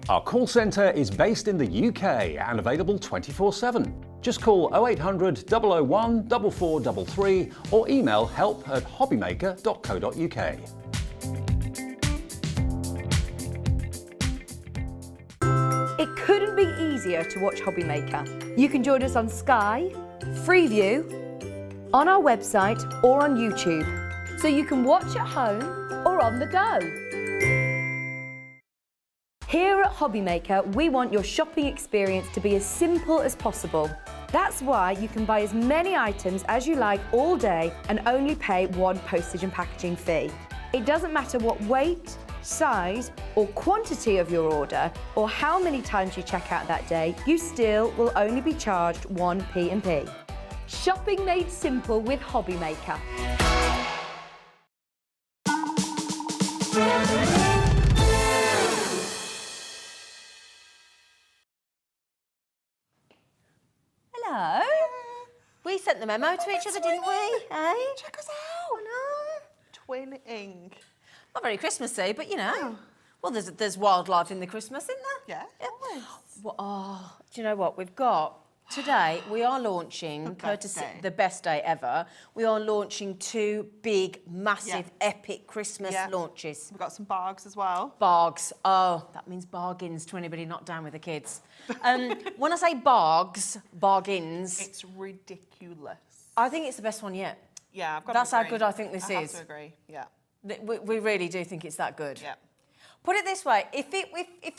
Our call centre is based in the UK and available 24/7. Just call 0800 001 4433 or email help@hobbymaker.co.uk. It couldn't be easier to watch Hobbymaker. You can join us on Sky, Freeview, on our website or on YouTube, so you can watch at home or on the go. Here at Hobbymaker, we want your shopping experience to be as simple as possible. That's why you can buy as many items as you like all day and only pay one postage and packaging fee. It doesn't matter what weight, size or quantity of your order or how many times you check out that day, you still will only be charged one P&P. Shopping made simple with Hobbymaker. Hello. We sent the memo to each other, didn't we? Eh? Check us out. No. Twin ink. Not very Christmassy, but you know. Well, there's wildlife in the Christmas, isn't there? Yeah, always. Well, oh, do you know what we've got? Today, we are launching, the best day ever, we are launching 2 big, massive, epic Christmas launches. We've got some bargs as well. Bargs. Oh, that means bargains to anybody not down with the kids. When I say bargains... It's ridiculous. I think it's the best one yet. Yeah, I've got That's to agree. how good I think this I is. have to agree, yeah. We really do think it's that good. Yeah. Put it this way, if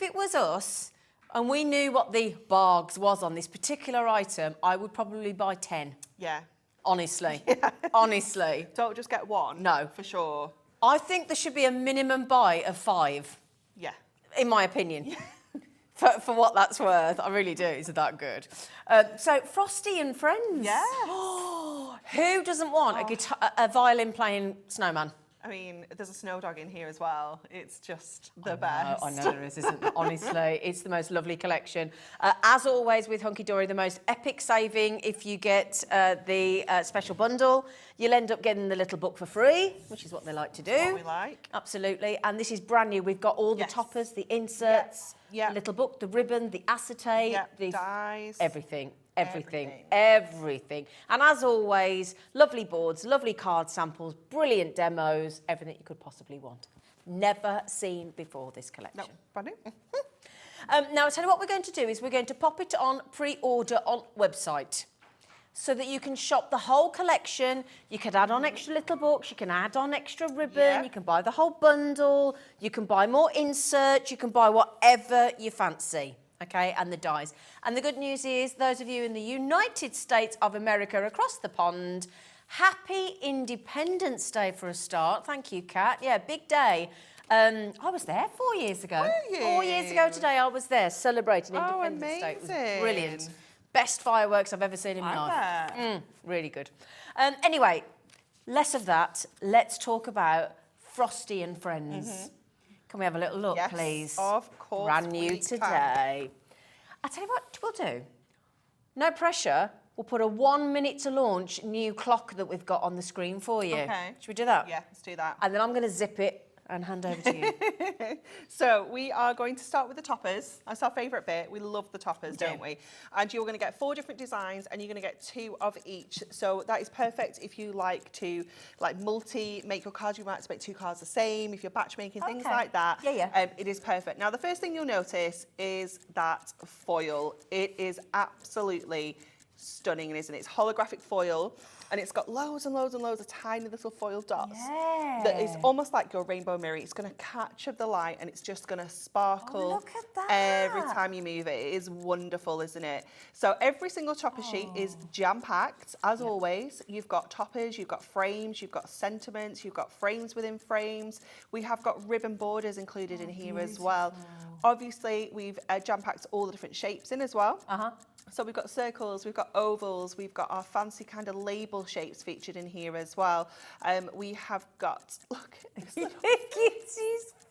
it was us and we knew what the bargs was on this particular item, I would probably buy 10. Yeah. Honestly. Yeah. Honestly. Don't just get one. No. For sure. I think there should be a minimum buy of 5. Yeah. In my opinion. Yeah. For what that's worth. I really do. It's that good. So, Frosty and Friends. Yeah. Who doesn't want a violin playing snowman? I mean, there's a snow dog in here as well. It's just the best. I know there is, isn't there? Honestly, it's the most lovely collection. As always with Hunkydory, the most epic saving if you get the special bundle. You'll end up getting the little book for free, which is what they like to do. That's what we like. Absolutely. And this is brand new. We've got all the toppers, the inserts, the little book, the ribbon, the acetate, the dies. Everything. Everything. And as always, lovely boards, lovely card samples, brilliant demos, everything you could possibly want. Never seen before this collection. No, brand new. Now, I'll tell you what we're going to do is we're going to pop it on pre-order on website so that you can shop the whole collection. You can add on extra little books, you can add on extra ribbon, you can buy the whole bundle, you can buy more inserts, you can buy whatever you fancy. Okay, and the dies. And the good news is, those of you in the United States of America across the pond, happy Independence Day for a start. Thank you, Kat. Yeah, big day. I was there 4 years ago. Were you? 4 years ago today, I was there celebrating Independence Day. It was brilliant. Best fireworks I've ever seen in my life. Really good. Anyway, less of that. Let's talk about Frosty and Friends. Can we have a little look, please? Of course. Brand new today. I'll tell you what we'll do. No pressure. We'll put a 1 minute to launch new clock that we've got on the screen for you. Okay. Should we do that? Yeah, let's do that. And then I'm going to zip it and hand over to you. So we are going to start with the toppers. That's our favourite bit. We love the toppers, don't we? And you're going to get 4 different designs and you're going to get 2 of each. So that is perfect if you like to make your cards. You might have to make 2 cards the same. If you're batch making, things like that. It is perfect. Now, the first thing you'll notice is that foil. It is absolutely stunning, isn't it? It's holographic foil. And it's got loads and loads and loads of tiny little foil dots. That is almost like your rainbow mirror. It's going to catch up the light and it's just going to sparkle look at that. every time you move it. It is wonderful, isn't it? So every single topper sheet is jam-packed. As always, you've got toppers, you've got frames, you've got sentiments, you've got frames within frames. We have got ribbon borders included in here as well. Obviously, we've jam-packed all the different shapes in as well. So we've got circles, we've got ovals, we've got our fancy kind of label shapes featured in here as well. We have got, look at this. He's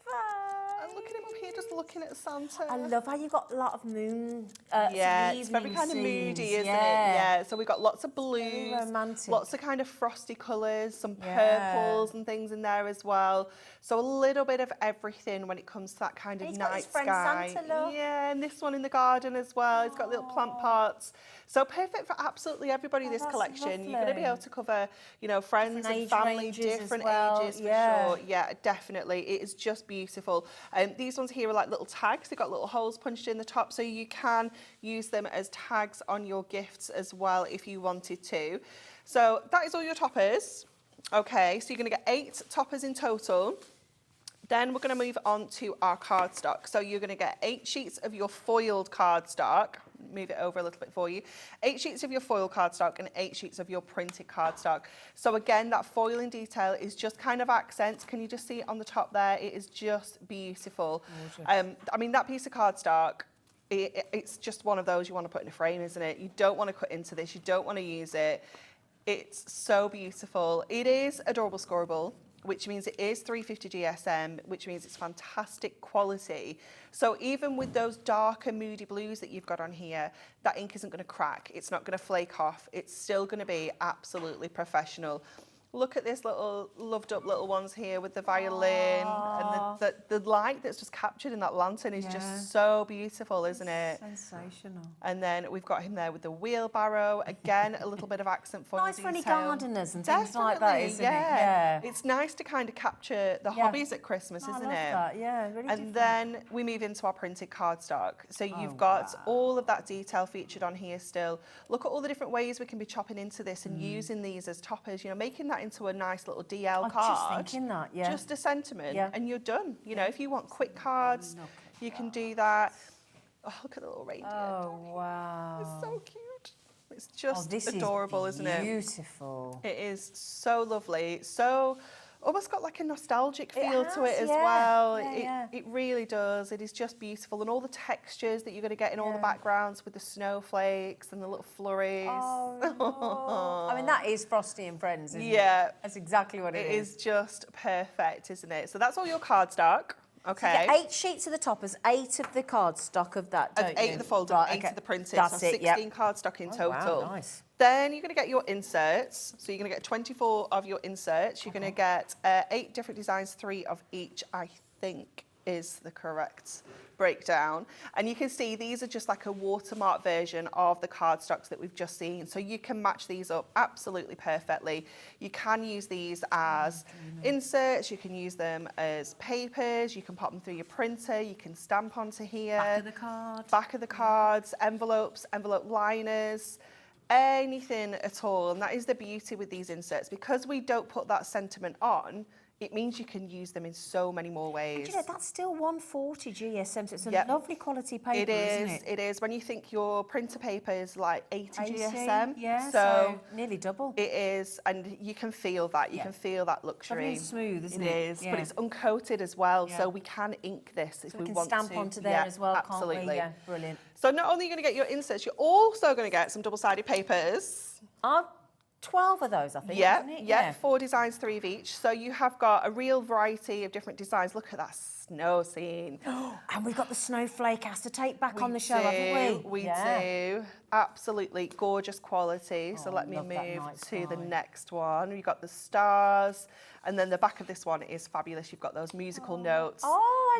fun. Look at him up here, just look looking at Santa. I love how you've got a lot of moon. Yeah, some it's very evening kind of scenes. moody, isn't it? Yeah. Yeah, so we've got lots of blues, Very romantic. lots of kind of frosty colours, some Yeah. purples and things in there as well. So a little bit of everything when it comes to that kind of And he's got night his friend sky. Santa, look. Yeah, and this one in the garden as well. It's got little plant pots. So perfect for absolutely everybody, this that's collection. You're going to be lovely. able to cover, you know, friends Different and age family, ranges as different well, ages for yeah. sure. Yeah, definitely. It is just beautiful. These ones here are like little tags. They've got little holes punched in the top, so you can use them as tags on your gifts as well if you wanted to. So that is all your toppers. Okay, so you're going to get 8 toppers in total. Then we're going to move on to our cardstock. So you're going to get 8 sheets of your foiled cardstock. Move it over a little bit for you. 8 sheets of your foil cardstock and 8 sheets of your printed cardstock. So again, that foiling detail is just kind of accents. Can you just see it on the top there? It is just beautiful. I mean, that piece of cardstock, it's just one of those you want to put in a frame, isn't it? You don't want to cut into this. You don't want to use it. It's so beautiful. It is adorable scoreable, which means it is 350 GSM, which means it's fantastic quality. So even with those darker moody blues that you've got on here, that ink isn't going to crack. It's not going to flake off. It's still going to be absolutely professional. Look at this little loved up little ones here with the violin. Aww. And the light that's just captured in that lantern is just so beautiful, isn't it? Sensational. And then we've got him there with the wheelbarrow. Again, a little bit of accent foil Nice for any detail. gardeners and things like that, Definitely, isn't yeah. it? Yeah. It's nice to kind of capture the hobbies at Christmas, I isn't love it? that. Yeah, really And different. then we move into our printed cardstock. So you've got all of that detail featured on here still. Look at all the different ways we can be chopping into this and using these as toppers, you know, making that into a nice little DL I'm card. just thinking that, yeah. Just a sentiment, Yeah. and you're done. You know, if you want quick cards, you can do that. Oh, look at the little reindeer. Oh, wow. It's so cute. It's just this adorable, is isn't it? beautiful. It is so lovely. So almost got like a nostalgic feel to it has, as yeah. well. Yeah, It really does. It is just beautiful. And all the textures that you're going to get in all the backgrounds with the snowflakes and the little flurries. Oh, I mean, that is Frosty and Friends, isn't it? Yeah. That's exactly what It it is. is just perfect, isn't it? So that's all your cardstock. Okay. You get 8 sheets of the toppers, 8 of the cardstock of that, don't you? 8 of the folded, Right, 8 okay. of the printed. That's so it, 16 cardstock in total. Wow, nice. Then you're going to get your inserts. So you're going to get 24 of your inserts. You're going to get 8 different designs, 3 of each, I think is the correct breakdown. And you can see these are just like a watermark version of the cardstocks that we've just seen. So you can match these up absolutely perfectly. You can use these as inserts, you can use them as papers, you can pop them through your printer, you can stamp onto here. Back of the card. Back of the cards, envelopes, envelope liners, anything at all. And that is the beauty with these inserts. Because we don't put that sentiment on, it means you can use them in so many more ways. And you know, that's still 140 GSM, so it's a Yep. lovely quality paper, It is, isn't it? it is. When you think your printer paper is like 80 GSM. Yeah, So nearly double. it is, and you can feel that. You can feel that luxury. Really smooth, isn't it? It is, Yeah. but it's uncoated as well, Yeah. so we can ink this if So we we can want stamp to. onto there Yeah, as well, absolutely. can't we? Yeah, brilliant. So not only are you going to get your inserts, you're also going to get some double-sided papers. 12 of those, I think, Yeah, isn't it? yeah, 4 designs, 3 of each. So you have got a real variety of different designs. Look at that snow scene. And we've got the snowflake acetate back on the show, do, haven't we? We Yeah. do. Absolutely gorgeous quality. So Oh, let me love that move night to the sky. next one. You've got the stars, and then the back of this one is fabulous. You've got those musical notes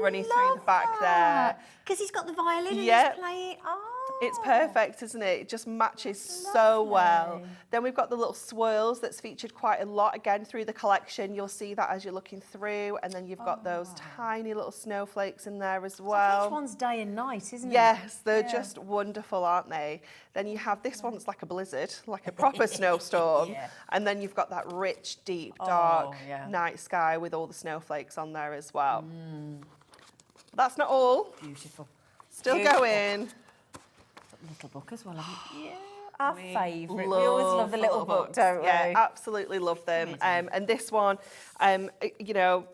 running through the back there. Because he's got the violin and Yep. he's playing. Oh. It's perfect, isn't it? It just matches so well. Then we've got the little swirls that's featured quite a lot again through the collection. You'll see that as you're looking through, and then you've got those tiny little snowflakes in there as well. Each one's day and night, isn't it? Yes, they're just wonderful, aren't they? Then you have this one that's like a blizzard, like a proper snowstorm. Yeah. And then you've got that rich, deep, dark yeah. night sky with all the snowflakes on there as well. That's not all. Beautiful. Still Beautiful. going. Little book as well, haven't you? Yeah, our favourite. We Love always love the little book, books. don't we? Yeah, absolutely love them. And this one, you know,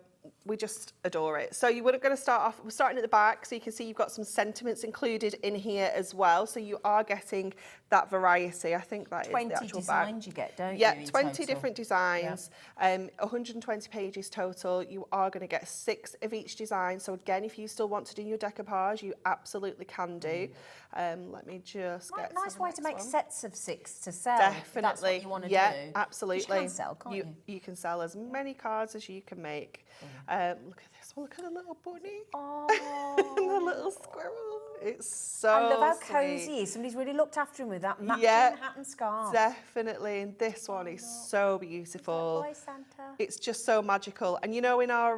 we just adore it. So we're going to start off, we're starting at the back, so you can see you've got some sentiments included in here as well. So you are getting that variety. I think that is the actual 20 designs you get, don't you? Yeah, in 20 total? different designs, 120 pages total. You are going to get 6 of each design. So again, if you still want to do your decoupage, you absolutely can do. Let me just get Nice some way to make next one. sets of 6 to sell. Definitely. If that's what you want to yeah, do. absolutely. You can sell, can't you? You can sell as many cards as you can make. Look at this one. Look at the little bunny. Oh, the little squirrel. It's so I love how sweet. cosy he is. Somebody's really looked after him with that matching Yeah, hat and scarf. definitely. And this one is so beautiful. Boy Santa. It's just so magical. And you know, in our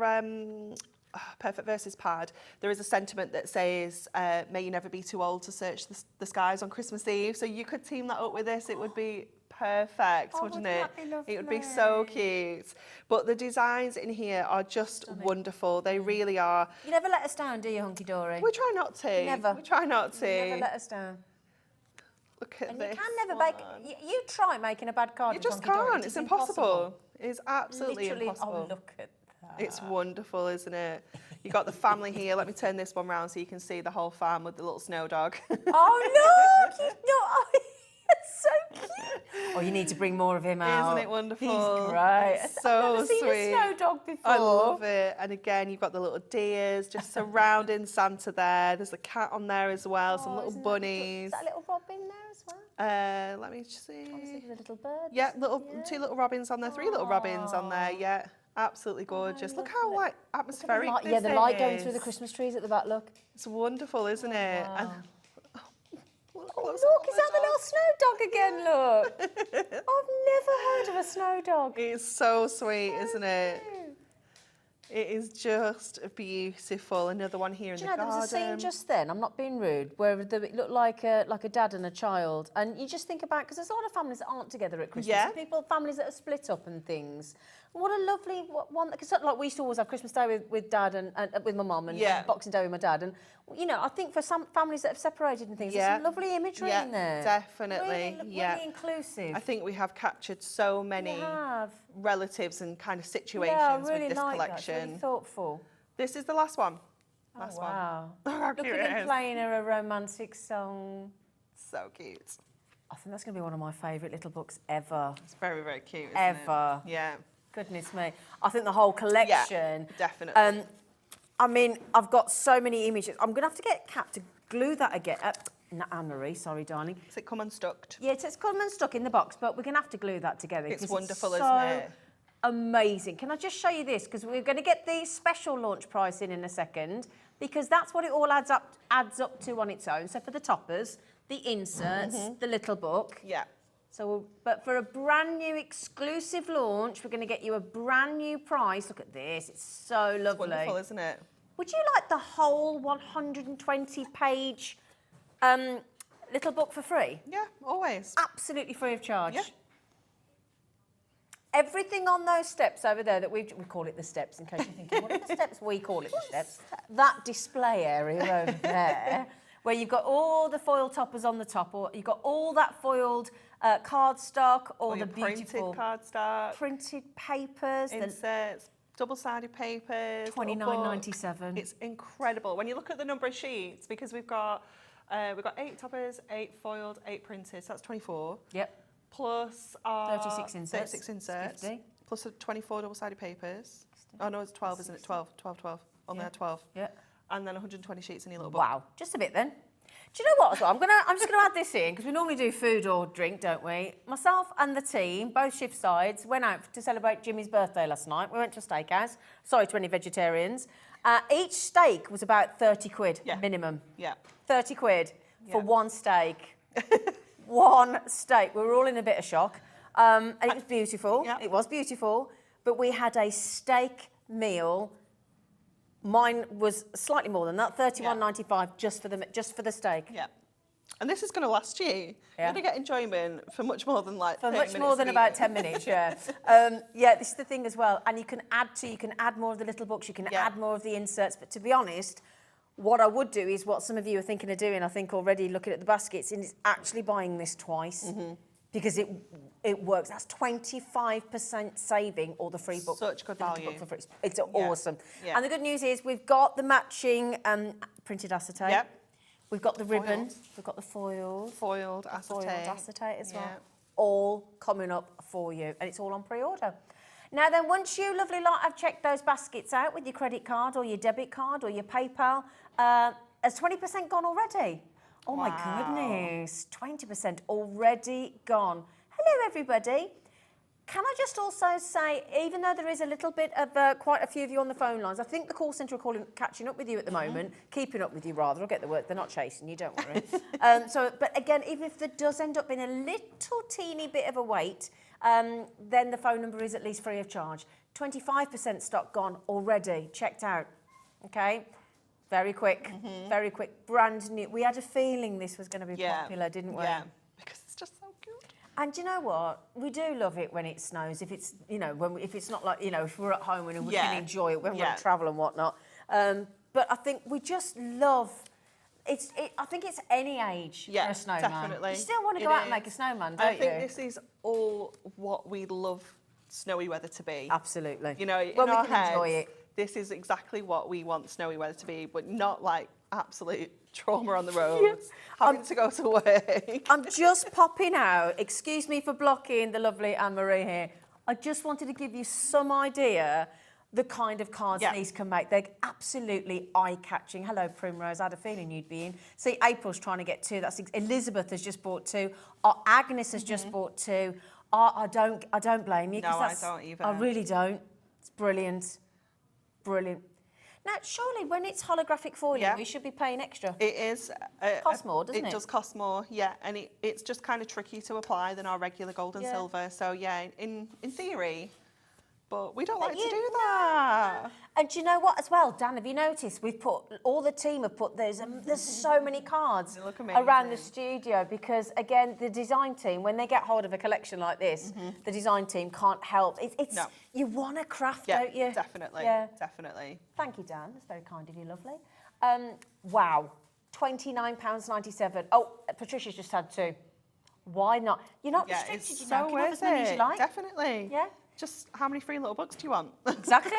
Perfect Verses pad, there is a sentiment that says, may you never be too old to search the skies on Christmas Eve. So you could team that up with this. It would be perfect, wouldn't it? It would be so cute. But the designs in here are just wonderful. They really are. You never let us down, do you, Hunkydory? We try not to. Never. We try not to. You never let us down. Look at And this. you can never one. make. You try making a bad card. You with just Hunkydory, can't. it It's is impossible. It's absolutely Literally, impossible. Oh, look at that. It's wonderful, isn't it? You got the family here. Let me turn this one round so you can see the whole farm with the little snow dog. Oh look! He's not. Oh, it's so cute. Oh, you need to bring more of him out. Isn't it wonderful? He's great. It's so I've never seen sweet. a snow dog before. I love it. And again, you've got the little deers just surrounding Santa there. There's a cat on there as well, some little isn't bunnies. Is that little robin there as well? Let me just see. Obviously, there's a little bird. Yeah, two little robins on there, 3 little robins on there. Yeah, absolutely gorgeous. Look how like atmospheric Light, this yeah, the light going is. through the Christmas trees at the back. Look. It's wonderful, isn't it? Wow. And, Look, is that the little snow dog again? Look. I've never heard of a snow dog. It's so sweet, isn't it? It is just beautiful. Another one here in Do the you know, garden. there was a scene just then, I'm not being rude, where it looked like a dad and a child. And you just think about, because there's a lot of families that aren't together at Christmas. Yeah. Families that are split up and things. What a lovely one. Because like we used to always have Christmas Day with Dad and with my mum and Boxing Day with my dad. And, you know, I think for some families that have separated and things, there's some lovely imagery in there. Definitely. Really inclusive. I think we have captured so many relatives and kind of situations really with this like collection. That. It's really thoughtful. This is the last one. Last one. Wow. How Look cute at it him is. playing her a romantic song. So cute. I think that's going to be one of my favourite little books ever. It's very, very cute, isn't Ever. it? Yeah. Goodness me. I think the whole collection. Yeah, definitely. I mean, I've got so many images. I'm going to have to get Cap to glue that again. Anne-Marie, sorry, darling. Does it come unstuck? Yeah, it's come unstuck in the box, but we're going to have to glue that together. It's wonderful, it's isn't it? Amazing. Can I just show you this? Because we're going to get the special launch price in a second, because that's what it all adds up to on its own. So for the toppers, the inserts, the little book. Yeah. So, but for a brand new exclusive launch, we're going to get you a brand new price. Look at this. It's so lovely. It's wonderful, isn't it? Would you like the whole 120-page little book for free? Yeah, always. Absolutely free of charge. Yeah. Everything on those steps over there that we call it the steps, in case you're thinking, what are the steps? We call it the steps. That display area over there, where you've got all the foil toppers on the top, or you've got all that foiled cardstock, or the beautiful printed cardstock, printed papers, inserts, double-sided papers. $29.97. It's incredible when you look at the number of sheets, because we've got 8 toppers, 8 foiled, 8 printed, so that's 24. Yep. Plus our 36 inserts. 36 inserts. 50. Plus 24 double-sided papers. Oh no, it's 12, isn't it? 12. On there, 12. Yeah. And then 120 sheets in your little book. Wow, just a bit then. Do you know what as well? I'm just gonna add this in, because we normally do food or drink, don't we? Myself and the team, both shift sides, went out to celebrate Jimmy's birthday last night. We went to a steakhouse. Sorry to any vegetarians. Each steak was about 30 quid minimum. Yeah. 30 quid for one steak. One steak. We were all in a bit of shock. And it was beautiful. Yeah. It was beautiful. But we had a steak meal. Mine was slightly more than that, $31.95 just for the steak. Yeah. And this is going to last you. You're going to get enjoyment for much more than like 30 much minutes more than of about eating. 10 minutes, yeah. Yeah, this is the thing as well. And you can add more of the little books, you can add more of the inserts. But to be honest, what I would do is what some of you are thinking of doing, I think already looking at the baskets, is actually buying this twice. because it works. That's 25% saving or the free book. Such good value. Book for free. It's awesome. Yeah. And the good news is we've got the matching printed acetate. Yep. We've got the ribbon. Foiled. We've got the foiled. Foiled acetate. Foiled acetate as well. Yeah. All coming up for you, and it's all on pre-order. Now then, once you lovely lot have checked those baskets out with your credit card or your debit card or your PayPal, has 20% gone already? Oh my goodness, 20% already gone. Hello everybody. Can I just also say, even though there is a little bit of quite a few of you on the phone lines, I think the call centre are catching up with you at the moment, keeping up with you rather. I'll get the word. They're not chasing you, don't worry. But again, even if there does end up being a little teeny bit of a wait, then the phone number is at least free of charge. 25% stock gone already, checked out. Okay, very quick, very quick, brand new. We had a feeling this was going to be popular, didn't we? Yeah, because it's just so good. And you know what? We do love it when it snows. If it's, you know, if it's not like, you know, if we're at home and we can enjoy it when we're on travel and whatnot. But I think we just love. I think it's any age for a snowman. Definitely. You still want to go out and make a snowman, don't you? I think this is all what we love snowy weather to be. Absolutely. You know, when in we our can heads, enjoy it. This is exactly what we want snowy weather to be, but not like absolute trauma on the roads, having to go to work. I'm just popping out. Excuse me for blocking the lovely Anne-Marie here. I just wanted to give you some idea the kind of cards these can make. They're absolutely eye-catching. Hello, Primrose. I had a feeling you'd be in. See, April's trying to get 2. That's Elizabeth has just bought 2. Agnes has just bought 2. I don't blame you. No, I don't either. I really don't. It's brilliant. Brilliant. Now, surely when it's holographic foiling, we should be paying extra. It is. Costs more, doesn't it? It does cost more, yeah. And it's just kind of tricky to apply than our regular gold and silver. So, yeah, in theory, but we don't like to do that. And do you know what as well, Dan, have you noticed we've put, all the team have put there's so many cards around the studio because, again, the design team, when they get hold of a collection like this, the design team can't help. You want to craft, don't you? Definitely, definitely. Thank you, Dan. That's very kind of you, lovely. Wow, £29.97. Oh, Patricia's just had 2. Why not? You're not restricted, you know. You can have as many as you like. Definitely. Yeah. Just how many free little books do you want? Exactly.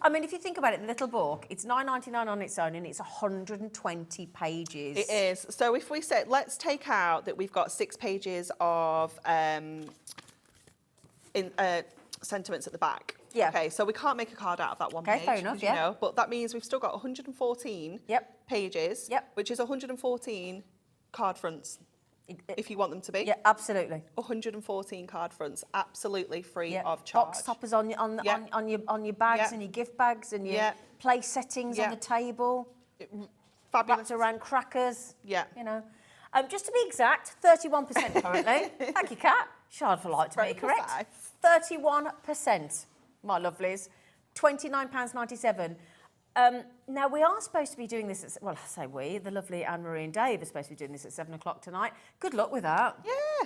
I mean, if you think about it, the little book, it's $9.99 on its own and it's 120 pages. It is. So if we say, let's take out that we've got 6 pages of sentiments at the back. Yeah. Okay, so we can't make a card out of that one page. Fair enough, you know, but that means we've still got 114 pages, which is 114 card fronts. If you want them to be. Yeah, absolutely. 114 card fronts, absolutely free of charge. Box toppers on your bags and your gift bags and your place settings on the table. Fabulous. Wrapped around crackers. Yeah. You know. Just to be exact, 31% currently. Thank you, Kat. Shard for light to be correct. 31%, my lovelies. £29.97. Now, we are supposed to be doing this at, well, I say we, the lovely Anne-Marie and Dave are supposed to be doing this at 7 o'clock tonight. Good luck with that. Yeah.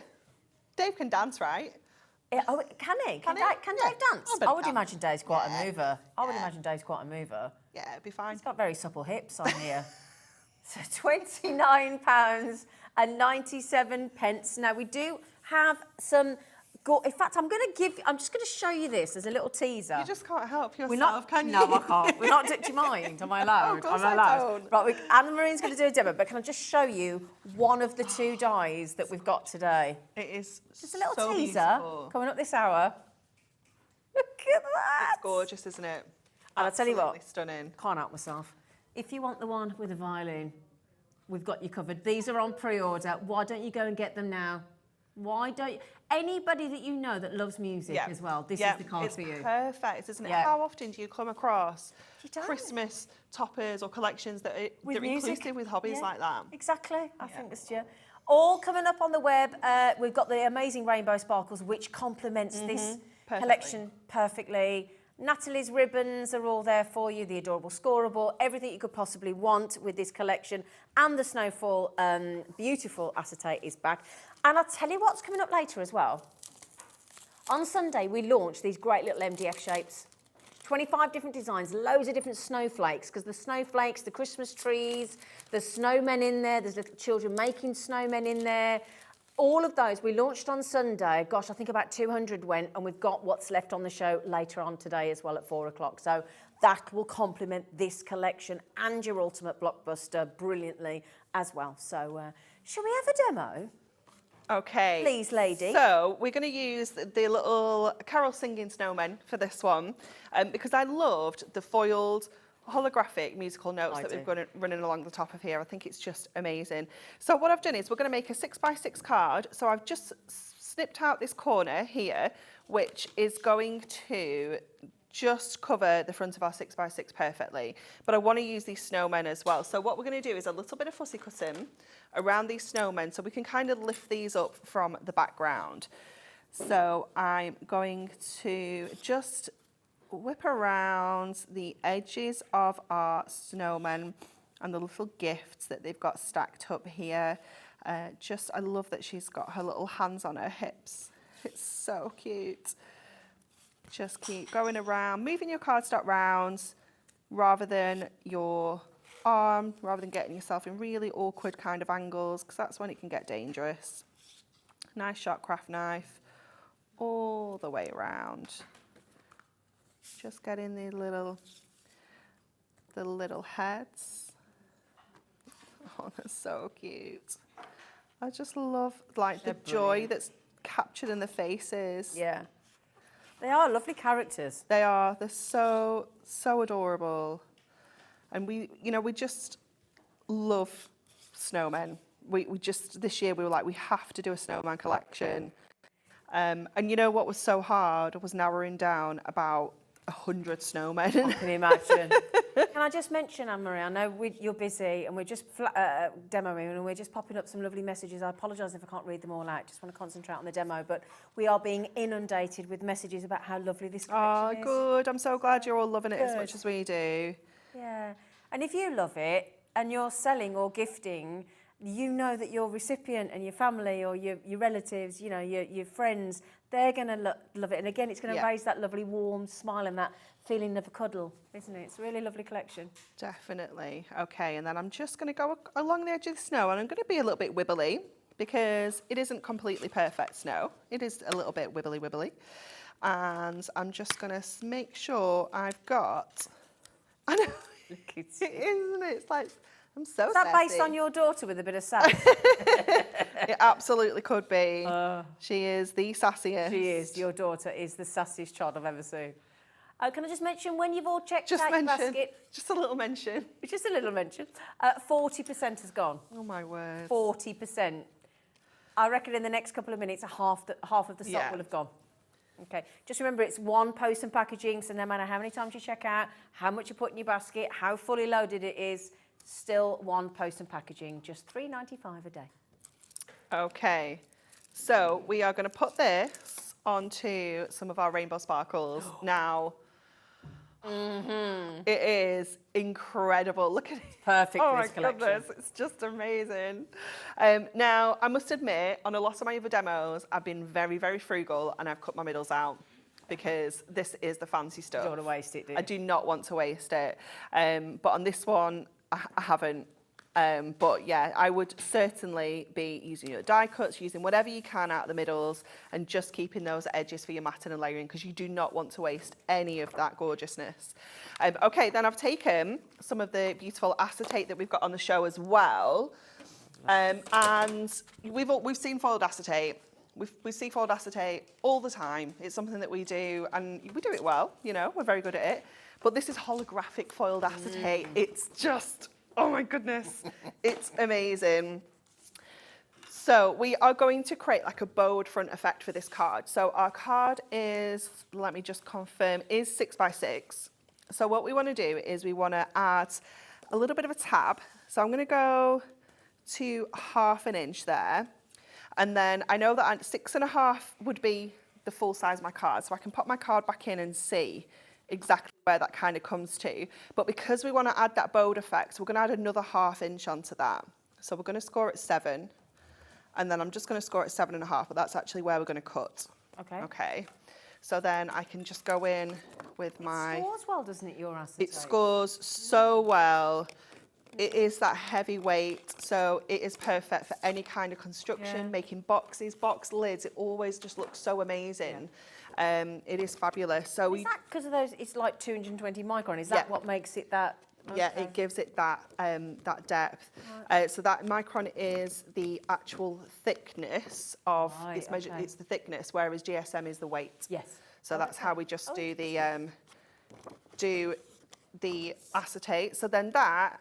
Dave can dance, right? Oh, can he? Can Dave dance? I would imagine Dave's quite a mover. I would imagine Dave's quite a mover. Yeah, it'd be fine. He's got very supple hips on here. So £29.97. Now, we do have some... In fact, I'm just going to show you this as a little teaser. You just can't help yourself, can you? No, I can't. We're not. Do you mind? Am I allowed? Of course Am I allowed? don't. Right, Anne-Marie's going to do a demo, but can I just show you one of the 2 dies that we've got today? It is just a little so teaser beautiful. Coming up this hour. Look at that. It's gorgeous, isn't it? And I'll tell you what, stunning. Can't help myself. If you want the one with a violin, we've got you covered. These are on pre-order. Why don't you go and get them now? Why don't you? Anybody that you know that loves music as well, this is the card for you. It's perfect, isn't it? How often do you come across Christmas toppers or collections that are inclusive with hobbies like that? Exactly. I think it's all coming up on the web. We've got the amazing rainbow sparkles, which complements this collection perfectly. Natalie's ribbons are all there for you, the adorable scoreable, everything you could possibly want with this collection. And the Snowfall beautiful acetate is back. And I'll tell you what's coming up later as well. On Sunday, we launched these great little MDF shapes. 25 different designs, loads of different snowflakes, because the snowflakes, the Christmas trees, there's snowmen in there, there's little children making snowmen in there. All of those, we launched on Sunday. Gosh, I think about 200 went, and we've got what's left on the show later on today as well at 4 o'clock. So that will complement this collection and your ultimate blockbuster brilliantly as well. So shall we have a demo? Okay. Please, lady. So we're going to use the little carol singing snowmen for this one because I loved the foiled holographic musical notes that we've got running along the top of here. I think it's just amazing. So what I've done is we're going to make a 6x6 card. So I've just snipped out this corner here, which is going to just cover the front of our 6x6 perfectly. But I want to use these snowmen as well. So what we're going to do is a little bit of fussy cutting around these snowmen so we can kind of lift these up from the background. So I'm going to just whip around the edges of our snowmen and the little gifts that they've got stacked up here. I love that she's got her little hands on her hips. It's so cute. Just keep going around, moving your cardstock round rather than your arm, rather than getting yourself in really awkward kind of angles, because that's when it can get dangerous. Nice sharp craft knife all the way around. Just getting the little heads. Oh, they're so cute. I just love the joy that's captured in the faces. Yeah. They are lovely characters. They are. They're so adorable. And we just love snowmen. We just, this year we were like, we have to do a snowman collection. And you know what was so hard was narrowing down about 100 snowmen. I can imagine. Can I just mention, Anne-Marie, I know you're busy and we're just demoing and we're just popping up some lovely messages. I apologise if I can't read them all out. Just want to concentrate on the demo. But we are being inundated with messages about how lovely this collection is. Oh, good. I'm so glad you're all loving it as much as we do. Yeah. And if you love it and you're selling or gifting, you know that your recipient and your family or your relatives, you know, your friends, they're going to love it. And again, it's going to raise that lovely warm smile and that feeling of a cuddle, isn't it? It's a really lovely collection. Definitely. Okay, and then I'm just going to go along the edge of the snow and I'm going to be a little bit wibbly because it isn't completely perfect snow. It is a little bit wibbly. And I'm just going to make sure I've got... I know, isn't it? It's like... I'm so Is that sassy. based on your daughter with a bit of sass? It absolutely could be. She is the sassiest. She is. Your daughter is the sassiest child I've ever seen. Can I just mention, when you've all checked Just out your mention. basket... Just a little mention. Just a little mention. 40% has gone. Oh, my word. 40%. I reckon in the next couple of minutes, half of the stock will have gone. Okay, just remember it's one post and packaging, so no matter how many times you check out, how much you put in your basket, how fully loaded it is, still one post and packaging, just $3.95 a day. Okay, so we are going to put this onto some of our rainbow sparkles. Now, it is incredible. Look at it. Perfect Oh for this my collection. goodness, it's just amazing. Now, I must admit, on a lot of my other demos, I've been very, very frugal and I've cut my middles out because this is the fancy stuff. You don't want to waste it, do you? I do not want to waste it. But on this one, I haven't. But yeah, I would certainly be using your die cuts, using whatever you can out of the middles and just keeping those edges for your matting and layering because you do not want to waste any of that gorgeousness. Okay, then I've taken some of the beautiful acetate that we've got on the show as well. And we've seen foiled acetate. We see foiled acetate all the time. It's something that we do and we do it well, you know, we're very good at it. But this is holographic foiled acetate. It's just, oh my goodness, it's amazing. So we are going to create like a bowed front effect for this card. So our card is, let me just confirm, is 6x6. So what we want to do is we want to add a little bit of a tab. So I'm going to go to 1/2 inch there. And then I know that 6.5 would be the full size of my card. So I can pop my card back in and see exactly where that kind of comes to. But because we want to add that bowed effect, we're going to add another 1/2 inch onto that. So we're going to score at 7. And then I'm just going to score at 7.5, but that's actually where we're going to cut. Okay. Okay. So then I can just go in with my... It scores well, doesn't it, your acetate? It scores so well. it is that heavy weight, so it is perfect for any kind of construction, making boxes, box lids. It always just looks so amazing. It is fabulous. So Is that because of those? It's like 220 micron. Is that what makes it that? Yeah, it gives it that that depth. So that micron is the actual thickness of it's measured. It's the thickness, whereas GSM is the weight. Yes. So that's how we just do the acetate. So then that,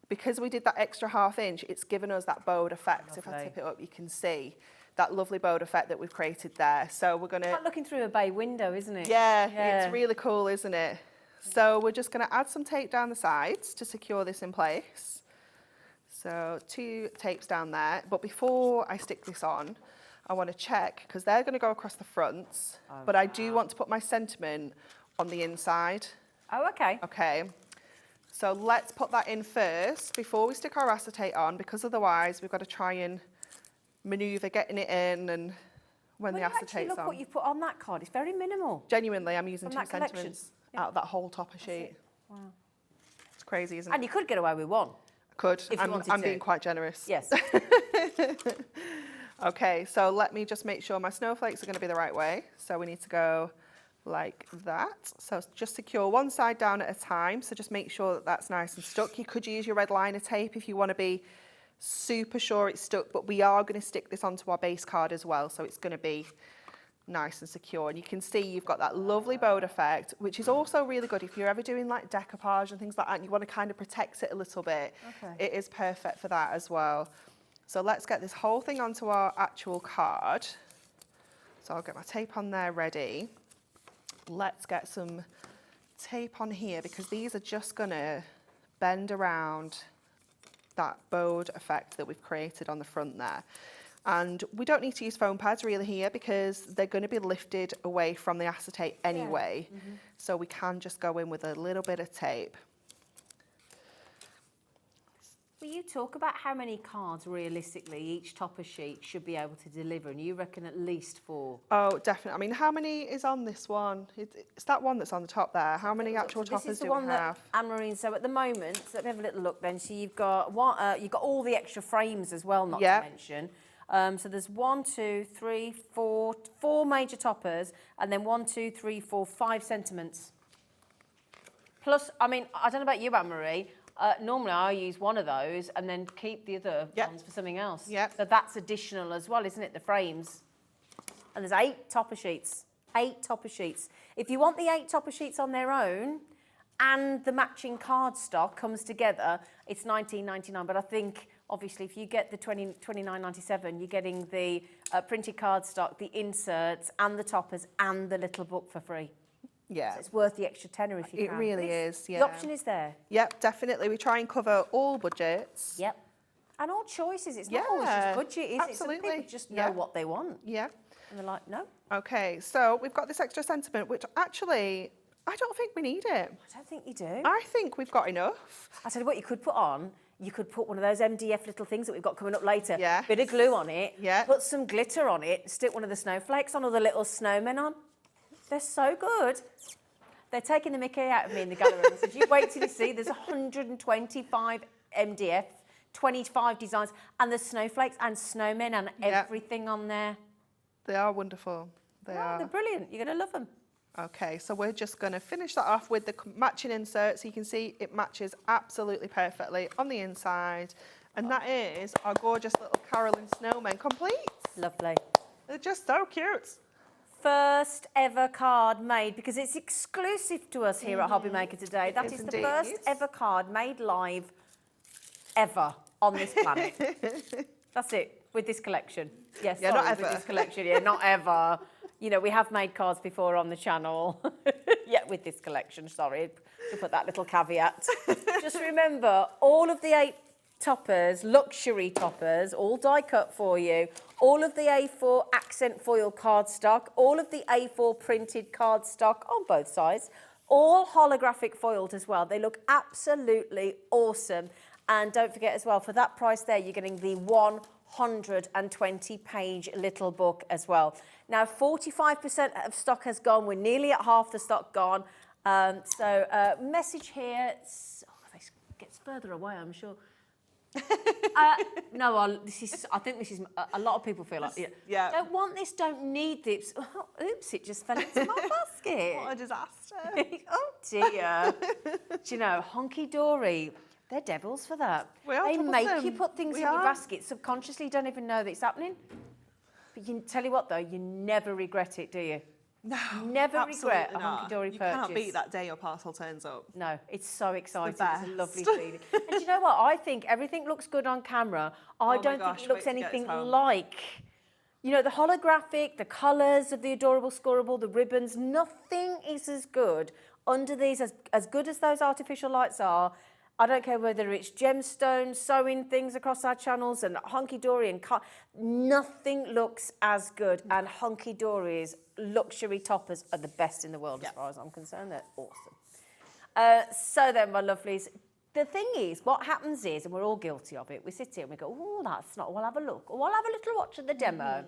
because we did that extra ½ inch, it's given us that bowed effect. Lovely. If I tip it up, you can see that lovely bowed effect that we've created there. So we're going to... It's like looking through a bay window, isn't it? Yeah, it's really cool, isn't it? So we're just going to add some tape down the sides to secure this in place. So 2 tapes down there. But before I stick this on, I want to check, because they're going to go across the fronts, but I do want to put my sentiment on the inside. Oh, okay. Okay. So let's put that in first before we stick our acetate on, because otherwise we've got to try and manoeuvre getting it in, and when the acetate's look on. what you put on that card. It's very minimal. Genuinely, I'm using From 2 that collection. sentiments out of that whole topper sheet. Wow. It's crazy, isn't it? And you could get away with 1. I could. If you wanted I'm to. being quite generous. Yes. Okay, so let me just make sure my snowflakes are going to be the right way. So we need to go like that. So just secure one side down at a time. So just make sure that that's nice and stuck. You could use your red liner tape if you want to be super sure it's stuck, but we are going to stick this onto our base card as well. So it's going to be nice and secure. And you can see you've got that lovely bowed effect, which is also really good if you're ever doing like decoupage and things like that and you want to kind of protect it a little bit. Okay. It is perfect for that as well. So let's get this whole thing onto our actual card. So I'll get my tape on there ready. Let's get some tape on here, because these are just going to bend around that bowed effect that we've created on the front there. And we don't need to use foam pads really here, because they're going to be lifted away from the acetate anyway. So we can just go in with a little bit of tape. Will you talk about how many cards realistically each topper sheet should be able to deliver? And you reckon at least 4? Oh, definitely. I mean, how many is on this one? It's that one that's on the top there. How many actual toppers do we have? This is the one that Anne-Marie, so at the moment, so let me have a little look then. So you've got you've got all the extra frames as well, not to mention. So there's 1, 2, 3, 4 major toppers, and then 1, 2, 3, 4, 5 sentiments. Plus, I mean, I don't know about you, Anne-Marie. Normally I use one of those and then keep the other ones for something else. So that's additional as well, isn't it? The frames. And there's 8 topper sheets. 8 topper sheets. If you want the 8 topper sheets on their own and the matching cardstock comes together, it's $19.99. But I think, obviously, if you get the $29.97, you're getting the printed cardstock, the inserts, and the toppers, and the little book for free. Yeah. So it's worth the extra tenner if you can. It really is, yeah. The option is there. Yep, definitely. We try and cover all budgets. Yep. And all choices. It's not always just budget, is it? Absolutely. Some people just know what they want. Yeah. And they're like, no. Okay, so we've got this extra sentiment, which actually, I don't think we need it. I don't think you do. I think we've got enough. I tell you what you could put on. You could put one of those MDF little things that we've got coming up later. Yeah. Bit of glue on it. Yeah. Put some glitter on it. Stick one of the snowflakes on, or the little snowmen on. They're so good. They're taking the mickey out of me in the gallery. I said, you wait till you see. There's 125 MDF, 25 designs, and there's snowflakes and snowmen and everything on there. They are wonderful. They are. They're brilliant. You're going to love them. Okay, so we're just going to finish that off with the matching insert. So you can see it matches absolutely perfectly on the inside. And that is our gorgeous little Carolyn snowmen complete. Lovely. They're just so cute. First ever card made, because it's exclusive to us here at Hobby Maker today. That is the first ever card made live ever on this planet. That's it, with this collection. Yes, yeah, not ever. With this collection, yeah, not ever. You know, we have made cards before on the channel. Yeah, with this collection, sorry, to put that little caveat. Just remember, all of the 8 toppers, luxury toppers, all die cut for you, all of the A4 accent foil cardstock, all of the A4 printed cardstock on both sides, all holographic foiled as well. They look absolutely awesome. And don't forget as well, for that price there, you're getting the 120-page little book as well. Now, 45% of stock has gone. We're nearly at half the stock gone. Message here. This gets further away, I'm sure. No, I think this is a lot of people feel like, Yeah. don't want this, don't need this. Oh, oops, it just fell into my basket. What a disaster. Oh dear. Do you know, Hunkydory, they're devils for that. We are They make you troublesome. put things We in your are. basket subconsciously, you don't even know that it's happening. But you tell you what though, you never regret it, do you? No, Never regret a absolutely not. Hunkydory You purchase. can't beat that day your parcel turns up. No, it's so exciting. It's a best. lovely feeling. And do you know what? I think everything looks good on camera. I my don't gosh, think it looks wait to get anything this home. like, you know, the holographic, the colours of the adorable scoreable, the ribbons. Nothing is as good under these, as good as those artificial lights are. I don't care whether it's gemstones, sewing things across our channels and Hunkydory and nothing looks as good. And Hunkydory's luxury toppers are the best in the world as far as I'm concerned. They're awesome. So then, my lovelies, the thing is, what happens is, and we're all guilty of it, we sit here and we go, oh, that's not, we'll have a look. Or we'll have a little watch of the demo.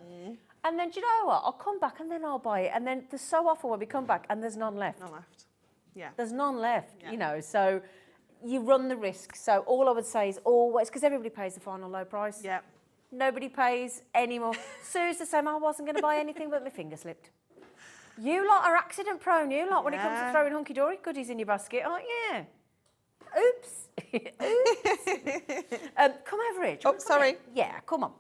And then, do you know what? I'll come back and then I'll buy it. And then there's so often when we come back and there's none left. None left. Yeah. There's none left, you know, so you run the risk. So all I would say is always, because everybody pays the final low price. Yeah. Nobody pays anymore. Sue's the same, I wasn't going to buy anything but my finger slipped. You lot are accident prone, you lot, when it comes to throwing Hunkydory goodies in your basket, aren't you? Oops. Oops. Come over here. Oh, sorry. Yeah, come on.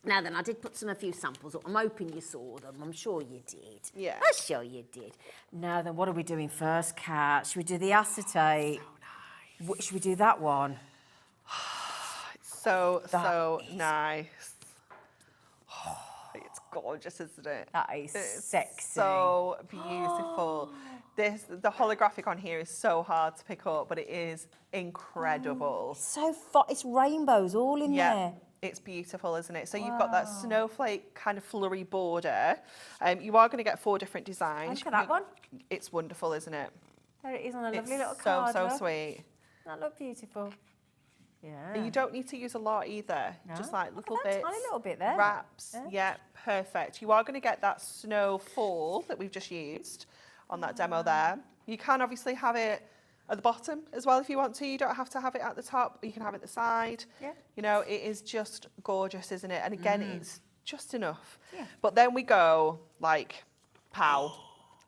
Now then, I did put a few samples up. I'm hoping you saw them. I'm sure you did. Yeah. I'm sure you did. Now then, what are we doing first, Kat? Should we do the acetate? So nice. Should we do that one? So nice. It's gorgeous, isn't it? That is It's sexy. so beautiful. The holographic on here is so hard to pick up, but it is incredible. So it's rainbows all in there. It's beautiful, isn't it? So you've got that snowflake kind of flurry border. You are going to get 4 different designs. Look at that one. It's wonderful, isn't it? There it is on a lovely little It's card. so look. sweet. That look beautiful. Yeah. And you don't need to use a lot either. No. Just like Look little at that bits. tiny little bit there. Wraps. Yeah. Yeah, perfect. You are going to get that snowfall that we've just used on that demo there. You can obviously have it at the bottom as well if you want to. You don't have to have it at the top. You can have it at the side. Yeah. You know, it is just gorgeous, isn't it? And again, it's just enough. Yeah. But then we go like, pow.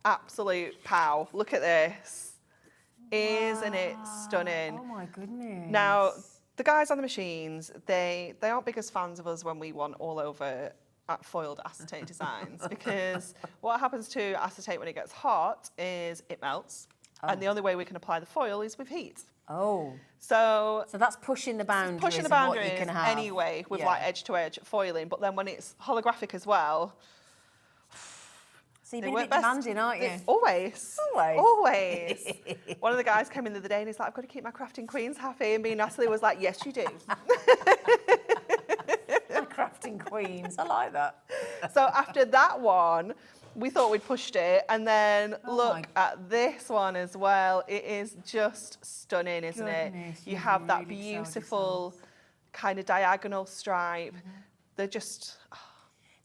Absolute pow. Look at this. Isn't it stunning? Oh my goodness. Now, the guys on the machines, they aren't biggest fans of us when we want all over foiled acetate designs, because what happens to acetate when it gets hot is it melts. And the only way we can apply the foil is with heat. Oh. So that's pushing the boundaries. pushing the of what boundaries you can have. anyway with Yeah. like edge-to-edge foiling. But then when it's holographic as well, So you're they being a work bit best. demanding, aren't you? Always. Always. Always. One of the guys came in the other day and he's like, I've got to keep my crafting queens happy. And me and Natalie was like, yes, you do. Crafting queens. I like that. So after that one, we thought we'd pushed it. And then Oh look at this one as well. It is just stunning, isn't it? Goodness, You you've have that really sold beautiful kind of diagonal stripe. They're just...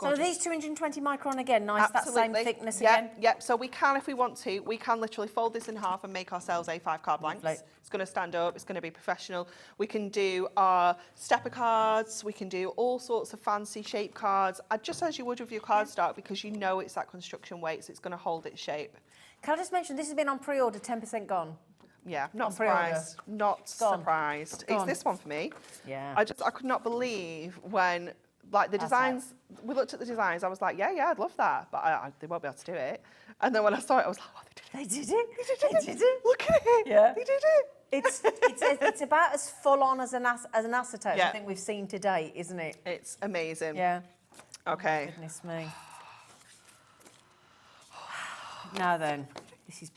So are these 220 micron again, nice, that same thickness again? Yep, so we can, if we want to, we can literally fold this in half and make ourselves A5 card blanks. Lovely. It's going to stand up, it's going to be professional. We can do our stepper cards, we can do all sorts of fancy shape cards, just as you would with your cardstock, because you know it's that construction weight, so it's going to hold its shape. Can I just mention, this has been on pre-order, 10% gone. Yeah, not On pre-order. surprised. Not Gone. surprised. Gone. It's this one for me. Yeah. I could not believe when, like, the designs, we looked at the designs, I was like, yeah, I'd love that, but they won't be able to do it. And then when I saw it, I was like, oh, They did it. they did it. Look at it. Yeah. They did it. It's about as full on as an acetate Yeah. I think we've seen to date, isn't it? It's amazing. Yeah. Okay. Goodness me. Now then, this is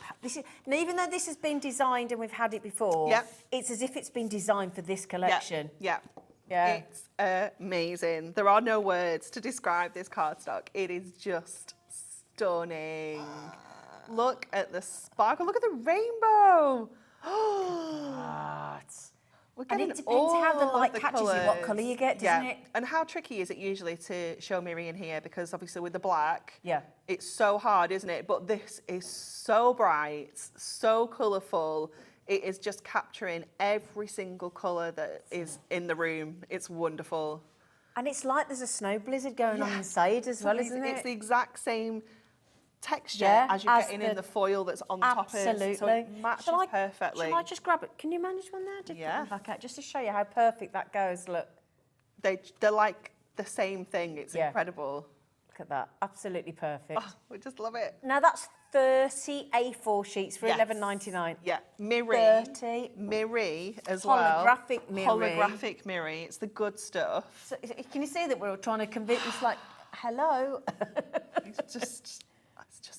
now, even though this has been designed and we've had it before, Yep. it's as if it's been designed for this collection. Yeah. Yeah. It's amazing. There are no words to describe this cardstock. It is just stunning. Look at the sparkle. Look at the rainbow. We're And getting it depends how the all light of catches you, what colours. colour you get, doesn't Yeah. it? And how tricky is it usually to show Miri in here? Because obviously with the black, Yeah. it's so hard, isn't it? But this is so bright, so colourful. It is just capturing every single colour that is in the room. It's wonderful. And it's like there's a snow blizzard going on inside as well, isn't it? It's the exact same texture as you're getting in the foil that's on the toppers. Absolutely. So it matches perfectly. Shall I just grab it? Can you manage one there? Just Yeah. put them back out, just to show you how perfect that goes. Look. They're like the same thing. It's incredible. Look at that. Absolutely perfect. Oh, we just love it. Now that's 30 A4 sheets for $11.99. Yeah, mirror 30 as well. Holographic mirror. Holographic mirror. It's the good stuff. So, can you see that we're trying to convince? It's like, hello. It's just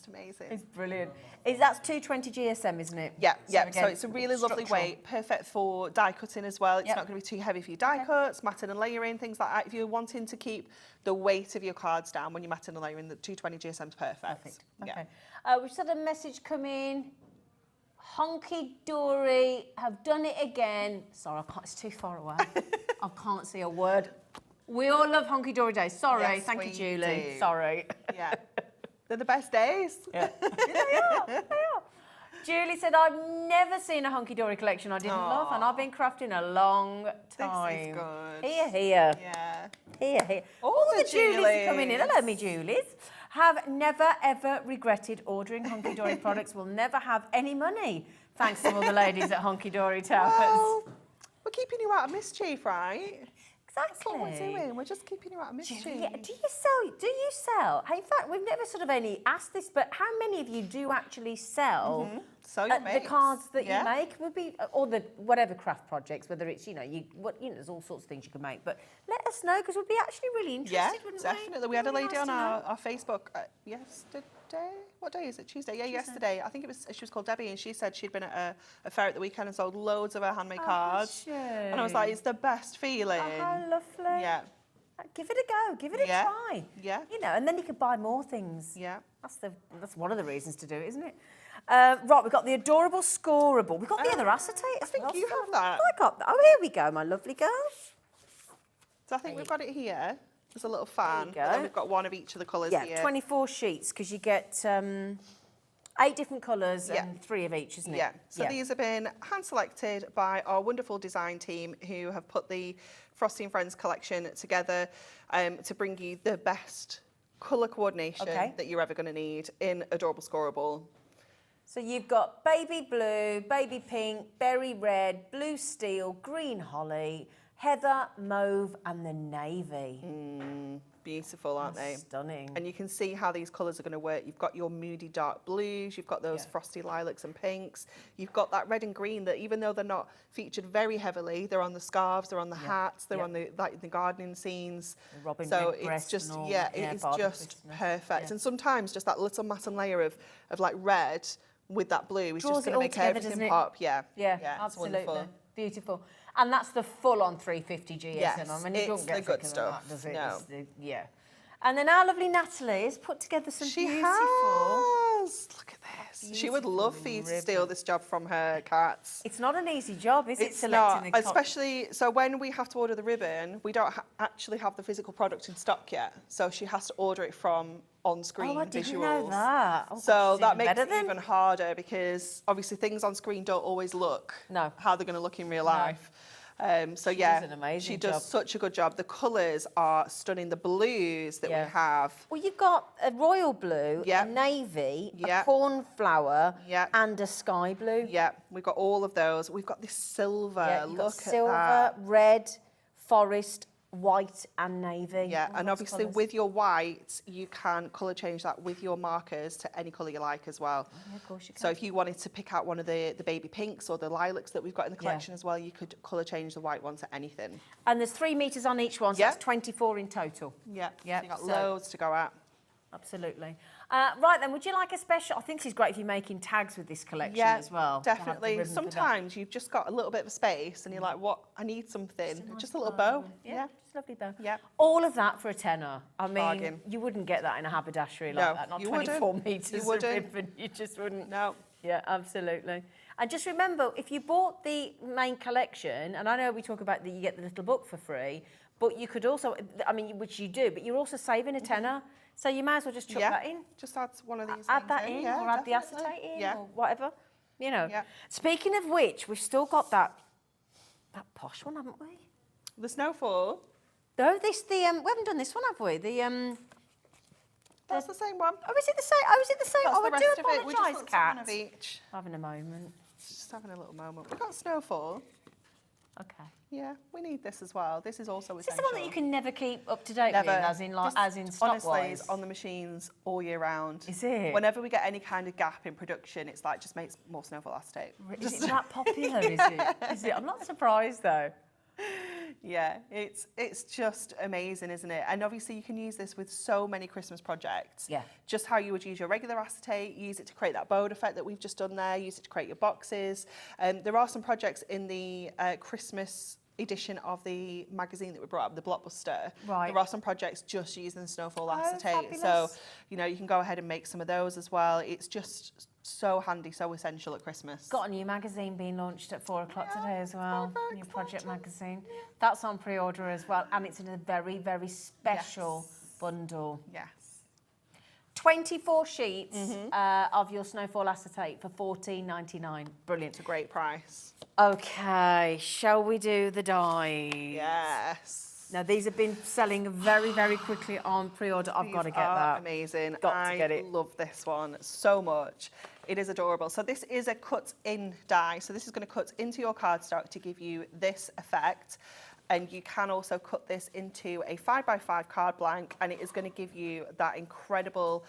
amazing. It's brilliant. That's 220 GSM, isn't it? Yeah, yeah. again, So it's a really lovely weight, perfect for die cutting as well. It's not going to be too heavy for your die cuts, matting and layering, things like that. If you're wanting to keep the weight of your cards down when you're matting and layering, the 220 GSM is perfect. Okay. We've just had a message come in. Hunkydory have done it again. Sorry, I can't. It's too far away. I can't see a word. We all love Hunkydory days. Sorry, Yes, thank you, we Julie. do. Sorry. Yeah. They're the best days. Yeah. They are. Julie said, I've never seen a Hunkydory collection I didn't love, and I've been crafting a long time. This is good. Here. Yeah. Here. All the Julies are coming in. Julies. Hello, me Julies. Have never, ever regretted ordering Hunkydory products. Will never have any money. Thanks to all the ladies at Hunkydory Towers. Well, we're keeping you out of mischief, right? That's Exactly. what we're doing. We're just keeping you out of mischief. Yeah. Do you sell? In fact, we've never sort of only asked this, but how many of you do actually sell So you the make cards that you make? Would be or the whatever craft projects, whether it's there's all sorts of things you can make. But let us know because we'd be actually really interested. Yeah, wouldn't definitely. We had a lady on our Facebook yesterday. What day is it? Tuesday. Yeah, yesterday. I think she was called Debbie, and she said she'd been at a fair at the weekend and sold loads of her handmade cards. And I was like, it's the best feeling. Oh, how lovely. Yeah. Give it a go. Give it a try. Yeah. And then you could buy more things. Yeah. That's one of the reasons to do it, isn't it? Right, we've got the adorable scoreable. We've got the other acetate as I think well. you have that. I got that. Oh, here we go, my lovely girl. So I think we've got it here. There's a little fan. There you go. And then we've got one of each of the colours here. Yeah, 24 sheets because you get 8 different colours and 3 of each, isn't it? Yeah. So these have been hand selected by our wonderful design team who have put the Frosty and Friends collection together to bring you the best colour coordination that you're ever going to need in adorable scoreable. So you've got baby blue, baby pink, berry red, blue steel, green holly, heather, mauve and the navy. Beautiful, aren't they? Stunning. And you can see how these colours are going to work. You've got your moody dark blues, you've got those frosty lilacs and pinks, you've got that red and green that even though they're not featured very heavily, they're on the scarves, they're on the hats, they're on the gardening scenes. The robin so red it's breast just and all. it is Barbie just Christmas. perfect. And sometimes just that little matte and layer of like red with that blue is just going to make everything pop. Yeah, Yeah, it's absolutely. wonderful. Beautiful. And that's the full-on 350 GSM. Yes, I mean, you it's don't get the good thicker than stuff. that, does it? No. It's yeah. And then our lovely Natalie has put together some She beautiful... has. Look at this. She would love for you to steal this job from her cats. It's not an easy job, is it? It's Selecting not, the especially, so when we have to order the ribbon, we don't actually have the physical product in stock yet. So she has to order it from on-screen I visuals. didn't know that. Oh, So gosh, that even makes better it then. even harder because obviously things on screen don't always look how they're going to look in real life. So She yeah, does an amazing she does job. such a good job. The colours are stunning. The blues that we have. Well, you've got a royal blue, Yep. a navy, a Yep. cornflower, Yep. and a sky blue. Yeah, we've got all of those. We've got this silver. Yeah, you've got Look silver, at that. red, forest, white, and navy. Yeah, All and those obviously colours. with your white, you can colour change that with your markers to any colour you like as well. Yeah, of course you can. So if you wanted to pick out one of the baby pinks or the lilacs that we've got in the collection as well, you could colour change the white one to anything. And there's 3 metres on each one, so that's 24 in total. Yeah, Yeah, so you've got so- loads to go at. Absolutely. Right then, would you like a special? I think this is great if you're making tags with this collection Yeah, as well. to have the definitely. ribbon for that. Sometimes you've just got a little bit of space and you're like, what? I need something. Just a little bow. Yeah, just a lovely bow. Yeah. All of that for a tenner. I mean, Bargain. you wouldn't get that in a haberdashery like No, that. Not you 24 wouldn't. metres You of wouldn't. ribbon. You just wouldn't. No. Yeah, absolutely. And just remember, if you bought the main collection, and I know we talk about that you get the little book for free, but you could also, I mean, which you do, but you're also saving a tenner. So you might as well just chuck that in. Just add one of these Add things that in, yeah, or add the definitely. acetate in, Yeah. or whatever. you know. Yeah. Speaking of which, we've still got that posh one, haven't we? The snowfall. No, we haven't done this one, have we? That's the same one. Oh, is it the same? Oh, is it the same? That's Oh, the I rest do of it. We just apologise, looked at one Kat. of each. Having a moment. Just having a little moment. We've got snowfall. Okay. Yeah, we need this as well. This is also Is this essential. the one that you can never keep up to date Never. with, as in This, stock honestly, wise? is on the machines all year round. Is it? Whenever we get any kind of gap in production, it's like just makes more snowfall acetate. Is it that popular? Is it? Is it? I'm not surprised though. Yeah, it's just amazing, isn't it? And obviously you can use this with so many Christmas projects. Yeah. Just how you would use your regular acetate, use it to create that bold effect that we've just done there, use it to create your boxes. There are some projects in the Christmas edition of the magazine that we brought up, the Blockbuster. Right. There are some projects just using the snowfall acetate. So, fabulous. you know, you can go ahead and make some of those as well. It's just so handy, so essential at Christmas. Got a new magazine being launched at 4 o'clock Yeah, today as well. very New project exciting. magazine. That's on pre-order as well, and it's in a very, very special bundle. Yes. 24 sheets of your snowfall acetate for $14.99. Brilliant. It's a great price. Okay, shall we do the dies? Yes. Now, these have been selling very, very quickly on pre-order. I've got to These get are that. amazing. Got to get it. I love this one so much. It is adorable. So this is a cut-in die. So this is going to cut into your cardstock to give you this effect. And you can also cut this into a 5x5 card blank, and it is going to give you that incredible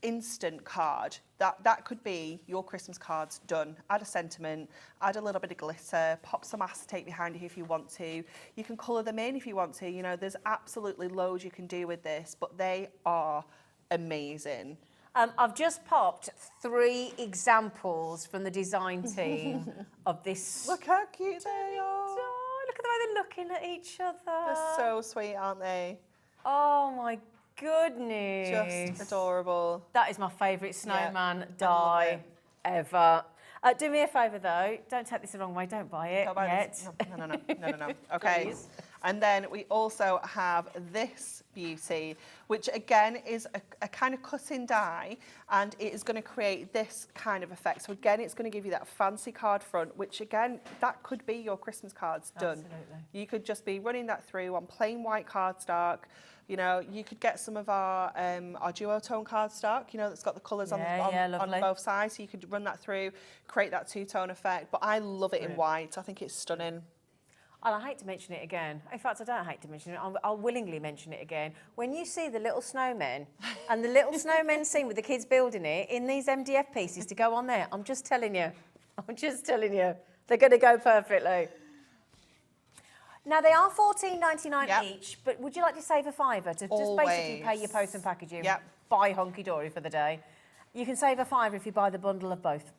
instant card. That could be your Christmas cards done. Add a sentiment, add a little bit of glitter, pop some acetate behind it if you want to. You can colour them in if you want to. You know, there's absolutely loads you can do with this, but they are amazing. I've just popped 3 examples from the design team of this. Look how cute they are. Oh, look at the way they're looking at each other. They're so sweet, aren't they? Oh my goodness. Just adorable. That is my favourite snowman die it. ever. Do me a favour though, don't take this the wrong way, don't buy it Don't buy yet. this. No. Okay. Please. And then we also have this beauty, which again is a kind of cut-in die, and it is going to create this kind of effect. So again, it's going to give you that fancy card front, which again, that could be your Christmas cards done. Absolutely. You could just be running that through on plain white cardstock. You know, you could get some of our duotone cardstock, you know, that's got the colours on both sides. So you could run that through, create that two-tone effect. But I love it in white. I think it's stunning. And I hate to mention it again. In fact, I don't hate to mention it. I'll willingly mention it again. When you see the little snowmen and the little snowmen scene with the kids building it in these MDF pieces to go on there, I'm just telling you. They're going to go perfectly. Now, they are $14.99 each, but would you like to save a fiver to just basically pay your post and packaging, buy Hunkydory for the day? You can save a fiver if you buy the bundle of both.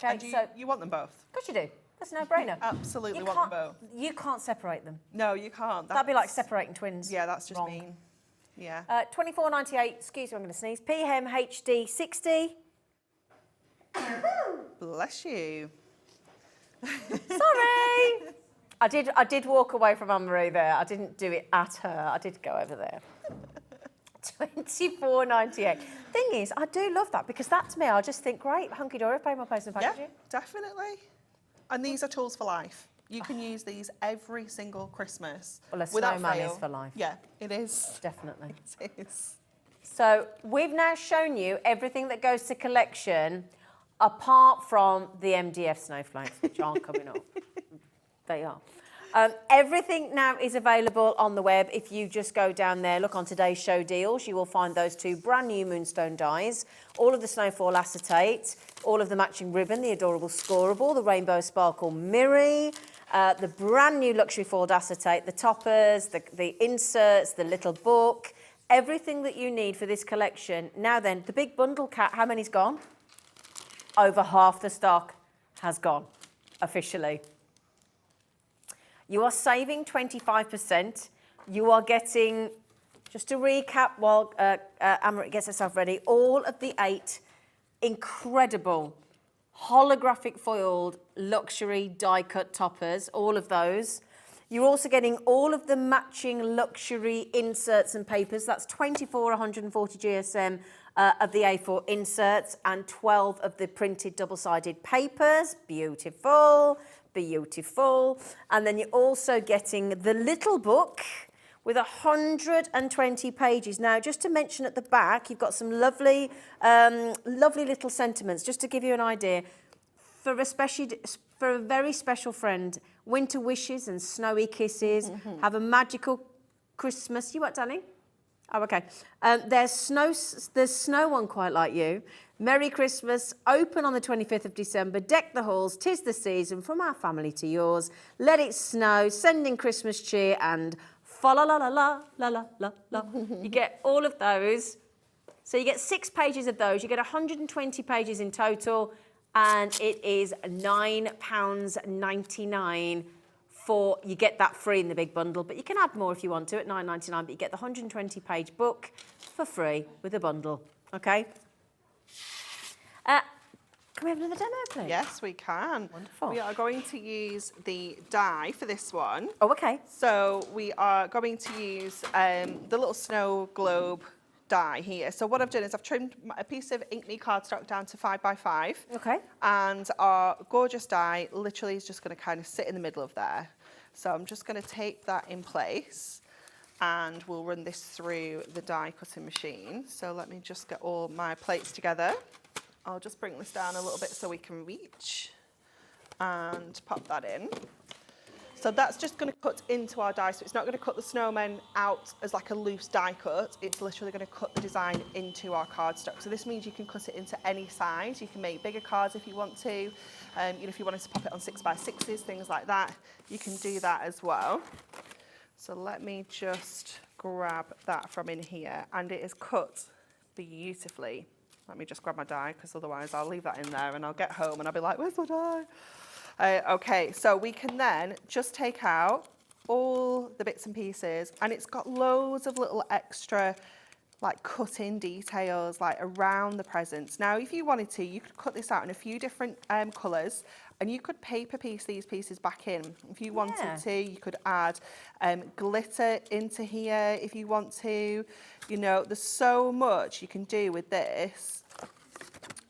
Okay, And you want them both? Of course you do. That's a no-brainer. Absolutely want them both. You can't separate them. No, you can't. That'd be like separating twins. Yeah, that's just wrong. mean. Yeah. $24.98, excuse me, I'm going to sneeze. PM HD 60. Bless you. Sorry. I did walk away from Anne-Marie there. I didn't do it at her. I did go over there. $24.98. Thing is, I do love that because that's me. I just think, great, Hunkydory, I've paid my post and packaging. Yeah, definitely. And these are tools for life. You can use these every single Christmas. Well, a without snowman fail. is for life. Yeah, it is. Definitely. It is. So we've now shown you everything that goes to collection apart from the MDF snowflakes, which aren't coming up. They are. Everything now is available on the web. If you just go down there, look on today's show deals, you will find those 2 brand new Moonstone dies, all of the Snowfall acetate, all of the matching ribbon, the adorable Scoreable, the Rainbow Sparkle Meryl, the brand new Luxury Foiled acetate, the toppers, the inserts, the little book, everything that you need for this collection. Now then, the big bundle, Kat, how many's gone? Over half the stock has gone, officially. You are saving 25%. You are getting, just to recap while Anne-Marie gets herself ready, all of the 8 incredible holographic foiled luxury die-cut toppers, all of those. You're also getting all of the matching luxury inserts and papers. That's 24 140 GSM of the A4 inserts and 12 of the printed double-sided papers. Beautiful, beautiful. And then you're also getting the little book with 120 pages. Now, just to mention at the back, you've got some lovely, lovely little sentiments, just to give you an idea. For a very special friend, winter wishes and snowy kisses. Have a magical Christmas. You what, Danny? Oh, okay. There's snow on Quite Like You. Merry Christmas. Open on the 25th of December. Deck the halls. 'Tis the season. From our family to yours. Let it snow. Sending Christmas cheer and fa la la la la la la la la. You get all of those. So you get 6 pages of those. You get 120 pages in total. And it is £9.99 for, you get that free in the big bundle, but you can add more if you want to at £9.99, but you get the 120-page book for free with a bundle, okay? Can we have another demo, please? Yes, we can. Wonderful. We are going to use the die for this one. Oh, okay. So we are going to use the little snow globe die here. So what I've done is I've trimmed a piece of Ink Me cardstock down to 5x5. Okay. And our gorgeous die literally is just going to kind of sit in the middle of there. So I'm just going to tape that in place and we'll run this through the die cutting machine. So let me just get all my plates together. I'll just bring this down a little bit so we can reach and pop that in. So that's just going to cut into our die. So it's not going to cut the snowman out as like a loose die cut. It's literally going to cut the design into our cardstock. So this means you can cut it into any size. You can make bigger cards if you want to. You know, if you wanted to pop it on 6x6s, things like that, you can do that as well. So let me just grab that from in here. And it is cut beautifully. Let me just grab my die, because otherwise I'll leave that in there and I'll get home and I'll be like, where's my die? Okay, so we can then just take out all the bits and pieces, and it's got loads of little extra like cut-in details like around the presents. Now, if you wanted to, you could cut this out in a few different colours, and you could paper piece these pieces back in. If you wanted to, you could add glitter into here if you want to. You know, there's so much you can do with this.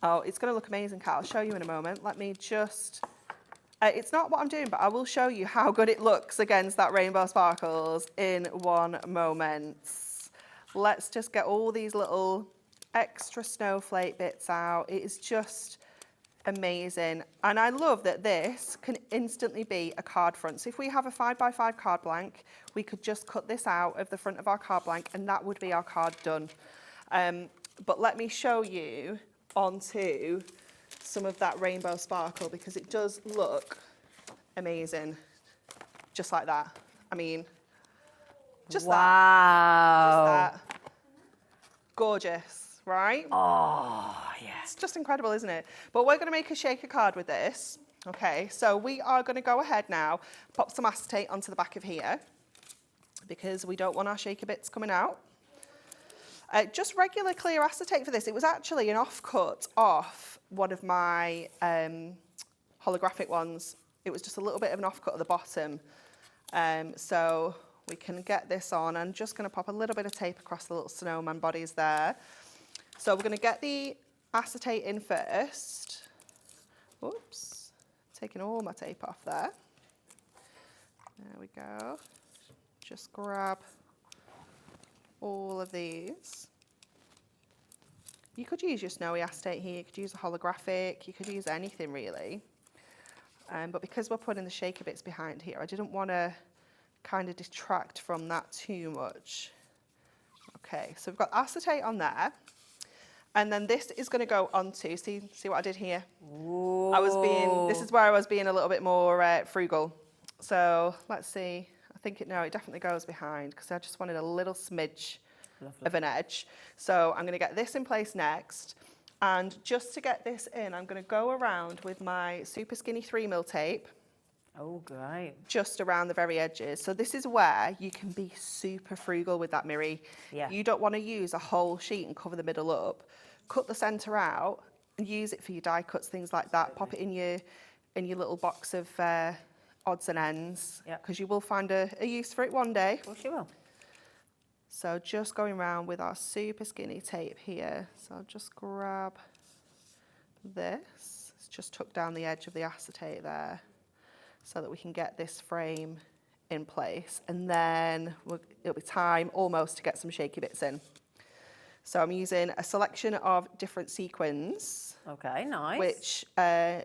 Oh, it's going to look amazing, Kat. I'll show you in a moment. Let me just... it's not what I'm doing, but I will show you how good it looks against that rainbow sparkles in one moment. Let's just get all these little extra snowflake bits out. It is just amazing. And I love that this can instantly be a card front. So if we have a 5x5 card blank, we could just cut this out of the front of our card blank and that would be our card done. But let me show you onto some of that rainbow sparkle, because it does look amazing, just like that. I mean, just wow. Just that. Gorgeous, right? Oh, yes. It's just incredible, isn't it? But we're going to make a shaker card with this. Okay, so we are going to go ahead now, pop some acetate onto the back of here, because we don't want our shaker bits coming out. Just regular clear acetate for this. It was actually an offcut off one of my holographic ones. It was just a little bit of an offcut at the bottom. So we can get this on. I'm just going to pop a little bit of tape across the little snowman bodies there. So we're going to get the acetate in first. Oops, taking all my tape off there. There we go. Just grab all of these. You could use your snowy acetate here, you could use a holographic, you could use anything really. But because we're putting the shaker bits behind here, I didn't want to kind of detract from that too much. Okay, so we've got acetate on there. And then this is going to go onto, see what I did here? Ooh. This is where I was being a little bit more frugal. So let's see. I think it definitely goes behind, because I just wanted a little smidge of an edge. So I'm going to get this in place next. And just to get this in, I'm going to go around with my super skinny 3mm tape. Oh, great. Just around the very edges. So this is where you can be super frugal with that, Miri. Yeah. You don't want to use a whole sheet and cover the middle up. Cut the centre out and use it for your die cuts, things like that. Pop it in your little box of odds and ends, because you will find a use for it one day. Well, she will. So just going around with our super skinny tape here. So I'll just grab this. It's just tuck down the edge of the acetate there so that we can get this frame in place. And then it'll be time almost to get some shaky bits in. So I'm using a selection of different sequins. Okay, nice. Which, no,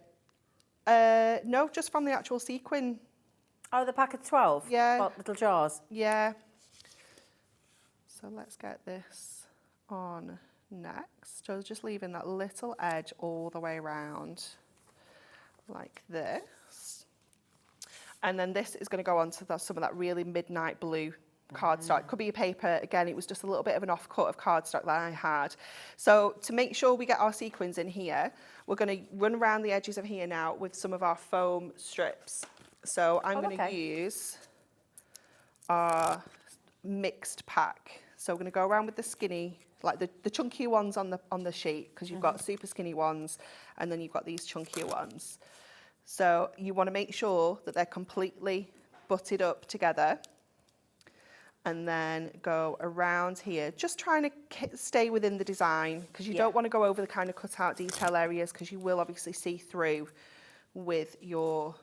just from the actual sequin. Oh, the pack of 12? Yeah. Little jars? Yeah. So let's get this on next. So just leaving that little edge all the way around like this. And then this is going to go on to some of that really midnight blue cardstock. Could be your paper. Again, it was just a little bit of an offcut of cardstock that I had. So to make sure we get our sequins in here, we're going to run around the edges of here now with some of our foam strips. So I'm going to use our mixed pack. So we're going to go around with the skinny, like the chunkier ones on the sheet, because you've got super skinny ones, and then you've got these chunkier ones. So you want to make sure that they're completely butted up together, and then go around here, just trying to stay within the design, because you don't want to go over the kind of cut out detail areas, because you will obviously see through with your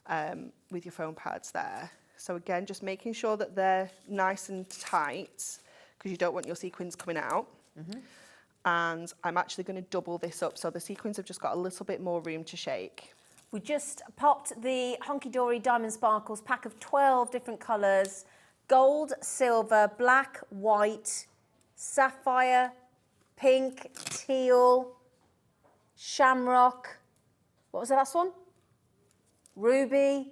foam pads there. So again, just making sure that they're nice and tight, because you don't want your sequins coming out. And I'm actually going to double this up, so the sequins have just got a little bit more room to shake. We just popped the Hunkydory Diamond Sparkles pack of 12 different colours. Gold, silver, black, white, sapphire, pink, teal, shamrock. What was the last one? Ruby,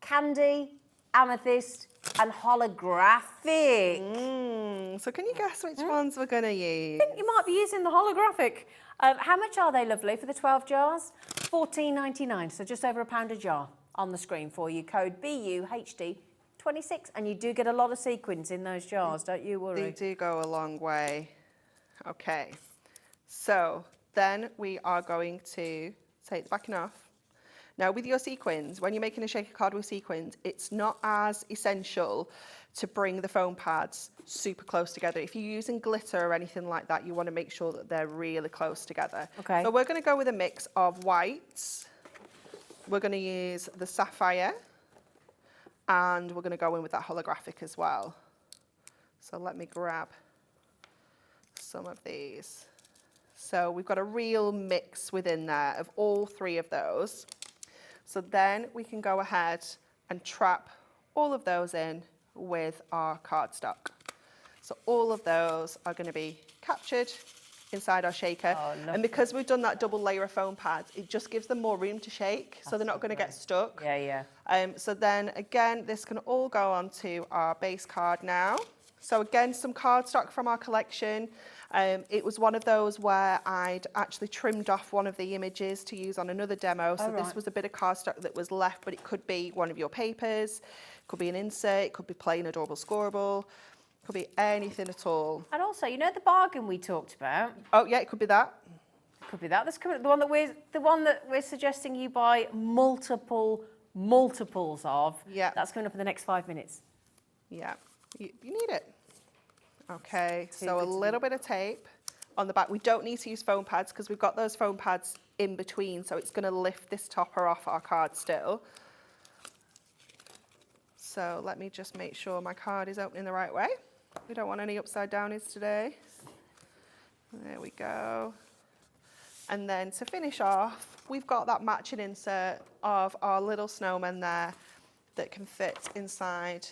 candy, amethyst, and holographic. So can you guess which ones we're going to use? I think you might be using the holographic. How much are they, lovely, for the 12 jars? $14.99, so just over £1 a jar on the screen for you. Code BUHD26, and you do get a lot of sequins in those jars, don't you worry. They do go a long way. Okay, so then we are going to take the backing off. Now with your sequins, when you're making a shaker card with sequins, it's not as essential to bring the foam pads super close together. If you're using glitter or anything like that, you want to make sure that they're really close together. Okay. So we're going to go with a mix of whites. We're going to use the sapphire, and we're going to go in with that holographic as well. So let me grab some of these. So we've got a real mix within there of all three of those. So then we can go ahead and trap all of those in with our cardstock. So all of those are going to be captured inside our shaker. Oh, and because we've done that double layer of foam pads, it just gives them more room to shake, so they're not going to get stuck. Yeah. So then again, this can all go onto our base card now. So again, some cardstock from our collection. It was one of those where I'd actually trimmed off one of the images to use on another demo. So this was a bit of cardstock that was left, but it could be one of your papers, could be an insert, it could be plain adorable scoreable, could be anything at all. And also, you know the bargain we talked about? Oh yeah, it could be that. Could be that. That's coming. The one that we're suggesting you buy multiples of. Yeah. That's coming up in the next 5 minutes. Yeah, you need it. Okay, so a little bit of tape on the back. We don't need to use foam pads because we've got those foam pads in between, so it's going to lift this topper off our card still. So let me just make sure my card is opening the right way. We don't want any upside downies today. There we go. And then to finish off, we've got that matching insert of our little snowman there that can fit inside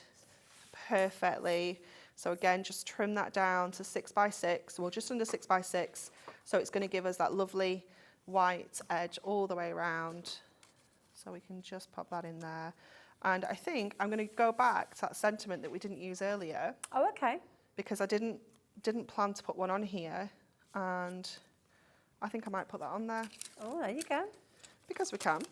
perfectly. So again, just trim that down to 6 by 6, well, just under 6 by 6. So it's going to give us that lovely white edge all the way around. So we can just pop that in there. And I think I'm going to go back to that sentiment that we didn't use earlier. Oh, okay. Because I didn't plan to put one on here, and I think I might put that on there. Oh, there you go. Because we can.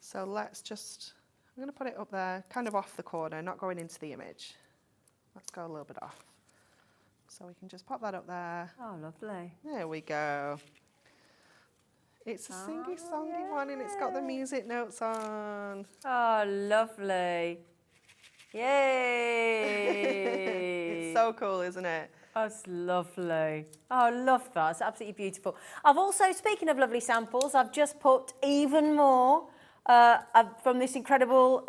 So let's just, I'm going to put it up there, kind of off the corner, not going into the image. Let's go a little bit off. So we can just pop that up there. Oh, lovely. There we go. It's a singy-songy one, and it's got the music notes on. Oh, lovely. Yay! It's so cool, isn't it? That's lovely. Oh, I love that. It's absolutely beautiful. I've also, speaking of lovely samples, I've just put even more from this incredible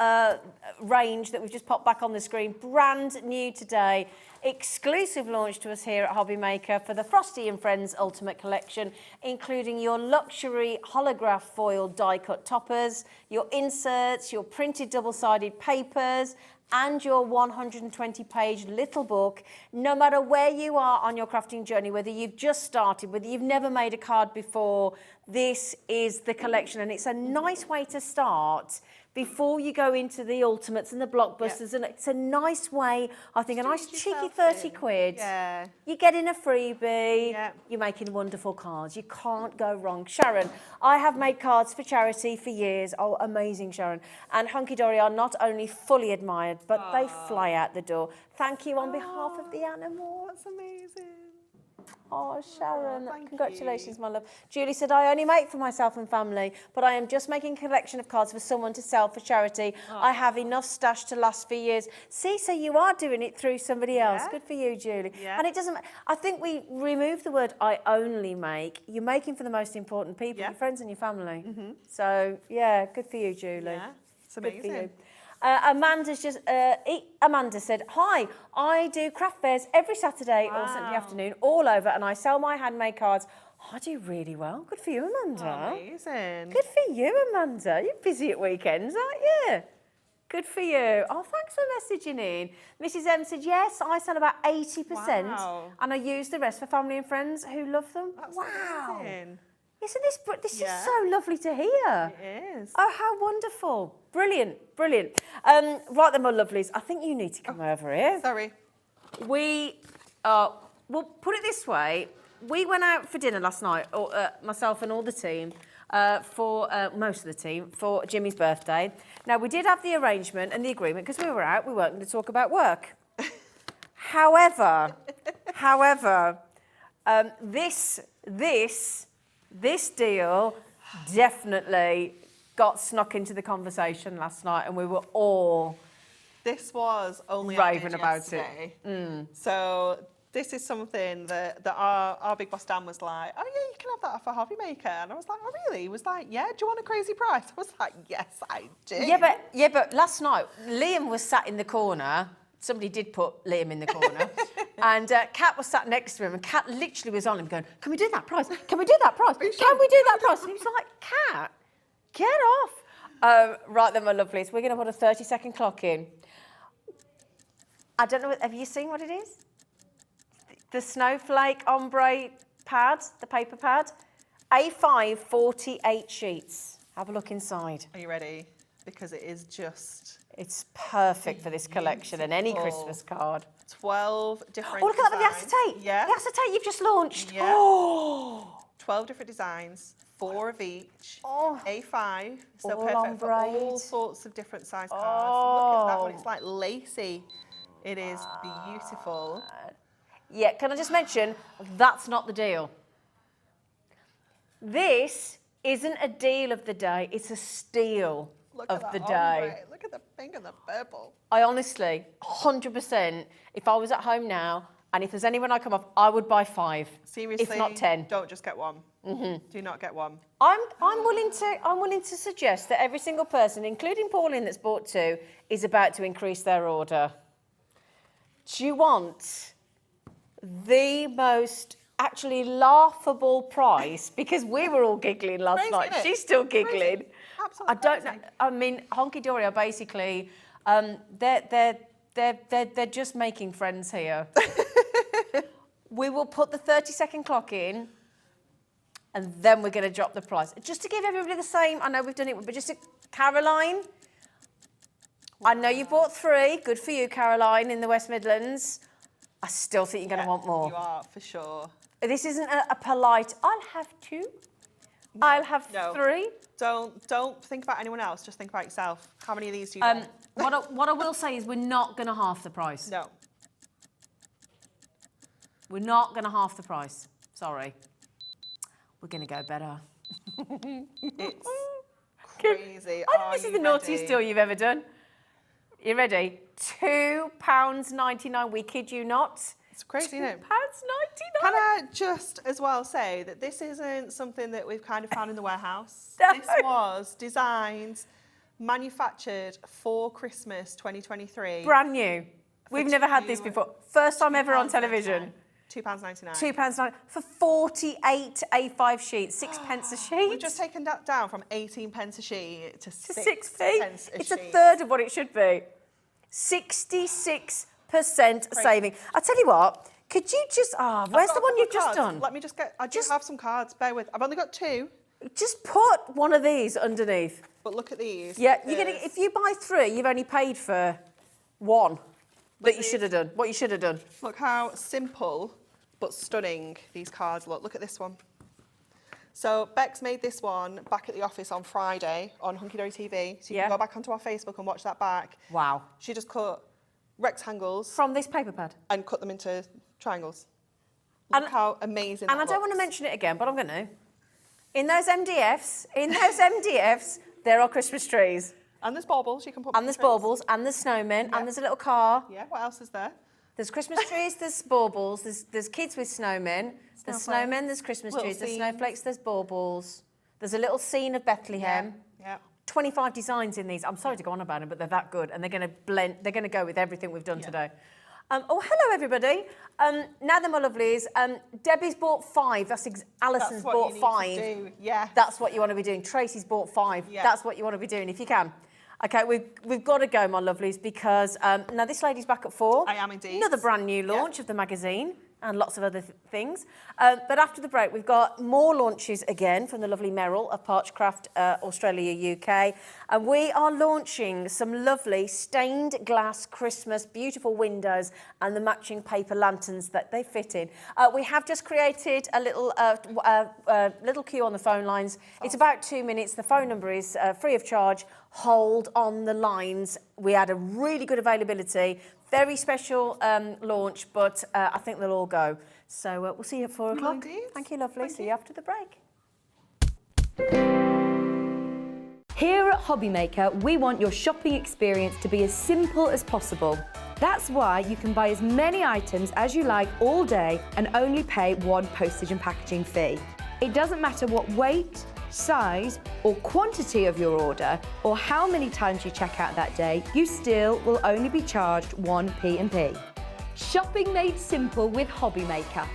range that we've just popped back on the screen. Brand new today. Exclusive launch to us here at Hobby Maker for the Frosty and Friends Ultimate Collection, including your luxury holograph foil die-cut toppers, your inserts, your printed double-sided papers, and your 120-page little book. No matter where you are on your crafting journey, whether you've just started, whether you've never made a card before, this is the collection, and it's a nice way to start before you go into the ultimates and the blockbusters. And it's a nice way, I think, a nice cheeky 30 quid. Yeah. You're getting a freebie. Yeah. You're making wonderful cards. You can't go wrong. Sharon, I have made cards for charity for years. Oh, amazing, Sharon. And Hunkydory are not only fully admired, but they fly out the door. Thank you on behalf of the animals. That's amazing. Oh, Sharon, thank congratulations, my love. Julie said, I only make for myself and family, but I am just making a collection of cards for someone to sell for charity. I have enough stash to last for years. See, so you are doing it through somebody else. Yeah. Good for you, Julie. Yeah. And it doesn't, I think we remove the word I only make. You're making for the most important people, Yeah. your friends and your family. So, yeah, good for you, Julie. Yeah, it's Good for you. amazing. Amanda said, hi, I do craft fairs every Saturday or Sunday afternoon all over, and I sell my handmade cards. I do really well. Good for you, Amanda. Amazing. Good for you, Amanda. You're busy at weekends, aren't you? Good for you. Oh, thanks for messaging in. Mrs. M said, yes, I sell about 80%, Wow. and I use the rest for family and friends who love them. That's wow. amazing. Isn't this Yeah. is so lovely to hear. It is. Oh, how wonderful. Brilliant, brilliant. Right then, my lovelies, I think you need to come over here. Sorry. We, we'll put it this way. We went out for dinner last night, myself and all the team, for most of the team, for Jimmy's birthday. Now, we did have the arrangement and the agreement, because we were out, we weren't going to talk about work. However, this deal definitely got snuck into the conversation last night, and we were all This was only raving on about yesterday. So this is something that our big boss Dan was like, oh yeah, you can have that for Hobby Maker. And I was like, oh really? He was like, yeah, do you want a crazy price? I was like, yes, I do. Yeah, but last night, Liam was sat in the corner. Somebody did put Liam in the corner. And Kat was sat next to him, and Kat literally was on him going, can we do that price? Can we do that price? Can we do that price? And he was like, Kat, get off. Right then, my lovelies, we're going to put a 30-second clock in. I don't know, have you seen what it is? The snowflake ombre pad, the paper pad. A5, 48 sheets. Have a look inside. Are you ready? Because it is just It's perfect for this collection and any Beautiful. Christmas card. 12 different Oh, look at that with the designs. acetate. Yeah. The acetate you've just launched. Yeah. Oh, 12 different designs, 4 of each. Oh. A5, so All perfect on for all braid. sorts of different size cards. Look at that one, Oh. it's like lacy. It is beautiful. yeah, can I just mention, that's not the deal. This isn't a deal of the day, it's a steal Look of at the that day. ombre. Look at the pink and the purple. I honestly, 100%, if I was at home now, and if there's anyone I come off, I would buy 5, Seriously, if not 10. don't just get one. Do not get one. I'm willing to suggest that every single person, including Pauline that's bought 2, is about to increase their order. Do you want the most actually laughable price? Because we were all giggling last Crazy, night. isn't it? She's still Crazy. giggling. Absolutely I don't know. crazy. I mean, Hunkydory are basically they're just making friends here. We will put the 30-second clock in, and then we're going to drop the price. Just to give everybody the same, I know we've done it, but just to, Caroline, I know you bought 3. Good for you, Caroline, in the West Midlands. I still think you're going to want more. You are, for sure. This isn't a polite, I'll have 2. I'll have No. 3. Don't think about anyone else. Just think about yourself. How many of these do you want? What I will say is we're not going to half the price. No. We're not going to half the price. Sorry. We're going to go better. It's crazy. I think this is the naughtiest deal you've ever done. You ready? £2.99. We kid you not. It's crazy, isn't it? £2.99. Can I just as well say that this isn't something that we've kind of found in the warehouse. No. This was designed, manufactured for Christmas 2023. Brand new. We've never had this before. First time ever on television. £2.99. £2.99 for 48 A5 sheets, 6 pence a sheet. We've just taken that down from 18 pence a sheet to 6 6p. pence a It's sheet. a third of what it should be. 66% saving. I'll tell you what, could you just, where's the one you've just done? Let me just get, I just have some cards, bear with. I've only got 2. Just put one of these underneath. But look at these. Yeah, you're gonna, if you buy 3, you've only paid for 1 that you should have done, what you should have done. Look how simple but stunning these cards look. Look at this one. So Bex made this one back at the office on Friday on Hunkydory TV. So you can go back onto our Facebook and watch that back. Wow. She just cut rectangles From this paper pad. and cut them into triangles. Look how amazing And that I don't want to looks. mention it again, but I'm going to. In those MDFs, there are Christmas trees. And there's baubles, you can put And there's baubles, and there's snowmen, and there's a little car. Yeah, what else is there? There's Christmas trees, there's baubles, there's kids with snowmen, there's snowmen, there's Christmas Little trees, there's scenes. snowflakes, there's baubles. There's a little scene of Bethlehem. Yeah. 25 designs in these. I'm sorry to go on about them, but they're that good, and they're going to blend. They're going to go with everything we've done today. Hello everybody. Now then, my lovelies. Debbie's bought 5. Alison's That's what bought you need 5. to do. Yeah. That's what you want to be doing. Tracy's bought 5. Yeah. That's what you want to be doing if you can. Okay, we've got to go, my lovelies, because now this lady's back at 4. I am indeed. Another brand new launch of the magazine and lots of other things. But after the break, we've got more launches again from the lovely Meryl of Parchcraft Australia UK. And we are launching some lovely stained glass Christmas, beautiful windows and the matching paper lanterns that they fit in. We have just created a little queue on the phone lines. It's about 2 minutes. The phone number is free of charge. Hold on the lines. We had a really good availability. Very special launch, but I think they'll all go. So we'll see you at 4 o'clock. Indeed. Thank you, lovely. See you after the break. Here at Hobbymaker, we want your shopping experience to be as simple as possible. That's why you can buy as many items as you like all day and only pay 1 postage and packaging fee. It doesn't matter what weight, size or quantity of your order or how many times you check out that day, you still will only be charged 1 P&P. Shopping made simple with Hobbymaker.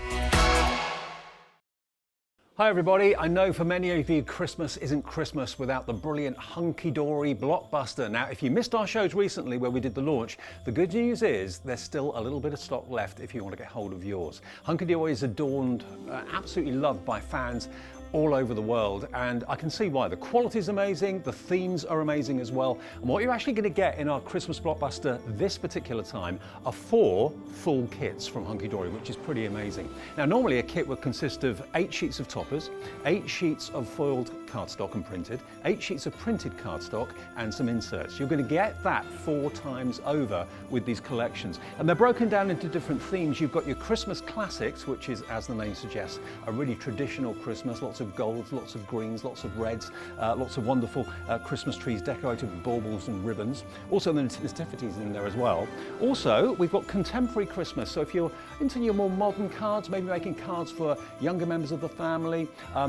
Hi everybody, I know for many of you Christmas isn't Christmas without the brilliant Hunkydory Blockbuster. Now if you missed our shows recently where we did the launch, the good news is there's still a little bit of stock left if you want to get hold of yours. Hunkydory is adorned, absolutely loved by fans all over the world, and I can see why. The quality is amazing, the themes are amazing as well, and what you're actually going to get in our Christmas Blockbuster this particular time are 4 full kits from Hunkydory, which is pretty amazing. Now normally a kit would consist of 8 sheets of toppers, 8 sheets of foiled cardstock and printed, 8 sheets of printed cardstock and some inserts. You're going to get that 4 times over with these collections, and they're broken down into different themes. You've got your Christmas classics, which is, as the name suggests, a really traditional Christmas, lots of golds, lots of greens, lots of reds, lots of wonderful Christmas trees decorated with baubles and ribbons. Also the nativities in there as well. Also, we've got contemporary Christmas, so if you're into your more modern cards, maybe making cards for younger members of the family,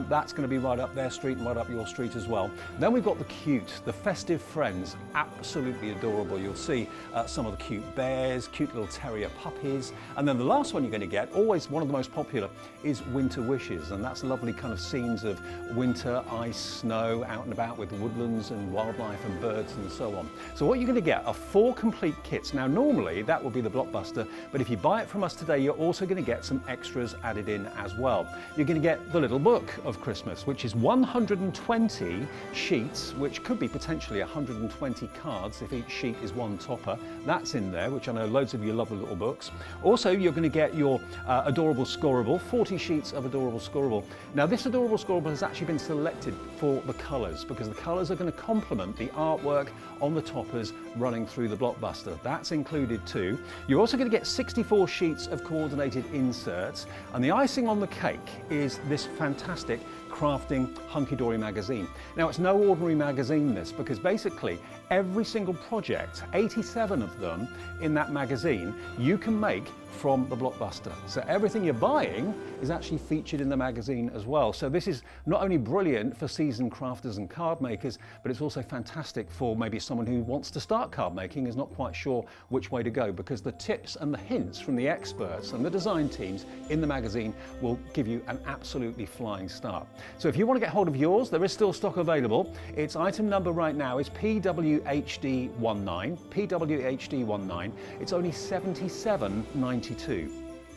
that's going to be right up their street and right up your street as well. Then we've got the cute, the festive friends, absolutely adorable. You'll see some of the cute bears, cute little terrier puppies, and then the last one you're going to get, always one of the most popular, is winter wishes, and that's lovely kind of scenes of winter, ice, snow, out and about with woodlands and wildlife and birds and so on. So what you're going to get are 4 complete kits. Now normally that will be the Blockbuster, but if you buy it from us today, you're also going to get some extras added in as well. You're going to get the little book of Christmas, which is 120 sheets, which could be potentially 120 cards if each sheet is 1 topper. That's in there, which I know loads of you love the little books. Also, you're going to get your adorable scoreable, 40 sheets of adorable scoreable. Now this adorable scoreable has actually been selected for the colours, because the colours are going to complement the artwork on the toppers running through the Blockbuster. That's included too. You're also going to get 64 sheets of coordinated inserts, and the icing on the cake is this fantastic crafting Hunkydory magazine. Now, it's no ordinary magazine, this, because basically every single project, 87 of them in that magazine, you can make from the Blockbuster. So everything you're buying is actually featured in the magazine as well. So this is not only brilliant for seasoned crafters and card makers, but it's also fantastic for maybe someone who wants to start card making, is not quite sure which way to go, because the tips and the hints from the experts and the design teams in the magazine will give you an absolutely flying start. So if you want to get hold of yours, there is still stock available. Its item number right now is PWHD19. PWHD19. It's only $77.92.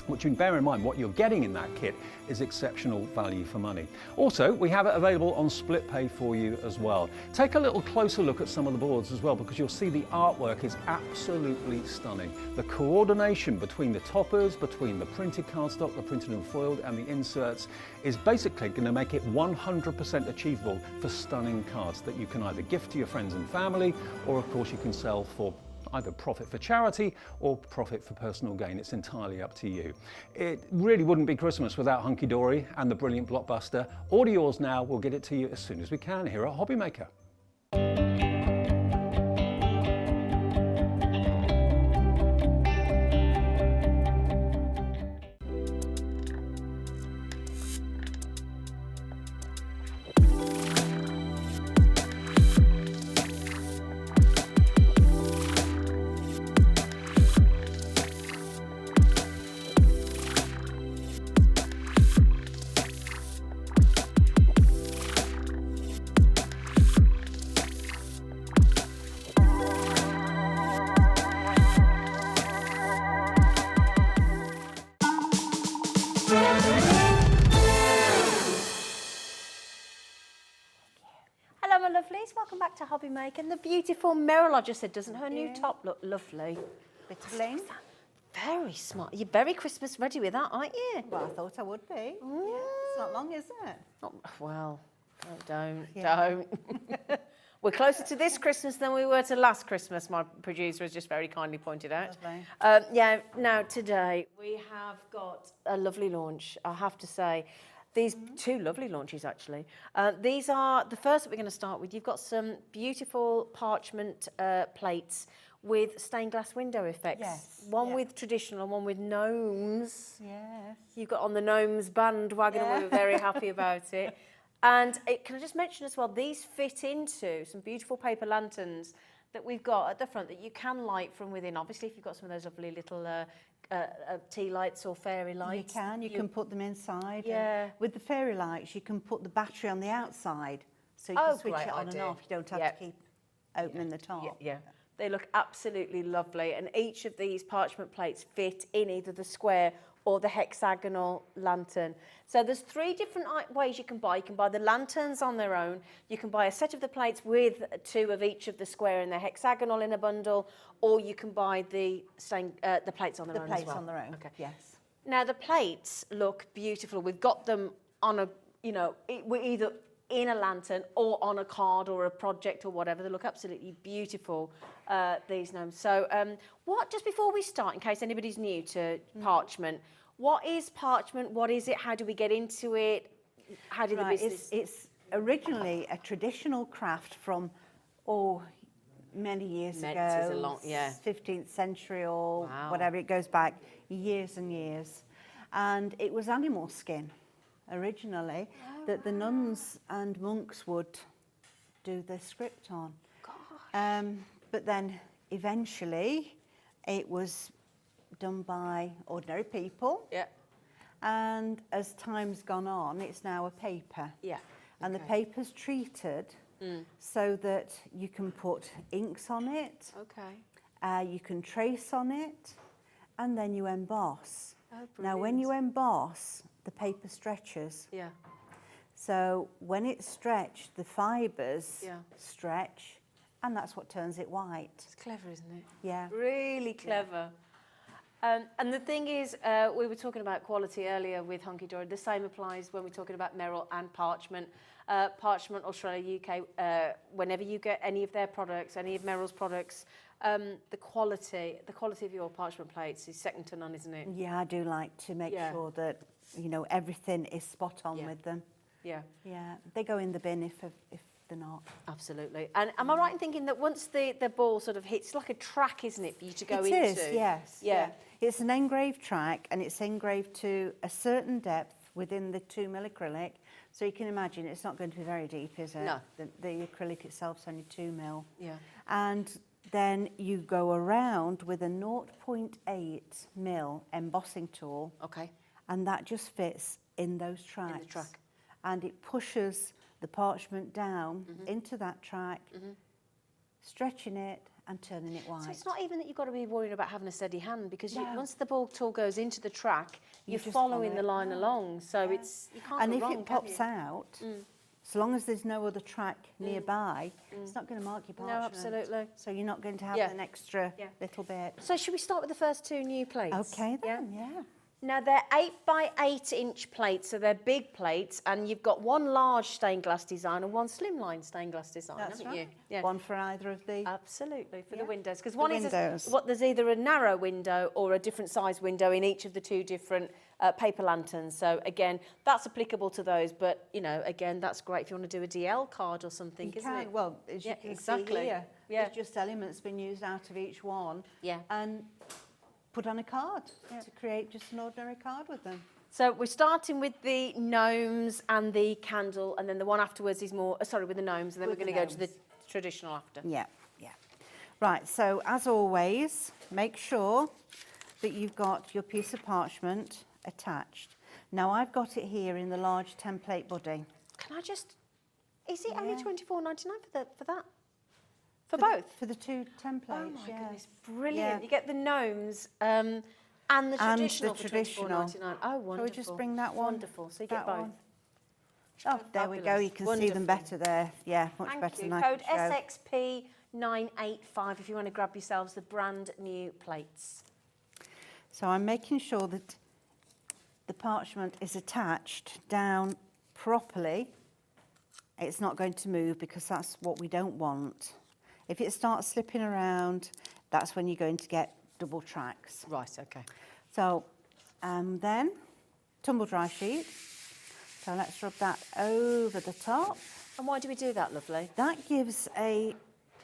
Which, you can bear in mind, what you're getting in that kit is exceptional value for money. Also, we have it available on split pay for you as well. Take a little closer look at some of the boards as well, because you'll see the artwork is absolutely stunning. The coordination between the toppers, between the printed cardstock, the printed and foiled, and the inserts is basically going to make it 100% achievable for stunning cards that you can either gift to your friends and family, or of course you can sell for either profit for charity or profit for personal gain. It's entirely up to you. It really wouldn't be Christmas without Hunkydory and the brilliant Blockbuster. Order yours now. We'll get it to you as soon as we can here at Hobby Maker. Hello, my lovelies. Welcome back to Hobby Maker. And the beautiful Meryl, I just said, doesn't her new top look lovely? Bit of bling. Very smart. You're very Christmas ready with that, aren't you? Well, I thought I would be. Yeah, it's not long, is it? Oh, well, don't. We're closer to this Christmas than we were to last Christmas, my producer has just very kindly pointed out. Lovely. Now today we have got a lovely launch, I have to say. These two lovely launches, actually. These are the first that we're going to start with. You've got some beautiful parchment plates with stained glass window effects. Yes. One with traditional and one with gnomes. Yes. You've got on the gnomes bandwagon, and we were very happy about it. And can I just mention as well, these fit into some beautiful paper lanterns that we've got at the front that you can light from within. Obviously, if you've got some of those lovely little tea lights or fairy lights. You can put them inside. Yeah. With the fairy lights, you can put the battery on the outside, so you can switch great it on idea. and off. You don't have to keep opening the top. Yeah. They look absolutely lovely, and each of these parchment plates fit in either the square or the hexagonal lantern. So there's three different ways you can buy. You can buy the lanterns on their own, you can buy a set of the plates with two of each of the square and the hexagonal in a bundle, or you can buy the plates on their own as well. The plates on their own, okay. yes. Now the plates look beautiful. We've got them on a, we're either in a lantern or on a card or a project or whatever. They look absolutely beautiful, these gnomes. So just before we start, in case anybody's new to Parchment, what is Parchment? What is it? How do we get into it? How did the business... It's originally a traditional craft from, many years ago. 15th century or whatever. It goes back years and years. And it was animal skin originally that the nuns and monks would do the script on. But then eventually it was done by ordinary people. Yeah. And as time's gone on, it's now a paper. Yeah. And the paper's treated so that you can put inks on it. Okay. You can trace on it, and then you emboss. Oh, now, when you emboss, the paper stretches. Yeah. So when it's stretched, the fibres stretch, and that's what turns it white. It's clever, isn't it? Yeah. Really clever. And the thing is, we were talking about quality earlier with Hunkydory. The same applies when we're talking about Meryl and Parchment. Parchment Australia UK, whenever you get any of their products, any of Meryl's products, the quality of your parchment plates is second to none, isn't it? Yeah, I do like to make sure that, everything is spot on with them. Yeah. Yeah, they go in the bin if they're not. Absolutely. And am I right in thinking that once the ball sort of hits, like a track, isn't it, for you to go into? It is, yes. Yeah. It's an engraved track, and it's engraved to a certain depth within the 2 mil acrylic. So you can imagine it's not going to be very deep, is it? No. The acrylic itself's only 2 mil. Yeah. And then you go around with a 0.8 mil embossing tool. Okay. And that just fits in those tracks. In the track. And it pushes the parchment down into that track, stretching it and turning it white. So it's not even that you've got to be worrying about having a steady hand, because once the ball tool goes into the track, you're just following follow the it. line along. So it's, you can't And go if wrong, it can pops you? out, so long as there's no other track nearby, it's not going to mark your No, parchment. absolutely. So you're not going to have Yeah. an extra Yeah. little bit. So should we start with the first 2 new plates? Okay then, yeah. Now they're 8 by 8 inch plates, so they're big plates, and you've got one large stained glass design and one slimline stained glass design, That's haven't you? right. Yeah. One for either of the... Absolutely, for the Yeah. windows. Because The one is windows. there's either a narrow window or a different size window in each of the 2 different paper lanterns. So again, that's applicable to those. But, you know, again, that's great if you want to do a DL card or something, You isn't can, it? well, as Yeah, you can exactly. see here, Yeah. there's just elements been used out of each one. Yeah. And put on a card to create just an ordinary card with them. So we're starting with the gnomes and the candle, and then the one afterwards is more, sorry, with the gnomes, and then With we're the going to go to the gnomes. traditional after. Yeah, yeah. Right, so as always, make sure that you've got your piece of parchment attached. Now I've got it here in the large template buddy. Can I just, is it only Yeah. £24.99 for that? For the- both? For the 2 templates, Oh my yes. goodness, brilliant. Yeah. You get the gnomes and the And the traditional for traditional. £24.99. Oh, wonderful. Shall we just bring that one? Wonderful, so you get That both. one. Oh, there we go, Fabulous. you can see them Wonderful. better there. Yeah, much Thank better you. than I Code can show. SXP985 if you want to grab yourselves the brand new plates. So I'm making sure that the parchment is attached down properly. It's not going to move because that's what we don't want. If it starts slipping around, that's when you're going to get double tracks. Right, okay. So then tumble dry sheet. So let's rub that over the top. And why do we do that, lovely? That gives a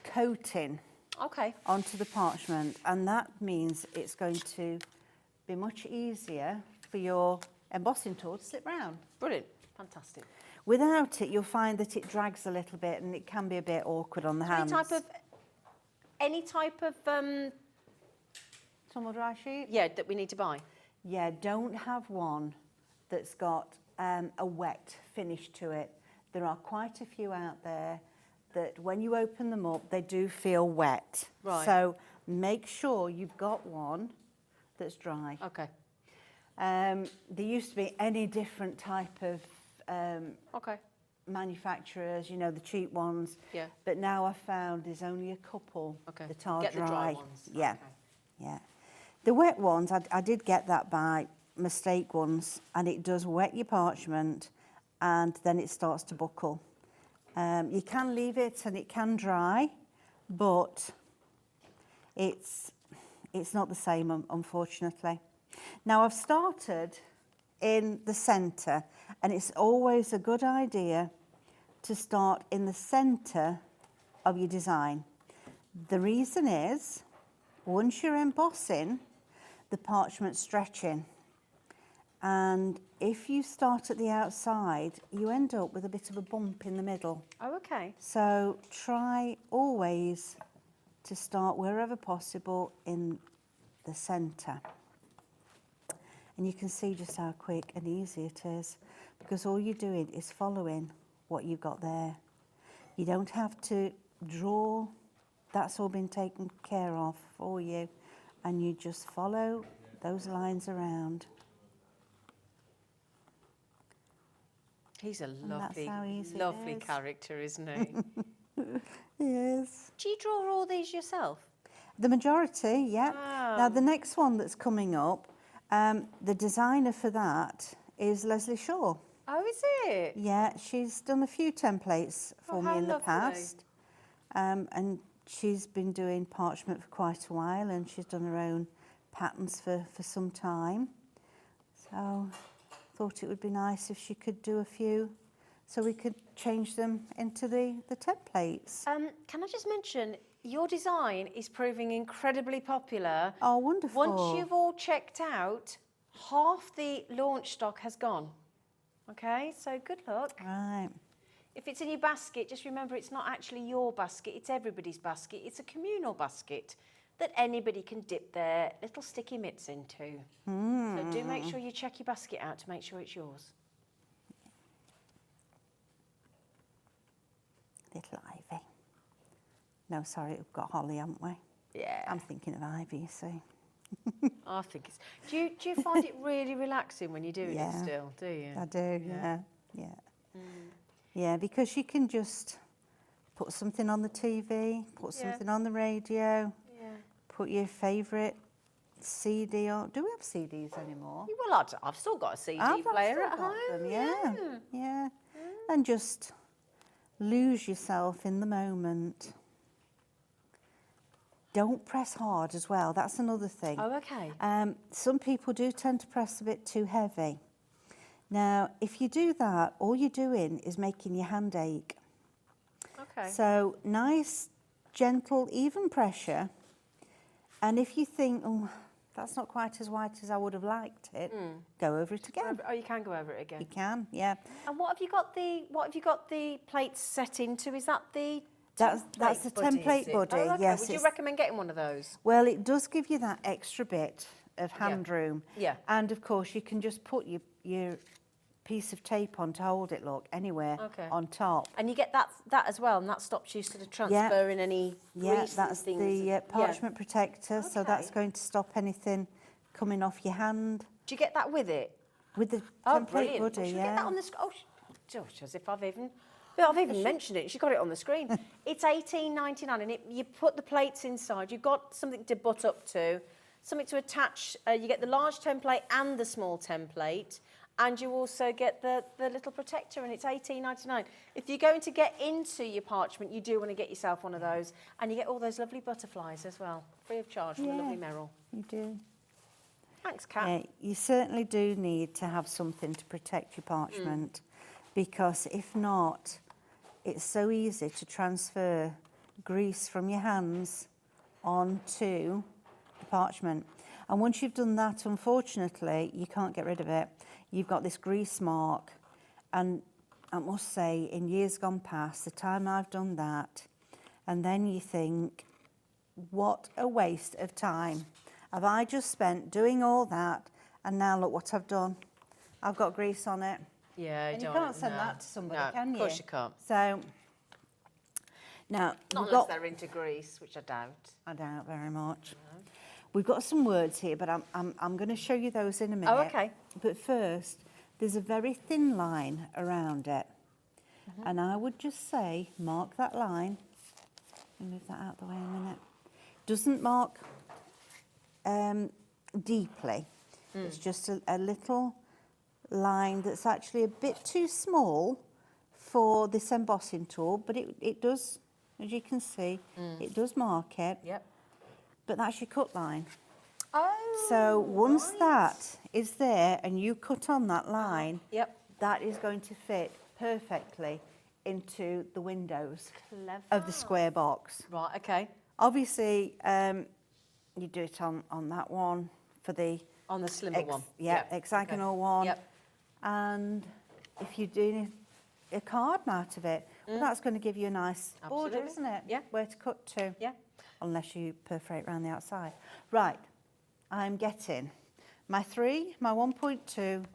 coating Okay. onto the parchment, and that means it's going to be much easier for your embossing tool to slip round. Brilliant. Fantastic. Without it, you'll find that it drags a little bit and it can be a bit awkward on the hands. Any type of Tumble dry sheet? yeah, that we need to buy? Yeah, don't have one that's got a wet finish to it. There are quite a few out there that when you open them up, they do feel wet. Right. So make sure you've got one that's dry. Okay. There used to be any different type of Okay. manufacturers, you know, the cheap ones. Yeah. But now I've found there's only a couple Okay. that are Get the dry. dry ones. Yeah, Okay. yeah. The wet ones, I did get that by mistake once, and it does wet your parchment, and then it starts to buckle. You can leave it and it can dry, but it's not the same, unfortunately. Now I've started in the centre, and it's always a good idea to start in the centre of your design. The reason is, once you're embossing, the parchment's stretching. And if you start at the outside, you end up with a bit of a bump in the middle. Oh, okay. So try always to start wherever possible in the centre. And you can see just how quick and easy it is, because all you're doing is following what you've got there. You don't have to draw, that's all been taken care of for you, and you just follow those lines around. He's a that's how easy it lovely is. character, isn't he? Yes. Do you draw all these yourself? The majority, yeah. Wow. Now the next one that's coming up, the designer for that is Leslie Shaw. Oh, is it? Yeah, she's done a few templates for Oh, me how in the lovely. past. And she's been doing parchment for quite a while, and she's done her own patterns for some time. So thought it would be nice if she could do a few so we could change them into the templates. Can I just mention, your design is proving incredibly popular. Oh, wonderful. Once you've all checked out, half the launch stock has gone. Okay, so good luck. Right. If it's in your basket, just remember it's not actually your basket, it's everybody's basket. It's a communal basket that anybody can dip their little sticky mitts into. So do make sure you check your basket out to make sure it's yours. Little ivy. No, sorry, we've got holly, haven't we? Yeah. I'm thinking of ivy, you see. I think it's... Do you find it really relaxing when you're doing it still, do you? I do, yeah. Yeah, because you can just put something on the TV, put something on the radio, put your favourite CD on. Do we have CDs anymore? Well, I've still got a CD player at home. Yeah. And just lose yourself in the moment. Don't press hard as well. That's another thing. Oh, okay. Some people do tend to press a bit too heavy. Now, if you do that, all you're doing is making your hand ache. Okay. So nice, gentle, even pressure. And if you think, oh, that's not quite as white as I would have liked it, go over it again. Oh, you can go over it again. You can, yeah. And what have you got the plates set into? Is that the That's the template buddy, oh, okay. yes. Would you recommend getting one of those? Well, it does give you that extra bit of hand room. Yeah. And of course, you can just put your piece of tape on to hold it, look, anywhere on top. And you get that as well, and that stops you sort of transferring any grease that's and things. the parchment protector, so that's going to stop anything coming off your hand. Do you get that with it? With the template brilliant. buddy, Well, should we yeah. get that on the screen? Oh, gosh, as if I've even mentioned it. She's got it on the screen. It's $18.99, and you put the plates inside. You've got something to butt up to, something to attach. You get the large template and the small template, and you also get the little protector, and it's $18.99. If you're going to get into your parchment, you do want to get yourself one of those, and you get all those lovely butterflies as well, free of charge from the lovely Meryl. You do. Thanks, Kat. Yeah, you certainly do need to have something to protect your parchment, because if not, it's so easy to transfer grease from your hands onto the parchment. And once you've done that, unfortunately, you can't get rid of it. You've got this grease mark. And I must say, in years gone past, the time I've done that, and then you think, what a waste of time. Have I just spent doing all that, and now look what I've done. I've got grease on it. Yeah, And you can't send that to somebody, can you? Of course you can't. So, now... Not unless they're into grease, which I doubt. I doubt very much. No. We've got some words here, but I'm going to show you those in a minute. Oh, okay. But first, there's a very thin line around it. And I would just say, mark that line. Move that out the way a minute. Doesn't mark deeply. It's just a little line that's actually a bit too small for this embossing tool, but it does, as you can see, it does mark it. Yep. But that's your cut line. Oh, So once that is there and you cut on that line, that is going to fit perfectly into the windows of the square box. Right, okay. Obviously, you do it on that one for the... On the slimmer one. Yeah, hexagonal one. Yep. And if you're doing a card out of it, well, that's going to give you a nice border, isn't it? Yeah. Where to cut to. Yeah. Unless you perforate around the outside. Right, I'm getting my 3, my 1.2 and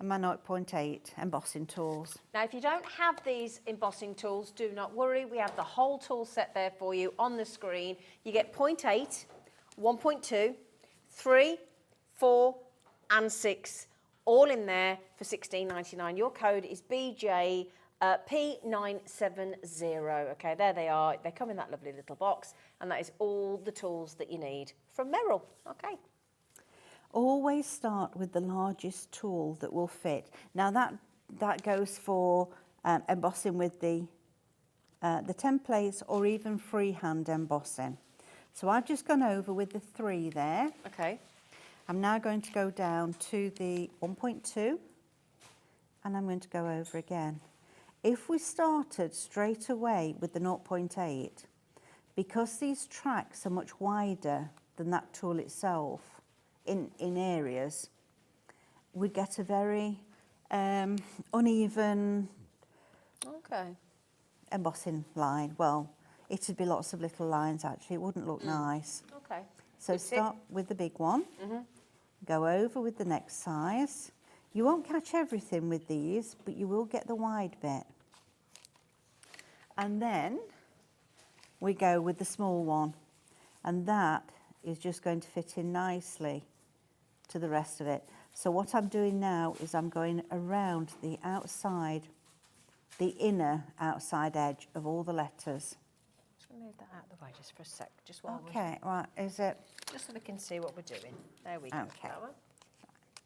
my 0.8 embossing tools. Now, if you don't have these embossing tools, do not worry. We have the whole tool set there for you on the screen. You get 0.8, 1.2, 3, 4 and 6, all in there for $16.99. Your code is BJ P970. Okay, there they are. They come in that lovely little box, and that is all the tools that you need from Meryl. Okay. Always start with the largest tool that will fit. Now that goes for embossing with the templates or even freehand embossing. So I've just gone over with the 3 there. Okay. I'm now going to go down to the 1.2 and I'm going to go over again. If we started straight away with the 0.8, because these tracks are much wider than that tool itself in areas, we get a very uneven embossing line. Well, it'd be lots of little lines actually, it wouldn't look nice. Okay. So start with the big one, go over with the next size. You won't catch everything with these, but you will get the wide bit. And then we go with the small one, and that is just going to fit in nicely to the rest of it. So what I'm doing now is I'm going around the outside, the inner outside edge of all the letters. Just move that out of the way just for a sec, just while Okay, right, is it? just so we can see what we're doing. There we go. Okay. That one.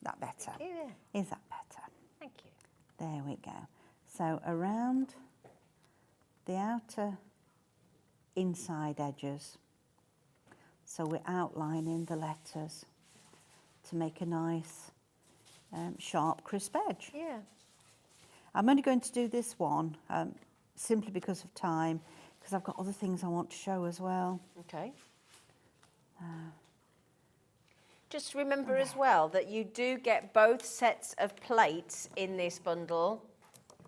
That better? Yeah. Is that better? Thank you. There we go. So around the outer inside edges. So we're outlining the letters to make a nice sharp, crisp edge. Yeah. I'm only going to do this one simply because of time, because I've got other things I want to show as well. Okay. Just remember as well that you do get both sets of plates in this bundle.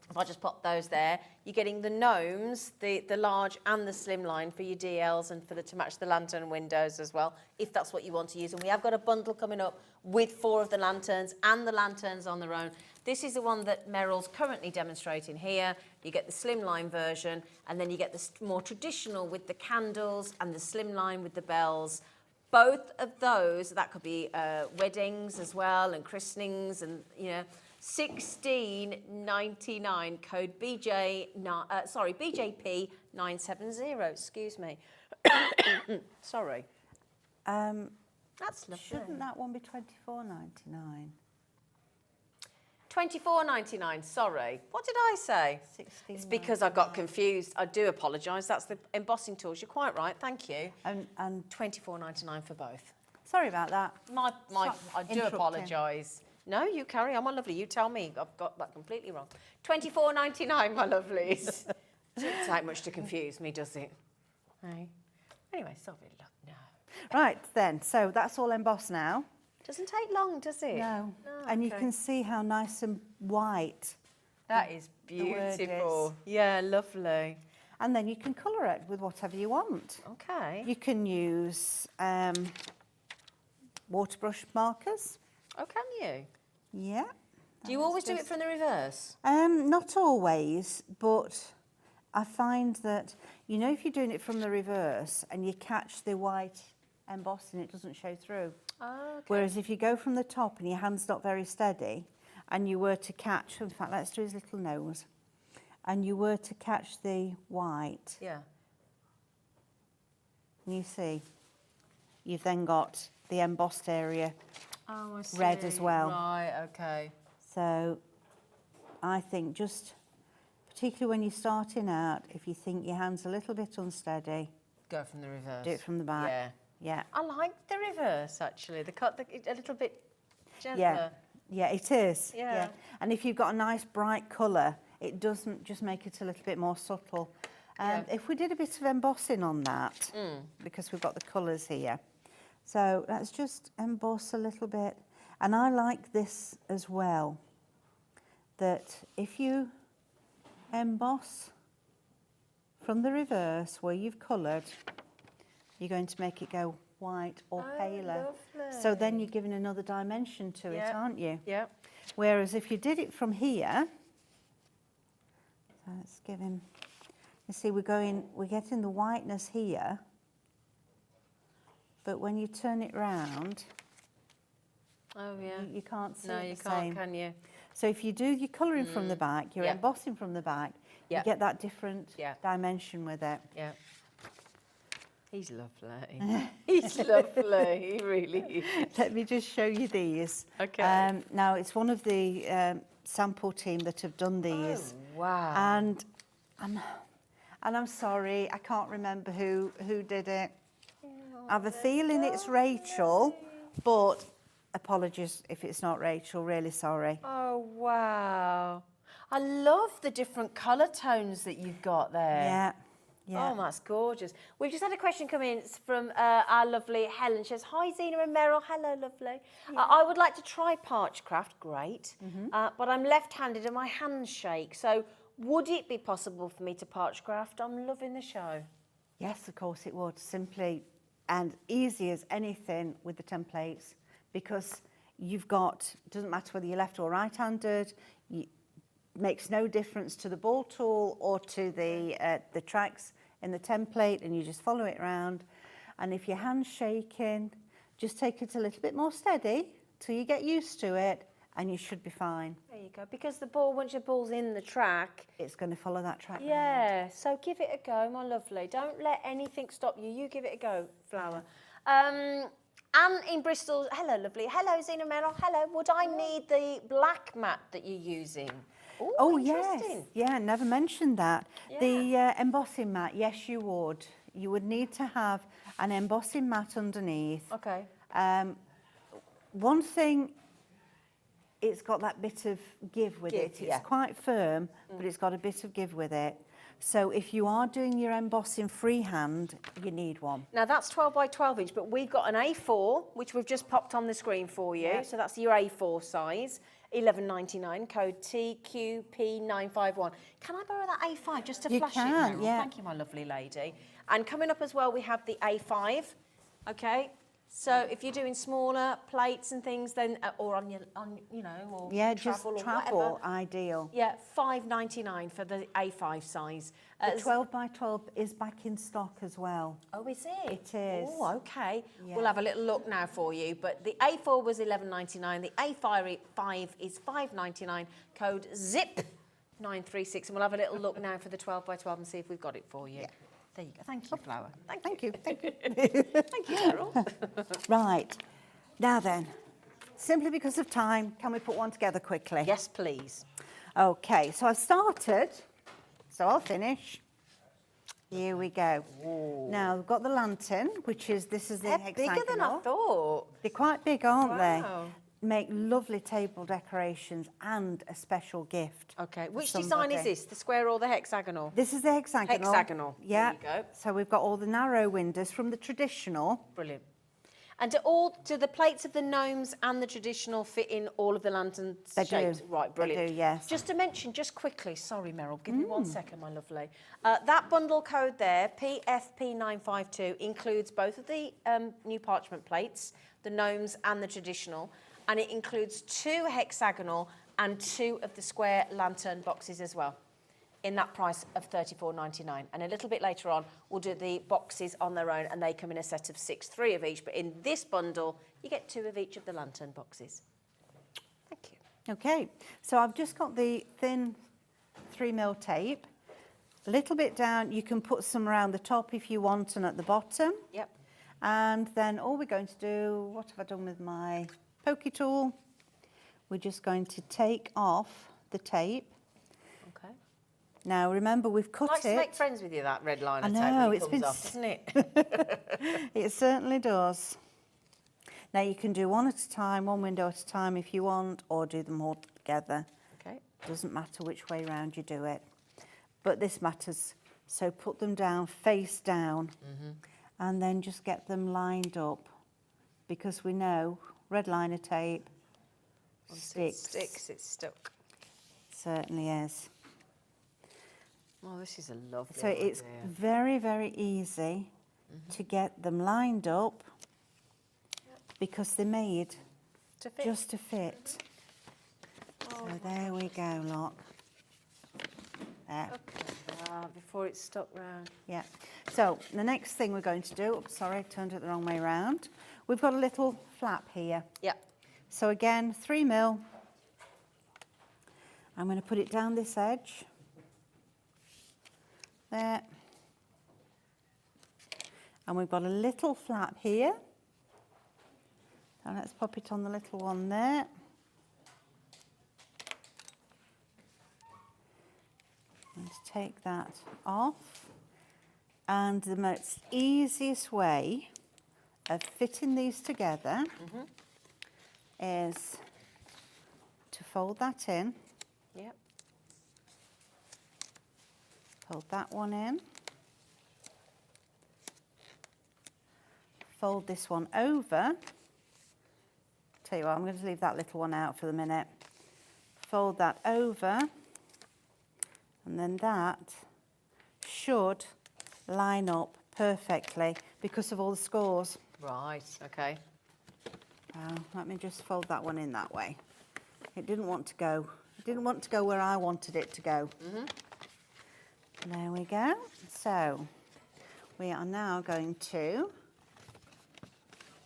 If I just pop those there, you're getting the gnomes, the large and the slimline for your DLs and to match the lantern windows as well, if that's what you want to use. And we have got a bundle coming up with 4 of the lanterns and the lanterns on their own. This is the one that Meryl's currently demonstrating here. You get the slimline version, and then you get the more traditional with the candles and the slimline with the bells. Both of those, that could be weddings as well and christenings and, you know, $16.99, code BJP 970, excuse me. Sorry. That's lovely. Shouldn't that one be $24.99? $24.99, sorry. What did I say? It's because I got confused. I do apologise. That's the embossing tools. You're quite right. Thank you. And $24.99 for both. sorry about that. I do interrupting. apologise. No, you carry on, my lovely. You tell me. I've got that completely wrong. $24.99, my lovelies. Doesn't take much to confuse me, does it? Hey. Anyway, sorry, look, no. Right then, so that's all embossed now. Doesn't take long, does it? No. And you can see how nice and white. That is word beautiful. is. Yeah, lovely. And then you can colour it with whatever you want. Okay. You can use water brush markers. Oh, can you? Yeah. Do you always do it from the reverse? Not always, but I find that, you know, if you're doing it from the reverse and you catch the white embossing, it doesn't show through. Oh, okay. Whereas if you go from the top and your hand's not very steady and you were to catch, in fact, let's do his little nose, and you were to catch the white, Yeah. you see, you've then got the embossed area Oh, I see. red as well. Right, okay. So I think just, particularly when you're starting out, if you think your hand's a little bit unsteady, Go from the reverse. do it from the back. Yeah. Yeah. I like the reverse, actually. The cut, a little bit gentler. Yeah. Yeah, it is. Yeah. And if you've got a nice bright colour, it doesn't just make it a little bit more subtle. Yeah. If we did a bit of embossing on that, because we've got the colours here, so let's just emboss a little bit. And I like this as well, that if you emboss from the reverse where you've coloured, you're going to make it go white or paler. So then you're giving another dimension to it, aren't you? Yeah. Whereas if you did it from here, so let's give him, you see we're getting the whiteness here, but when you turn it round, Oh, yeah. you can't see No, it you the can't, same. can you? So if you do your colouring from the back, you're Yeah. embossing from the back, Yeah. you get that different Yeah. dimension with it. Yeah. He's lovely. He's lovely. He really is. Let me just show you these. Okay. Now, it's one of the sample team that have done these. Oh, wow. And I'm sorry, I can't remember who did it. I have a feeling it's Rachel, but apologies if it's not Rachel, really sorry. Oh, wow. I love the different colour tones that you've got there. Yeah. Yeah. Oh, that's gorgeous. We've just had a question come in from our lovely Helen. She says, hi, Zena and Meryl. Hello, lovely. I would like to try Parchcraft. Great. But I'm left-handed and my hands shake. So would it be possible for me to Parchcraft? I'm loving the show. Yes, of course it would. Simply and easy as anything with the templates, because you've got, doesn't matter whether you're left or right-handed, makes no difference to the ball tool or to the tracks in the template, and you just follow it around. And if your hand's shaking, just take it a little bit more steady till you get used to it, and you should be fine. There you go. Because the ball, once your ball's in the track, it's going to follow that track. Yeah, so give it a go, my lovely. Don't let anything stop you. You give it a go, Flower. Anne in Bristol, hello, lovely. Hello, Zena Meryl. Hello. Would I need the black mat that you're using? Ooh, Oh, yes. interesting. Yeah, never mentioned that. Yeah. The embossing mat, yes, you would. You would need to have an embossing mat underneath. Okay. One thing, it's got that bit of give with it. Yeah. It's quite firm, but it's got a bit of give with it. So if you are doing your embossing freehand, you need one. Now that's 12 by 12 inch, but we've got an A4, which we've just popped on the screen for you. Yeah. So that's your A4 size, $11.99, code TQP951. Can I borrow that A5 just to You flash can, it, Meryl? yeah. Thank you, my lovely lady. And coming up as well, we have the A5, okay? So if you're doing smaller plates and things, then or on you know, or Yeah, travel just or travel, whatever. ideal. Yeah, $5.99 for the A5 size. The 12 by 12 is back in stock as well. Oh, is it? It is. Oh, okay. Yeah. We'll have a little look now for you. But the A4 was $11.99. The A5 is $5.99. Code ZIP936. And we'll have a little look now for the 12 by 12 and see if we've got it for you. Yeah. There you go. Thank you, Flower. Thank you. Thank you. Thank you, Meryl. Right. Now then, simply because of time, can we put one together quickly? Yes, please. Okay, so I've started, so I'll finish. Here we go. Ooh. Now, we've got the lantern, which is, this is the They're hexagonal. bigger than I thought. They're quite big, aren't Wow. they? Make lovely table decorations and a special gift. Okay. for Which design somebody. is this? The square or the hexagonal? This is the hexagonal. Hexagonal. Yeah. There you go. So we've got all the narrow windows from the traditional. Brilliant. And do the plates of the gnomes and the traditional fit in all of the lanterns They shapes? do. Right, brilliant. They do, yes. Just to mention, just quickly, sorry, Meryl, give me 1 second, my lovely. That bundle code there, PFP952, includes both of the new parchment plates, the gnomes and the traditional, and it includes 2 hexagonal and 2 of the square lantern boxes as well, in that price of $34.99. And a little bit later on, we'll do the boxes on their own, and they come in a set of 6, 3 of each. But in this bundle, you get 2 of each of the lantern boxes. Thank you. Okay, so I've just got the thin 3mm tape. A little bit down, you can put some around the top if you want, and at the bottom. Yep. And then all we're going to do, what have I done with my pokey tool? We're just going to take off the tape. Okay. Now remember, we've cut Likes it. to make friends with you, that red line I of tape know, when it it's comes been off, doesn't it? It certainly does. Now you can do one at a time, one window at a time if you want, or do them all together. Okay. Doesn't matter which way round you do it. But this matters. So put them down, face down, and then just get them lined up, because we know red liner tape sticks. It sticks, it's stuck. Certainly is. Oh, this is a lovely So it's idea. very, very easy to get them lined up, because they're made To fit. just to fit. So there we go, look. There. Before it's stuck round. Yeah. So the next thing we're going to do, sorry, I turned it the wrong way round. We've got a little flap here. Yep. So again, 3mm. I'm going to put it down this edge. There. And we've got a little flap here. So let's pop it on the little one there. Let's take that off. And the most easiest way of fitting these together is to fold that in Yep. Fold that one in. Fold this one over. Tell you what, I'm going to leave that little one out for the minute. Fold that over, and then that should line up perfectly because of all the scores. Right, okay. Let me just fold that one in that way. It didn't want to go. It didn't want to go where I wanted it to go. There we go. So we are now going to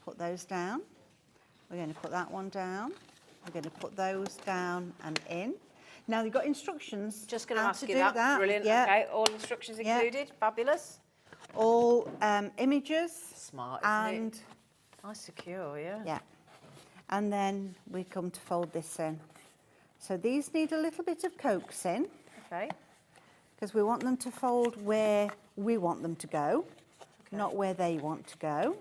put those down. We're going to put that one down. We're going to put those down and in. Now you've got instructions. Just going to how ask to you do that. Brilliant. Yeah. Okay, all instructions included. Fabulous. All images. Smart, isn't and it? Nice secure, yeah. Yeah. And then we come to fold this in. So these need a little bit of coaxing Okay. because we want them to fold where we want them to go, not where they want to go.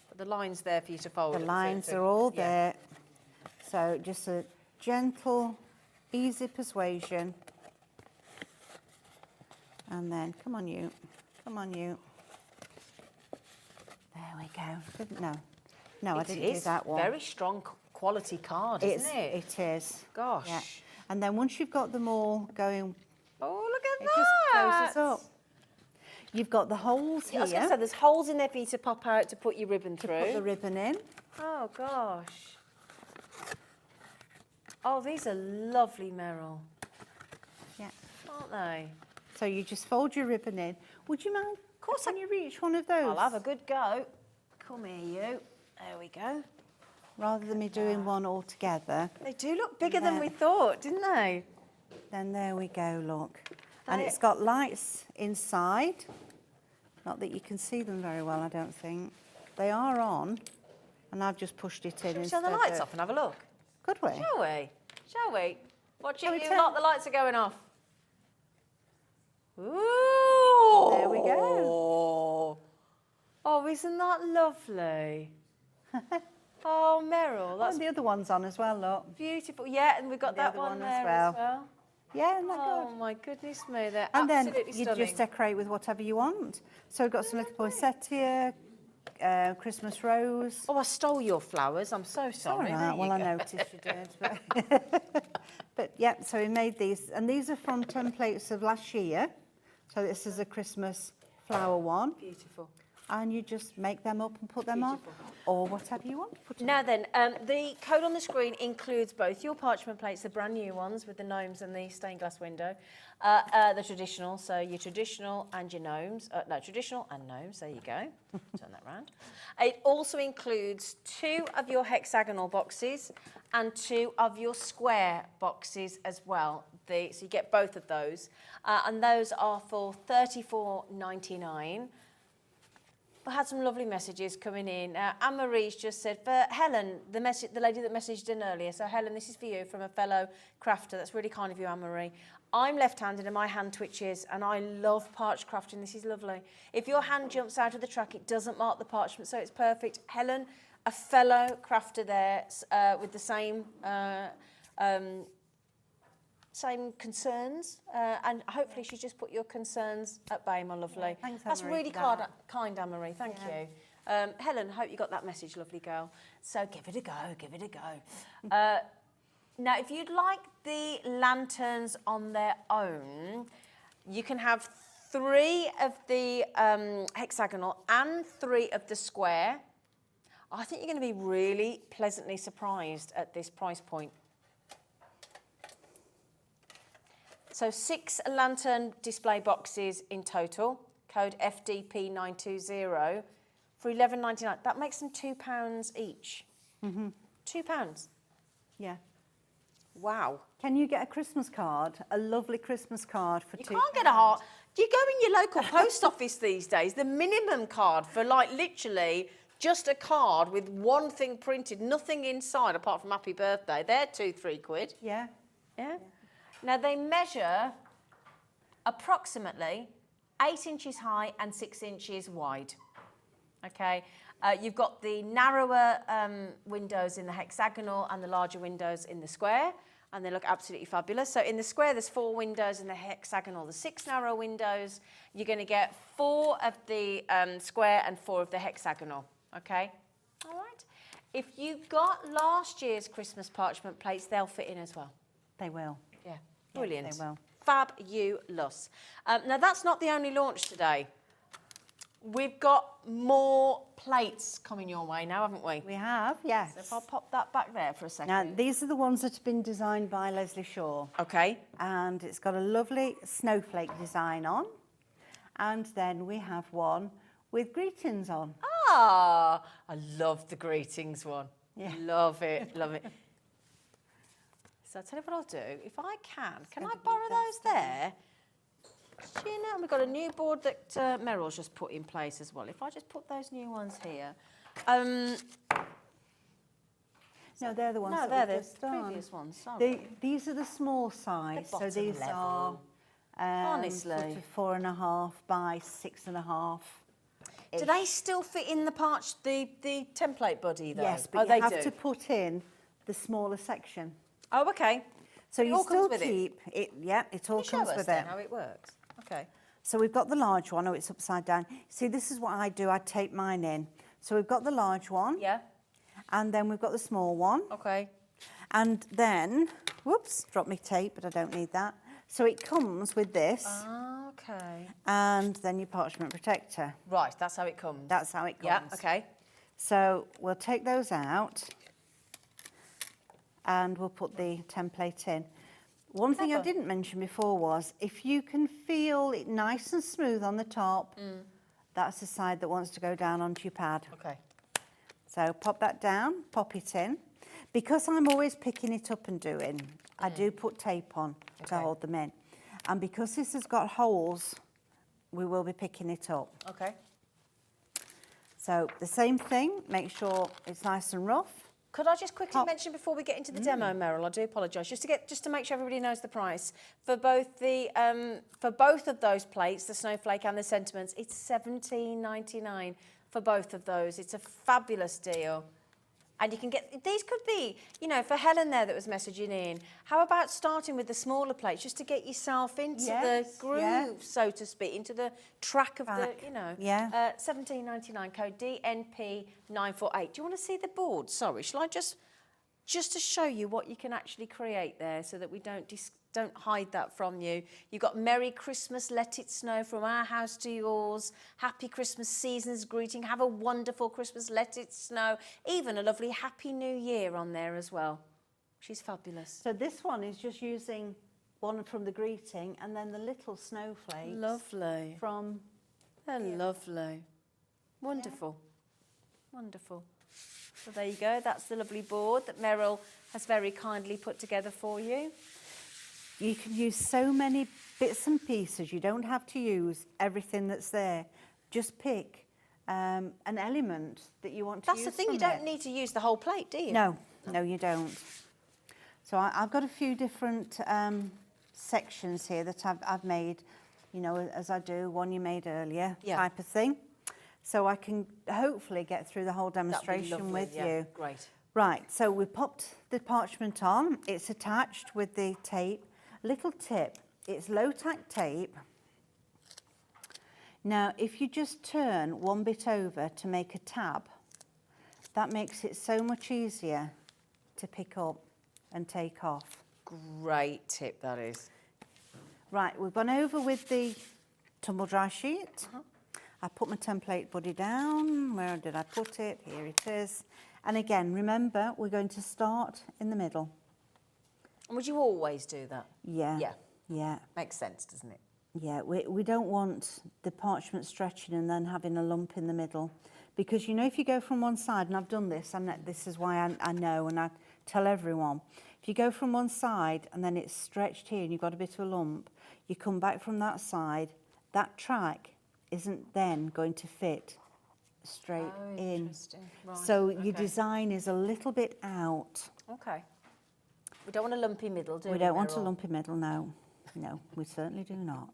But the line's there for you to fold. The lines are all there. So just a gentle, easy persuasion. And then, come on you, come on you. There we go. No, I didn't do that one. Very strong quality card, isn't it? It is. Gosh. Yeah. And then once you've got them all going, Oh, look at it that. just closes up. You've got the holes here. I was going to say, there's holes in there for you to pop out to put your ribbon through. Put the ribbon in. Oh, gosh. Oh, these are lovely, Meryl. Yeah. Aren't they? So you just fold your ribbon in. Would you mind? Of course, can you reach one of those? I'll have a good go. Come here, you. There we go. Rather than me doing one all together. They do look bigger than Yeah. we thought, didn't they? Then there we go, look. And They- it's got lights inside. Not that you can see them very well, I don't think. They are on, and I've just pushed it in Shall we instead turn the lights of... off and have a look? Could we? Shall we? Shall we? Watch Shall it, we you turn- lot, the lights are going off. Ooh! There we go. Oh, isn't that lovely? Oh, Meryl, that's And the other one's on as well, look. beautiful. Yeah, and we've got The that other one one there as as well. well. Yeah, isn't that Oh, good? my goodness me, they're And then absolutely you stunning. just decorate with whatever you want. So we've got some little poinsettia, Christmas rose. Oh, I stole your flowers. I'm so All sorry. right, There you well, I go. noticed you did. But yeah, so we made these, and these are from templates of last year. So this is a Christmas flower one, Beautiful. and you just make them up and put them on, or whatever you want to put on. Now then, the code on the screen includes both your parchment plates, the brand new ones with the gnomes and the stained glass window, the traditional, so your traditional and your gnomes, no, traditional and gnomes, there you go, turn that round. It also includes 2 of your hexagonal boxes and 2 of your square boxes as well. So you get both of those, and those are for $34.99. We had some lovely messages coming in. Anne-Marie's just said, for Helen, the lady that messaged in earlier, so Helen, this is for you from a fellow crafter. That's really kind of you, Anne-Marie. I'm left-handed and my hand twitches, and I love Parchcrafting. This is lovely. If your hand jumps out of the track, it doesn't mark the parchment, so it's perfect. Helen, a fellow crafter there with the same concerns, and hopefully she's just put your concerns at bay, my lovely. Yeah, thanks, That's Anne-Marie, really for that. kind, Anne-Marie, thank you. Helen, hope you got that message, lovely girl. So give it a go, give it a go. Now, if you'd like the lanterns on their own, you can have 3 of the hexagonal and 3 of the square. I think you're going to be really pleasantly surprised at this price point. So 6 lantern display boxes in total, code FDP920 for £11.99. That makes them £2 each. £2. Yeah. Wow. Can you get a Christmas card, a lovely Christmas card for You £2? can't get a heart. You go in your local post office these days, the minimum card for like literally just a card with one thing printed, nothing inside apart from happy birthday. They're £2-3. Yeah. Yeah. Now they measure approximately 8 inches high and 6 inches wide. Okay. You've got the narrower windows in the hexagonal and the larger windows in the square. and they look absolutely fabulous. So in the square, there's 4 windows, in the hexagonal, there's 6 narrow windows. You're going to get 4 of the square and 4 of the hexagonal, okay? All right. If you got last year's Christmas parchment plates, they'll fit in as well. They will. Yeah, brilliant. They will. Fabulous. Now, that's not the only launch today. We've got more plates coming your way now, haven't we? We have, yes. So if I'll pop that back there for a second. Now, these are the ones that have been designed by Leslie Shaw. Okay. And it's got a lovely snowflake design on. And then we have one with greetings on. Ah, I love the greetings one. Yeah. Love it, love it. So I'll tell you what I'll do. If I can I borrow those there? Do you know, we've got a new board that Meryl's just put in place as well. If I just put those new ones here. No, they're the ones No, that they're we've the just done. previous ones. Sorry. These are the small size. The So these bottom are level. Honestly. sort of 4.5 by 6.5. Do they still fit in the the template body though? Yes, but oh, you they have do. to put in the smaller section. Oh, okay. So It you all still comes with it? keep it. Yeah, it all Show comes us with then it. how it works. Okay. So we've got the large one. Oh, it's upside down. See, this is what I do. I tape mine in. So we've got the large one. Yeah. And then we've got the small one. Okay. And then, whoops, dropped my tape, but I don't need that. So it comes with this, Okay. and then your parchment protector. Right, that's how it comes. That's how it comes. Yeah, okay. So we'll take those out, and we'll put the template in. One thing I didn't mention before was, if you can feel it nice and smooth on the top, that's the side that wants to go down onto your pad. Okay. So pop that down, pop it in. Because I'm always picking it up and doing, I do put tape on to Okay. hold them in. And because this has got holes, we will be picking it up. Okay. So the same thing, make sure it's nice and rough. Could I just quickly Pop. mention before we get into the demo, Meryl? I do apologise. Just to make sure everybody knows the price for both of those plates, the snowflake and the sentiments. It's $17.99 for both of those. It's a fabulous deal. And you can get, these could be, you know, for Helen there that was messaging in, how about starting with the smaller plates just to get yourself into Yes, the groove, yeah. so to speak, into the track of Track, the, you know. yeah. $17.99, code DNP948. Do you want to see the board? Sorry, shall I just to show you what you can actually create there so that we don't hide that from you. You've got Merry Christmas, Let It Snow, From Our House to Yours, Happy Christmas Season's Greeting, Have a Wonderful Christmas, Let It Snow, even a lovely Happy New Year on there as well. She's fabulous. So this one is just using one from the greeting and then the little snowflakes. Lovely. From, They're lovely. Wonderful. Wonderful. So there you go. That's the lovely board that Meryl has very kindly put together for you. you can use so many bits and pieces. You don't have to use everything that's there. Just pick an element that you want to use. That's the thing, you don't need to use the whole plate, do you? No, no, you don't. So I've got a few different sections here that I've made, you know, as I do, one you made earlier, type of thing. So I can hopefully get through the whole demonstration with you. Great. Right, so we popped the parchment on. It's attached with the tape. Little tip, it's low-tack tape. Now, if you just turn one bit over to make a tab, that makes it so much easier to pick up and take off. Great tip, that is. Right, we've gone over with the tumble dry sheet. I put my template buddy down. Where did I put it? Here it is. And again, remember, we're going to start in the middle. And would you always do that? Yeah. Yeah. Yeah. Makes sense, doesn't it? Yeah, we don't want the parchment stretching and then having a lump in the middle. Because, you know, if you go from one side, and I've done this, and this is why I know, and I tell everyone, if you go from one side and then it's stretched here and you've got a bit of a lump, you come back from that side, that track isn't then going to fit straight in. Interesting. Right. So your design is a little bit out. Okay. We don't want a lumpy middle, do we? We don't want a Meryl? lumpy middle, no. No, we certainly do not.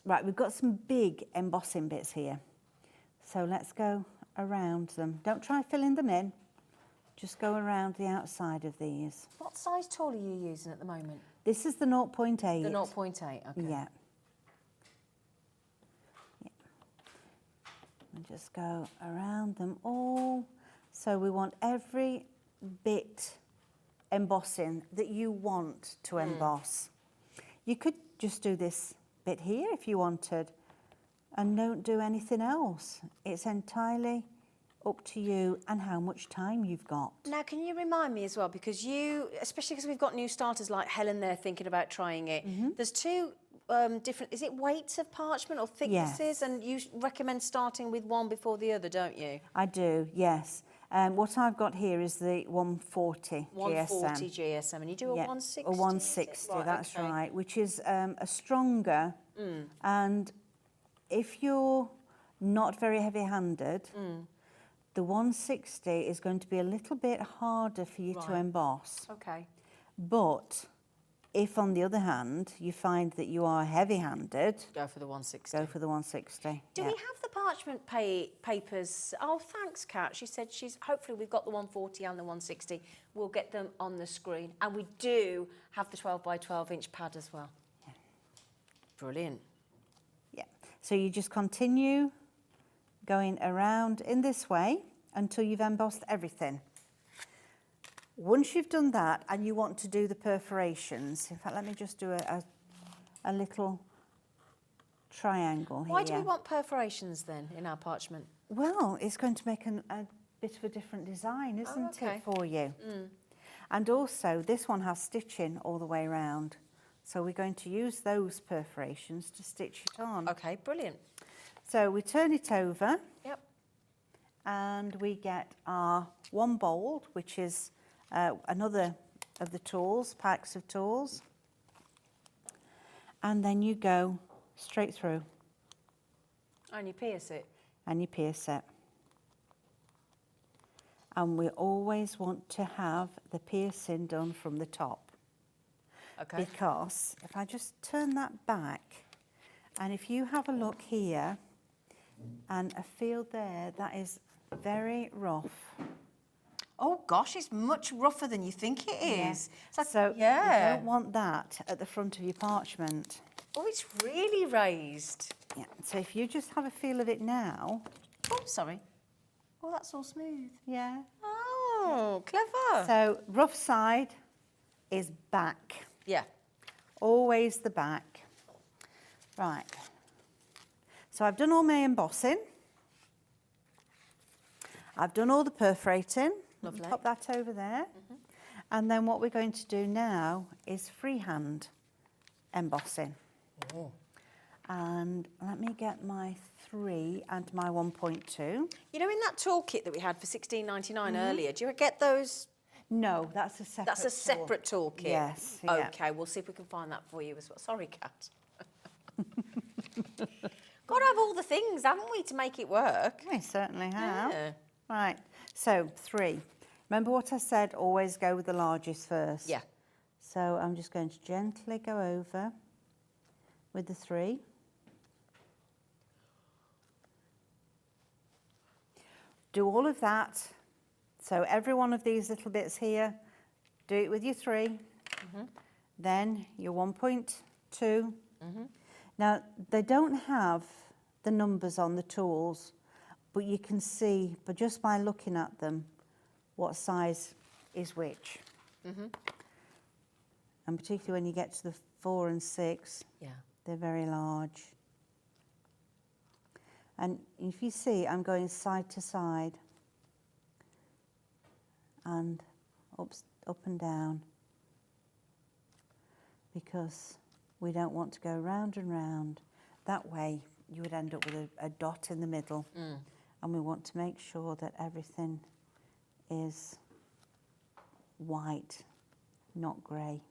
Right, we've got some big embossing bits here. So let's go around them. Don't try filling them in. just go around the outside of these. What size tool are you using at the moment? This is the 0.8. The 0.8, okay. Yeah. And just go around them all. So we want every bit embossing that you want to emboss. You could just do this bit here if you wanted and don't do anything else. It's entirely up to you and how much time you've got. Now, can you remind me as well, because you, especially because we've got new starters like Helen there thinking about trying it, there's two different, is it weights of parchment or thicknesses? Yes. And you recommend starting with one before the other, don't you? I do, yes. What I've got here is the 140 140 GSM. GSM, and you do a 160? A 160, Right, that's okay. right, which is a stronger, and if you're not very heavy-handed, the 160 is going to be a little bit harder for you to emboss. Okay. But if, on the other hand, you find that you are heavy-handed, Go for the 160. go for the 160. Do we have the parchment papers? Oh, thanks, Kat. She said hopefully we've got the 140 and the 160. We'll get them on the screen. And we do have the 12 by 12 inch pad as well. Yeah. Brilliant. Yeah. So you just continue going around in this way until you've embossed everything. Once you've done that and you want to do the perforations, in fact, let me just do a little triangle here. Why do we want perforations then in our parchment? Well, it's going to make a bit of a different design, isn't okay. it, for you? And also, this one has stitching all the way around. So we're going to use those perforations to stitch it on. Okay, brilliant. So we turn it over. Yep. And we get our one bold, which is another of the tools, packs of tools. And then you go straight through. And you pierce it. And you pierce it. And we always want to have the piercing done from the top. Okay. Because if I just turn that back, and if you have a look here, and a field there, that is very rough. Oh gosh, it's much rougher than you think it is. Yeah. So you don't want that at the front of your parchment. Oh, it's really raised. Yeah. So if you just have a feel of it now. Oh, sorry. Oh, that's all smooth. Yeah. Oh, clever. So rough side is back. Yeah. Always the back. Right. So I've done all my embossing. I've done all the perforating. Lovely. Pop that over there. And then what we're going to do now is freehand embossing. Oh. And let me get my 3 and my 1.2. You know, in that toolkit that we had for £16.99 earlier, do you get those? No, that's a separate That's a separate toolkit? Yes. Yeah. Okay, we'll see if we can find that for you as well. Sorry, Kat. Got to have all the things, haven't we, to make it work? We certainly have. Yeah. Right, so 3. Remember what I said, always go with the largest first? Yeah. So I'm just going to gently go over with the 3. Do all of that. So every one of these little bits here, do it with your 3. Then your 1.2. Now, they don't have the numbers on the tools, but you can see, but just by looking at them, what size is which. And particularly when you get to the 4 and 6, they're very large. And if you see, I'm going side to side and up and down, because we don't want to go round and round. That way you would end up with a dot in the middle. And we want to make sure that everything is white, not grey.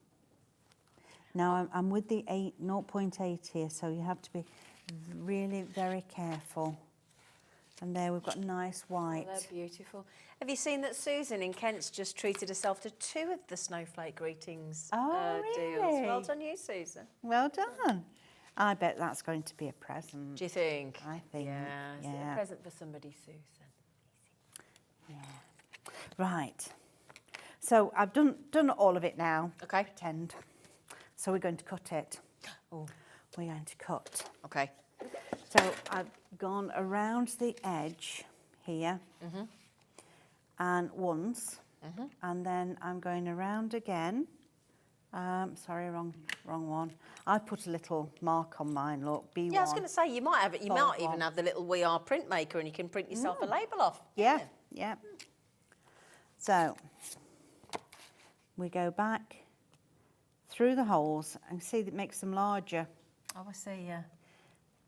Now I'm with the 0.8 here, so you have to be really very careful. And there we've got nice white. Oh, they're beautiful. Have you seen that Susan in Kent's just treated herself to 2 of the Snowflake Greetings deals? Really? Well done you, Susan. Well done. I bet that's going to be a present. Do you think? I think, Yeah. Is it a present for somebody, Susan? Yeah. Right. So I've done all of it now. Okay. Pretend. So we're going to cut it. Oh. We're going to cut. Okay. So I've gone around the edge here and once, and then I'm going around again. Sorry, wrong one. I put a little mark on mine. Look, B1. Yeah, I was going to say you might have it. You might even one. have the little We Are printmaker, and you can print yourself a label off. Yeah. So we go back through the holes and see that makes them larger. Oh, I see. Yeah.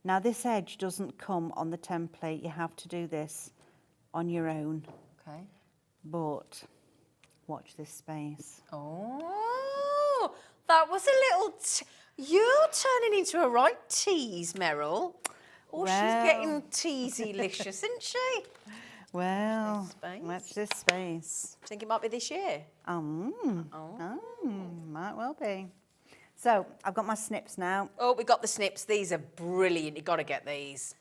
Now this edge doesn't come on the template. You have to do this on your own. Okay. But watch this space. Oh, that was a little. You're turning into a right tease, Meryl. Oh, Well. she's getting teasy-licious, isn't she? Well, Space. watch this space. I think it might be this year. Might well be. So I've got my snips now, Oh, we got the snips. These are brilliant. You've got to get these.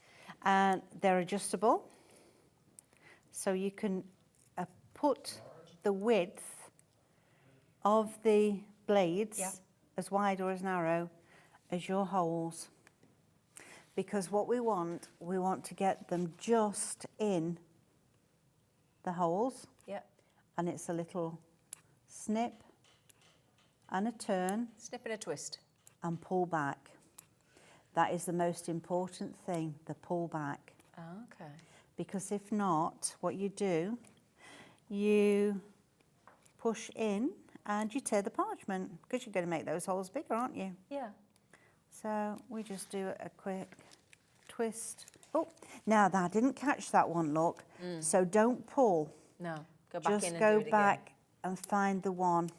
and they're adjustable. So you can put the width of the blades Yeah. as wide or as narrow as your holes. Because what we want to get them just in the holes, Yeah. and it's a little snip and a turn Snip and a twist. and pull back. That is the most important thing, the pull back. Oh, okay. Because if not, what you do, you push in and you tear the parchment, because you're going to make those holes bigger, aren't you? Yeah. So we just do a quick twist. Oh, now that I didn't catch that one, look. So don't pull. No. Go back Just in and go do it back again. and find the one.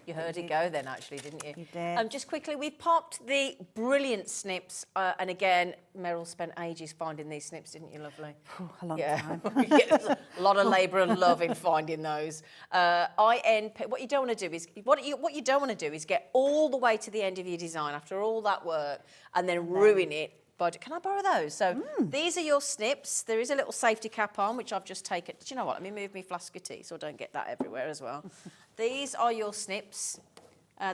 You heard it go then, actually, didn't you? You did. Just quickly, we've popped the brilliant snips, and again, Meryl spent ages finding these snips, didn't you, lovely? A long Yeah, time. Yes, a lot of labour and love in finding those. What you don't want to do is what you don't want to do is get all the way to the end of your design after all that work and then ruin it. But can I borrow those? So these are your snips. There is a little safety cap on, which I've just taken. Do you know what? Let me move my flask of tea so I don't get that everywhere as well. These are your snips.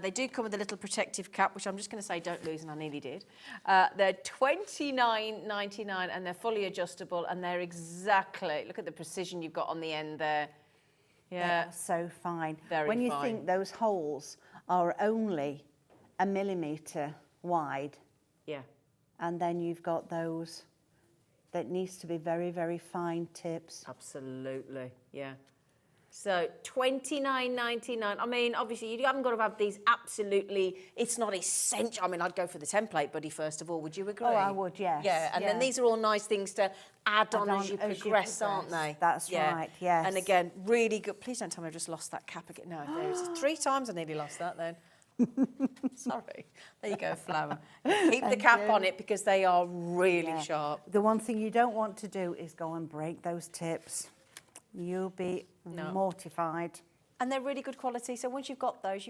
They do come with a little protective cap, which I'm just going to say don't lose, and I nearly did. They're $29.99 and they're fully adjustable, and they're exactly, look at the precision you've got on the end there. Yeah. They are so fine. Very when you fine. think those holes are only 1 millimetre wide, Yeah. and then you've got those that needs to be very, very fine tips. Absolutely, yeah. So $29.99. I mean, obviously, you haven't got to have these absolutely, it's not essential. I mean, I'd go for the template, buddy, first of all. Would you agree? Oh, I would, yes. Yeah, and then Yeah. these are all nice things to add on as you as you progress, aren't progress. they? That's right, yes. And again, really good. Please don't tell me I've just lost that cap again. No, there it is. 3 times I nearly lost that then. Sorry. There you go, flower. Keep the cap on it because they are really Yeah. sharp. The one thing you don't want to do is go and break those tips. You'll be mortified. And they're really good quality. So once you've got those,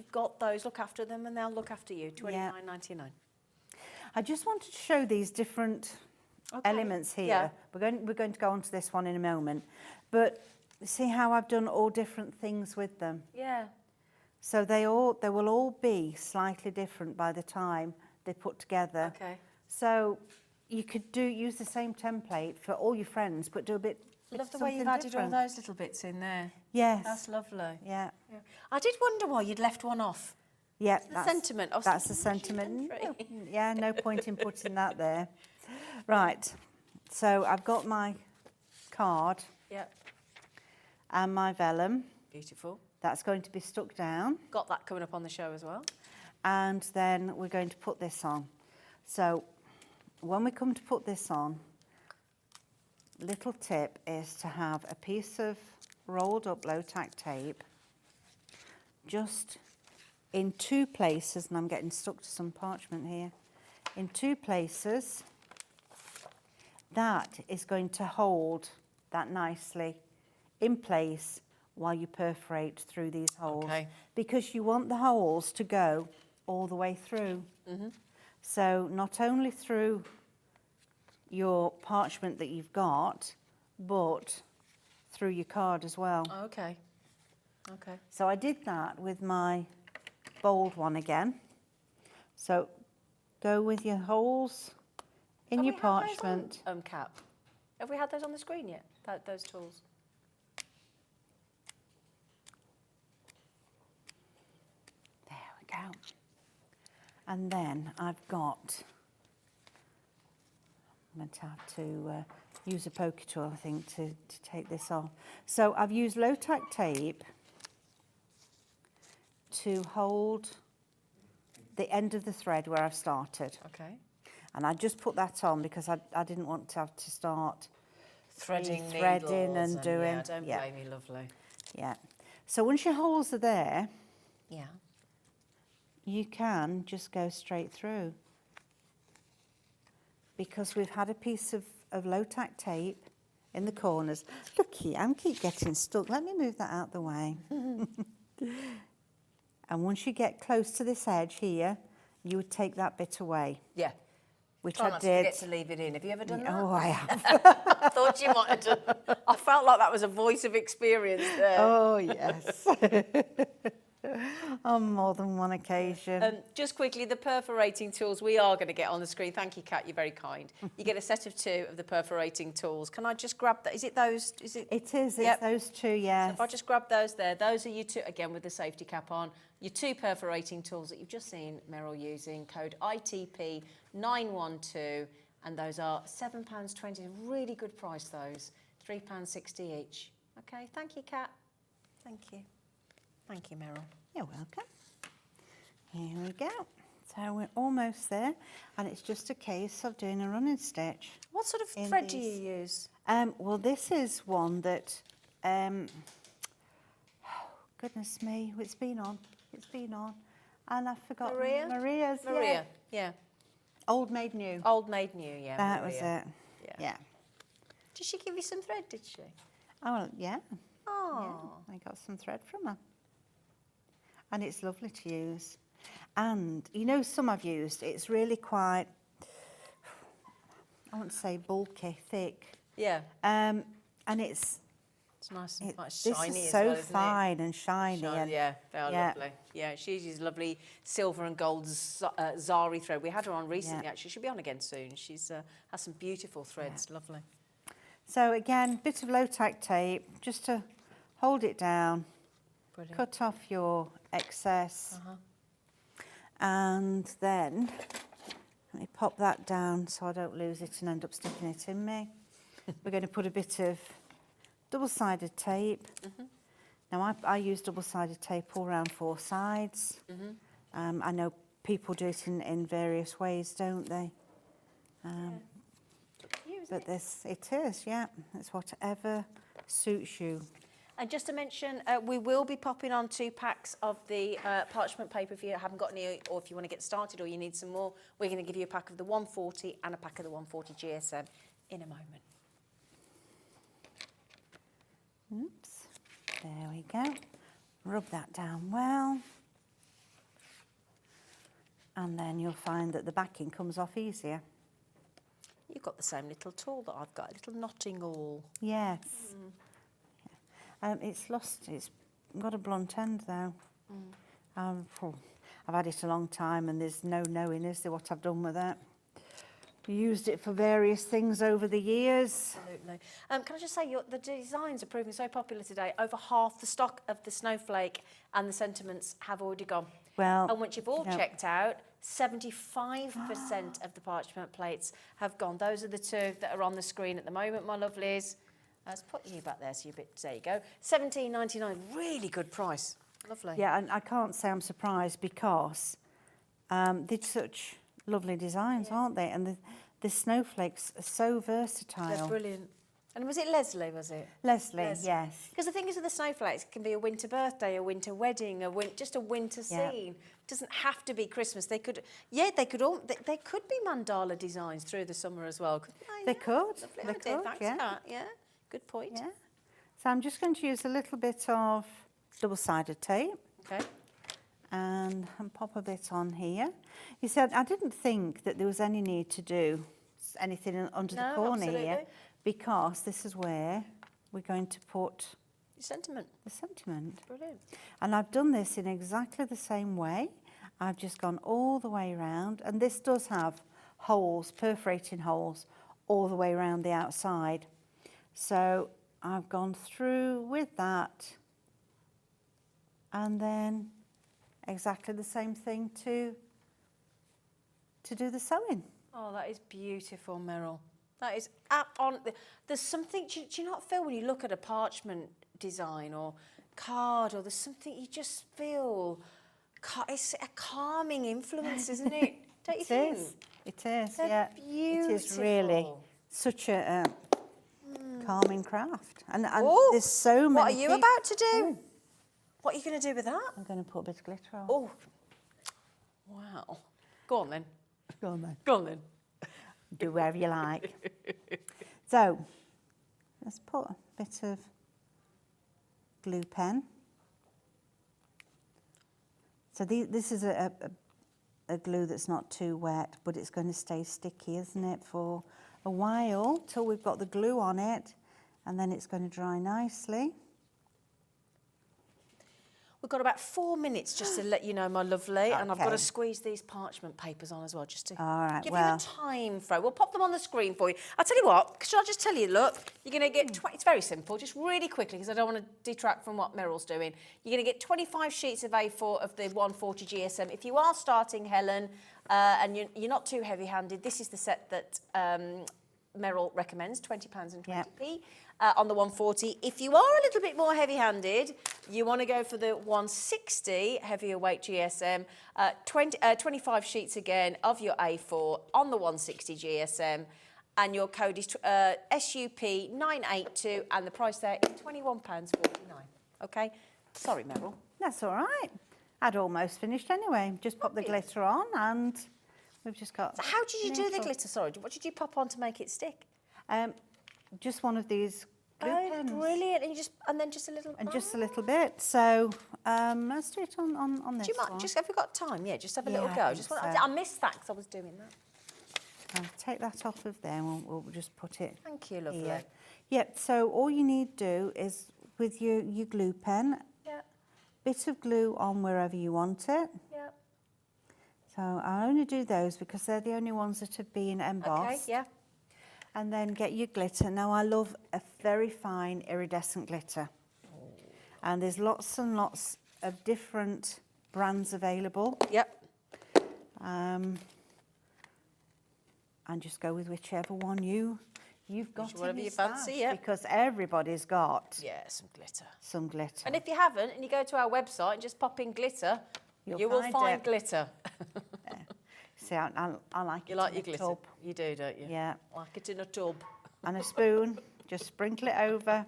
look after them and they'll look after you. $29.99. I just wanted to show these different elements here. Yeah. We're going to go on to this one in a moment. But see how I've done all different things with them? Yeah. So they will all be slightly different by the time they're put together. Okay. So you could use the same template for all your friends, but do a bit. Love the way you've something added different. all those little bits in there. Yes. That's lovely. Yeah. I did wonder why you'd left one off. Yeah. The sentiment. I was That's the thinking, sentiment. entry. No, yeah, no point in putting that there. Right. So I've got my card Yeah. and my vellum. Beautiful. That's going to be stuck down. Got that coming up on the show as well. And then we're going to put this on. So when we come to put this on, little tip is to have a piece of rolled up low tack tape just in 2 places, and I'm getting stuck to some parchment here, in 2 places. That is going to hold that nicely in place while you perforate through these holes. Okay. Because you want the holes to go all the way through. So not only through your parchment that you've got, but through your card as well. Okay. Okay. So I did that with my bold one again. So go with your holes in your parchment. Cap. Have we had those on the screen yet? Those tools? There we go. And then I've got, I'm going to have to use a poker tool, I think, to take this off. So I've used low tack tape to hold the end of the thread where I've started. Okay. And I just put that on because I didn't want to have to start Threading and doing. Yeah, don't blame me, lovely. Yeah. So once your holes are there, Yeah. you can just go straight through. Because we've had a piece of low tack tape in the corners. Look here, I keep getting stuck. Let me move that out the way. And once you get close to this edge here, you would take that bit away. Yeah. Which Try I not did. to forget to leave it in. Have you ever done that? Oh, I have. I thought you might have done. I felt like that was a voice of experience there. Oh, yes. On more than one occasion. Just quickly, the perforating tools we are going to get on the screen. Thank you, Kat. You're very kind. You get a set of 2 of the perforating tools. Can I just grab that? Is it those? Is it? It is. Yep. It's those 2, yes. So if I just grab those there, those are your 2, again with the safety cap on, your 2 perforating tools that you've just seen Meryl using. Code ITP 912, and those are £7.20. Really good price, those. £3.60 each. Okay, thank you, Kat. Thank you. Thank you, Meryl. You're welcome. Here we go. So we're almost there, and it's just a case of doing a running stitch. What sort of thread do you use? Well, this is one that, goodness me, it's been on, and I forgot. Maria? Maria's, Maria, yeah. Old Maid New. Old Maid New, yeah. That Maria. was it. Yeah. Did she give you some thread, did she? Oh, yeah. Oh. Yeah, I got some thread from her. And it's lovely to use. And, you know, some I've used, it's really quite, I wouldn't say bulky, thick. Yeah. And it's nice and quite this shiny is as so well, isn't fine and shiny. Shiny, And yeah, they are yeah. lovely. Yeah, she uses lovely silver and gold zari thread. We had her on recently, actually. She'll be on again soon. She's has some beautiful threads, lovely. So again, bit of low tack tape, just to hold it down. Brilliant. Cut off your excess. And then, let me pop that down so I don't lose it and end up sticking it in me. We're going to put a bit of double-sided tape. Now, I use double-sided tape all around 4 sides. I know people do it in various ways, don't they? But it is, yeah. It's whatever suits you. And just to mention, we will be popping on 2 packs of the parchment paper if you haven't got any, or if you want to get started or you need some more. We're going to give you a pack of the 140 and a pack of the 140 GSM in a moment. Oops. There we go. Rub that down well. And then you'll find that the backing comes off easier. You've got the same little tool that I've got, a little knotting awl. Yes. It's got a blunt end though. I've had it a long time and there's no knowing, is there, what I've done with it. Used it for various things over the years. Absolutely. Can I just say, the designs are proving so popular today. Over half the stock of the snowflake and the sentiments have already gone. Well, and once you've all checked out, 75% of the parchment plates have gone. Those are the 2 that are on the screen at the moment, my lovelies. Let's put you back there so there you go. $17.99, really good price. Lovely. Yeah, and I can't say I'm surprised because they're such lovely designs, aren't they? And the snowflakes are so versatile. They're brilliant. And was it Leslie, was it? Leslie, yes. Because the thing is with the snowflakes, it can be a winter birthday, a winter wedding, just a winter scene. It doesn't have to be Christmas. They could be mandala designs through the summer as well. They could. They could, thanks, Kat. Yeah, good point. Yeah. So I'm just going to use a little bit of double-sided tape. Okay. And pop a bit on here. You said I didn't think that there was any need to do anything under the corner here, because this is where we're going to put Sentiment. The sentiment. Brilliant. And I've done this in exactly the same way. I've just gone all the way around, and this does have holes, perforating holes, all the way around the outside. So I've gone through with that, and then exactly the same thing to do the sewing. Oh, that is beautiful, Meryl. That is there's something, do you not feel when you look at a parchment design or card, or there's something you just feel, it's a calming influence, isn't it? Don't you think? It is, They're yeah. beautiful. It is really such a calming craft. And Ooh, there's so many what are you people- about to do? What are you going to do with that? I'm going to put a bit of glitter on. Oh, wow. Go on then. Go on then. Go on then. Do wherever you like. So, let's put a bit of glue pen. So this is a glue that's not too wet, but it's going to stay sticky, isn't it, for a while, till we've got the glue on it, and then it's going to dry nicely. We've got about 4 minutes just to let you know, my lovely, and I've got to Okay. squeeze these parchment papers on as well, just to All right, give well- you a time frame. We'll pop them on the screen for you. I'll tell you what, shall I just tell you, look, you're going to get, it's very simple, just really quickly, because I don't want to detract from what Meryl's doing. You're going to get 25 sheets of A4 of the 140 GSM. If you are starting, Helen, and you're not too heavy-handed, this is the set that Meryl recommends, £20.20p. Yep. On the 140. If you are a little bit more heavy-handed, you want to go for the 160 heavier weight GSM, 25 sheets again of your A4 on the 160 GSM, and your code is SUP982, and the price there is £21.49. Okay? Sorry, Meryl. That's all right. I'd almost finished anyway. Just pop the glitter on, and we've just got... So how did you do the little- glitter? Sorry, what did you pop on to make it stick? Just one of these glue pens. Brilliant. And then just a little... And just a little bit. So let's do it on this Do you mind? one. Just have we got time? Yeah, just have a little Yeah, go. I Just think want, so. I missed that because I was doing that. I'll take that off of there, and we'll just put it Thank you, lovely. here. Yep, so all you need to do is, with your glue pen, Yeah, bit of glue on wherever you want it. yeah. So I'll only do those because they're the only ones that have been embossed. Okay, yeah. And then get your glitter. Now, I love a very fine iridescent glitter. And there's lots and lots of different brands available. Yep. And just go with whichever one you've got in whatever your you fancy, stash, yeah. because everybody's got Yeah, some glitter. some glitter. And if you haven't, and you go to our website and just pop in glitter, You'll you will find find it. glitter. See, I like You it like in your a glitter? tub. You do, don't you? Yeah, Like it in a tub. and a spoon. Just sprinkle it over.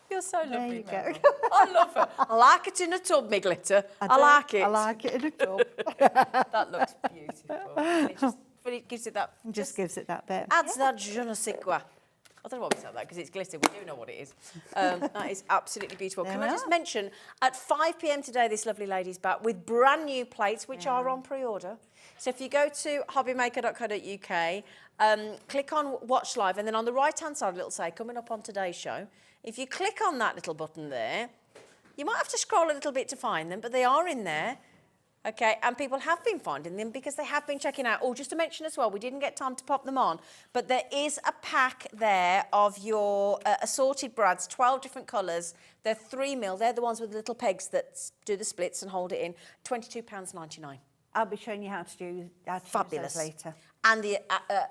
You're so There lovely, you go. Meryl. I love it. I like it in a tub, me glitter. I like it. I like it in a tub. That looks beautiful. And but it gives it that... Just gives it that bit. Adds that je ne sais quoi. I don't know why we said that, because it's glitter. We do know what it is. That is absolutely beautiful. There Can we I just are. mention, at 5 p.m. today, this lovely lady's back with brand new plates, which are on pre-order. So if you go to hobbymaker.co.uk, click on Watch Live, and then on the right-hand side, it'll say, coming up on today's show. If you click on that little button there, you might have to scroll a little bit to find them, but they are in there. Okay, and people have been finding them because they have been checking out. Oh, just to mention as well, we didn't get time to pop them on, but there is a pack there of your assorted brads, 12 different colours. They're 3mm. They're the ones with the little pegs that do the splits and hold it in. £22.99. I'll be showing you how to do Fabulous. those later. And the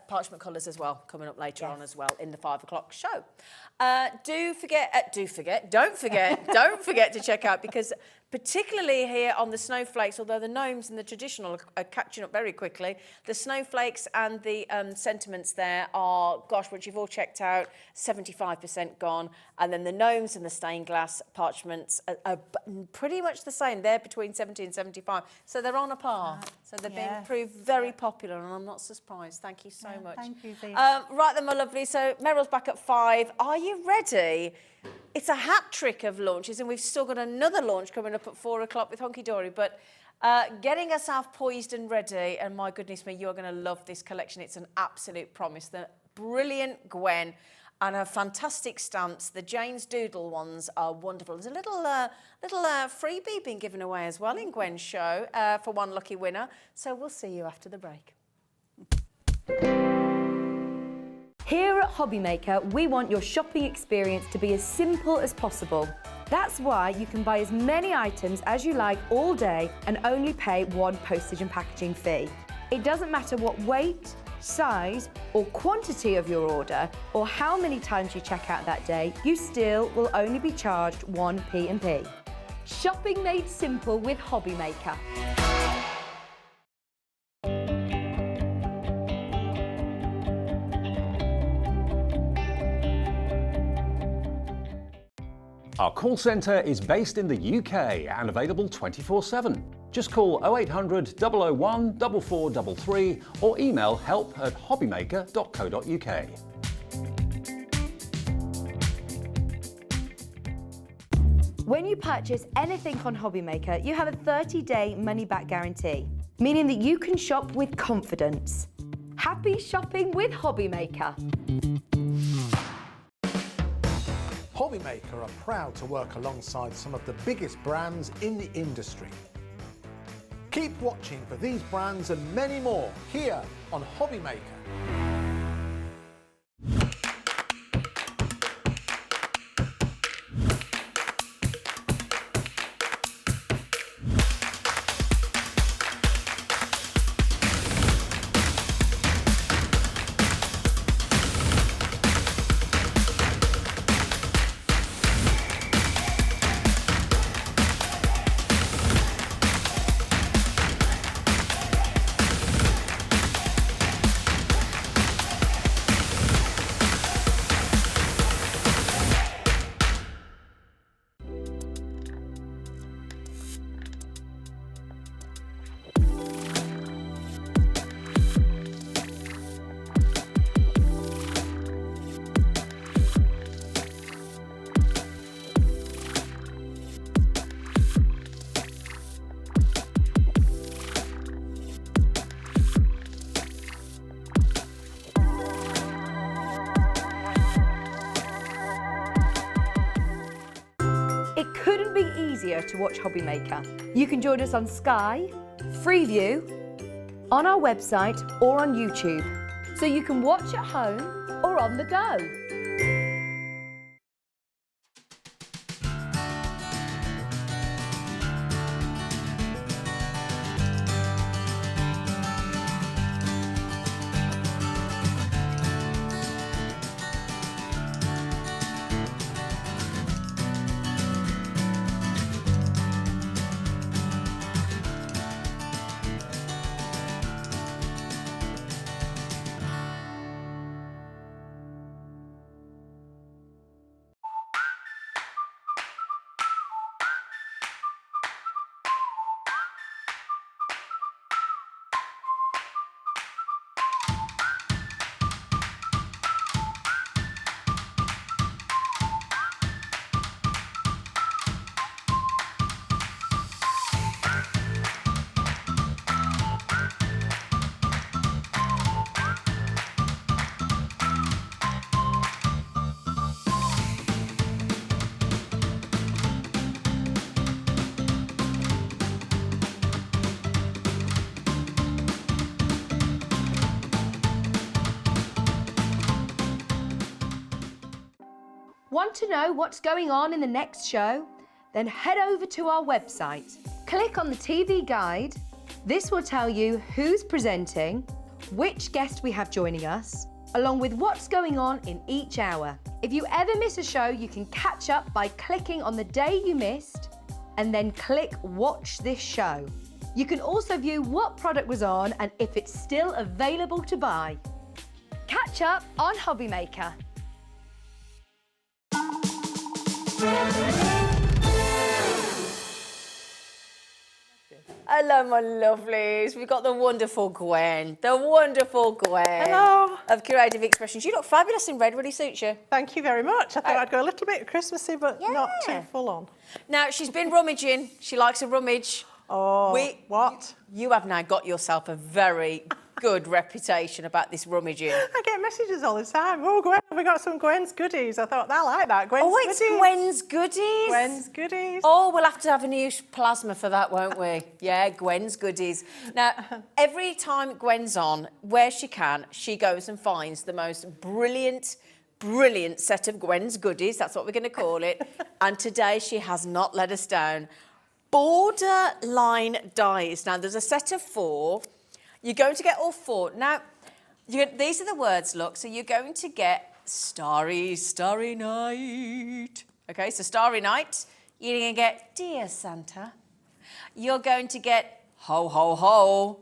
parchment colours as well, coming up later on as well in the 5 o'clock show. Don't forget to check out, because particularly here on the snowflakes, although the gnomes and the traditional are catching up very quickly, the snowflakes and the sentiments there are, gosh, once you've all checked out, 75% gone. And then the gnomes and the stained glass parchments are pretty much the same. They're between 70 and 75. So they're on a par. So they've been proved very popular, and I'm not surprised. Thank you so much. Thank you, Zena. Right then, my lovely. So Meryl's back at 5. Are you ready? It's a hat trick of launches, and we've still got another launch coming up at 4 o'clock with Hunkydory. But getting ourselves poised and ready, and my goodness me, you're going to love this collection. It's an absolute promise. The brilliant Gwen. and her fantastic stamps. The Jane's Doodle ones are wonderful. There's a little freebie being given away as well in Gwen's show for one lucky winner. So we'll see you after the break. Here at Hobbymaker, we want your shopping experience to be as simple as possible. That's why you can buy as many items as you like all day and only pay one postage and packaging fee. It doesn't matter what weight, size or quantity of your order or how many times you check out that day, you still will only be charged one P&P. Shopping made simple with Hobbymaker. Our call centre is based in the UK and available 24/7. Just call 0800 001 4433 or email help@hobbymaker.co.uk. When you purchase anything on Hobbymaker, you have a 30-day money-back guarantee, meaning that you can shop with confidence. Happy shopping with Hobbymaker. Hobbymaker are proud to work alongside some of the biggest brands in the industry. Keep watching for these brands and many more here on Hobbymaker. It couldn't be easier to watch Hobbymaker. You can join us on Sky, Freeview, on our website or on YouTube, so you can watch at home or on the go. Want to know what's going on in the next show? Then head over to our website. Click on the TV guide. This will tell you who's presenting, which guest we have joining us, along with what's going on in each hour. If you ever miss a show, you can catch up by clicking on the day you missed and then click Watch This Show. You can also view what product was on and if it's still available to buy. Catch up on Hobbymaker. Hello, my lovelies. We've got the wonderful Gwen. Hello. Of Creative Expressions. You look fabulous in red. Really suits you. Thank you very much. I thought I'd go a little bit Christmassy, but not too full on. Now, she's been rummaging. She likes a rummage. Oh, what? You have now got yourself a very good reputation about this rummaging. I get messages all the time. Oh, Gwen, have we got some Gwen's goodies? I thought, I like that. Gwen's It's goodies. Gwen's goodies. Gwen's goodies. Oh, we'll have to have a new plasma for that, won't we? Yeah, Gwen's goodies. Now, every time Gwen's on, where she can, she goes and finds the most brilliant set of Gwen's goodies. That's what we're going to call it. And today she has not let us down. Borderline dies. Now, there's a set of 4. You're going to get all 4. Now, these are the words, look. So you're going to get Starry, Starry Night. Okay, so Starry Night. You're going to get Dear Santa. You're going to get Ho, Ho, Ho.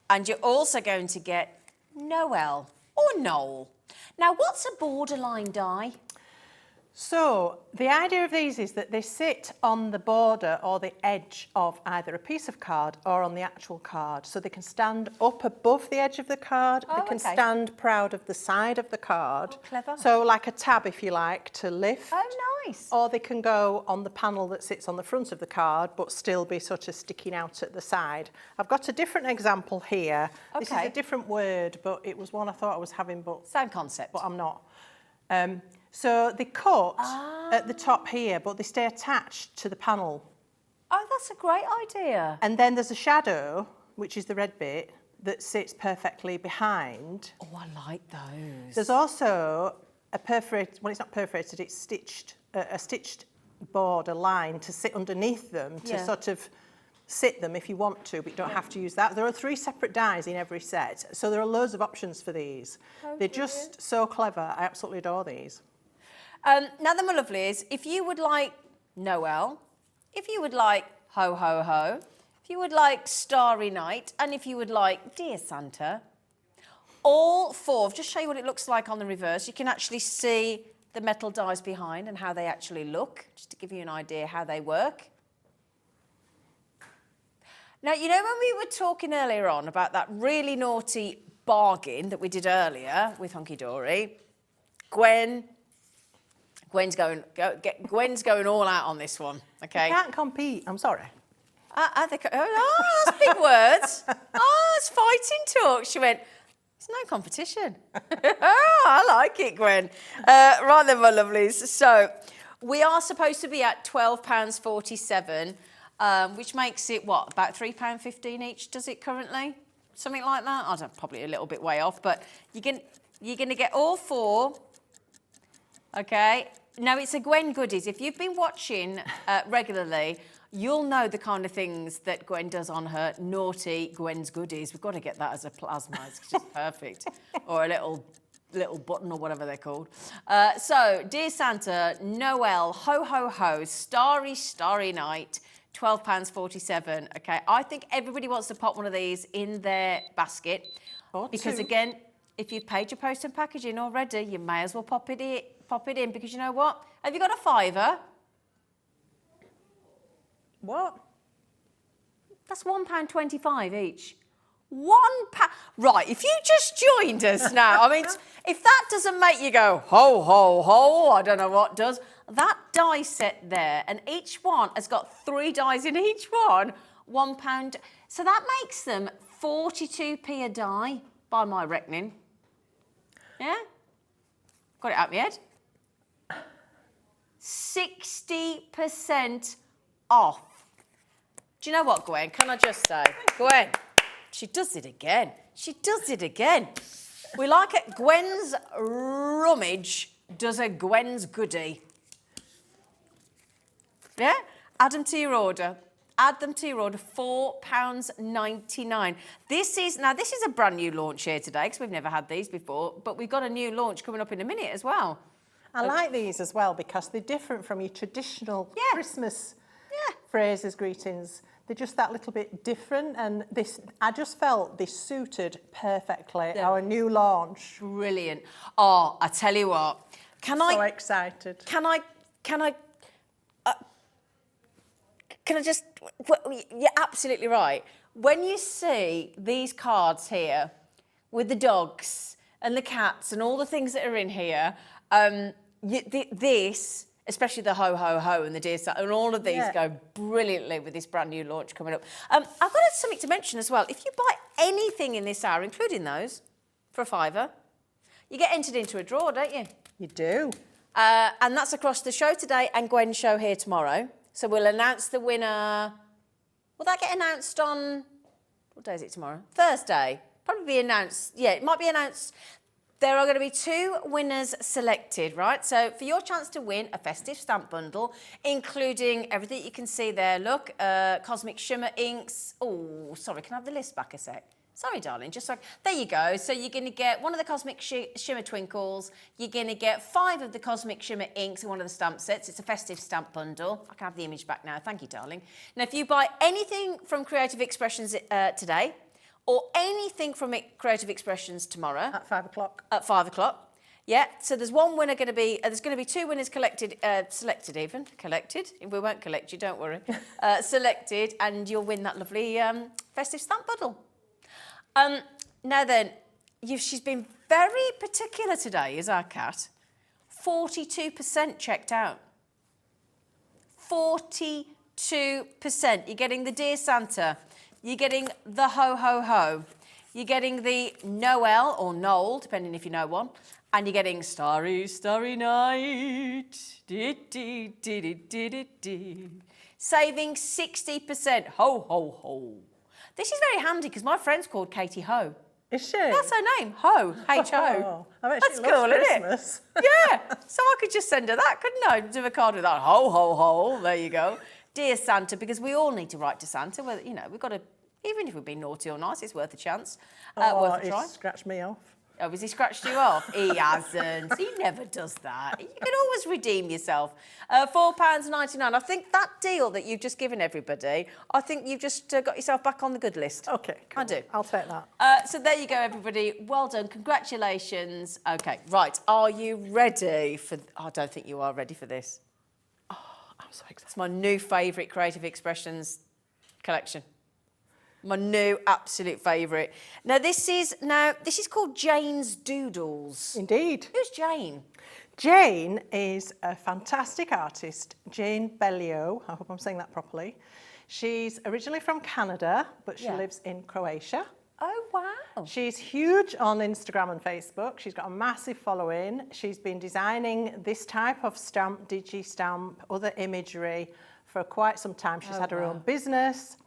And you're also going to get Noel or Noel. Now, what's a borderline die? So the idea of these is that they sit on the border or the edge of either a piece of card or on the actual card. So they can stand up above the edge of the card. They can stand proud of the side of the card. Oh, clever. So like a tab, if you like, to lift. Oh, nice. Or they can go on the panel that sits on the front of the card, but still be sort of sticking out at the side. I've got a different example here. This is a different word, but it was one I thought I was having, but Same concept. I'm not. So they cut at the top here, but they stay attached to the panel. Oh, that's a great idea. And then there's a shadow, which is the red bit, that sits perfectly behind. Oh, I like those. There's also a perforated, well, it's not perforated, it's stitched, a stitched border line to sit underneath them to sort of sit them if you want to, but you don't have to use that. There are 3 separate dies in every set, so there are loads of options for these. They're just so clever. I absolutely adore these. Now, then, my lovelies, if you would like Noel, if you would like Ho, Ho, Ho, if you would like Starry Night, and if you would like Dear Santa, all 4, I'll just show you what it looks like on the reverse. You can actually see the metal dies behind and how they actually look, just to give you an idea how they work. Now, you know when we were talking earlier on about that really naughty bargain that we did earlier with Hunkydory, Gwen's going all out on this one, okay? You can't compete, I'm sorry. That's big words. Oh, it's fighting talk. She went, it's no competition. Oh, I like it, Gwen. Right then, my lovelies. So we are supposed to be at £12.47, which makes it, what, about £3.15 each, does it currently? Something like that? I don't know, probably a little bit way off, but you're going to get all 4. Okay, now it's a Gwen goodies. If you've been watching regularly, you'll know the kind of things that Gwen does on her naughty Gwen's goodies. We've got to get that as a plasma. It's just perfect. Or a little button or whatever they're called. So, Dear Santa, Noel, Ho, Ho, Ho, Starry, Starry Night, £12.47. Okay, I think everybody wants to pop one of these in their basket. Because, again, if you've paid your post and packaging already, you may as well pop it in, because you know what? Have you got a £5? What? That's £1.25 each. £1. Right, if you just joined us now, I mean, if that doesn't make you go, ho, ho, ho, I don't know what does. That die set there, and each one has got 3 dies in each one, £1. So that makes them 42p a die, by my reckoning. Yeah? Got it out of my head. 60% off. Do you know what, Gwen? Can I just say? Gwen, she does it again. She does it again. We like it. Gwen's rummage does a Gwen's goodie. Yeah? Add them to your order. Add them to your order, £4.99. This is a brand new launch here today, because we've never had these before, but we've got a new launch coming up in a minute as well. I like these as well because they're different from your traditional Christmas phrases, greetings. They're just that little bit different, and I just felt this suited perfectly our new launch. Brilliant. Oh, I tell you what. So excited. Can I just, you're absolutely right. When you see these cards here with the dogs and the cats and all the things that are in here, this especially the ho ho ho and the dear Santa, and all of these go brilliantly with this brand new launch coming up. I've got something to mention as well. If you buy anything in this hour, including those, for £5, you get entered into a draw, don't you? You do. And that's across the show today and Gwen's show here tomorrow. So we'll announce the winner. Will that get announced on, what day is it tomorrow? Thursday. Probably be announced. Yeah, it might be announced. There are going to be 2 winners selected, right? So for your chance to win a festive stamp bundle, including everything you can see there. Look, Cosmic Shimmer inks. Oh, sorry, can I have the list back a sec? Sorry, darling, just so... There you go. So you're going to get one of the Cosmic Shimmer Twinkles. You're going to get 5 of the Cosmic Shimmer inks in one of the stamp sets. It's a festive stamp bundle. I can have the image back now. Thank you, darling. Now, if you buy anything from Creative Expressions today, or anything from Creative Expressions tomorrow... At 5 o'clock. At 5 o'clock. Yeah, so there's one winner going to be... there's going to be 2 winners selected even. Collected. We won't collect you, don't worry. Selected, and you'll win that lovely festive stamp bundle. Now then, she's been very particular today, is our cat. 42% checked out. 42%. You're getting the Dear Santa. You're getting the Ho Ho Ho. You're getting the Noel, or Noel, depending if you know one. And you're getting Starry, Starry Night. Saving 60%. Ho, ho, ho. This is very handy because my friend's called Katie Ho. Is she? That's her name, Ho, H-O. Oh, I bet That's she cool, loves isn't Christmas. it? Yeah, so I could just send her that, couldn't I? Do a card with that, ho, ho, ho, there you go. Dear Santa, because we all need to write to Santa, whether, you know, we've got to, even if we've been naughty or nice, it's worth a chance, worth a try. He scratched me off. Oh, has he scratched you off? He hasn't. He never does that. You can always redeem yourself. £4.99. I think that deal that you've just given everybody, I think you've just got yourself back on the good list. Okay, cool. I do. I'll take that. So there you go, everybody. Well done. Congratulations. Okay, right. Are you ready for... I don't think you are ready for this. Oh, I'm so excited. It's my new favourite Creative Expressions collection. My new absolute favourite. Now this is called Jane's Doodles. Indeed. Who's Jane? Jane is a fantastic artist, Jane Bellio. I hope I'm saying that properly. She's originally from Canada, but she lives in Croatia. Oh, wow. She's huge on Instagram and Facebook. She's got a massive following. She's been designing this type of stamp, digi-stamp, other imagery for quite some time. She's had her own business.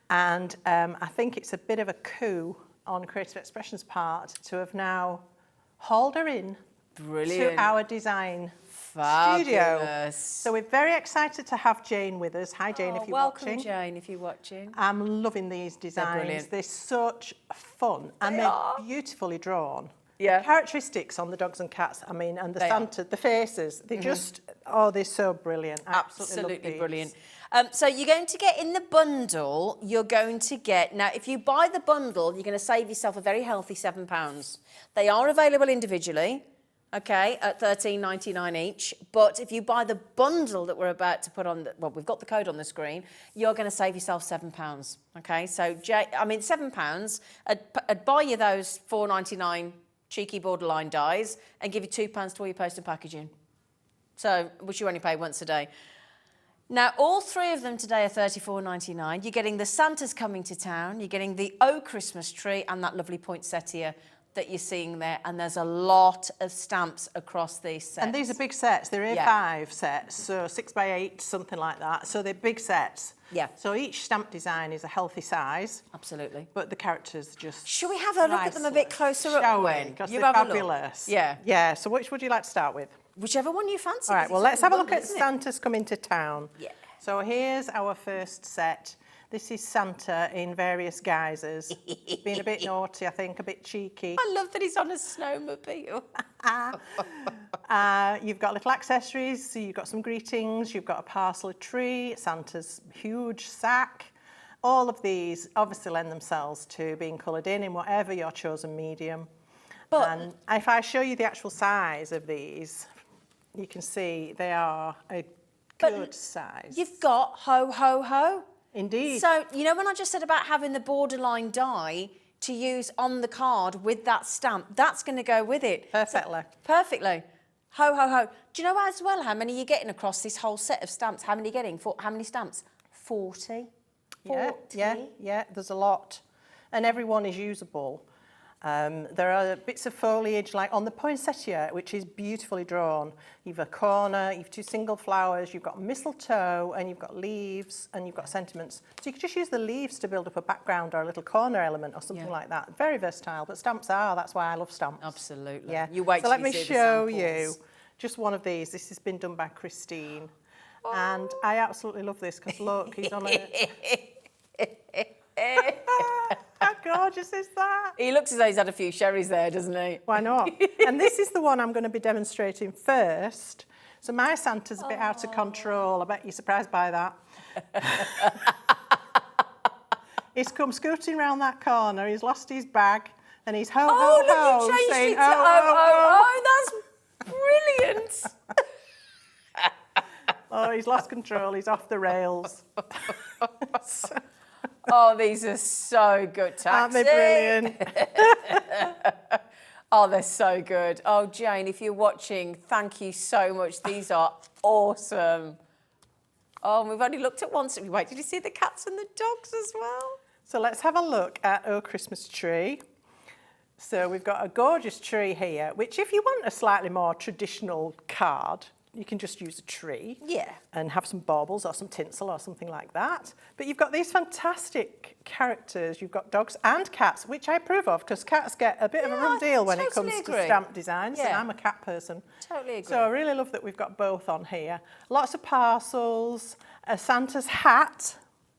And I think it's a bit of a coup on Creative Expressions' part to have now hauled her in to our design studio. So we're very excited to have Jane with us. Hi, Jane, if you're watching. Welcome, Jane, if you're watching. I'm loving these designs. They're such fun and they're beautifully drawn. Yeah. The characteristics on the dogs and cats, I mean, and the Santa, the faces, they just, they're so brilliant. Absolutely brilliant. So you're going to get in the bundle, you're going to get, now if you buy the bundle, you're going to save yourself a very healthy £7. They are available individually, okay, at $13.99 each. But if you buy the bundle that we're about to put on, well, we've got the code on the screen, you're going to save yourself £7, okay? So, £7, I'd buy you those $4.99 cheeky borderline dies and give you £2 to all your post and packaging. So, which you only pay once a day. Now, all 3 of them today are $34.99. You're getting the Santa's Coming to Town, you're getting the Oh Christmas Tree and that lovely poinsettia that you're seeing there. And there's a lot of stamps across these sets. And these are big sets. They're A5 sets, so 6x8, something like that. So they're big sets. Yeah. So each stamp design is a healthy size. Absolutely. But the characters just... Shall we have a look at them a bit closer up, Gwen? Because they're fabulous. Yeah. Yeah, so which would you like to start with? Whichever one you fancy. All right, well, let's have a look at Santa's Coming to Town. Yeah. So here's our first set. This is Santa in various guises. Being a bit naughty, I think, a bit cheeky. I love that he's on a snowmobile. You've got little accessories, so you've got some greetings, you've got a parcel of tree, Santa's huge sack. All of these obviously lend themselves to being coloured in whatever your chosen medium. And if I show you the actual size of these, you can see they are a good size. You've got ho, ho, ho. Indeed. So, you know when I just said about having the borderline die to use on the card with that stamp, that's going to go with it. Perfectly. So, perfectly. Ho, ho, ho. Do you know as well how many you're getting across this whole set of stamps? How many are you getting? How many stamps? 40. Yeah, there's a lot. And everyone is usable. There are bits of foliage, like on the poinsettia, which is beautifully drawn. You've a corner, you've 2 single flowers, you've got mistletoe, and you've got leaves, and you've got sentiments. So you could just use the leaves to build up a background or a little corner element or something like that. Very versatile, but stamps are, that's why I love stamps. Absolutely. Yeah. You wait so till let you me see the show you samples. just one of these. This has been done by Christine. And I absolutely love this because look, he's on a... How gorgeous is that? He looks as though he's had a few sherries there, doesn't he? Why not? And this is the one I'm going to be demonstrating first. So my Santa's a bit out of control. I bet you're surprised by that. He's come scooting round that corner. He's lost his bag, and he's ho ho ho, look, you saying changed it to oh, that's brilliant. oh, he's lost control. He's off the rails. Oh, these are so good, Taxi. Aren't they brilliant? Oh, they're so good. Oh, Jane, if you're watching, thank you so much. These are awesome. Oh, and we've only looked at one. Wait, did you see the cats and the dogs as well? So let's have a look at our Christmas tree. So we've got a gorgeous tree here, which if you want a slightly more traditional card, you can just use a tree and have some baubles or some tinsel or something like that. But you've got these fantastic characters. You've got dogs and cats, which I approve of because cats get a bit of a rum deal when it comes to stamp designs, and I'm a cat person. Totally agree. So I really love that we've got both on here. Lots of parcels, a Santa's hat,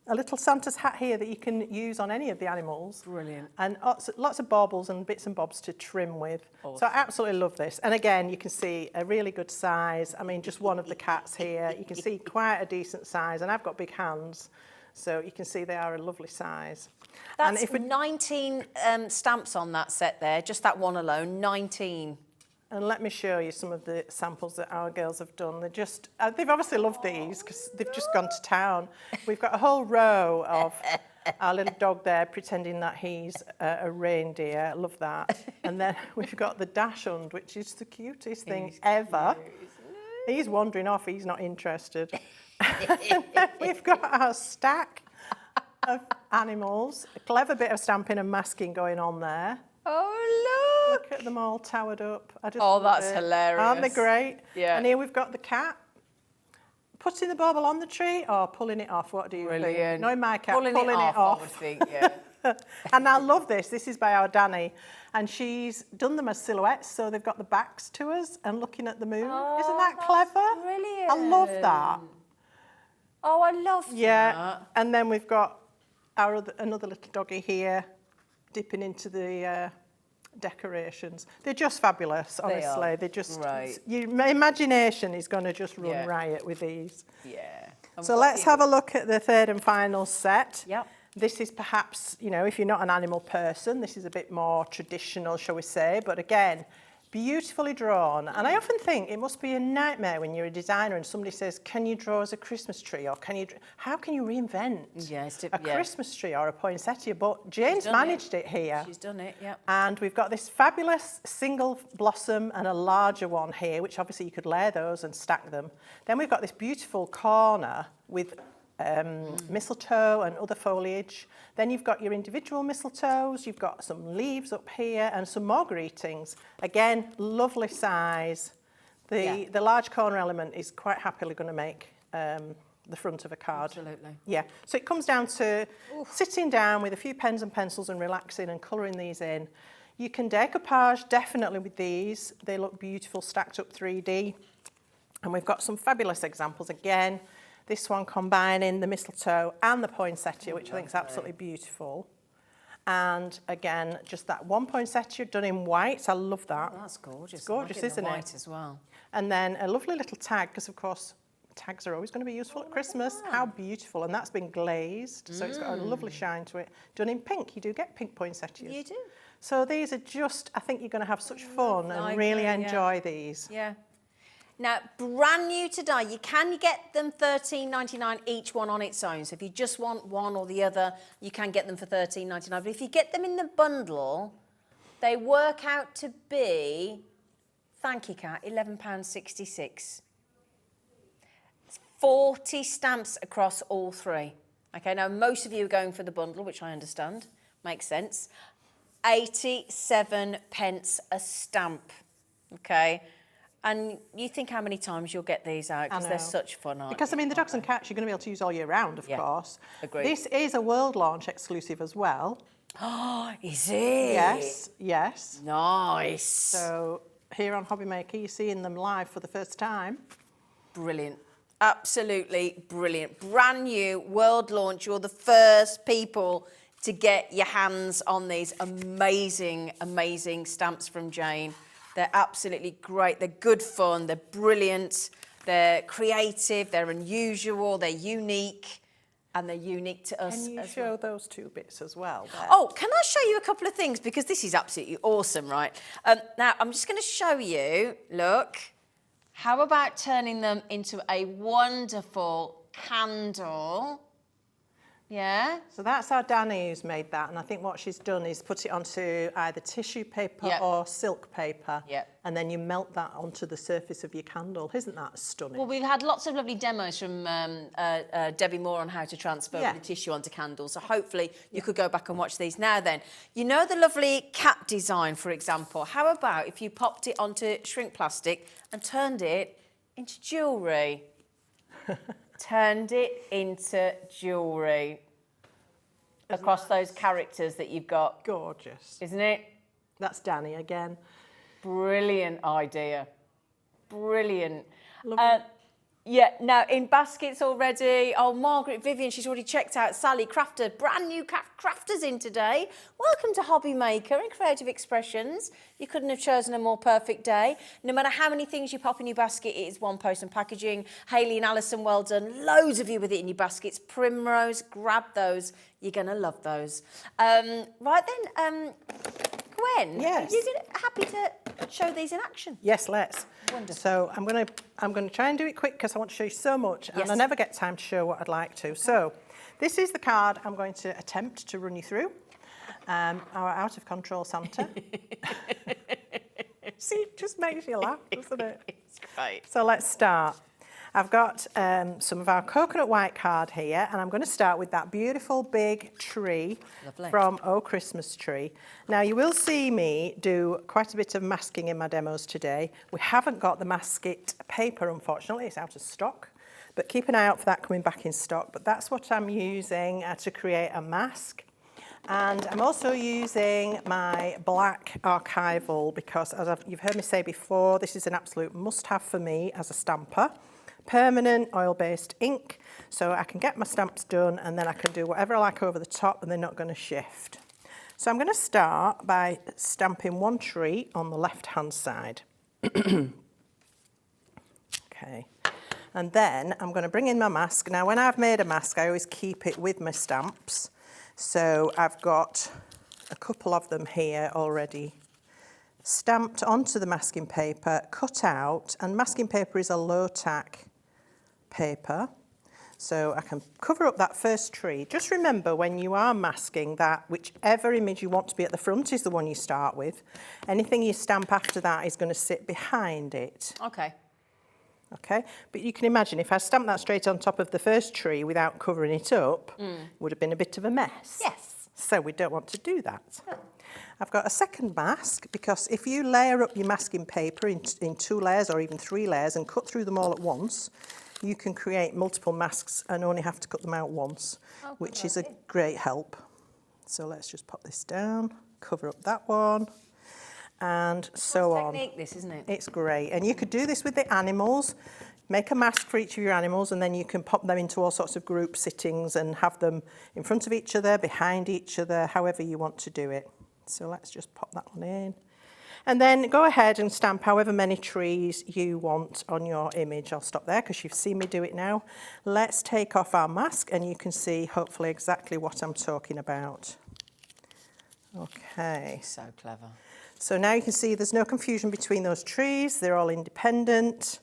a little Santa's hat here that you can use on any of the animals. Brilliant. And lots of baubles and bits and bobs to trim with. Awesome. So I absolutely love this. And again, you can see a really good size. I mean, just one of the cats here. You can see quite a decent size. And I've got big hands, so you can see they are a lovely size. That's and if 19 stamps on that set there, just that one alone, 19. And let me show you some of the samples that our girls have done. They're just, they've obviously loved these because they've just gone to town. We've got a whole row of our little dog there pretending that he's a reindeer. Love that. And then we've got the dachshund, which is the cutest thing ever. He's wandering off. He's not interested. And then we've got our stack of animals. A clever bit of stamping and masking going on there. Oh, Look at them all towered up. I just oh, love that's it. hilarious. Aren't they great? Yeah. And here we've got the cat. Putting the bauble on the tree or pulling it off? What do you think? No, my cat, pulling it off. I would think, yeah. And I love this. This is by our Danny. And she's done them as silhouettes, so they've got the backs to us and looking at the moon. Oh, Isn't that clever? Brilliant. I love that. Oh, I love that. Yeah. And then we've got our another little doggy here dipping into the decorations. They're just fabulous, honestly. They're just, your imagination is going to just run riot with these. Yeah. So let's have a look at the third and final set. Yep. This is perhaps, you know, if you're not an animal person, this is a bit more traditional, shall we say, but again, beautifully drawn. And I often think it must be a nightmare when you're a designer and somebody says, can you draw us a Christmas tree? Or how can you reinvent a Christmas tree or a poinsettia? But Jane's managed it here. She's done it, yeah. And we've got this fabulous single blossom and a larger one here, which obviously you could layer those and stack them. Then we've got this beautiful corner with mistletoe and other foliage. Then you've got your individual mistletoes, you've got some leaves up here and some more greetings. Again, lovely size. The large corner element is quite happily going to make the front of a card. Absolutely. Yeah, so it comes down to sitting down with a few pens and pencils and relaxing and colouring these in. You can decoupage definitely with these. They look beautiful stacked up 3D. And we've got some fabulous examples again. This one combining the mistletoe and the poinsettia, which I think is absolutely beautiful. And again, just that one poinsettia done in white. I love that. Oh, that's gorgeous. It's gorgeous, isn't it? White as well. And then a lovely little tag, because of course, tags are always going to be useful at Christmas. How beautiful. And that's been glazed, so it's got a lovely shine to it. Done in pink. You do get pink poinsettias. You do. So these are just, I think you're going to have such fun and really enjoy these. Yeah. Now, brand new today, you can get them $13.99 each one on its own. So if you just want one or the other, you can get them for $13.99. But if you get them in the bundle, they work out to be thank you, Kat, £11.66. 40 stamps across all three. Okay, now most of you are going for the bundle, which I understand, makes sense. 87 pence a stamp, okay? And you think how many times you'll get these out, because they're such fun, aren't Because, you? I mean, the dogs and cats you're going to be able to use all year round, of course. Agreed. This is a world launch exclusive as well. Oh, is it? Yes, yes. Nice. So here on Hobby Maker, you're seeing them live for the first time. Brilliant. Absolutely brilliant. Brand new world launch. You're the first people to get your hands on these amazing, amazing stamps from Jane. They're absolutely great. They're good fun. They're brilliant. They're creative. They're unusual. They're unique. And they're unique to us. Can you show those two bits as well? There? Oh, can I show you a couple of things? Because this is absolutely awesome, right? Now, I'm just going to show you, look. How about turning them into a wonderful candle? Yeah? So that's our Danny who's made that, and I think what she's done is put it onto either tissue paper or silk paper, and then you melt that onto the surface of your candle. Isn't that stunning? Well, we've had lots of lovely demos from Debbie Moore on how to transfer the tissue onto candles, so hopefully you could go back and watch these. Now then, you know the lovely cat design, for example? How about if you popped it onto shrink plastic and turned it into jewellery? Turned it into jewellery across those characters that you've got. Gorgeous. Isn't it? That's Danny again. Brilliant idea. Brilliant. Yeah, now in baskets already. Oh, Margaret Vivian, she's already checked out. Sally Crafter, brand new crafters in today. Welcome to Hobby Maker and Creative Expressions. You couldn't have chosen a more perfect day. No matter how many things you pop in your basket, it is one post and packaging. Hayley and Alison, well done. Loads of you with it in your baskets. Primrose, grab those. You're going to love those. Right then, Gwen, yes. are you happy to show these in action? Yes, let's. Wonderful. So I'm going to try and do it quick because I want to show you so much, and I never get time to show what I'd like to. Okay. So this is the card I'm going to attempt to run you through. Our out of control Santa. See, it just makes you laugh, doesn't it? It's great. So let's start. I've got some of our coconut white card here, and I'm going to start with that beautiful big tree from Oh Christmas Tree. Now, you will see me do quite a bit of masking in my demos today. We haven't got the masket paper, unfortunately. It's out of stock, but keep an eye out for that coming back in stock. But that's what I'm using to create a mask. And I'm also using my black archival because, as you've heard me say before, this is an absolute must-have for me as a stamper. Permanent oil-based ink, so I can get my stamps done and then I can do whatever I like over the top and they're not going to shift. So I'm going to start by stamping one tree on the left-hand side. Okay. And then I'm going to bring in my mask. Now, when I've made a mask, I always keep it with my stamps. So I've got a couple of them here already stamped onto the masking paper, cut out, and masking paper is a low-tack paper, so I can cover up that first tree. Just remember when you are masking that whichever image you want to be at the front is the one you start with. Anything you stamp after that is going to sit behind it. Okay. Okay, but you can imagine if I stamped that straight on top of the first tree without covering it up, it would have been a bit of a mess. Yes. So we don't want to do that. I've got a second mask because if you layer up your masking paper in 2 layers or even 3 layers and cut through them all at once, you can create multiple masks and only have to cut them out once, which is a great help. So let's just pop this down, cover up that one, and so on. Technique, this, isn't it? It's great. And you could do this with the animals. Make a mask for each of your animals and then you can pop them into all sorts of group sittings and have them in front of each other, behind each other, however you want to do it. So let's just pop that one in. And then go ahead and stamp however many trees you want on your image. I'll stop there because you've seen me do it now. Let's take off our mask and you can see hopefully exactly what I'm talking about. Okay. So clever. So now you can see there's no confusion between those trees. They're all independent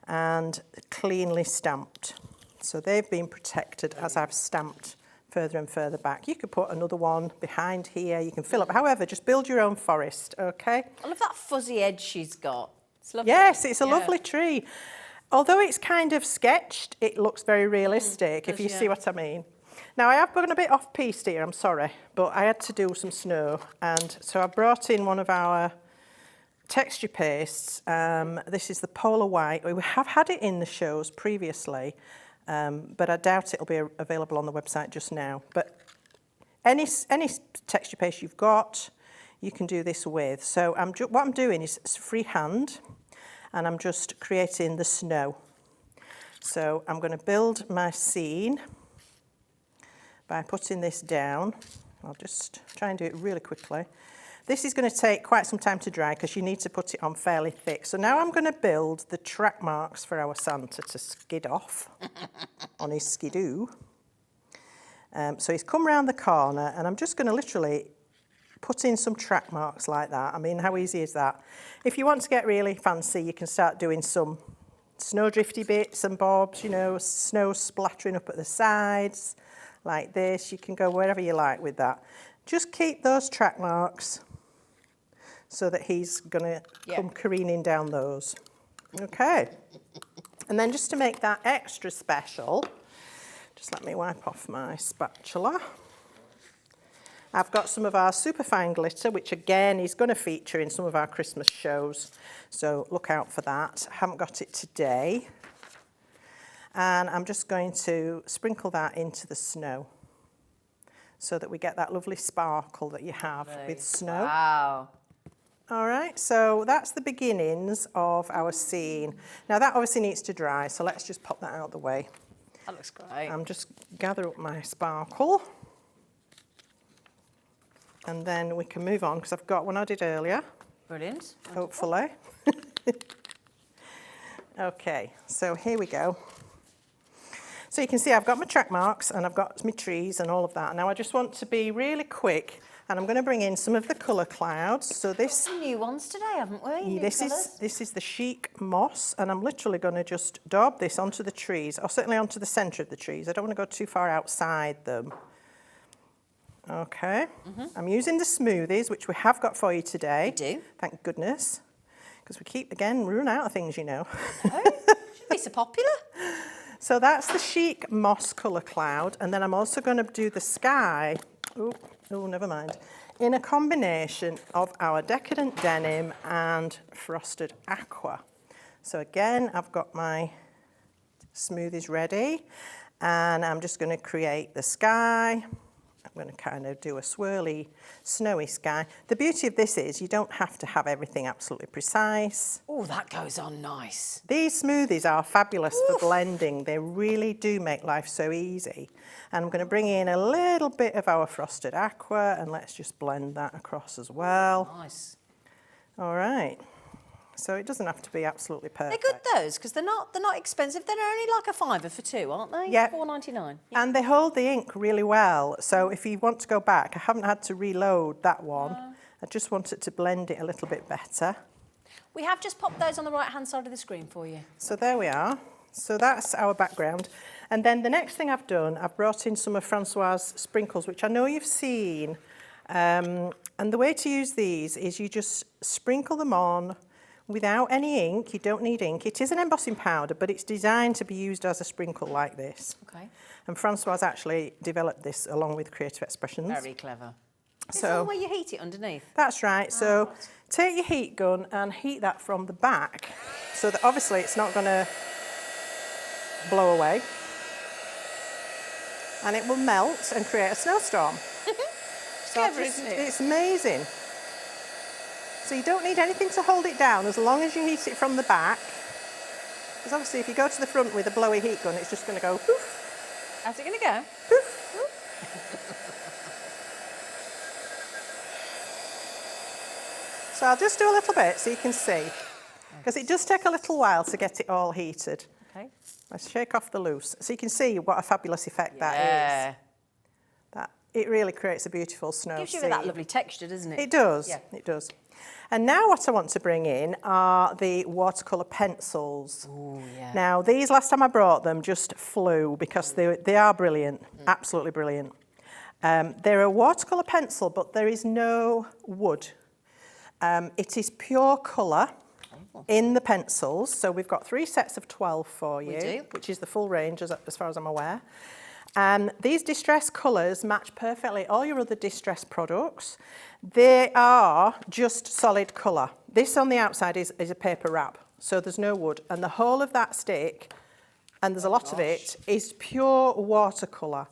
and cleanly stamped. So they've been protected as I've stamped further and further back. You could put another one behind here. You can fill up. However, just build your own forest, okay? I love that fuzzy edge she's got. It's lovely. Yes, it's a lovely tree. Although it's kind of sketched, it looks very realistic, if you see what I mean. Now, I have gone a bit off-piste here, I'm sorry, but I had to do some snow. And so I brought in one of our texture pastes. This is the Polar White. We have had it in the shows previously, but I doubt it'll be available on the website just now. But any texture paste you've got, you can do this with. So what I'm doing is freehand, and I'm just creating the snow. So I'm going to build my scene by putting this down. I'll just try and do it really quickly. This is going to take quite some time to dry because you need to put it on fairly thick. So now I'm going to build the track marks for our Santa to skid off on his skidoo. So he's come round the corner, and I'm just going to literally put in some track marks like that. I mean, how easy is that? If you want to get really fancy, you can start doing some snowdrifty bits and bobs, you know, snow splattering up at the sides, like this. You can go wherever you like with that. Just keep those track marks so that he's going to come careening down those. Okay. And then just to make that extra special, just let me wipe off my spatula. I've got some of our superfine glitter, which again is going to feature in some of our Christmas shows. So look out for that. I haven't got it today. And I'm just going to sprinkle that into the snow so that we get that lovely sparkle that you have with snow. Wow. All right, so that's the beginnings of our scene. Now that obviously needs to dry, so let's just pop that out of the way. That looks great. I'm just gather up my sparkle. And then we can move on, because I've got one I did earlier. Brilliant. Hopefully. Okay, so here we go. So you can see I've got my track marks and I've got my trees and all of that. Now I just want to be really quick, and I'm going to bring in some of the colour clouds. So this Some new ones today, haven't we? this is the chic moss, and I'm literally going to just daub this onto the trees, or certainly onto the centre of the trees. I don't want to go too far outside them. Okay, I'm using the smoothies, which we have got for you today. We do. Thank goodness, because we keep, again, running out of things, you know. Shouldn't be so popular. So that's the chic moss colour cloud, and then I'm also going to do the sky, oh, never mind, in a combination of our decadent denim and frosted aqua. So again, I've got my smoothies ready, and I'm just going to create the sky. I'm going to kind of do a swirly, snowy sky. The beauty of this is you don't have to have everything absolutely precise. Oh, that goes on nice. These smoothies are fabulous for blending. They really do make life so easy. And I'm going to bring in a little bit of our frosted aqua, and let's just blend that across as well. Nice. All right. So it doesn't have to be absolutely perfect. They're good, those, because they're not expensive. They're only like a £5 for two, aren't they? Yeah. £4.99. Yeah. And they hold the ink really well. So if you want to go back, I haven't had to reload that one. I just wanted to blend it a little bit better. We have just popped those on the right-hand side of the screen for you. So there we are. So that's our background. And then the next thing I've done, I've brought in some of Francois's sprinkles, which I know you've seen. And the way to use these is you just sprinkle them on without any ink. You don't need ink. It is an embossing powder, but it's designed to be used as a sprinkle like this. Okay. And Francois actually developed this along with Creative Expressions. Very clever. Is So that the way you heat it underneath? that's right. So take your heat gun and heat that from the back, so that obviously it's not going to blow away. And it will melt and create a snowstorm. So Clever, isn't it? It's amazing. So you don't need anything to hold it down as long as you heat it from the back. Because obviously if you go to the front with a blowy heat gun, it's just going to go poof. How's it going to go? So I'll just do a little bit so you can see. Because it does take a little while to get it all heated. Okay. Let's shake off the loose. So you can see what a fabulous effect that is. It really creates a beautiful snow Gives you scene. that lovely texture, doesn't it? It does, Yeah. it does. And now what I want to bring in are the watercolour pencils. Oh, yeah. Now, these, last time I brought them, just flew because they are brilliant, absolutely brilliant. They're a watercolour pencil, but there is no wood. It is pure colour. in the pencils. So we've got 3 sets of 12 for you, We do. which is the full range as far as I'm aware. And these distress colours match perfectly all your other distress products. They are just solid colour. This on the outside is a paper wrap, so there's no wood. And the whole of that stick, and there's a lot of it, is pure watercolour.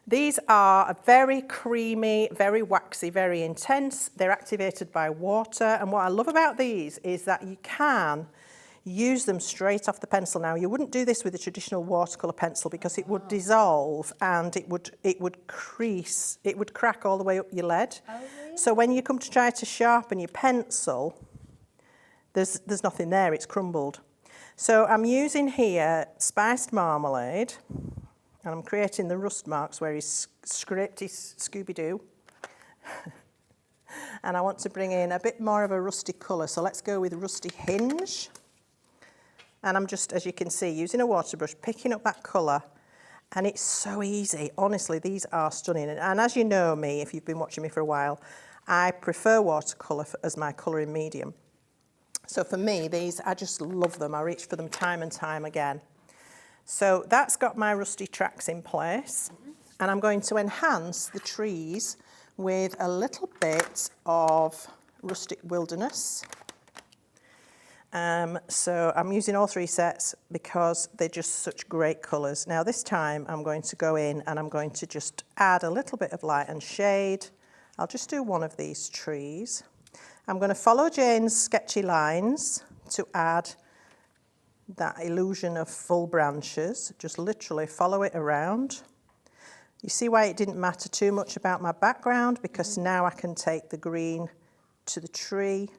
These are very creamy, very waxy, very intense. They're activated by water. And what I love about these is that you can use them straight off the pencil. Now, you wouldn't do this with a traditional watercolour pencil because it would dissolve and it would crease, it would crack all the way up your lead. Oh, really? So when you come to try to sharpen your pencil, there's nothing there, it's crumbled. So I'm using here spiced marmalade, and I'm creating the rust marks where he's scraped his Scooby-Doo. And I want to bring in a bit more of a rusty colour, so let's go with Rusty Hinge. And I'm just, as you can see, using a water brush, picking up that colour, and it's so easy. Honestly, these are stunning. And as you know me, if you've been watching me for a while, I prefer watercolour as my colouring medium. So for me, these, I just love them. I reach for them time and time again. So that's got my rusty tracks in place, and I'm going to enhance the trees with a little bit of Rustic Wilderness. So I'm using all 3 sets because they're just such great colours. Now this time I'm going to go in and I'm going to just add a little bit of light and shade. I'll just do one of these trees. I'm going to follow Jane's sketchy lines to add that illusion of full branches. Just literally follow it around. You see why it didn't matter too much about my background, because now I can take the green to the tree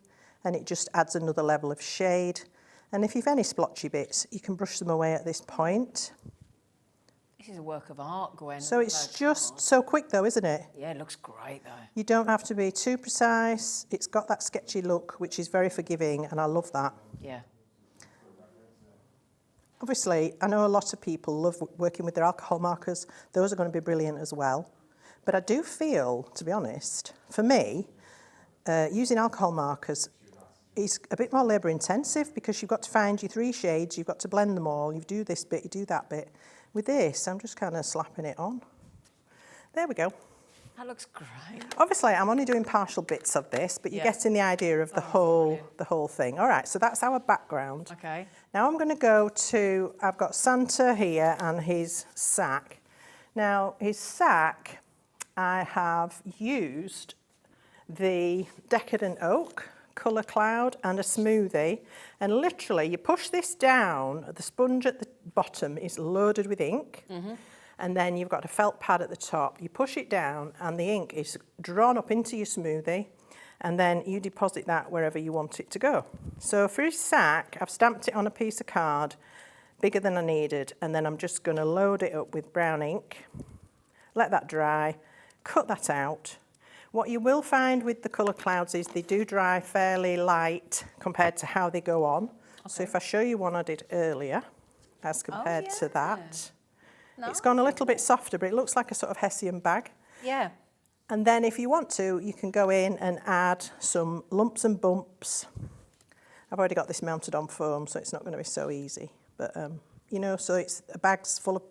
and it just adds another level of shade. And if you've any splotchy bits, you can brush them away at this point. This is a work of art, Gwen. So it's just so quick though, isn't it? Yeah, it looks great though. You don't have to be too precise. It's got that sketchy look, which is very forgiving, and I love that. Yeah. Obviously, I know a lot of people love working with their alcohol markers. Those are going to be brilliant as well. But I do feel, to be honest, for me, using alcohol markers is a bit more labour intensive because you've got to find your 3 shades, you've got to blend them all, you do this bit, you do that bit. With this, I'm just kind of slapping it on. There we go. That looks great. Obviously, I'm only doing partial bits of this, but you're getting the idea of the whole thing. All right, so that's our background. Okay. Now I'm going to go to, I've got Santa here and his sack. Now, his sack, I have used the Decadent Oak colour cloud and a smoothie, and literally you push this down, the sponge at the bottom is loaded with ink, and then you've got a felt pad at the top. You push it down and the ink is drawn up into your smoothie, and then you deposit that wherever you want it to go. So for his sack, I've stamped it on a piece of card bigger than I needed, and then I'm just going to load it up with brown ink, let that dry, cut that out. What you will find with the colour clouds is they do dry fairly light compared to how they go on. Okay. So if I show you one I did earlier, as compared to that, it's gone a little bit softer, but it looks like a sort of Hessian bag. Yeah. And then if you want to, you can go in and add some lumps and bumps. I've already got this mounted on foam, so it's not going to be so easy. But, you know, so it's a bag's full of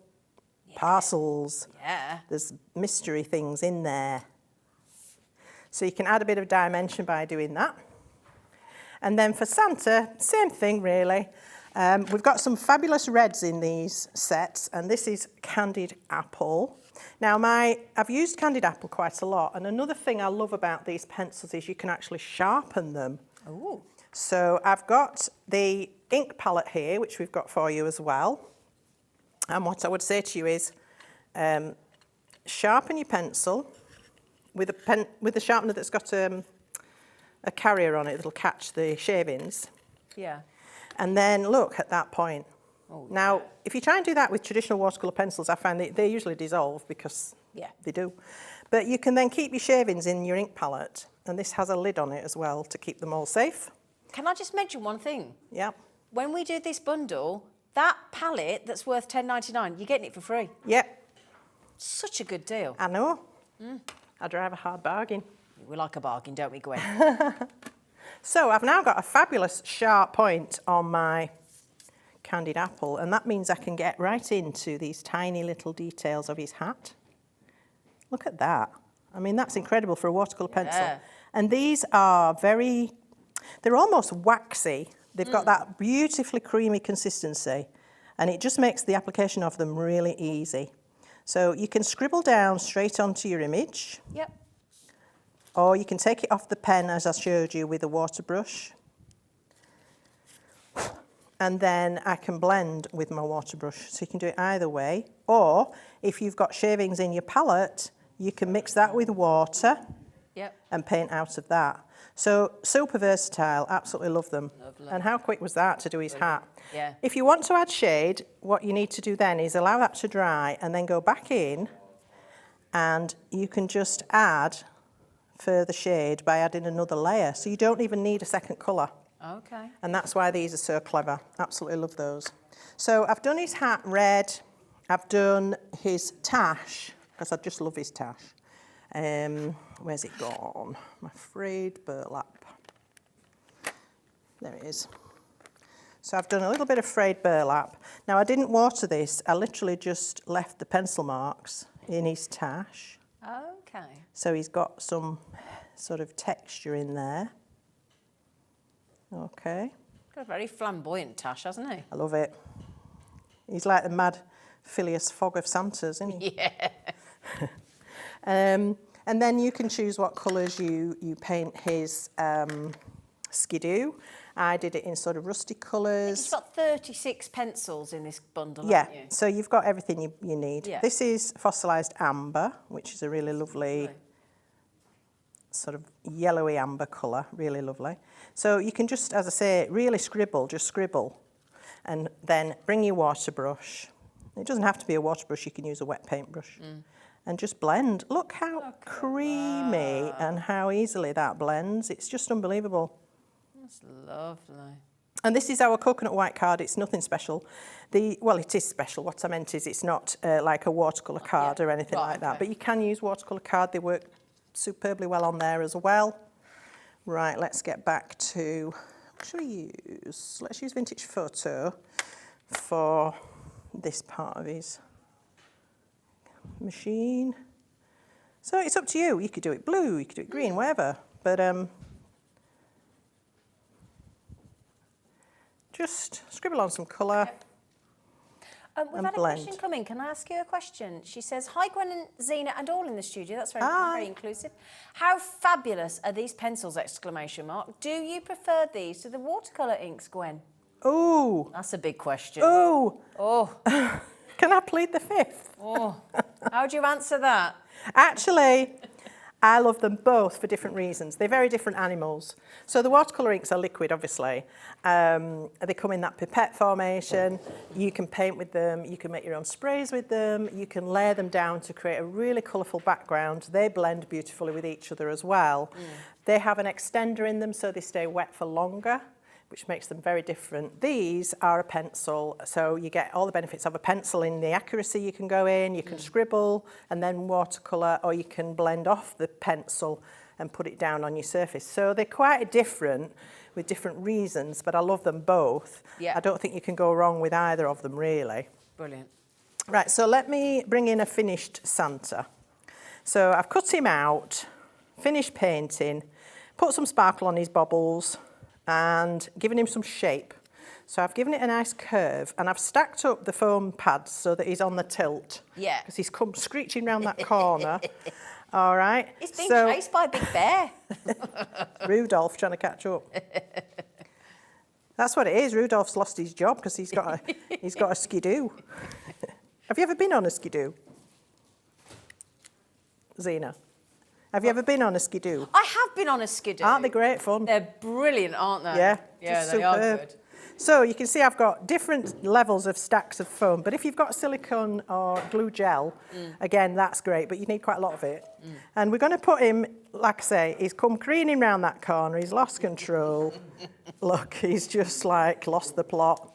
parcels. Yeah. There's mystery things in there. So you can add a bit of dimension by doing that. And then for Santa, same thing really. We've got some fabulous reds in these sets, and this is Candied Apple. Now I've used Candied Apple quite a lot, and another thing I love about these pencils is you can actually sharpen them. Ooh. So I've got the ink palette here, which we've got for you as well. And what I would say to you is, sharpen your pencil with a sharpener that's got a carrier on it that'll catch the shavings. Yeah. And then look at that point. Oh, now, if you try and do that with traditional watercolour pencils, I find they usually dissolve because they do. But you can then keep your shavings in your ink palette, and this has a lid on it as well to keep them all safe. Can I just mention one thing? Yeah. When we did this bundle, that palette that's worth $10.99, you're getting it for free. Yep. Such a good deal. I know. I drive a hard bargain. We like a bargain, don't we, Gwen? So I've now got a fabulous sharp point on my candied apple, and that means I can get right into these tiny little details of his hat. Look at that. I mean, that's incredible for a watercolour pencil. And these are they're almost waxy. They've got that beautifully creamy consistency, and it just makes the application of them really easy. So you can scribble down straight onto your image. Yep. Or you can take it off the pen, as I showed you, with a water brush. And then I can blend with my water brush. So you can do it either way. Or if you've got shavings in your palette, you can mix that with water and paint out of that. So super versatile, absolutely love them. Lovely. And how quick was that to do his hat? Yeah. If you want to add shade, what you need to do then is allow that to dry and then go back in, and you can just add further shade by adding another layer. So you don't even need a second colour. Okay. And that's why these are so clever. Absolutely love those. So I've done his hat red. I've done his tash, because I just love his tash. Where's it gone? My frayed burlap. There it is. So I've done a little bit of frayed burlap. Now I didn't water this. I literally just left the pencil marks in his tash. Okay. So he's got some sort of texture in there. Okay. Got a very flamboyant tash, hasn't he? I love it. He's like the mad Phileas Fogg of Santas, isn't he? Yeah. And then you can choose what colours you paint his skidoo. I did it in sort of rusty colours. You've got 36 pencils in this bundle, Yeah, haven't you? so you've got everything you need. Yeah. This is fossilised amber, which is a really lovely sort of yellowy amber colour, really lovely. So you can just, as I say, really just scribble, and then bring your water brush. It doesn't have to be a water brush, you can use a wet paintbrush. And just blend. Look how creamy and how easily that blends. It's just unbelievable. That's lovely. And this is our coconut white card. It's nothing special. Well, it is special. What I meant is it's not like a watercolour card or anything like that. But you can use watercolour card. They work superbly well on there as well. Right, let's get back to, what should we use? Let's use Vintage Photo for this part of his machine. So it's up to you. You could do it blue, you could do it green, whatever. But just scribble on some colour. We've had a question come in. Can I ask you a question? She says, hi Gwen and Zena and all in the studio. That's very inclusive. How fabulous are these pencils, exclamation mark. Do you prefer these to the watercolour inks, Gwen? Oh. That's a big question. Oh. Oh. Can I plead the fifth? Oh. How do you answer that? Actually, I love them both for different reasons. They're very different animals. So the watercolour inks are liquid, obviously. They come in that pipette formation. You can paint with them. You can make your own sprays with them. You can layer them down to create a really colourful background. They blend beautifully with each other as well. They have an extender in them so they stay wet for longer, which makes them very different. These are a pencil, so you get all the benefits of a pencil in the accuracy you can go in, you can scribble and then watercolour, or you can blend off the pencil and put it down on your surface. So they're quite different with different reasons, but I love them both. Yeah. I don't think you can go wrong with either of them, really. Brilliant. Right, so let me bring in a finished Santa. So I've cut him out, finished painting, put some sparkle on his bobbles, and given him some shape. So I've given it a nice curve, and I've stacked up the foam pads so that he's on the tilt. Yeah. Because he's come screeching round that corner. All right. He's being chased by a big bear. Rudolph trying to catch up. That's what it is. Rudolph's lost his job because he's got a skidoo. Have you ever been on a skidoo? Zena? Have you ever been on a skidoo? I have been on a skidoo. Aren't they great fun? They're brilliant, aren't they? Yeah, Yeah, just they are superb. good. So you can see I've got different levels of stacks of foam, but if you've got silicone or glue gel, again, that's great, but you need quite a lot of it. And we're going to put him, like I say, he's come careening round that corner, he's lost control. Look, he's just like lost the plot.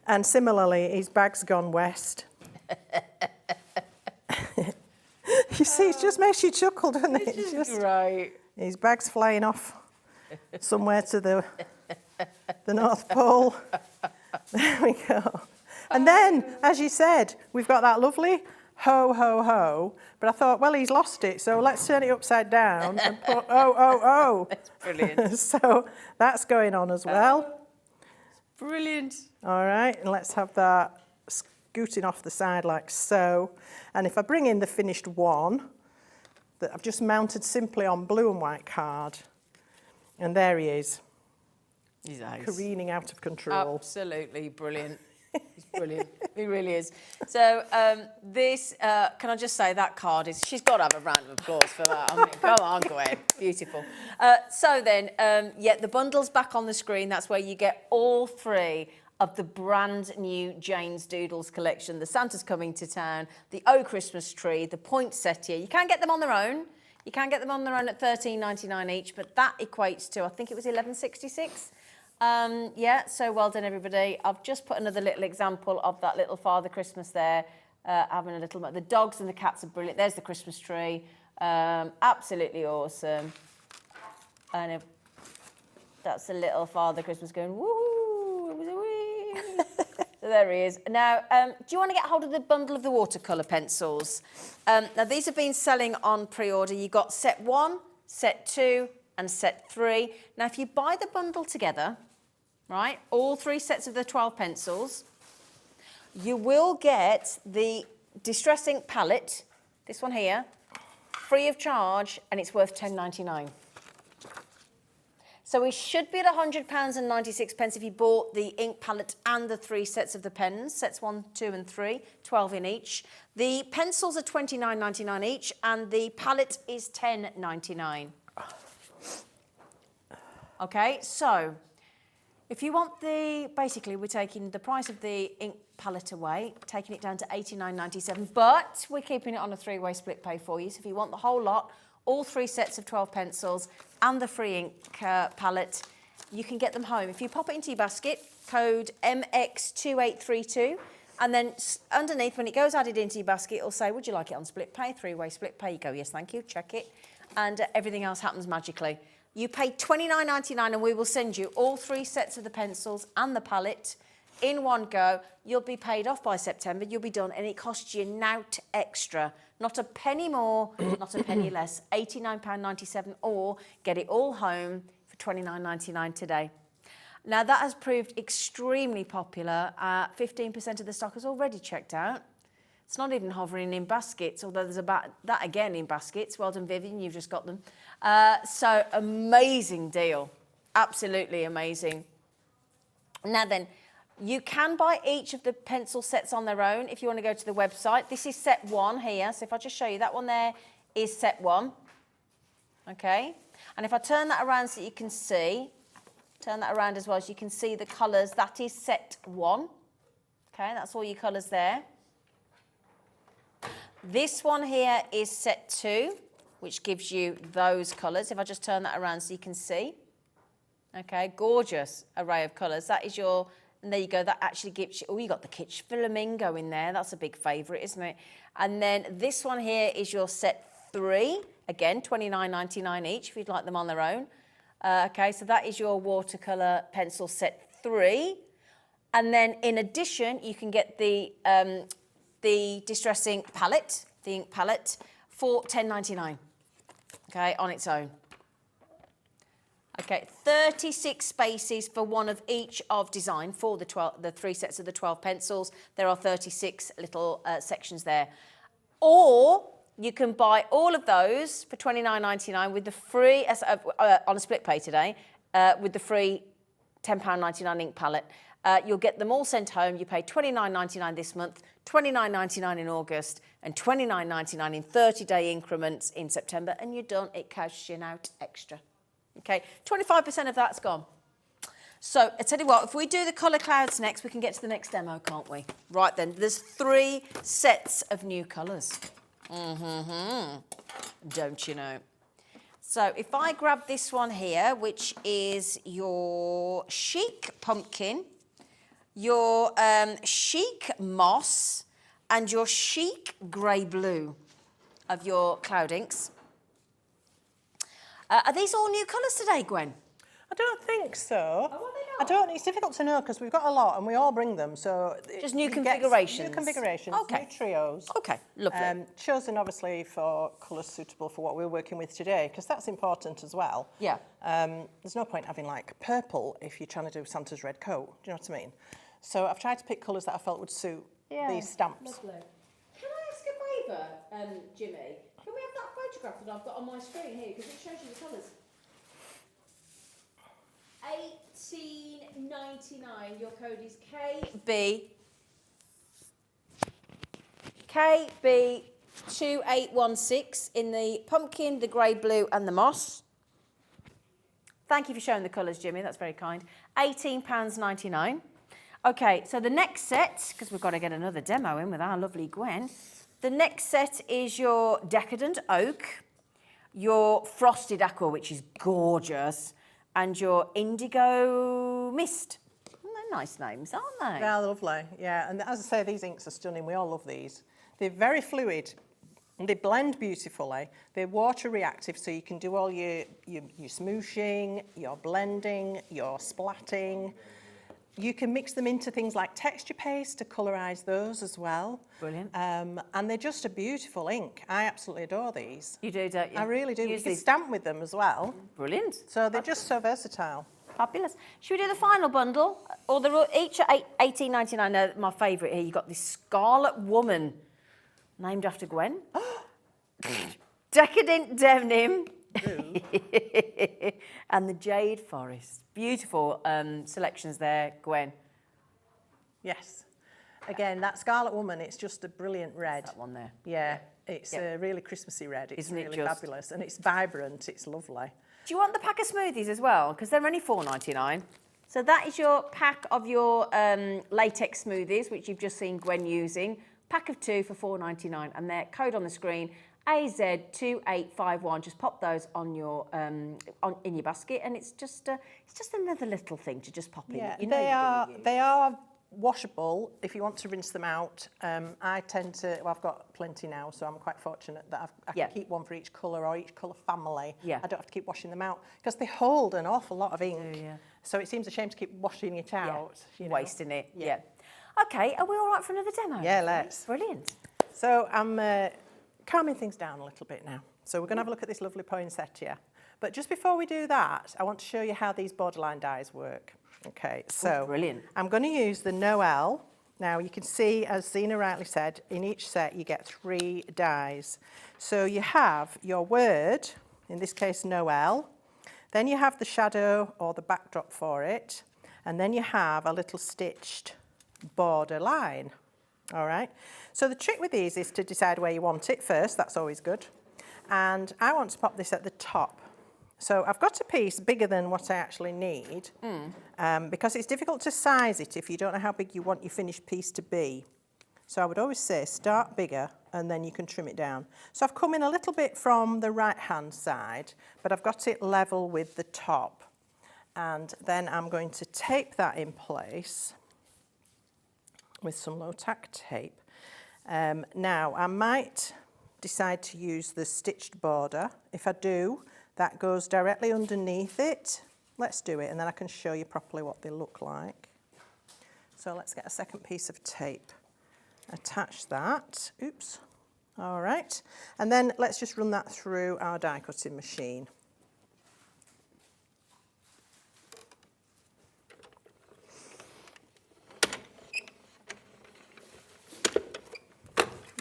And similarly, his bag's gone west. You see, it just makes you chuckle, doesn't it? It's just great. His bag's flying off. somewhere to the North Pole. There we go. And then, as you said, we've got that lovely ho, ho, ho. But I thought, well, he's lost it, so let's turn it upside down and put oh, oh, oh. That's brilliant. So that's going on as well. Brilliant. All right, and let's have that scooting off the side like so. And if I bring in the finished one that I've just mounted simply on blue and white card, and there he is, He's nice. careening out of control. Absolutely brilliant. He's brilliant. He really is. So this, can I just say that card is, she's got to have a round of applause for that. I mean, come on, Gwen. Beautiful. So then, yeah, the bundle's back on the screen. That's where you get all 3 of the brand new Jane's Doodles collection. The Santa's Coming to Town, the Oh Christmas Tree, the Poinsettia. You can get them on their own. You can get them on their own at $13.99 each, but that equates to, I think it was $11.66. Yeah, so well done, everybody. I've just put another little example of that little Father Christmas there, having a little... The dogs and the cats are brilliant. There's the Christmas tree. Absolutely awesome. And if that's a little Father Christmas going, woohoo, it was a wee. So there he is. Now, do you want to get hold of the bundle of the watercolour pencils? Now, these have been selling on pre-order. You got set 1, set 2, and set 3. Now, if you buy the bundle together, right, all 3 sets of the 12 pencils, you will get the Distress Ink palette, this one here, free of charge, and it's worth £10.99. So we should be at £100.96 if you bought the ink palette and the 3 sets of the pens, sets 1, 2 and 3, 12 in each. The pencils are £29.99 each, and the palette is £10.99. Okay, so if you want basically we're taking the price of the ink palette away, taking it down to $89.97, but we're keeping it on a 3-way split pay for you. So if you want the whole lot, all 3 sets of 12 pencils and the free ink palette, you can get them home. If you pop it into your basket, code MX2832, and then underneath, when it goes added into your basket, it'll say, would you like it on split pay, 3-way split pay? You go, yes, thank you, check it, and everything else happens magically. You pay $29.99 and we will send you all 3 sets of the pencils and the palette in one go. You'll be paid off by September, you'll be done, and it costs you nought extra. Not a penny more, not a penny less. £89.97, or get it all home for $29.99 today. Now, that has proved extremely popular. 15% of the stock is already checked out. It's not even hovering in baskets, although there's about that again in baskets. Well done, Vivian, you've just got them. So, amazing deal. Absolutely amazing. Now then, you can buy each of the pencil sets on their own if you want to go to the website. This is set 1 here. So if I just show you, that one there is set 1. Okay. And if I turn that around so you can see, turn that around as well so you can see the colours, that is set 1. Okay, that's all your colours there. This one here is set 2, which gives you those colours. If I just turn that around so you can see. Okay, gorgeous array of colours. That is your... And there you go, that actually gives you, oh, you got the Kitsch Flamingo in there. That's a big favourite, isn't it? And then this one here is your set 3. Again, $29.99 each if you'd like them on their own. Okay, so that is your watercolour pencil set 3. And then in addition, you can get the Distress Ink palette, the ink palette, for $10.99, okay, on its own. Okay, 36 spaces for one of each of design for the 3 sets of the 12 pencils. There are 36 little sections there. Or you can buy all of those for $29.99 with the free, on a split pay today, with the free £10.99 ink palette. You'll get them all sent home. You pay $29.99 this month, $29.99 in August, and $29.99 in 30-day increments in September, and you're done. It costs you out extra. Okay, 25% of that's gone. So I tell you what, if we do the colour clouds next, we can get to the next demo, can't we? Right then, there's 3 sets of new colours. Don't you know? So if I grab this one here, which is your chic pumpkin, your chic moss, and your chic grey blue of your cloud inks. Are these all new colours today, Gwen? I don't think so. Oh, are they I don't. It's difficult to know because we've got a lot and we all bring them. So Just new you get configurations. New configurations. Okay. New trios. Okay, lovely. Chosen obviously for colours suitable for what we're working with today because that's important as well. Yeah. There's no point having like purple if you're trying to do Santa's red coat. Do you know what I mean? So I've tried to pick colours that I felt would suit these stamps. Lovely. Can I ask a favour, Jimmy? Can we have that photograph that I've got on my screen here because it shows you the colours? $18.99. Your code is KB2816 in the pumpkin, the grey blue, and the moss. Thank you for showing the colours, Jimmy. That's very kind. £18.99. Okay, so the next set, because we've got to get another demo in with our lovely Gwen. The next set is your Decadent Oak, your Frosty Decor, which is gorgeous, and your Indigo Mist. They're nice names, aren't they? They're lovely, yeah. And as I say, these inks are stunning. We all love these. They're very fluid. And they blend beautifully. They're water reactive, so you can do all your smooshing, your blending, your splatting. You can mix them into things like texture paste to colorise those as well. Brilliant. And they're just a beautiful ink. I absolutely adore these. You do, don't you? I really do. You Use can these. stamp with them as well. Brilliant. So they're just so versatile. Fabulous. Should we do the final bundle? Or they're all, each at $18.99. My favourite here, you've got this Scarlet Woman, named after Gwen. Decadent Denim. And the Jade Forest. Beautiful selections there, Gwen. Yes. Again, that Scarlet Woman, it's just a brilliant red. That one there. Yeah, it's a really Christmassy red. It's Isn't it really just? fabulous. And it's vibrant, it's lovely. Do you want the pack of smoothies as well? Because they're only $4.99. So that is your pack of your latex smoothies, which you've just seen Gwen using. Pack of 2 for $4.99. And their code on the screen, AZ2851. Just pop those on your in your basket, and it's just another little thing to just pop in. Yeah, You know they are washable if you want to rinse them out. I tend to, well, I've got plenty now, so I'm quite fortunate that I can keep one for each colour or each colour family. Yeah. I don't have to keep washing them out because they hold an awful lot of ink. yeah. So it seems a shame to keep washing it out. You know. Wasting it. Yeah. Okay, are we all right for another demo? Yeah, let's. Brilliant. So I'm calming things down a little bit now. So we're going to have a look at this lovely poinsettia. But just before we do that, I want to show you how these borderline dies work. Okay, so brilliant. I'm going to use the Noel. Now you can see, as Zena rightly said, in each set you get 3 dies. So you have your word, in this case Noel, then you have the shadow or the backdrop for it, and then you have a little stitched border line. All right, so the trick with these is to decide where you want it first. That's always good. And I want to pop this at the top. So I've got a piece bigger than what I actually need because it's difficult to size it if you don't know how big you want your finished piece to be. So I would always say start bigger and then you can trim it down. So I've come in a little bit from the right-hand side, but I've got it level with the top. And then I'm going to tape that in place with some low-tack tape. Now, I might decide to use the stitched border. If I do, that goes directly underneath it. Let's do it, and then I can show you properly what they look like. So let's get a second piece of tape. Attach that. Oops. All right. And then let's just run that through our die cutting machine.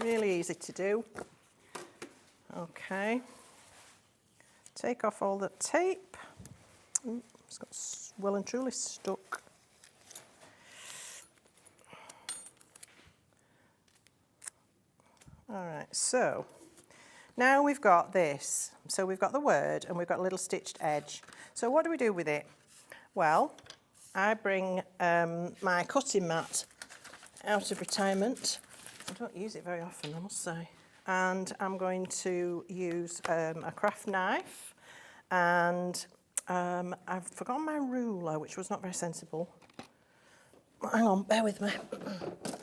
Really easy to do. Okay. Take off all the tape. It's got well and truly stuck. All right, so now we've got this. So we've got the word and we've got a little stitched edge. So what do we do with it? Well, I bring my cutting mat out of retirement. I don't use it very often, I must say. And I'm going to use a craft knife, and I've forgotten my ruler, which was not very sensible. Hang on, bear with me.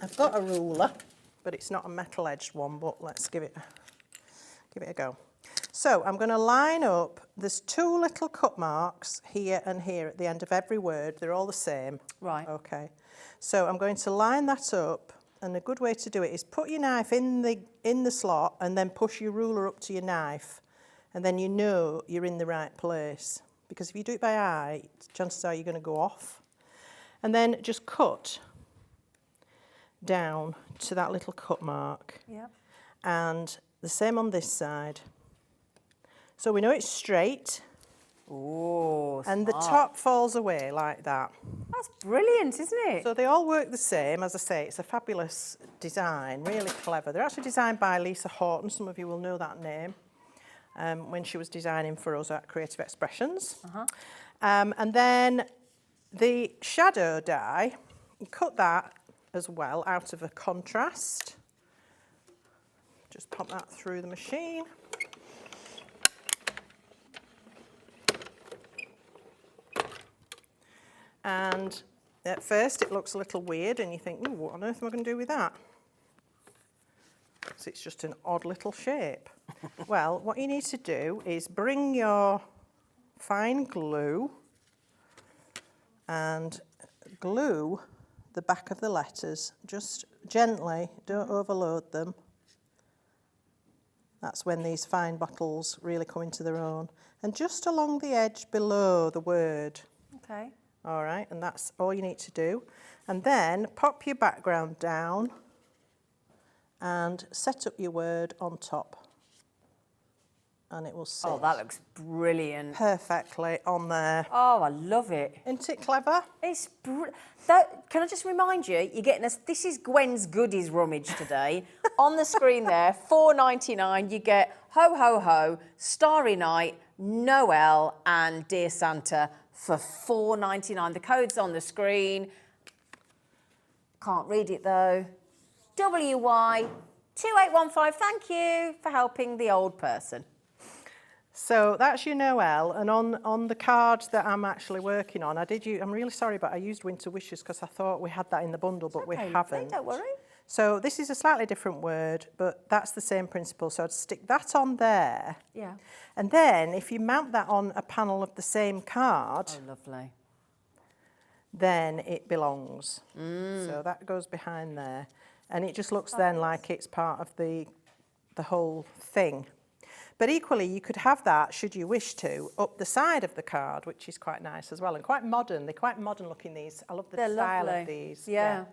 I've got a ruler, but it's not a metal-edged one, but let's give it a go. So I'm going to line up, there's 2 little cut marks here and here at the end of every word. They're all the same. Right. Okay. So I'm going to line that up, and a good way to do it is put your knife in the slot and then push your ruler up to your knife, and then you know you're in the right place. Because if you do it by eye, chances are you're going to go off. And then just cut down to that little cut mark. Yep. And the same on this side. So we know it's straight. Oh, and the top falls away like that. That's brilliant, isn't it? So they all work the same. As I say, it's a fabulous design, really clever. They're actually designed by Lisa Horton. Some of you will know that name. When she was designing for us at Creative Expressions. And then the shadow die, you cut that as well out of a contrast. Just pop that through the machine. And at first it looks a little weird and you think, ooh, what on earth am I going to do with that? So it's just an odd little shape. Well, what you need to do is bring your fine glue and glue the back of the letters, just gently, don't overload them. That's when these fine bottles really come into their own. And just along the edge below the word. Okay. All right, and that's all you need to do. And then pop your background down and set up your word on top. And it will sit. Oh, that looks brilliant. Perfectly on there. Oh, I love it. Isn't it clever? It's can I just remind you, you're getting us. This is Gwen's goodies rummage today. On the screen there, $4.99. You get Ho Ho Ho, Starry Night, Noel, and Dear Santa for $4.99. The code's on the screen. Can't read it though. WY2815. Thank you for helping the old person. So that's your Noel, and on the card that I'm actually working on, I'm really sorry, but I used Winter Wishes because I thought we had that in the bundle, but we haven't. Don't worry. So this is a slightly different word, but that's the same principle. So I'd stick that on there. Yeah. And then if you mount that on a panel of the same card, Oh, lovely. then it belongs. So that goes behind there. And it just looks then like it's part of the whole thing. But equally, you could have that, should you wish to, up the side of the card, which is quite nice as well, and quite modern. They're quite modern looking, these. I love the style lovely. of these. Yeah.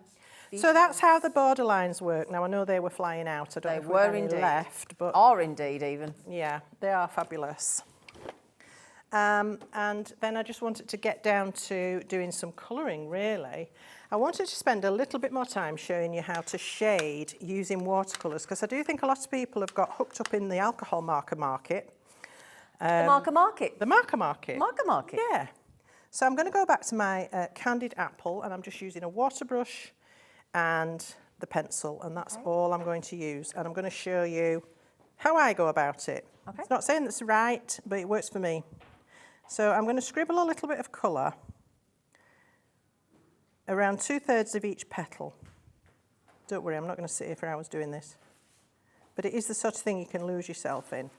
So that's how the borderlines work. Now, I know they were flying out. I don't know if we've got any left, but Are indeed even. yeah, they are fabulous. And then I just wanted to get down to doing some colouring, really. I wanted to spend a little bit more time showing you how to shade using watercolours, because I do think a lot of people have got hooked up in the alcohol marker market. The marker market. The marker market. Marker market. Yeah. So I'm going to go back to my Candied Apple, and I'm just using a water brush and the pencil, and that's all I'm going to use. And I'm going to show you how I go about it. Okay. It's not saying that's right, but it works for me. So I'm going to scribble a little bit of colour around 2/3 of each petal. Don't worry, I'm not going to sit here for hours doing this. But it is the sort of thing you can lose yourself in.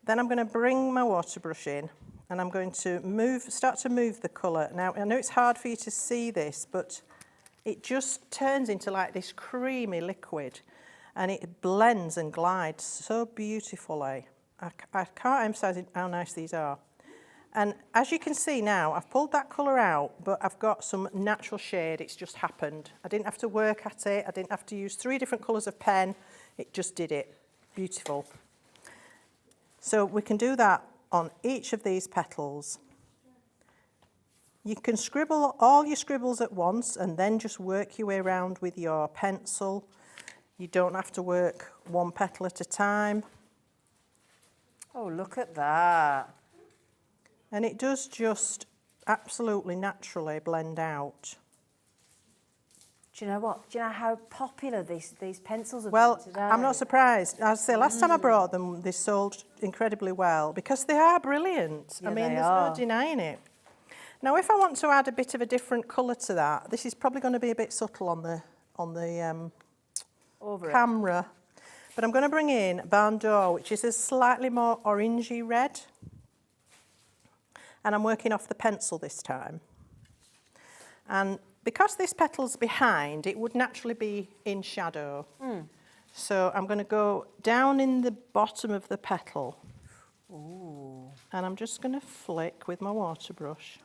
Then I'm going to bring my water brush in, and I'm going to start to move the colour. Now, I know it's hard for you to see this, but it just turns into like this creamy liquid, and it blends and glides so beautifully. I can't emphasise how nice these are. And as you can see now, I've pulled that colour out, but I've got some natural shade. It's just happened. I didn't have to work at it. I didn't have to use 3 different colours of pen. It just did it. Beautiful. So we can do that on each of these petals. You can scribble all your scribbles at once and then just work your way around with your pencil. You don't have to work one petal at a time. Oh, look at that. And it does just absolutely naturally blend out. Do you know what? Do you know how popular these pencils have Well, been today? I'm not surprised. As I say, last time I brought them, they sold incredibly well because they are brilliant. Yeah, I mean, they there's are. no denying it. Now, if I want to add a bit of a different colour to that, this is probably going to be a bit subtle on the Over it. camera. But I'm going to bring in Barn Door, which is a slightly more orangey red. And I'm working off the pencil this time. And because this petal's behind, it would naturally be in shadow. So I'm going to go down in the bottom of the petal. Ooh. And I'm just going to flick with my water brush.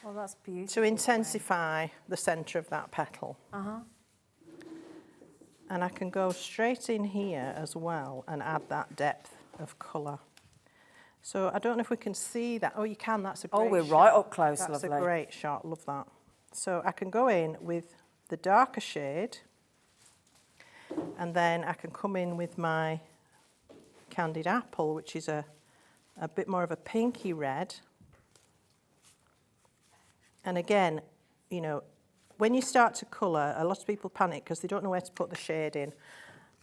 Well, that's beautiful. To intensify the centre of that petal. And I can go straight in here as well and add that depth of colour. So I don't know if we can see that. Oh, you can, that's a great shot. Oh, we're right up close, That's lovely. a great shot, love that. So I can go in with the darker shade, and then I can come in with my Candied Apple, which is a bit more of a pinky red. And again, you know, when you start to colour, a lot of people panic because they don't know where to put the shade in.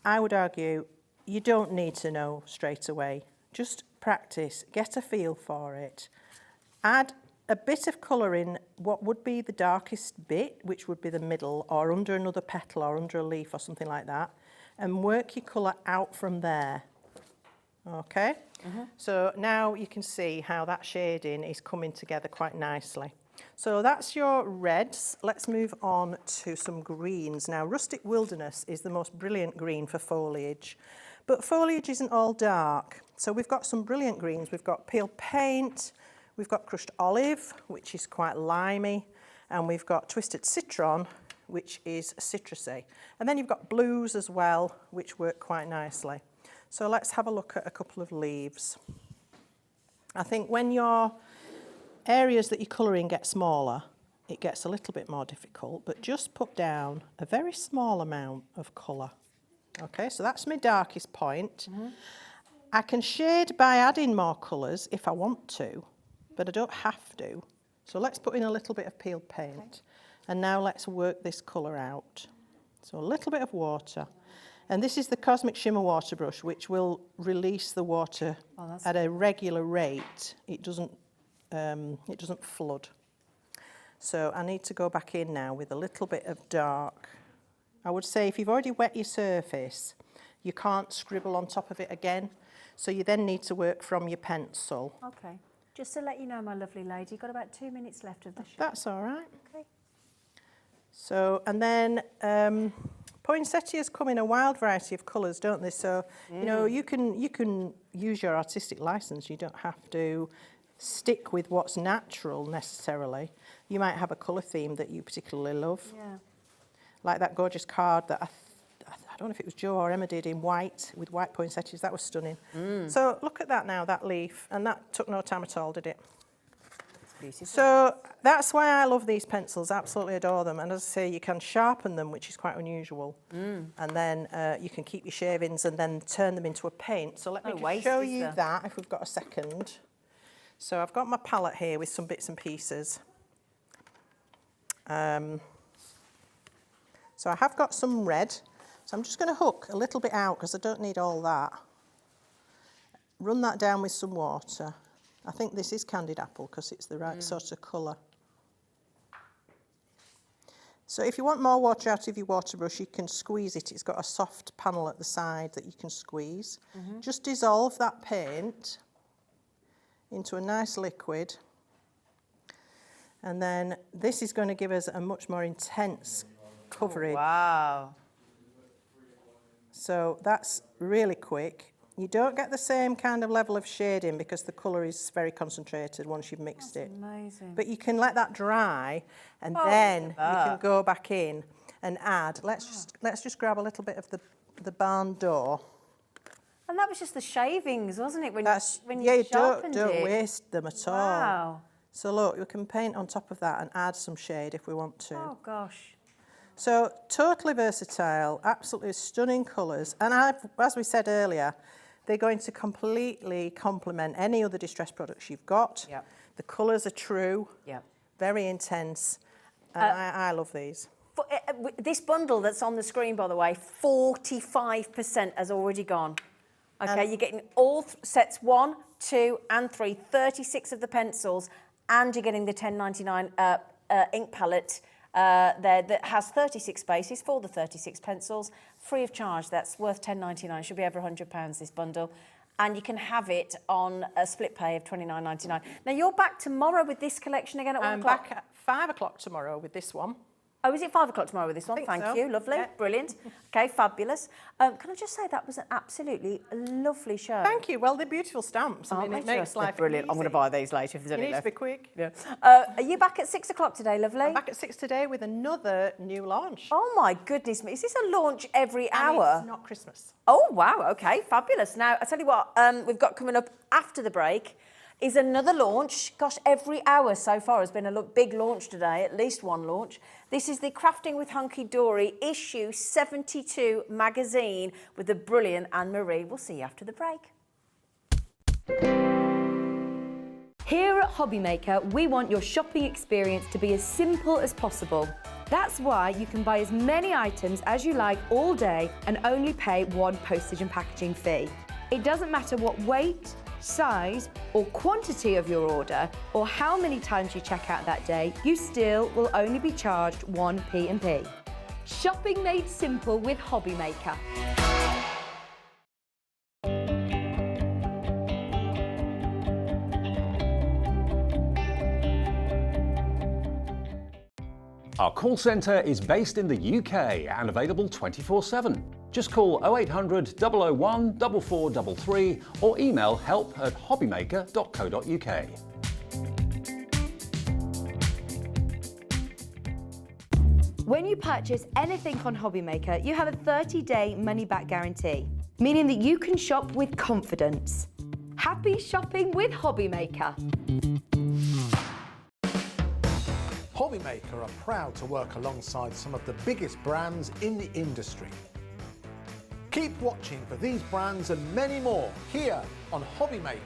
I would argue you don't need to know straight away. Just practice, get a feel for it. Add a bit of colour in what would be the darkest bit, which would be the middle, or under another petal or under a leaf or something like that, and work your colour out from there. Okay? So now you can see how that shading is coming together quite nicely. So that's your reds. Let's move on to some greens. Now, Rustic Wilderness is the most brilliant green for foliage, but foliage isn't all dark. So we've got some brilliant greens. We've got Peel Paint, we've got Crushed Olive, which is quite limey, and we've got Twisted Citron, which is citrusy. And then you've got blues as well, which work quite nicely. So let's have a look at a couple of leaves. I think when your areas that you're colouring get smaller, it gets a little bit more difficult, but just put down a very small amount of colour. Okay, so that's my darkest point. I can shade by adding more colours if I want to, but I don't have to. So let's put in a little bit of Peel Paint. Okay. And now let's work this colour out. So a little bit of water. And this is the Cosmic Shimmer water brush, which will release the water at a regular rate. It doesn't flood. So I need to go back in now with a little bit of dark. I would say if you've already wet your surface, you can't scribble on top of it again. So you then need to work from your pencil. Okay. Just to let you know, my lovely lady, you've got about 2 minutes left of the show. That's all right. Okay. So, and then poinsettias come in a wild variety of colours, don't they? So, you know, you can use your artistic licence. You don't have to stick with what's natural necessarily. You might have a colour theme that you particularly love. Yeah. Like that gorgeous card that I don't know if it was Jo or Emma did in white, with white poinsettias. That was stunning. So look at that now, that leaf, and that took no time at all, did it? Beautiful. So that's why I love these pencils, absolutely adore them. And as I say, you can sharpen them, which is quite unusual. And then you can keep your shavings and then turn them into a paint. So let me just show you that, if we've got a second. So I've got my palette here with some bits and pieces. So I have got some red. So I'm just going to hook a little bit out because I don't need all that. Run that down with some water. I think this is Candied Apple because it's the right sort of colour. So if you want more water out of your water brush, you can squeeze it. It's got a soft panel at the side that you can squeeze. Just dissolve that paint into a nice liquid. And then this is going to give us a much more intense coverage. Oh, wow. So that's really quick. You don't get the same kind of level of shading because the colour is very concentrated once you've mixed it. Amazing. But you can let that dry and then you can go back in and add. Let's just grab a little bit of the barn door. And that was just the shavings, wasn't it? When you you sharpened don't waste them at all. Wow. So look, we can paint on top of that and add some shade if we want to. Oh gosh. So totally versatile, absolutely stunning colours. And as we said earlier, they're going to completely complement any other distress products you've got. Yep. The colours are true, very intense. And I love these. This bundle that's on the screen, by the way, 45% has already gone. Okay, you're getting all sets 1, 2 and 3, 36 of the pencils, and you're getting the £10.99 ink palette. there that has 36 spaces for the 36 pencils, free of charge. That's worth £10.99. Should be over £100 this bundle. And you can have it on a split pay of £29.99. Now, you're back tomorrow with this collection again at 1 o'clock? I'm back at 5 o'clock tomorrow with this one. Oh, is it 5 o'clock tomorrow with this one? think Thank so. you, lovely, Yeah. brilliant. Okay, fabulous. Can I just say that was an absolutely lovely show. Thank you. Well, they're beautiful stamps. I mean, it makes life brilliant. I'm going to easy. buy these later if there's You any need to left. be quick. Yeah. Are you back at 6 o'clock today, lovely? I'm back at 6 today with another new launch. Oh my goodness me! Is this a launch every And hour? It's not Christmas. Oh wow! Okay, fabulous. Now I tell you what, we've got coming up after the break is another launch. Gosh, every hour so far has been a big launch today. At least one launch. This is the Crafting with Hunkydory issue 72 magazine with the brilliant Anne-Marie. We'll see you after the break. Here at Hobbymaker, we want your shopping experience to be as simple as possible. That's why you can buy as many items as you like all day and only pay one postage and packaging fee. It doesn't matter what weight, size or quantity of your order or how many times you check out that day, you still will only be charged one P&P. Shopping made simple with Hobbymaker. Our call centre is based in the UK and available 24/7. Just call 0800 001 4433 or email help@hobbymaker.co.uk. When you purchase anything on Hobbymaker, you have a 30-day money-back guarantee, meaning that you can shop with confidence. Happy shopping with Hobbymaker. Hobbymaker are proud to work alongside some of the biggest brands in the industry. Keep watching for these brands and many more here on Hobbymaker.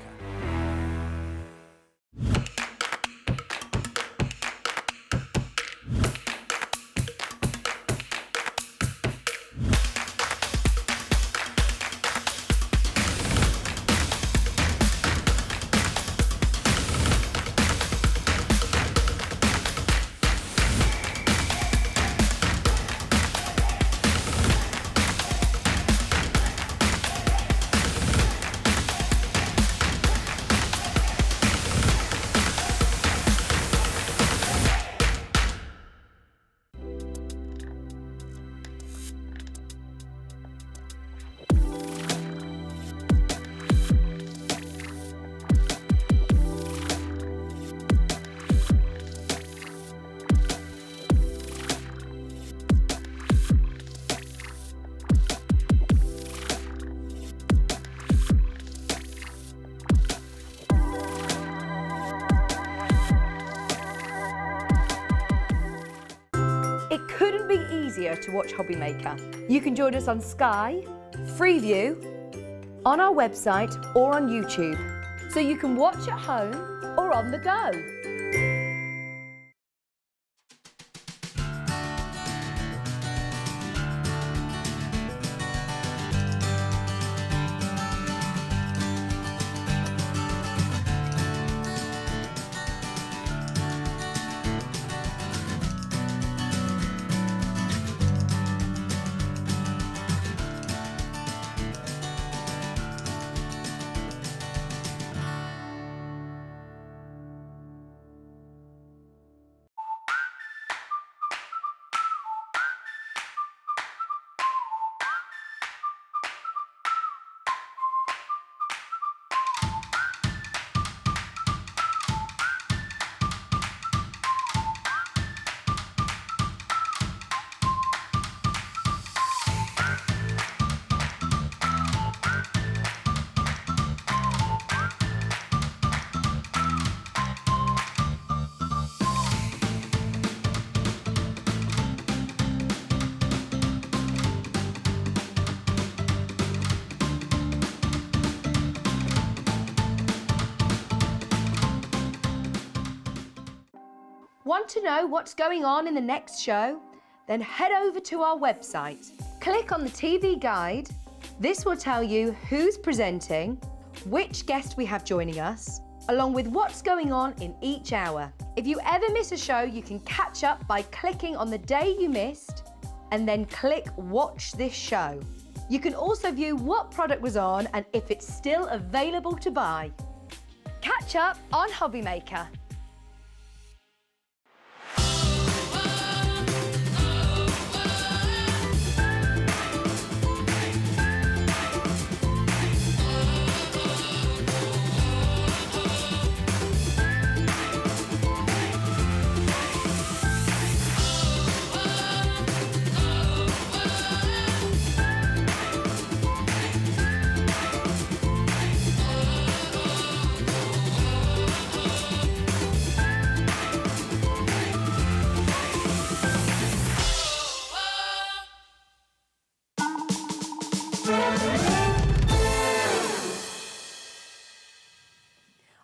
To watch Hobbymaker. You can join us on Sky, Freeview, on our website or on YouTube, so you can watch at home or on the go. Want to know what's going on in the next show? Then head over to our website. Click on the TV guide. This will tell you who's presenting, which guest we have joining us, along with what's going on in each hour. If you ever miss a show, you can catch up by clicking on the day you missed and then click Watch This Show. You can also view what product was on and if it's still available to buy. Catch up on Hobby Maker.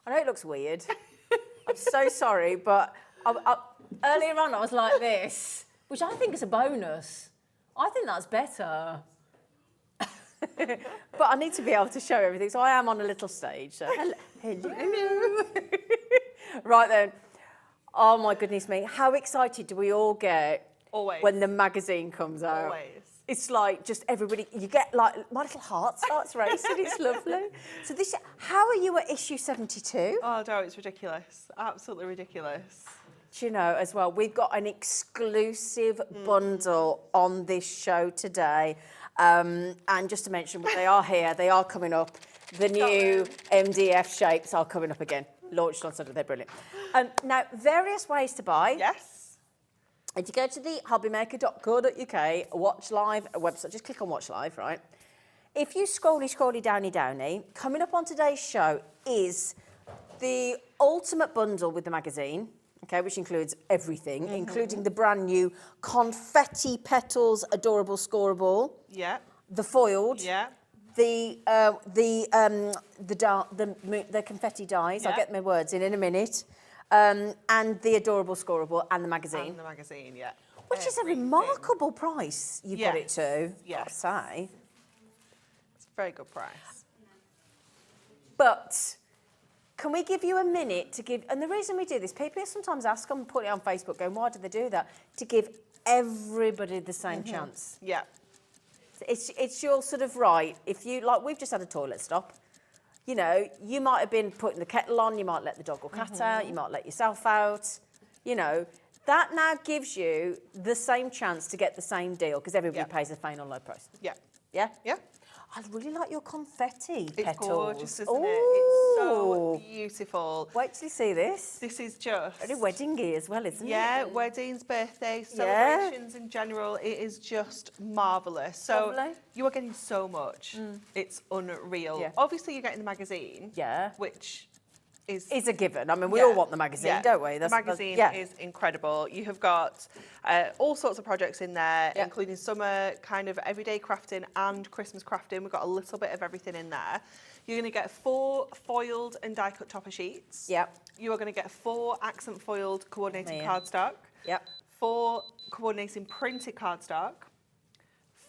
I know it looks weird. I'm so sorry, but earlier on I was like this, which I think is a bonus. I think that's better. But I need to be able to show everything, so I am on a little stage. So hello. Right then. Oh my goodness me, how excited do we all get Always. when the magazine comes out? Always. It's like just everybody, you get like, my little heart starts racing, it's lovely. So this, how are you at issue 72? Oh, no, it's ridiculous. Absolutely ridiculous. Do you know, as well, we've got an exclusive bundle on this show today. And just to mention, they are here, they are coming up. The new MDF shapes are coming up again. Launched on Sunday, they're brilliant. Now, various ways to buy. Yes. If you go to the hobbymaker.co.uk, watch live website, just click on watch live, right? If you scrolly, downy, coming up on today's show is the ultimate bundle with the magazine, okay, which includes everything, including the brand new confetti petals adorable scoreable. Yeah. The foiled. Yeah. The confetti dies. Yeah. I'll get my words in a minute. And the adorable scoreable and the magazine. And the magazine, yeah. Which is a remarkable price you've got it to, yes. I'd say. It's a very good price. But can we give you a minute to give, and the reason we do this, people sometimes ask them, put it on Facebook going, why do they do that? To give everybody the same chance. Yeah. It's your sort of right. If you, like, we've just had a toilet stop. You know, you might have been putting the kettle on, you might let the dog or cat out, you might let yourself out. You know, that now gives you the same chance to get the same deal because everybody pays a fair or low price. Yeah. Yeah? Yeah. I really like your confetti petals. It's gorgeous, isn't it? It's so beautiful. Wait till you see this. This is just... Very wedding-y as well, isn't it? Yeah, weddings, birthdays, celebrations in general. It is just marvellous. So Lovely. you are getting so much. It's unreal. Yeah. Obviously, you're getting the magazine. Yeah. Which is a given. I mean, we all want the magazine, don't we? The magazine is incredible. You have got all sorts of projects in there, including summer kind of everyday crafting and Christmas crafting. We've got a little bit of everything in there. You're going to get 4 foiled and die-cut topper sheets. Yep. You are going to get 4 accent foiled coordinating cardstock. Yep. 4 coordinating printed cardstock.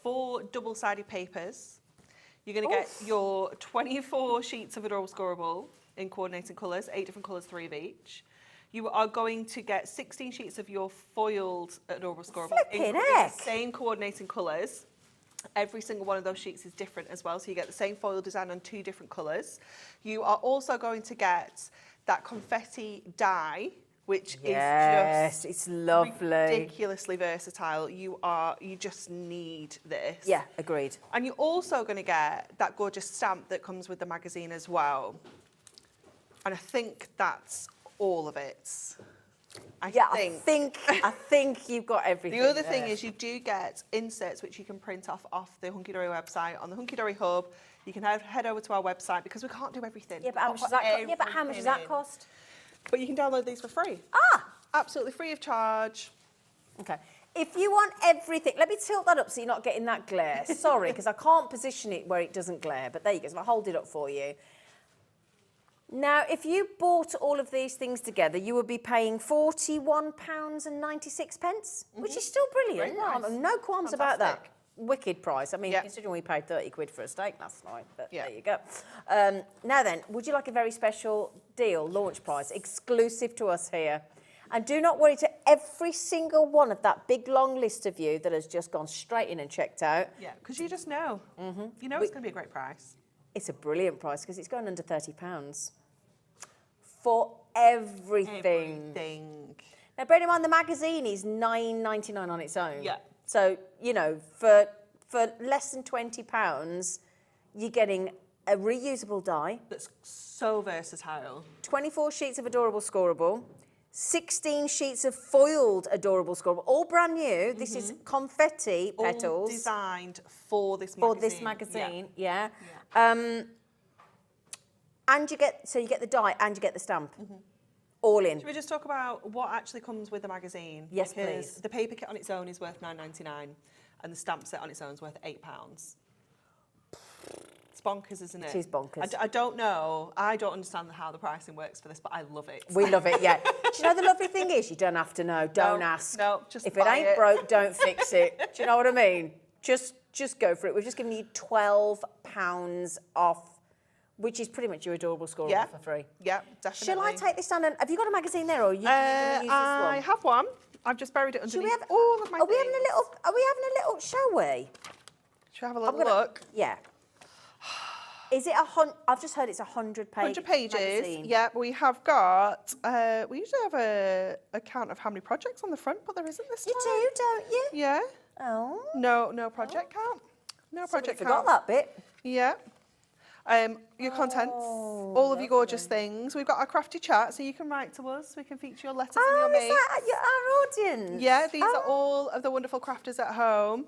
4 double-sided papers. You're going to get your 24 sheets of adorable scoreable in coordinating colours, 8 different colours, 3 of each. You are going to get 16 sheets of your foiled adorable scoreable in the same coordinating colours. Every single one of those sheets is different as well, so you get the same foil design on 2 different colours. You are also going to get that confetti die, which is just it's lovely, ridiculously versatile. You just need this. Yeah, agreed. And you're also going to get that gorgeous stamp that comes with the magazine as well. And I think that's all of it. I think you've got everything. The other thing is you do get inserts which you can print off the Hunkydory website on the Hunkydory Hub. You can head over to our website because we can't do everything. Yeah, but how much does that cost? Yeah, but how much does that cost? But you can download these for free. Absolutely free of charge. Okay. If you want everything, let me tilt that up so you're not getting that glare. Sorry, because I can't position it where it doesn't glare, but there you go. So I'll hold it up for you. Now, if you bought all of these things together, you would be paying £41.96, which is still brilliant. Nice. No qualms about that. wicked price. I mean, Yeah. considering we paid 30 quid for a steak last night, but Yeah. there you go. Now then, would you like a very special deal, launch price, exclusive to us here? And do not worry, to every single one of that big long list of you that has just gone straight in and checked out, Yeah, because you just know. You know it's going to be a great price. it's a brilliant price because it's going under £30 for everything. Now, bear in mind, the magazine is $9.99 on its own. Yeah. So, you know, for less than £20, you're getting a reusable die, That's so versatile. 24 sheets of adorable scoreable, 16 sheets of foiled adorable scoreable, all brand new. This is confetti petals. All designed for this magazine. For this magazine, yeah. And you get the die and you get the stamp. All in. Should we just talk about what actually comes with the magazine? Yes, because please. the paper kit on its own is worth £9.99 and the stamp set on its own is worth £8. It's bonkers, isn't it? It is bonkers. I don't know. I don't understand how the pricing works for this, but I love it. We love it, yeah. Do you know the lovely thing is? You don't have to know. Don't ask. No, just if it buy ain't it. broke, don't fix it. Do you know what I mean? Just go for it. We've just given you £12 off, which is pretty much your adorable scoreable for free. Yeah, definitely. Shall I take this down? And have you got a magazine there, or are you going to use this one? I have one. I've just buried it Should underneath we have? all of my Are we having things. a little? Are we having a little? Shall we? Should we have a little look? Yeah. Is it I've just heard it's 100 pages. 100 pages. Magazine. Yeah, we have got. We usually have a count of how many projects on the front, but there isn't this You time. do, don't you? Yeah. Oh. No project count. No project Forgot count. that bit. Yeah. Your contents, all of your gorgeous things. We've got our crafty chat, so you can write to us. We can feature your letters and your Oh, is mail. that our audience? Yeah, these are all of the wonderful crafters at home.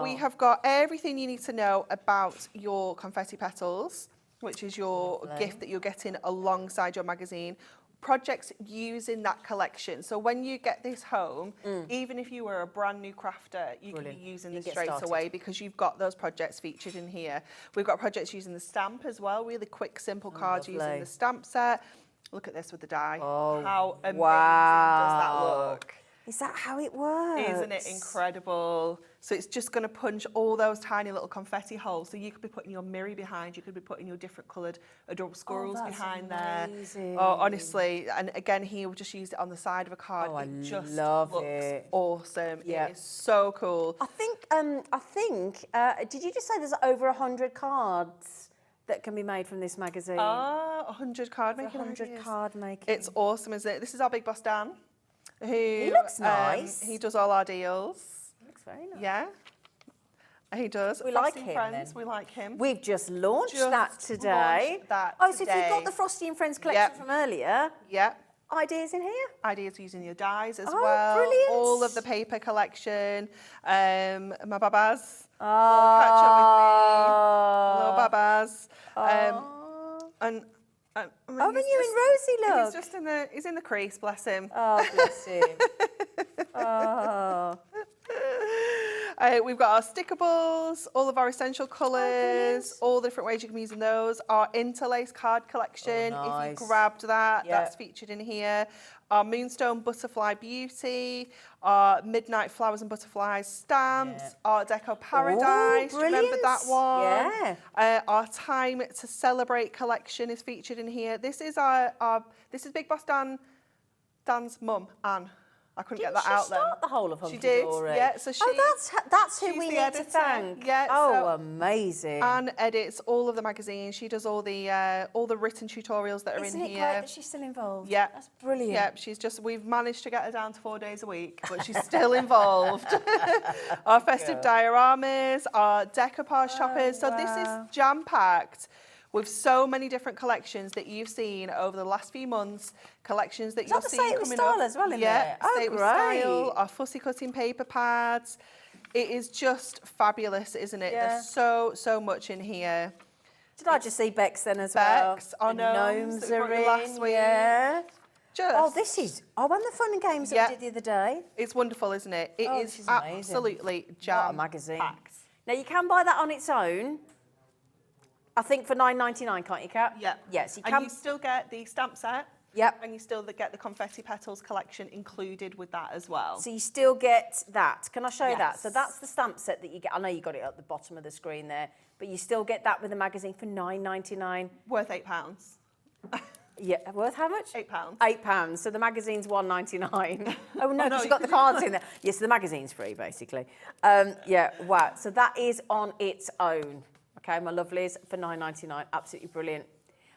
We have got everything you need to know about your confetti petals, which is your gift that you're getting alongside your magazine. Projects using that collection. So when you get this home, even if you were a brand new crafter, you can be using this straight away because you've got those projects featured in here. We've got projects using the stamp as well, really quick, simple cards using the stamp set. Look at this with the die. Oh, how amazing does that look? Is that how it works? Isn't it incredible? So it's just going to punch all those tiny little confetti holes. So you could be putting your Miri behind, you could be putting your different coloured adorable squirrels behind amazing. there. Oh, honestly. And again, here we just used it on the side of a card. Oh, I it just love looks it. awesome. Yeah. It is so cool. I think, did you just say there's over 100 cards that can be made from this magazine? 100 card making 100 ideas. card making. It's awesome, isn't it? This is our big boss, Dan. He looks nice. He does all our deals. Looks very nice. Yeah. He does. We like Frosty him, Friends, then. we like him. We've just launched Just that today. launched that So if you've got today. the Frosty and Friends collection from earlier, Yeah. ideas in here? Ideas using your dies as Oh, well. brilliant. All of the paper collection. My babas. Oh. Catch up with me. Little babas. And I mean, Oh, and he's you in Rosie look. He's just he's in the crease, bless him. Oh, bless him. Oh. We've got our stickables, all of our essential colours, all the different ways you can be using those. Our interlace card collection, nice. if you grabbed that, Yeah. that's featured in here. Our Moonstone Butterfly Beauty, our Midnight Flowers and Butterflies stamps, Art Deco Paradise, remember that brilliant. one? Yeah. Our Time to Celebrate collection is featured in here. This is this is Big Boss Dan's mum, Anne. I couldn't get that out then. Start the whole of She did, Hunkydory? yeah. So she. That's who she's we the need editor. to thank. Yeah, Oh, so amazing. Anne edits all of the magazines. She does all the written tutorials that are Isn't in it here. great that she's still involved? Yeah. That's brilliant. Yeah, we've managed to get her down to 4 days a week, but she's still involved. Our festive dioramas, our decoupage shoppers. So this is jam-packed with so many different collections that you've seen over the last few months, collections that you'll see Say It With coming Style up. as well in yeah, there? Oh, Say It With great. Style, our fussy cutting paper pads. It is just fabulous, isn't it? Yeah. There's so much in here. Did I just see Bex then as well? Bex, our The gnomes that we are brought you in, last week. yeah. Just, Oh, this is... Oh, and the fun and games that we did the other day. It's wonderful, isn't it? It Oh, is this is amazing. absolutely What a jam magazine. packed. Now, you can buy that on its own, I think for $9.99, can't you, Kat? Yeah. Yes, you And can. you still get the stamp set Yep. And you still get the confetti petals collection included with that as well. So you still get that. Can I show you that? Yes. So that's the stamp set that you get. I know you got it at the bottom of the screen there, but you still get that with the magazine for £9.99. Worth £8. Yeah, worth how much? £8. £8. So the magazine's £1.99. Oh no, because you've got the cards in there. Yes, the magazine's free basically. Yeah, wow. So that is on its own. Okay, my lovelies, for £9.99. Absolutely brilliant.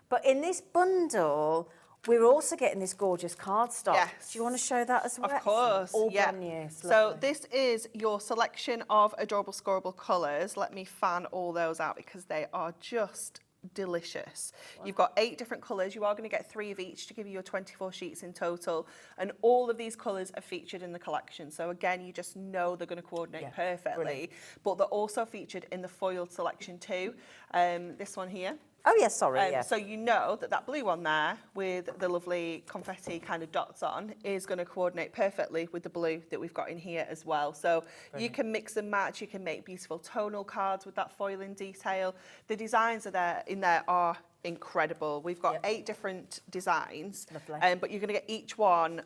But in this bundle, we're also getting this gorgeous cardstock. Yes. Do you want to show that as well? Of course. All yeah. brand new. It's So lovely. this is your selection of adorable scoreable colours. Let me fan all those out because they are just delicious. Wow. You've got 8 different colours. You are going to get 3 of each to give you your 24 sheets in total. And all of these colours are featured in the collection. So again, you just know they're going to coordinate perfectly. Brilliant. But they're also featured in the foiled selection too. This one here. Oh, yes, sorry, yeah. So you know that that blue one there with the lovely confetti kind of dots on is going to coordinate perfectly with the blue that we've got in here as well. So you can mix and match, you can make beautiful tonal cards with that foiling detail. The designs in there are incredible. We've got 8 different designs, but you're going to get each one.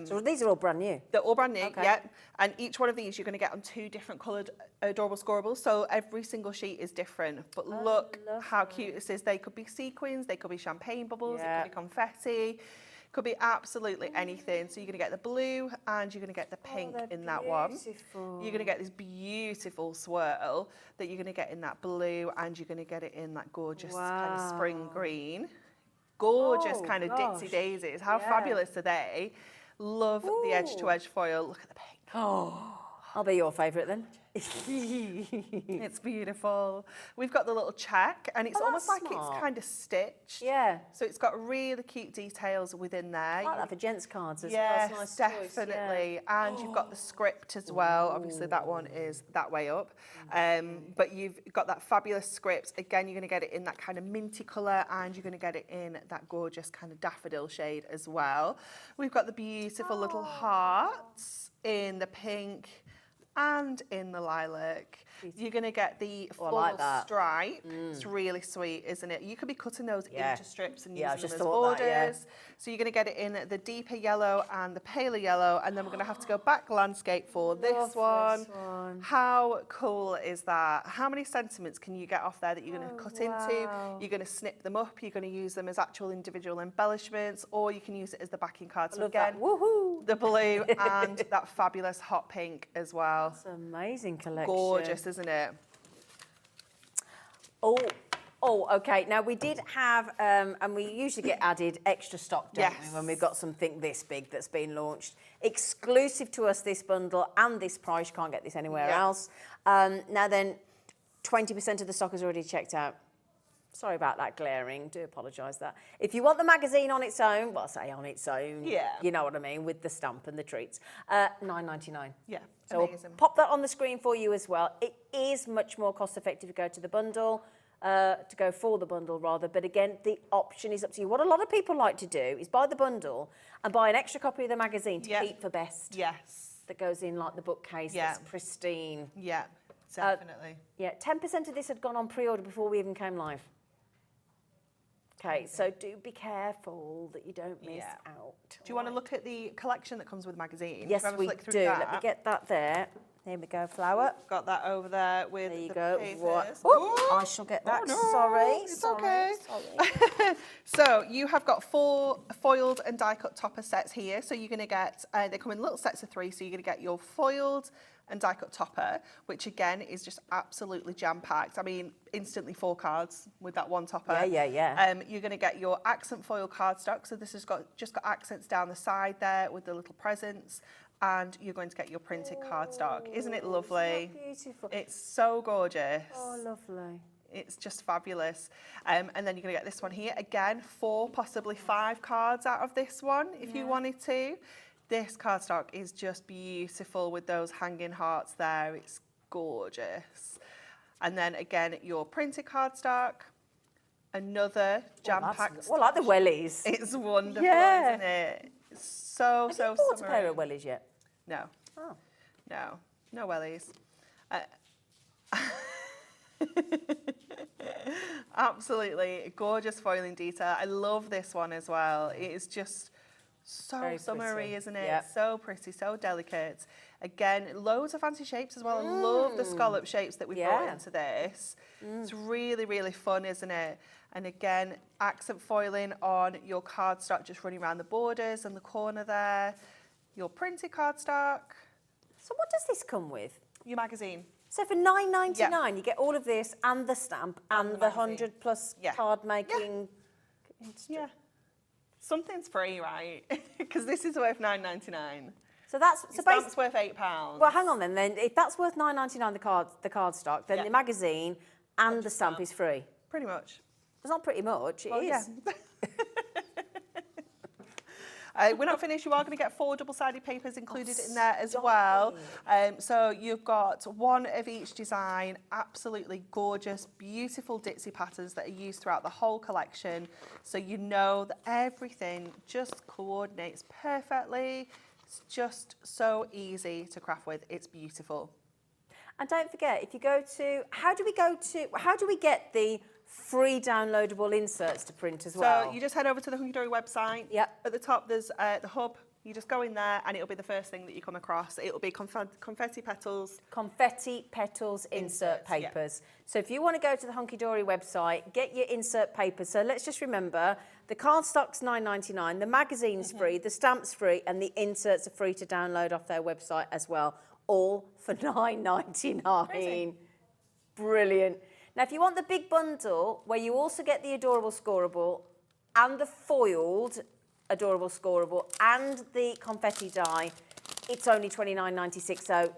So these are all brand new? They're all brand new, and each one of these you're going to get on 2 different coloured adorable scoreables, so every single sheet is different. But look how cute this is. They could be sequins, they could be champagne bubbles, it could be confetti, could be absolutely anything. So you're going to get the blue and you're going to get the pink in that one. You're going to get this beautiful swirl that you're going to get in that blue, and you're going to get it in that gorgeous kind of spring green. Gorgeous kind of Dixie daisies. How fabulous are they? Love the edge-to-edge foil. Look at the pink. Oh, I'll be your favourite then. It's beautiful. We've got the little check, and it's almost like it's kind of stitched. Yeah. So it's got really cute details within there. I like that for gents cards as well. Yes, It's a nice definitely. choice, yeah. And you've got the script as well. Obviously, that one is that way up. But you've got that fabulous script. Again, you're going to get it in that kind of minty colour, and you're going to get it in that gorgeous kind of daffodil shade as well. We've got the beautiful little hearts in the pink and in the lilac. You're going to get the floral stripe. It's really sweet, isn't it? You could be cutting those into strips and using them as borders. So you're going to get it in the deeper yellow and the paler yellow, and then we're going to have to go back landscape for this one. How cool is that? How many sentiments can you get off there that you're going to cut into? You're going to snip them up, you're going to use them as actual individual embellishments, or you can use it as the backing card. So again, the blue and that fabulous hot pink as well. It's an amazing collection. Gorgeous, isn't it? Oh, okay. Now, we did have, and we usually get added extra stock, don't we, when we've got something this big that's been launched. Exclusive to us, this bundle, and this price. You can't get this anywhere else. Now then, 20% of the stock is already checked out. Sorry about that glaring, do apologise that. If you want the magazine on its own, well, say on its own, you know what I mean, with the stamp and the treats, $9.99. Yeah, so amazing. I'll pop that on the screen for you as well. It is much more cost effective to go to the bundle, to go for the bundle rather, but again, the option is up to you. What a lot of people like to do is buy the bundle and buy an extra copy of the magazine to keep for best. Yes. That goes in like the bookcase, that's pristine. Yeah, definitely. 10% of this had gone on pre-order before we even came live. Okay, so do be careful that you don't miss out. Do you want to look at the collection that comes with the magazine? Yes, we do. Let me get that there. Here we go, flower. Got that over there with there you the go. papers. I shall get that. No, sorry. It's okay. So you have got 4 foiled and die cut topper sets here. So you're going to get, they come in little sets of 3. So you're going to get your foiled and die cut topper, which again is just absolutely jam packed. I mean, instantly 4 cards with that one topper. Yeah. You're going to get your accent foil cardstock. So this has just got accents down the side there with the little presents. And you're going to get your printed cardstock. Isn't it lovely? It's so beautiful. It's so gorgeous. Oh, lovely. It's just fabulous. And then you're going to get this one here. Again, 4, possibly 5 cards out of this one if you wanted to. This cardstock is just beautiful with those hanging hearts there. It's gorgeous. And then again, your printed cardstock. Another jam-packed. Well, like the wellies. It's wonderful, isn't it? It's so Have you bought a pair of wellies yet? No. Oh. No wellies. Absolutely. Gorgeous foiling detail. I love this one as well. It is just so Very summery, pretty. isn't it? Yep. So pretty, so delicate. Again, loads of fancy shapes as well. I love the scallop shapes that we brought into this. It's really, really fun, isn't it? And again, accent foiling on your cardstock, just running around the borders and the corner there. Your printed cardstock. So what does this come with? Your magazine. So for $9.99, you get all of this and the stamp and the magazine. 100+ Yeah. card making. Yeah. Something's free, right? Because this is worth $9.99. So that's Your so stamp's worth £8. Well, hang on then. Then if that's worth $9.99 the card stock, then Yeah. the magazine and the stamp is free. Pretty much. It's not pretty much. It is. Yeah. We're not finished. You are going to get 4 double-sided papers included in there as well. So you've got one of each design, absolutely gorgeous, beautiful ditzy patterns that are used throughout the whole collection. So you know that everything just coordinates perfectly. It's just so easy to craft with. It's beautiful. And don't forget, if you go to, how do we get the free downloadable inserts to print as well? So you just head over to the Hunkydory website. Yep. At the top, there's the hub. You just go in there and it'll be the first thing that you come across. It'll be confetti petals. Confetti petals insert Inserts, yeah. papers. So if you want to go to the Hunkydory website, get your insert papers. So let's just remember, the cardstock's $9.99, the magazine's free, the stamp's free, and the inserts are free to download off their website as well, all for $9.99. Brilliant. Now, if you want the big bundle, where you also get the adorable scoreable and the foiled adorable scoreable and the confetti die, it's only $29.96. So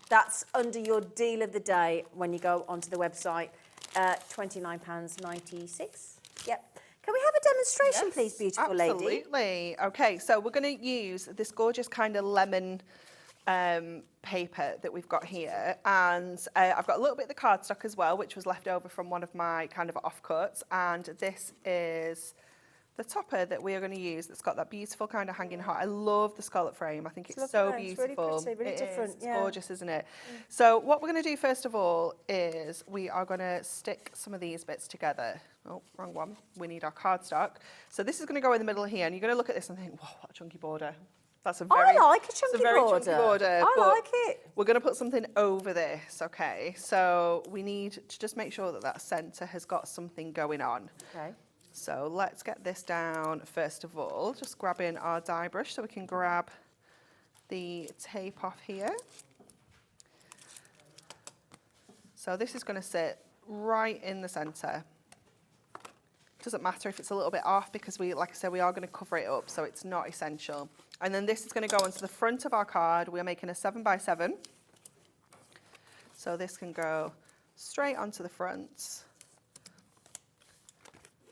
that's under your deal of the day when you go onto the website, £29.96. Yep. Can we have a demonstration, please, beautiful lady? Absolutely. Okay, so we're going to use this gorgeous kind of lemon paper that we've got here, and I've got a little bit of the cardstock as well, which was left over from one of my kind of offcuts, and this is the topper that we are going to use that's got that beautiful kind of hanging heart. I love the scallop frame. I think it's so beautiful. It's really pretty, really different. It's gorgeous, isn't it? So what we're going to do first of all is we are going to stick some of these bits together. Oh, wrong one. We need our cardstock. So this is going to go in the middle here, and you're going to look at this and think, whoa, what a chunky border. That's a very, I like a chunky border. Chunky border. I but like it. We're going to put something over this, okay? So we need to just make sure that that centre has got something going on. Okay. So let's get this down first of all. Just grabbing our die brush so we can grab the tape off here. So this is going to sit right in the centre. Doesn't matter if it's a little bit off because we, like I said, we are going to cover it up, so it's not essential. And then this is going to go onto the front of our card. We're making a 7x7. So this can go straight onto the front.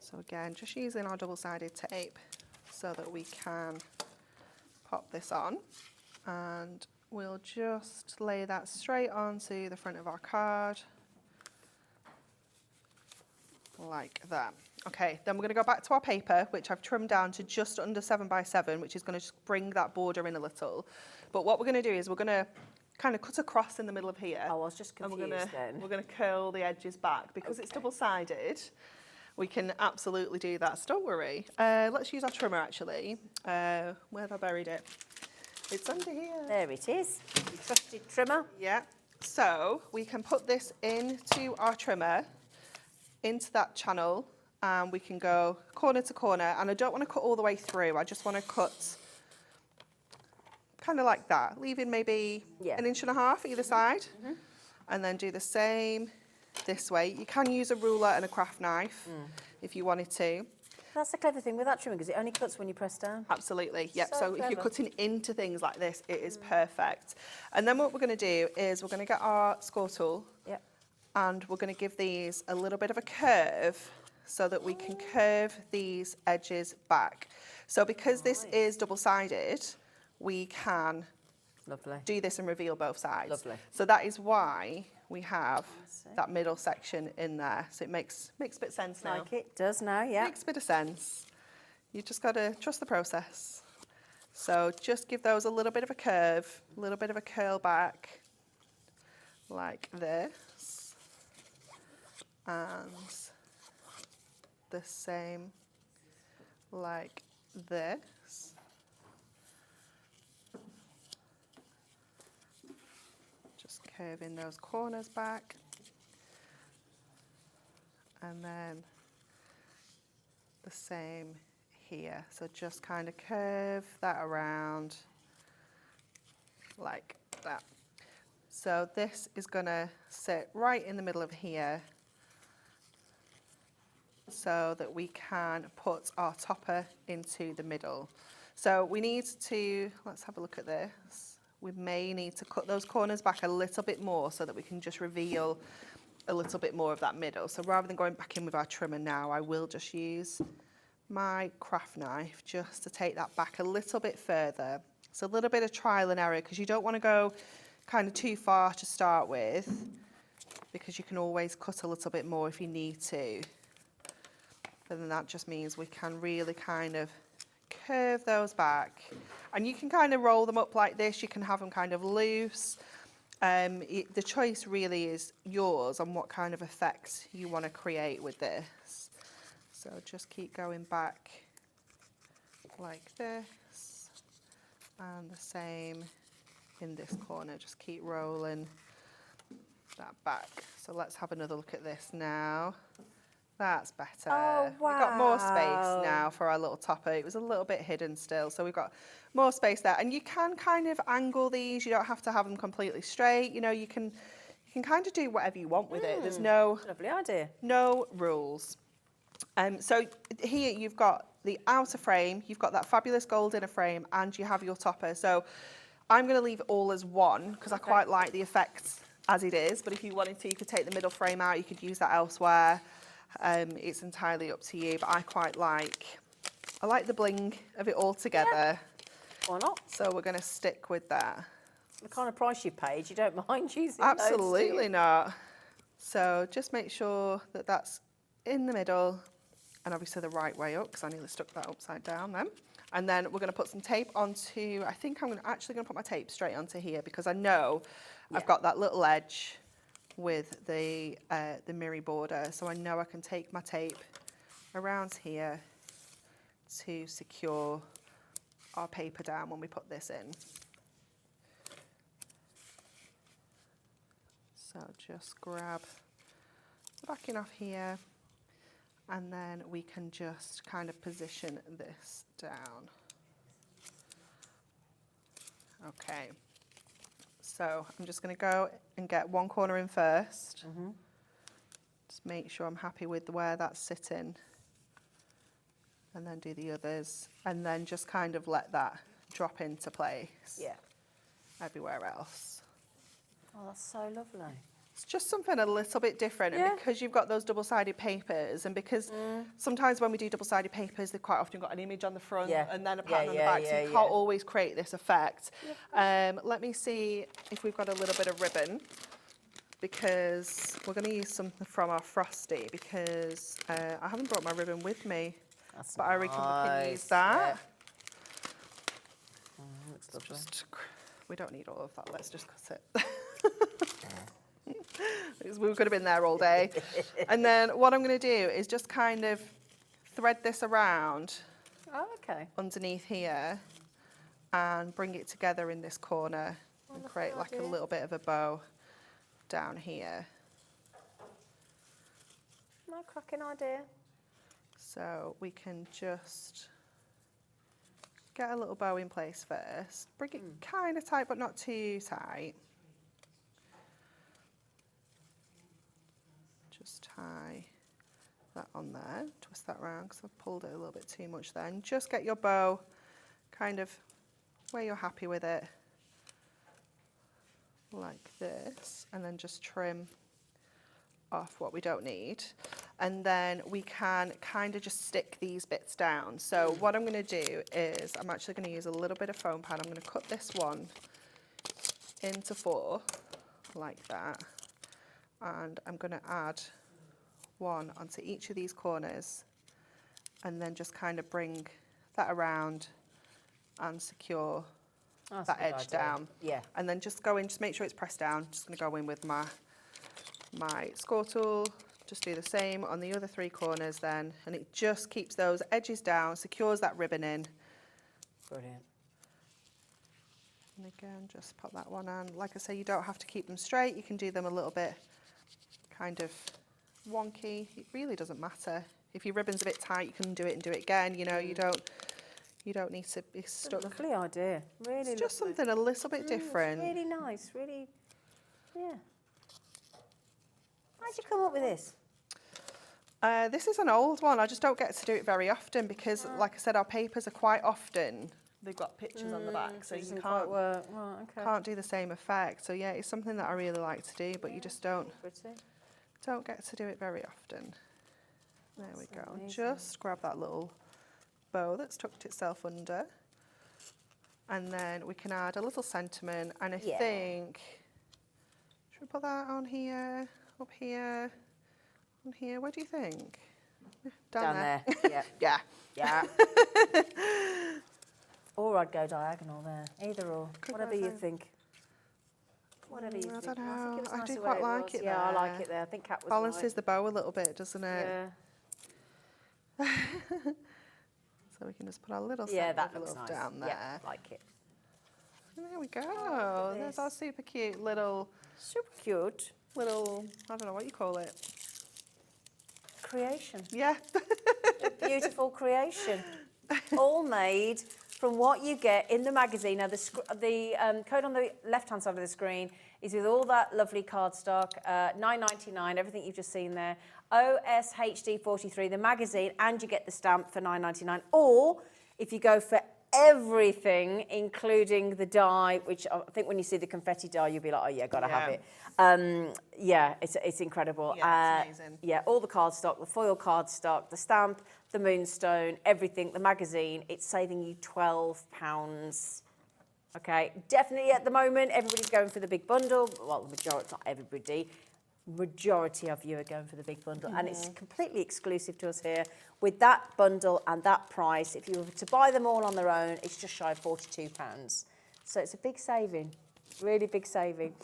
So again, just using our double-sided tape so that we can pop this on. And we'll just lay that straight onto the front of our card. Like that. Okay, then we're going to go back to our paper, which I've trimmed down to just under 7x7, which is going to just bring that border in a little. But what we're going to do is we're going to kind of cut across in the middle of here. Oh, I was just confused then. We're going to curl the edges back because it's double-sided. We can absolutely do that, so don't worry. Let's use our trimmer actually. Where have I buried it? It's under here. There it is. Your trusted trimmer. Yeah. So we can put this into our trimmer, into that channel, and we can go corner to corner. And I don't want to cut all the way through. I just want to cut kind of like that, leaving maybe 1.5 inches either side. And then do the same this way. You can use a ruler and a craft knife if you wanted to. That's the clever thing with that trimmer, because it only cuts when you press down. Absolutely, yep. So So if you're clever. cutting into things like this, it is perfect. And then what we're going to do is we're going to get our score tool. Yep. And we're going to give these a little bit of a curve so that we can curve these edges back. So because this is double-sided, we can do this and reveal both sides. Lovely. So that is why we have that middle section in there. So it makes a bit of sense now. Like it does now, yeah. Makes a bit of sense. You just got to trust the process. So just give those a little bit of a curve, a little bit of a curl back, like this. And the same like this. Just curving those corners back. And then the same here. So just kind of curve that around like that. So this is going to sit right in the middle of here so that we can put our topper into the middle. So we need to, let's have a look at this. We may need to cut those corners back a little bit more so that we can just reveal a little bit more of that middle. So rather than going back in with our trimmer now, I will just use my craft knife just to take that back a little bit further. It's a little bit of trial and error because you don't want to go kind of too far to start with, because you can always cut a little bit more if you need to. But then that just means we can really kind of curve those back. And you can kind of roll them up like this. You can have them kind of loose. The choice really is yours on what kind of effect you want to create with this. So just keep going back like this, and the same in this corner. Just keep rolling that back. So let's have another look at this now. That's better. Oh, wow. We've got more space now for our little topper. It was a little bit hidden still, so we've got more space there. And you can kind of angle these. You don't have to have them completely straight. You know, you can kind of do whatever you want with it. There's no Lovely idea. no rules. So here you've got the outer frame, you've got that fabulous gold inner frame, and you have your topper. So I'm going to leave it all as one because I quite like the effects as it is. But if you wanted to, you could take the middle frame out. You could use that elsewhere. It's entirely up to you, but I like the bling of it all together. Yeah. Why not? So we're going to stick with that. The kind of price you paid, you don't mind using Absolutely those, do you? not. So just make sure that that's in the middle, and obviously the right way up, because I nearly stuck that upside down then. And then we're going to put some tape onto, I think I'm actually going to put my tape straight onto here, because I know I've got that little edge with the mirror border, so I know I can take my tape around here to secure our paper down when we put this in. So just grab the backing off here, and then we can just kind of position this down. Okay. So I'm just going to go and get one corner in first. Just make sure I'm happy with where that's sitting. And then do the others. And then just kind of let that drop into place. Yeah. Everywhere else. Oh, that's so lovely. It's just something a little bit different. Yeah. And because you've got those double-sided papers, and because sometimes when we do double-sided papers, they've quite often got an image on the front and then a pattern on the back, so you can't always create this effect. Let me see if we've got a little bit of ribbon, because we're going to use something from our Frosty, because I haven't brought my ribbon with me, but I reckon we can use that. Looks lovely. We don't need all of that, let's just cut it. We could have been there all day. And then what I'm going to do is just kind of thread this around underneath here and bring it together in this corner and create like a little bit of a bow down here. No cracking idea. So we can just get a little bow in place first. Bring it kind of tight, but not too tight. Just tie that on there, twist that around because I've pulled it a little bit too much then. Just get your bow kind of where you're happy with it, like this, and then just trim off what we don't need. And then we can kind of just stick these bits down. So what I'm going to do is I'm actually going to use a little bit of foam pad. I'm going to cut this one into 4 like that. And I'm going to add one onto each of these corners and then just kind of bring that around and secure that edge down. Yeah. And then just go in, just make sure it's pressed down. Just going to go in with my score tool, Just do the same on the other 3 corners then, and it just keeps those edges down, secures that ribbon in. Brilliant. And again, just pop that one on. Like I say, you don't have to keep them straight. You can do them a little bit kind of wonky. It really doesn't matter. If your ribbon's a bit tight, you can do it and do it again. You know, you don't need to be stuck. Lovely idea. Really It's just lovely. something a little bit different. Really nice. Really, yeah. How'd you come up with this? This is an old one. I just don't get to do it very often because, like I said, our papers are quite often, they've got pictures on the back, so you Doesn't quite work. Right, okay. can't do the same effect. So yeah, it's something that I really like to do, but you just don't get to do it very often. There we go. amazing. Just grab that little bow that's tucked itself under, and then we can add a little sentiment. And I think, should we put that on here, up here, on here? Where do you think? Down there. Yeah. Yeah. Yeah. Or I'd go diagonal there. Either or. Whatever you think. Whatever you I think. don't know. think it was I nicer do where quite like was. it Yeah, I like there. it there. I think Cat was Balances the bow a little bit, doesn't it? Yeah. So we can just put our little Yeah, sentiment that of looks love nice. down there. Yeah, like it. And there we go. at There's this. our super cute little, Super cute. I don't know what you call it. Creation. Yeah. Beautiful creation. All made from what you get in the magazine. Now, the code on the left-hand side of the screen is with all that lovely cardstock, $9.99, everything you've just seen there. OSHD43, the magazine, and you get the stamp for $9.99. Or if you go for everything, including the die, which I think when you see the confetti die, you'll be like, oh yeah, gotta have it. Yeah, it's incredible. Yeah, it's amazing. Yeah, all the cardstock, the foil cardstock, the stamp, the moonstone, everything, the magazine, it's saving you £12. Okay, definitely at the moment, everybody's going for the big bundle. Well, the majority, not everybody, majority of you are going for the big bundle, and it's completely exclusive to us here. With that bundle and that price, if you were to buy them all on their own, it's just shy of £42. So it's a big saving, really big saving.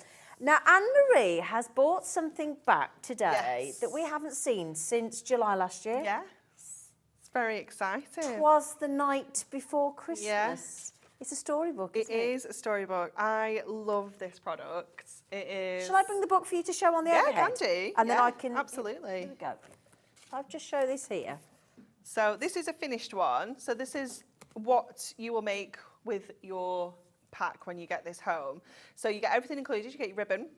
Now, Anne-Marie has bought something back today Yes. that we haven't seen since July last year. Yes. It's very exciting. Was the night before Christmas. Yes. It's a storybook, It isn't it? is a storybook. I love this product. It is. Shall I bring the book for you to show on the Yeah, overhead? can do. And then Yeah, I can... absolutely. Here we go. I'll just show this here. So this is a finished one. So this is what you will make with your pack when you get this home. So you get everything included. You get your ribbon.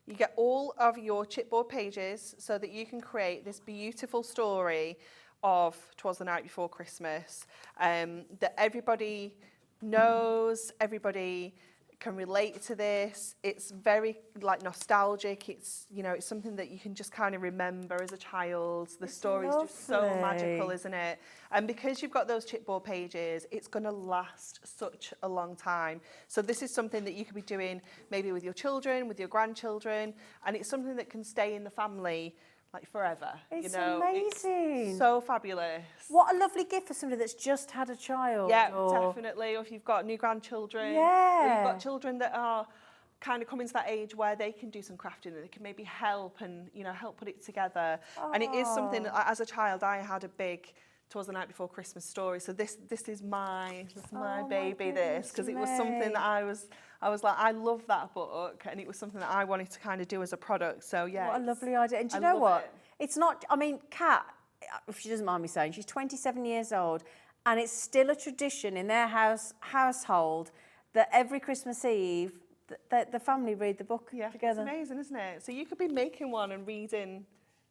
You get all of your chipboard pages so that you can create this beautiful story of 'Twas the Night Before Christmas that everybody knows, everybody can relate to this. It's very like nostalgic. It's, you know, it's something that you can just kind of remember as a child. The story's just so lovely. magical, isn't it? And because you've got those chipboard pages, it's going to last such a long time. So this is something that you could be doing maybe with your children, with your grandchildren, and it's something that can stay in the family like forever. It's you know? amazing. It's so fabulous. What a lovely gift for somebody that's just had a child. Yeah, or... definitely. Or if you've got new grandchildren, or Yeah. you've got children that are kind of coming to that age where they can do some crafting and they can maybe help and, you know, help put it together. And it is something that, as a child, I had a big "'Twas the Night Before Christmas" story. So this is my baby, this, because it was something that I was like, I love that book, and it was something that I wanted to kind of do as a product. So yeah, What a lovely idea. And do you I know love what? it. It's not, I mean, Kat, if she doesn't mind me saying, she's 27 years old, and it's still a tradition in their household that every Christmas Eve, the family read the book together. It's amazing, isn't it? So you could be making one and reading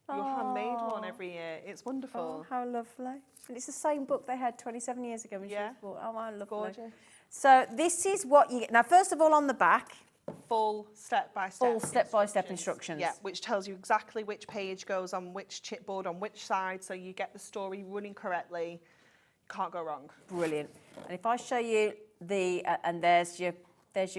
your handmade one every year. It's wonderful. Oh, how lovely. And it's the same book they had 27 years ago when she was born. Oh, how lovely. Gorgeous. So this is what you get. Now, first of all, on the back, Full step-by-step instructions. Yeah, which tells you exactly which page goes on which chipboard on which side, so you get the story running correctly. Can't go wrong. Brilliant. And if I show you the, and there's your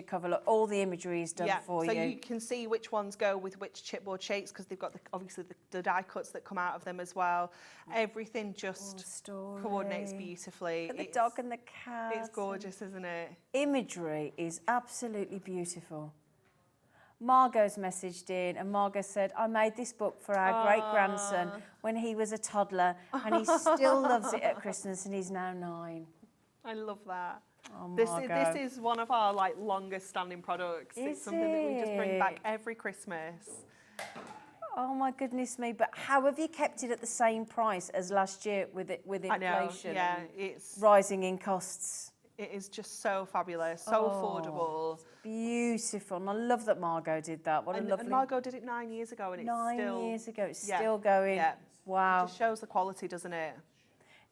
cover, look, all the imagery is done for so you. you can see which ones go with which chipboard shapes, because they've got obviously the die cuts that come out of them as well. Everything just coordinates beautifully. Look at the dog and the cat. It's gorgeous, isn't it? Imagery is absolutely beautiful. Margot's messaged in, and Margot said, I made this book for our great-grandson when he was a toddler, and he still loves it at Christmas, and he's now 9. I love that. Oh, This Margot. is one of our like longest standing products. Is It's something that we just bring back it? every Christmas. Oh my goodness me! But how have you kept it at the same price as last year with I inflation? know, yeah, and it's rising in costs. it is just so fabulous, so affordable. Beautiful, and I love that Margot did that. What a lovely. And Margot did it 9 years ago, and it's 9 still years ago, it's yeah, still going. Yeah. Wow. It just shows the quality, doesn't it?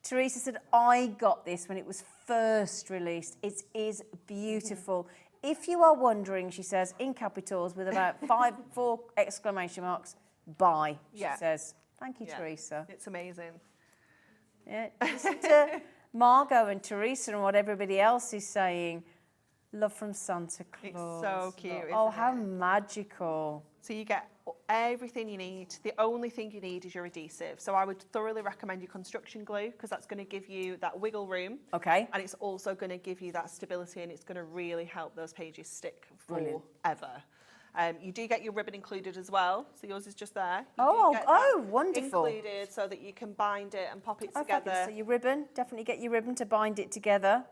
Teresa said, I got this when it was first released. It is beautiful. If you are wondering, she says, in capitals with about 4 exclamation marks, buy, she says. Thank you, Teresa. It's amazing. Yeah, listen to Margot and Teresa and what everybody else is saying. Love from Santa Claus. It's so cute, Oh, isn't how it? magical. So you get everything you need. The only thing you need is your adhesive. So I would thoroughly recommend your construction glue because that's going to give you that wiggle room. Okay. And it's also going to give you that stability, and it's going to really help those pages stick Brilliant. forever. You do get your ribbon included as well. So yours is just there. You Oh, do get oh, that wonderful. Included so that you can bind it and pop it Oh, together. fabulous. So your ribbon, definitely get your ribbon to bind it together.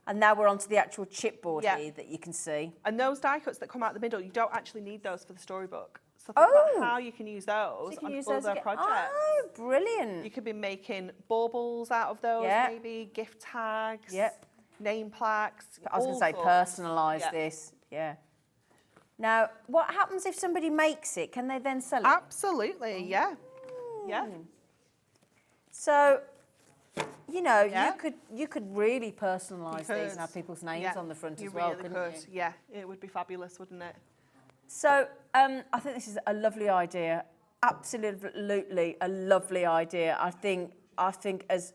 And now we're onto the actual chipboard here that you can see. And those die cuts that come out the middle, you don't actually need those for the storybook. So think about how you can use those You can on use other those again. projects. Oh, brilliant. You could be making baubles out of those, Yeah. maybe gift tags, Yep. name plaques. I was going to say all personalise sorts. this. Yeah. Now, what happens if somebody makes it? Can they then sell it? Absolutely, yeah. Yeah. So, you know, Yeah. you could really personalise these Could. and have people's names Yeah, on the front you as well, really couldn't could. you? Yeah, it would be fabulous, wouldn't it? So, I think this is a lovely idea. Absolutely a lovely idea. I think as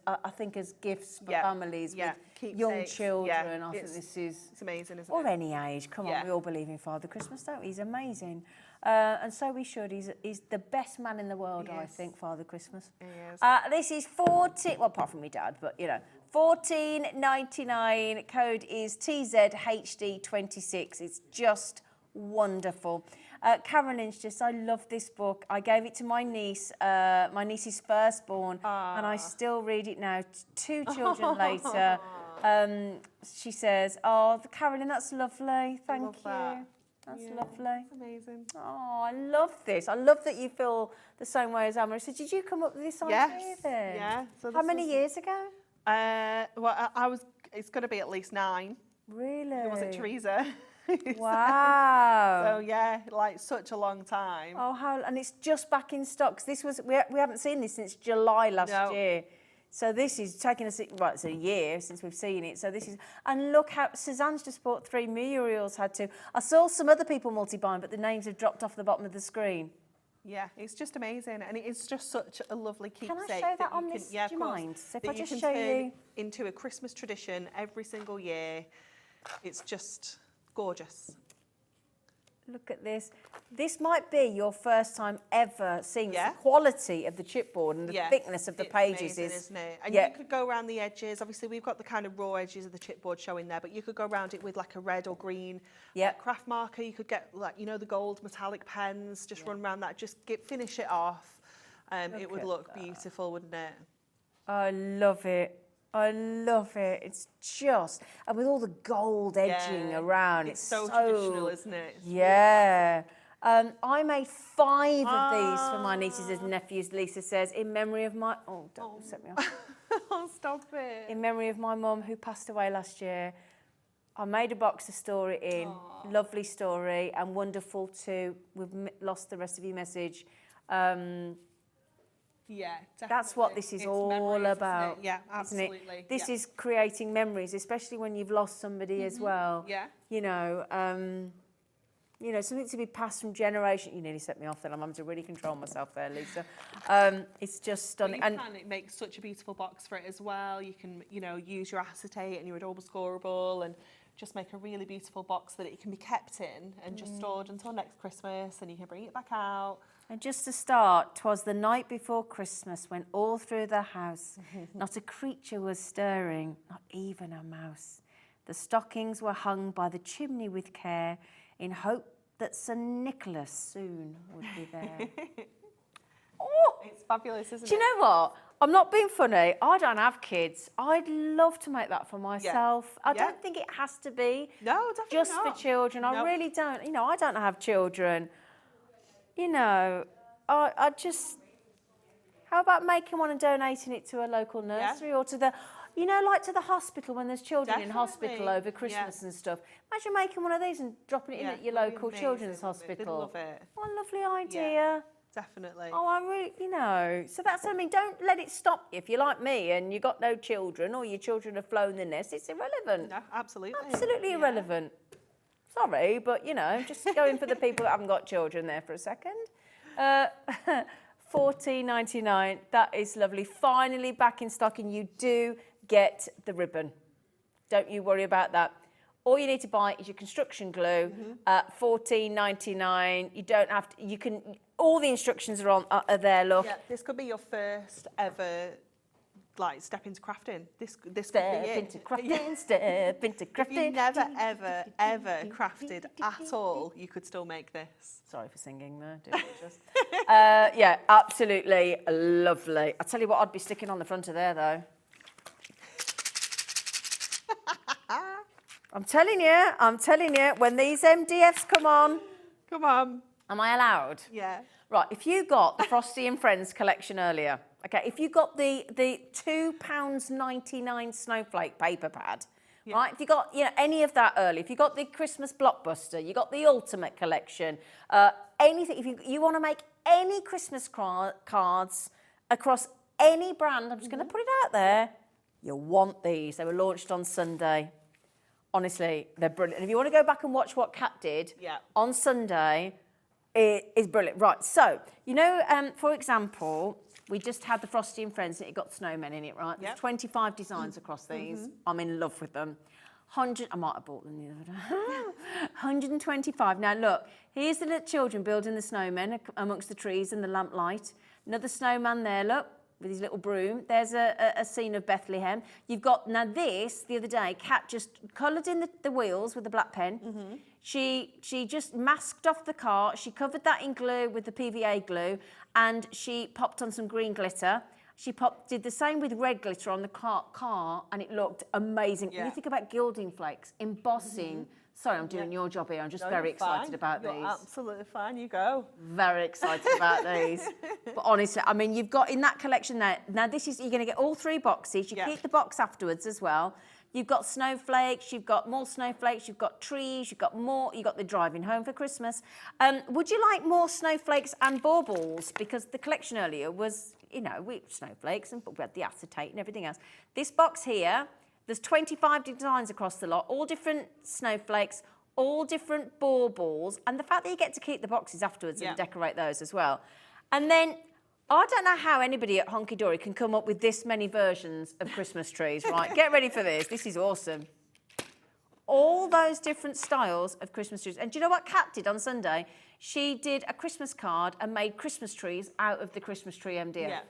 gifts for families with young children, I think this is. It's amazing, isn't Or it? any age. Come on, Yeah. we all believe in Father Christmas, don't we? He's amazing. And so we should. He's the best man in the world, I think, Father Christmas. He is. This is 14, well, apart from my dad, but, you know, $14.99. Code is TZHD26. It's just wonderful. Carolyn's just, I love this book. I gave it to my niece, my niece's firstborn, and I still read it now, 2 children later. She says, oh, Carolyn, that's lovely. Thank you. That. That's lovely. Amazing. Oh, I love this. I love that you feel the same way as Emma. So did you come up with this idea Yes. then? Yeah. So How this many was- years ago? Well, I was. It's going to be at least 9. Really? Who was it, Teresa? Wow. So yeah, like such a long time. Oh, how, and it's just back in stock. 'Cause this was, we haven't seen this since July last year. So this is taking us, well, it's a year since we've seen it. So this is, and look how, Suzanne's just bought 3, Muriel's had 2. I saw some other people multi-buying, but the names have dropped off the bottom of the screen. Yeah, it's just amazing, and it's just such a lovely keepsake. Can I show that on you this? Yeah, do of you course, mind? So if that I just can show turn you into a Christmas tradition every single year. It's just gorgeous. Look at this. This might be your first time ever seeing Yeah. the quality of the chipboard and the Yeah, thickness of the it's pages amazing, is, isn't it? And yeah. you could go around the edges. Obviously, we've got the kind of raw edges of the chipboard showing there, but you could go around it with like a red or green craft marker. You could get like, you know, the gold metallic pens, just run around that, just finish it off. It would at look beautiful, wouldn't it? I love it. I love it. It's just, and with all the gold edging around, It's so traditional, isn't it? It's yeah. I made 5 of these for my nieces and nephews, Lisa says, in memory of my, oh, don't set me off. Oh, stop it. In memory of my mum who passed away last year. I made a box to store it in. Lovely story and wonderful too. We've lost the rest of your message. Yeah, definitely. That's what this is It's all memories, isn't it? about. Yeah, isn't it? absolutely. This yeah. is creating memories, especially when you've lost somebody as well. Yeah. You know, something to be passed from generation. You nearly set me off then. I'm having to really control myself there, Lisa. It's just stunning. But you can. It makes such a beautiful box for it as well. You can, you know, use your acetate and your adorable scoreable and just make a really beautiful box that it can be kept in and just stored until next Christmas, and you can bring it back out. And just to start, 'twas the night before Christmas when all through the house not a creature was stirring, not even a mouse. The stockings were hung by the chimney with care in hope that Sir Nicholas soon would be there. It's fabulous, isn't it? Do you know what? I'm not being funny. I don't have kids. I'd love to make that for myself. I don't think it has to be just for children. I really don't. You know, I don't have children. You know, I just... How about making one and donating it to a local nursery or to the... You know, like to the hospital when there's children in hospital over Christmas and stuff. Imagine making one of these and dropping it in at your local children's hospital. They'd love it. What a lovely idea. Definitely. Oh, I really, you know, so that's what I mean. Don't let it stop you. If you're like me and you've got no children or your children have flown the nest, it's irrelevant. No, absolutely. Absolutely irrelevant. Sorry, but, you know, just going for the people that haven't got children there for a second. $14.99, that is lovely. Finally back in stock, and you do get the ribbon. Don't you worry about that. All you need to buy is your construction glue at $14.99. You don't have to, you can, all the instructions are there, look. Yeah, this could be your first ever like step into crafting. This could be it. Step into crafting. If you never, ever crafted at all, you could still make this. Sorry for singing there, do it just. Yeah, absolutely lovely. I'll tell you what I'd be sticking on the front of there, though. I'm telling you, when these MDFs come on. Come on. Am I allowed? Yeah. Right, if you got the Frosty and Friends collection earlier, okay, if you got the £2.99 snowflake paper pad, right, if you got any of that early, if you got the Christmas Blockbuster, you got the Ultimate collection, anything, if you want to make any Christmas cards across any brand, I'm just going to put it out there, you want these. They were launched on Sunday. Honestly, they're brilliant. And if you want to go back and watch what Kat did on Sunday, it is brilliant. Right, so, you know, for example, we just had the Frosty and Friends and it got snowmen in it, right? There's 25 designs across these. I'm in love with them. I might have bought them the other day. 125. Now, look, here's the little children building the snowmen amongst the trees and the lamplight. Another snowman there, look, with his little broom. There's a scene of Bethlehem. You've got, now this, the other day, Kat just coloured in the wheels with a black pen. She just masked off the car. She covered that in glue with the PVA glue, and she popped on some green glitter. She did the same with red glitter on the car, and it looked amazing. When you think about gilding flakes, embossing. Sorry, I'm doing your job here. I'm just very excited about these. You're absolutely fine. You go. Very excited about these. But honestly, I mean, you've got in that collection there. Now, this is, you're going to get all 3 boxes. You keep the box afterwards as well. You've got snowflakes, you've got more snowflakes, you've got trees, you've got more, you've got the driving home for Christmas. Would you like more snowflakes and baubles? Because the collection earlier was, you know, snowflakes, and we had the acetate and everything else. This box here, there's 25 designs across the lot, all different snowflakes, all different baubles, and the fact that you get to keep the boxes afterwards and decorate those as well. And then, I don't know how anybody at Hunkydory can come up with this many versions of Christmas trees, right? Get ready for this. This is awesome. All those different styles of Christmas trees. And do you know what Kat did on Sunday? She did a Christmas card and made Christmas trees out of the Christmas tree MDF. Yeah.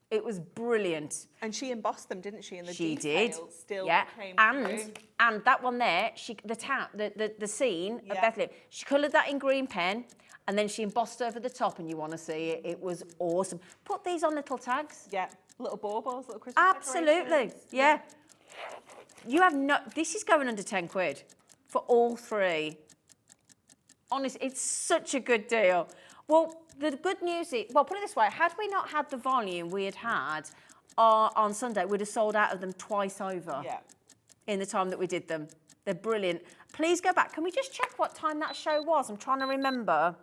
It was brilliant. And she embossed them, didn't she? And the she details did. Still came through. And that one there, the scene of Bethlehem, she coloured that in green pen, and then she embossed over the top, and you want to see it. It was awesome. Put these on little tags. Yeah, little baubles, little Christmas Absolutely, yeah. You have no. This is going under 10 quid for all 3. Honestly, it's such a good deal. Well, the good news is, well, put it this way, had we not had the volume we had on Sunday, we'd have sold out of them twice over in the time that we did them. They're brilliant. Please go back. Can we just check what time that show was? I'm trying to remember.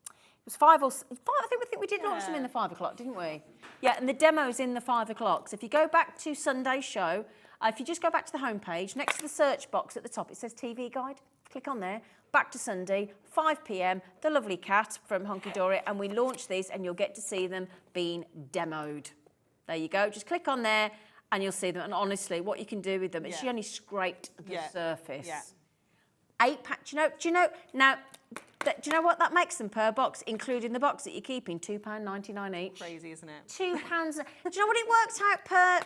It was 5 or 5. I think we did launch them in the 5 o'clock, didn't we? Yeah, and the demo's in the 5 o'clock. So if you go back to Sunday's show, if you just go back to the homepage, next to the search box at the top, it says TV Guide. Click on there. Back to Sunday, 5 p.m, the lovely Kat from Hunkydory, and we launch these, and you'll get to see them being demoed. There you go. Just click on there, and you'll see them. And honestly, what you can do with them, she only scraped the surface. 8-pack. Do you know? Now, do you know what that makes them per box, including the box that you're keeping? £2.99 each. Crazy, isn't it? £2. Do you know what it works out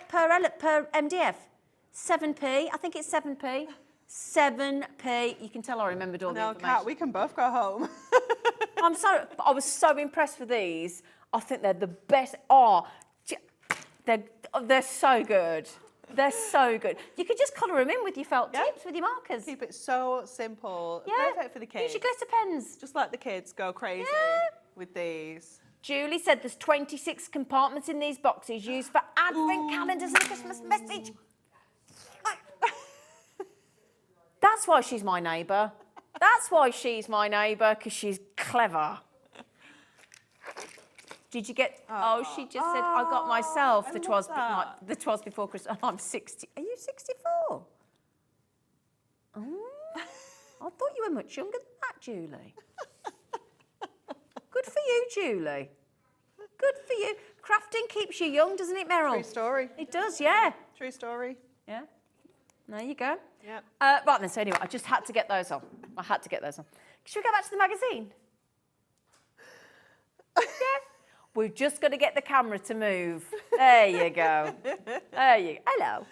per MDF? 7p. I think it's 7p. 7p. You can tell I remembered all the No, information. Kat, we can both go home. I'm sorry, but I was so impressed with these. I think they're the best. Oh, they're so good. They're so good. You could just colour them in with your felt tips, with your markers. Keep it so simple. Yeah. Perfect for the kids. Use your glitter pens. Just let the kids go crazy with these. Julie said there's 26 compartments in these boxes used for advent calendars and Christmas message. That's why she's my neighbour. That's why she's my neighbour, because she's clever. Did you get? Oh, she just said I got myself the 'twas before Christmas. And I'm 60. Are you 64? Oh, I thought you were much younger than that, Julie. Good for you, Julie. Good for you. Crafting keeps you young, doesn't it, Meryl? True story. It does, yeah. True story. Yeah. There you go. Yeah. Right then, so anyway, I just had to get those on. I had to get those on. Should we go back to the magazine? Yeah. We've just got to get the camera to move. There you go. There you go. Hello.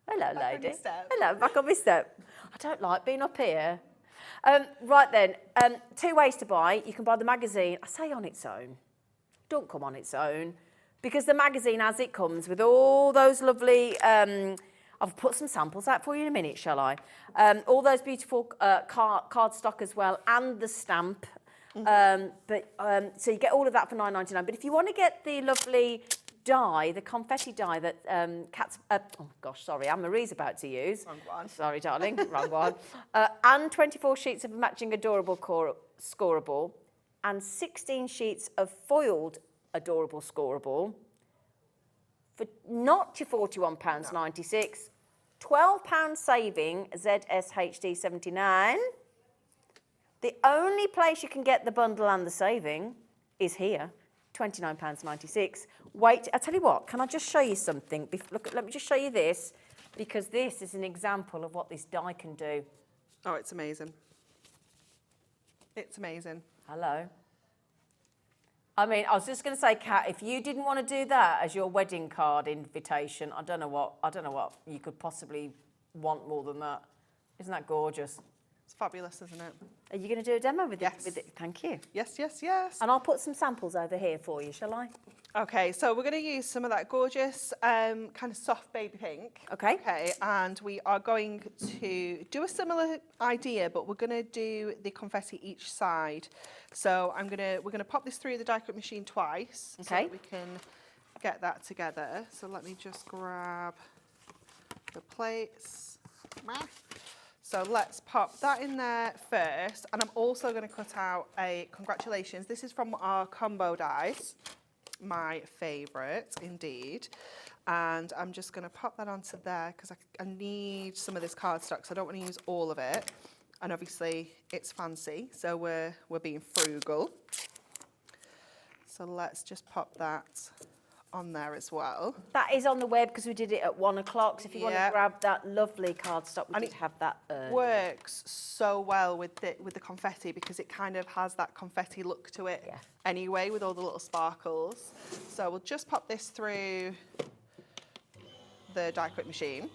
Hello, Back on lady. your step. Hello, back on my step. I don't like being up here. Right then, 2 ways to buy. You can buy the magazine. I say on its own. Don't come on its own. Because the magazine, as it comes, with all those lovely... I've put some samples out for you in a minute, shall I? All those beautiful cardstock as well, and the stamp. So you get all of that for $9.99. But if you want to get the lovely die, the confetti die that Anne-Marie's about to use. Wrong one. Sorry, darling, wrong one. And 24 sheets of matching adorable scoreable, and 16 sheets of foiled adorable scoreable. For not your £41.96, £12 saving, ZSHD 79. The only place you can get the bundle and the saving is here, £29.96. Wait, I tell you what, can I just show you something? Let me just show you this, because this is an example of what this die can do. Oh, it's amazing. It's amazing. Hello. I mean, I was just going to say, Kat, if you didn't want to do that as your wedding card invitation, I don't know what you could possibly want more than that. Isn't that gorgeous? It's fabulous, isn't it? Are you going to do a demo with Yes. it? Thank you. Yes, yes, yes. And I'll put some samples over here for you, shall I? Okay, so we're going to use some of that gorgeous kind of soft baby pink. Okay. Okay, and we are going to do a similar idea, but we're going to do the confetti each side. So we're going to pop this through the die cut machine twice, so Okay. that we can get that together. So let me just grab the plates. So let's pop that in there first, and I'm also going to cut out a congratulations. This is from our combo dies. My favourite indeed, and I'm just going to pop that onto there because I need some of this cardstock, so I don't want to use all of it, and obviously it's fancy, so we're being frugal. So let's just pop that on there as well. That is on the web because we did it at 1 o'clock. So if you want to grab that lovely cardstock, we did have that earlier. Works so well with the confetti because it kind of has that confetti look to it anyway with all the little sparkles. So we'll just pop this through the die cut machine,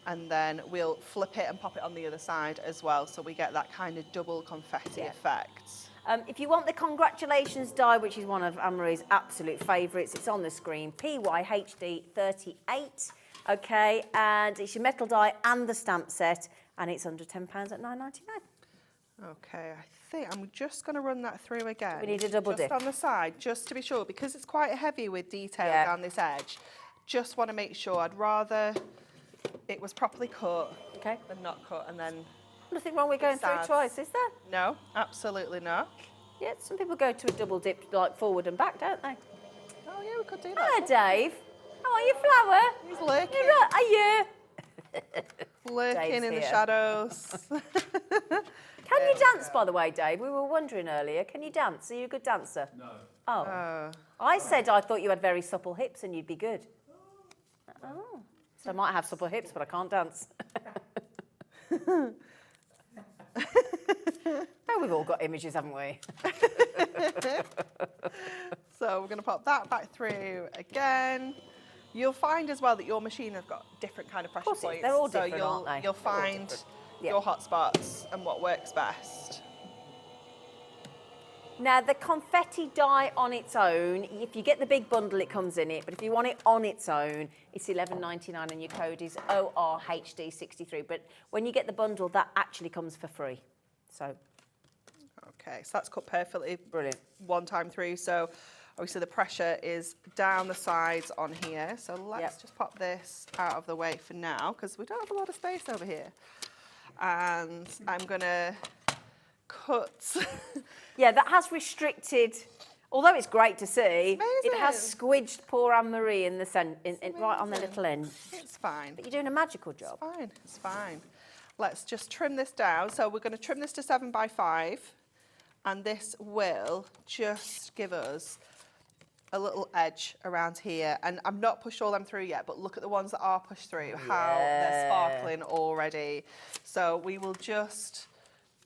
and then we'll flip it and pop it on the other side as well, so we get that kind of double confetti effect. If you want the congratulations die, which is one of Anne-Marie's absolute favourites, it's on the screen, PYHD38, okay, and it's your metal die and the stamp set, and it's under £10 at $9.99. Okay, I think I'm just going to run that through again. We need a double dip. Just on the side, just to be sure, because it's quite heavy with detail down this edge. Just want to make sure. I'd rather it was properly cut than not cut, and then... Nothing wrong with going through twice, is there? No, absolutely not. Yeah, some people go to a double dip, like forward and back, don't they? Oh, yeah, we could do that. Hello, Dave. How are you, Flower? He's lurking. You're right, are you? Lurking Dave's in the here. shadows. Can you dance, by the way, Dave? We were wondering earlier. Can you dance? Are you a good dancer? No. Oh. I said I thought you had very supple hips and you'd be good. Oh. So I might have supple hips, but I can't dance. Oh, we've all got images, haven't we? So we're going to pop that back through again. You'll find as well that your machine has got different kind of pressure points. They're all different, so aren't they? you'll They're all find different. Yeah. your hot spots and what works best. Now, the confetti die on its own, if you get the big bundle, it comes in it. But if you want it on its own, it's $11.99 and your code is ORHD63. But when you get the bundle, that actually comes for free. So, okay, so that's cut perfectly. Brilliant. One time through. So obviously the pressure is down the sides on here. So let's just pop this out of the way for now because we don't have a lot of space over here. And I'm going to cut. Yeah, that has restricted, although it's great to see, it has amazing. squidged poor Anne-Marie in the right on the little end. It's fine. But you're doing a magical job. It's fine. It's fine. Let's just trim this down. So we're going to trim this to 7 by 5. And this will just give us a little edge around here. And I've not pushed all them through yet, but look at the ones that are pushed through, how they're sparkling already. So we will just